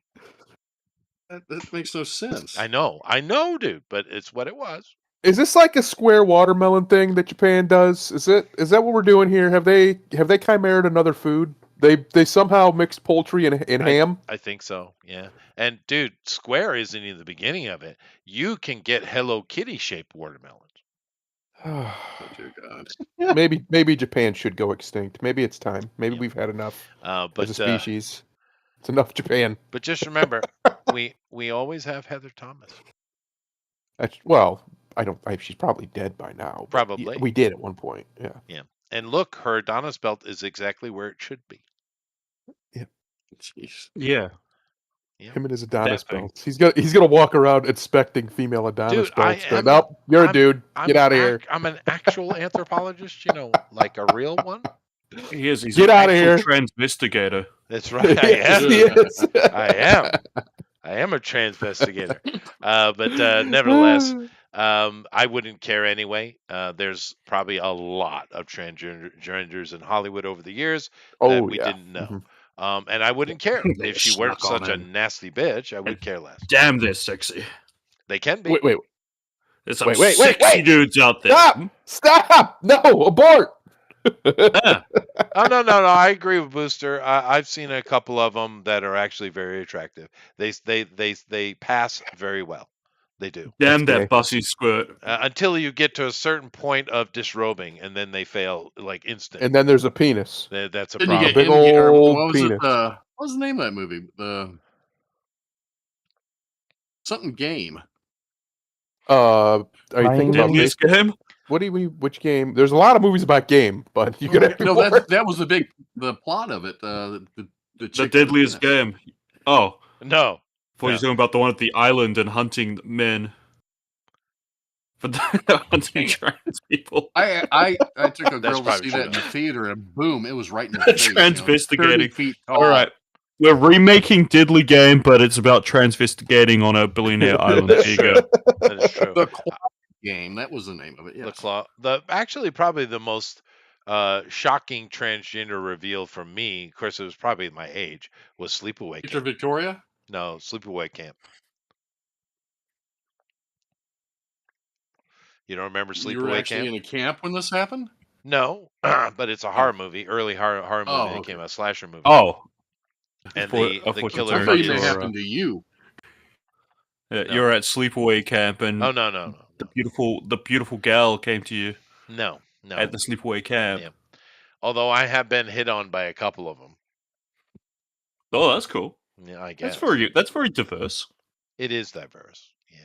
That makes no sense.
I know, dude. But it's what it was.
Is this like a square watermelon thing that Japan does? Is that what we're doing here? Have they chimeraed another food? They somehow mixed poultry and ham.
I think so. Yeah. And dude, square isn't even the beginning of it. You can get Hello Kitty shaped watermelons.
Oh, dear God.
Maybe Japan should go extinct. Maybe it's time. Maybe
Yeah.
we've had enough
But
as a species. It's enough Japan.
but just remember, we always have Heather Thomas.
Well, she's probably dead by now. but
Probably.
we did at one point. Yeah.
Yeah. And look, her Adonis belt is exactly where it should be.
Jeez.
Yeah.
Yeah.
Him and his Adonis
That thing.
belts. He's gonna walk around inspecting female Adonis
Dude, I
belts. Go,
am-
nope, you're a
I'm-
dude. Get out of here.
I'm an actual anthropologist, like a real one.
He is. He's
Get
an
outta
actual
here.
transvestigator.
That's right. I
Yes,
am.
he is.
I am a transvestigator. But nevertheless, I wouldn't care anyway. There's probably a lot of transgenders in Hollywood over the years that we didn't know.
Mhm.
And I wouldn't care
They
if she weren't
snuck on
such a
in.
nasty bitch. I would care less.
Damn, they're sexy.
They can be.
Wait.
There's some
Wait, wait,
sexy
wait.
dudes out there.
Stop! No, abort!
Oh no! I agree with Booster. I've seen a couple of them that are actually very attractive. They pass very well. They do.
Damn
That's
that bussy squirt.
Until you get to a certain point of disrobing, and then they fail like instant.
And then there's a penis.
That's a
Didn't you
problem.
get
Big
him? Or
old
what was
penis.
it? What was the name of that movie? Something game.
Are you thinking about
Deadliest game?
which game? There's a lot of movies about game, but you could
No, that was the plot of it. The
The
chick with
deadliest
penis.
game. Oh,
No.
thought you were talking about the one at the island and hunting men. But hunting trans people.
I took a
That's
girl to
probably
see
true,
that in the
though.
theater, and boom, it was right in the face.
Transvestigating.
30 feet tall.
All right. We're remaking Deadly Game, but it's about transvestigating on a billionaire island. There you go.
That is true.
The Claw Game. That was the name of it.
The
Yes.
claw. Actually probably the most shocking transgender reveal for me, of course it was probably my age, was Sleepaway
Picture
Camp.
Victoria.
No, Sleepaway Camp. You don't remember
You were
Sleepaway
actually
Camp?
in a camp when this happened.
No, but it's a horror movie, early horror movie
Oh,
that
okay.
came out, slasher movie.
Oh.
And
thought-
the
I thought you
killer
I
turned
thought
is-
it
into
may
a-
happen to you.
Yeah,
No.
you're at sleepaway camp and
Oh no.
the beautiful gal came to you.
No. No.
at the sleepaway camp.
Yeah. Although I have been hit on by a couple of them.
Oh, that's cool.
Yeah, I guess.
That's very diverse.
It is diverse. Yeah.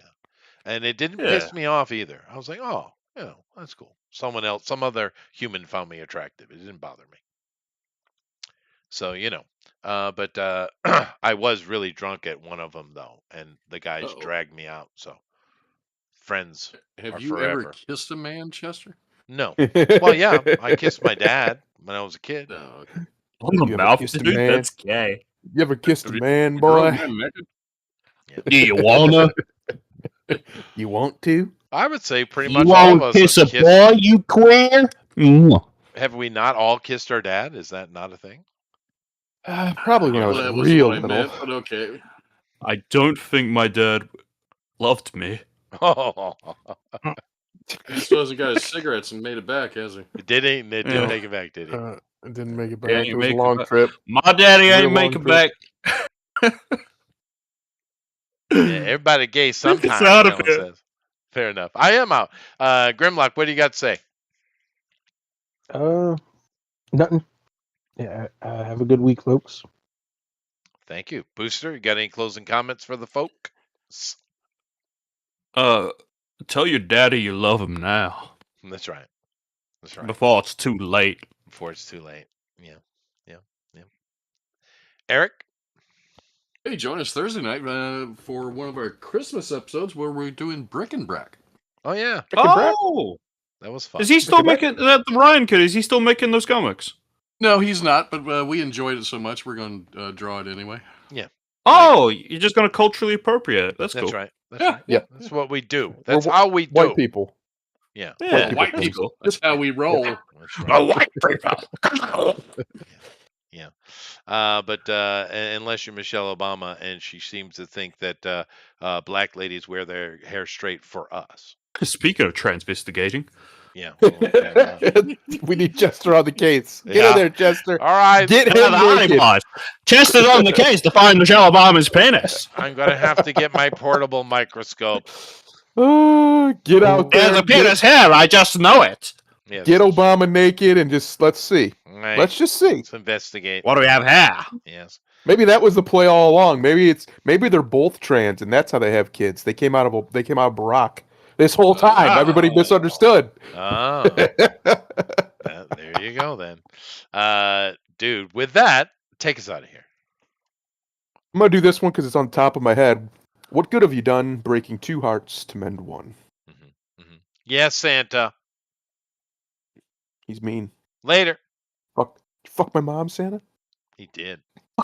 And it didn't
Yeah.
piss me off either. I was like, oh, that's cool. Someone else, some other human found me attractive. It didn't bother me. So, but I was really drunk at one of them, though. And the guys
Uh-oh.
dragged me out. So, friends.
Have
Or
you
forever.
ever kissed a man, Chester?
No. Well, yeah, I kissed my dad when I was a kid.
No. Okay.
On the
You ever
mouth,
kissed a
dude.
man?
That's gay.
You ever kissed a
Have you-
man,
Grown
boy?
men naked?
Do you wanna?
You want to?
I would say pretty
You
much all of
won't
us
kiss a
have kissed.
boy, you queer? Mwah.
Have we not all kissed our dad? Is that not a thing?
Probably when I
Well,
was
that was
real
what I
little.
meant, but okay.
I don't think my dad loved me.
Oh,
He still hasn't got his cigarettes and made it back, has he?
it didn't
Yeah.
make it back, did he?
It didn't make it
Yeah,
back.
you
It was a
make it
long
back.
trip.
My daddy
Real
ain't
long
making
trip.
back.
Yeah, everybody gay sometimes.
out of
Alan
here.
says. Fair enough. I am out. Grimlock, what do you got to say?
Nothing. Yeah, have a good week, folks.
Thank you. Booster, you got any closing comments for the folk?
Tell your daddy you love him now,
That's right. That's right.
before it's too late.
Before it's too late. Yeah. Eric?
Hey, join us Thursday night for one of our Christmas episodes where we're doing Brick and Brack.
Oh, yeah.
Oh,
That was fun.
is he still making that? The Ryan kid? Is he still making those comics?
No, he's not, but we enjoyed it so much we're going to draw it anyway.
Oh, you're just gonna culturally appropriate. That's cool.
That's right. That's
Yeah.
right.
Yeah.
That's what we do.
We're
That's how we do.
White people.
Yeah.
Yeah,
White people.
people.
That's how we roll.
That's right.
white people.
Yeah. But unless you're Michelle Obama and she seems to think that black ladies wear their hair straight for us.
Speaking of transvestigating,
Yeah. Well,
We need Chester on the case. Get
Yeah.
in there, Chester.
all right.
Get him
the honey
naked.
pot. Chester's on the case to find Michelle Obama's penis.
I'm going to have to get my portable microscope.
Get out there.
There's a penis here. I just know it.
Yes.
Get Obama naked and just let's see.
Right.
Let's just see.
Let's investigate.
What do we have here?
Yes.
Maybe that was the play all along. Maybe they're both trans and that's how they have kids. They came out of Barack this whole time. Everybody misunderstood.
Oh. There you go then. Dude, with that, take us out of here.
I'm gonna do this one because it's on top of my head. What good have you done breaking two hearts to mend one?
Yes, Santa.
He's mean.
Later.
Fuck my mom, Santa.
He did.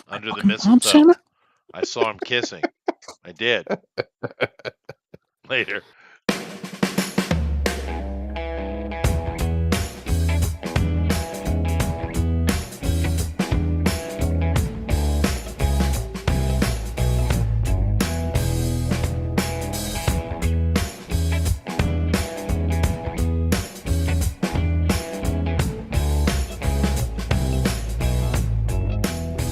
Under the
fucking mom,
mistletoe.
Santa?
I saw him kissing. I did. Later.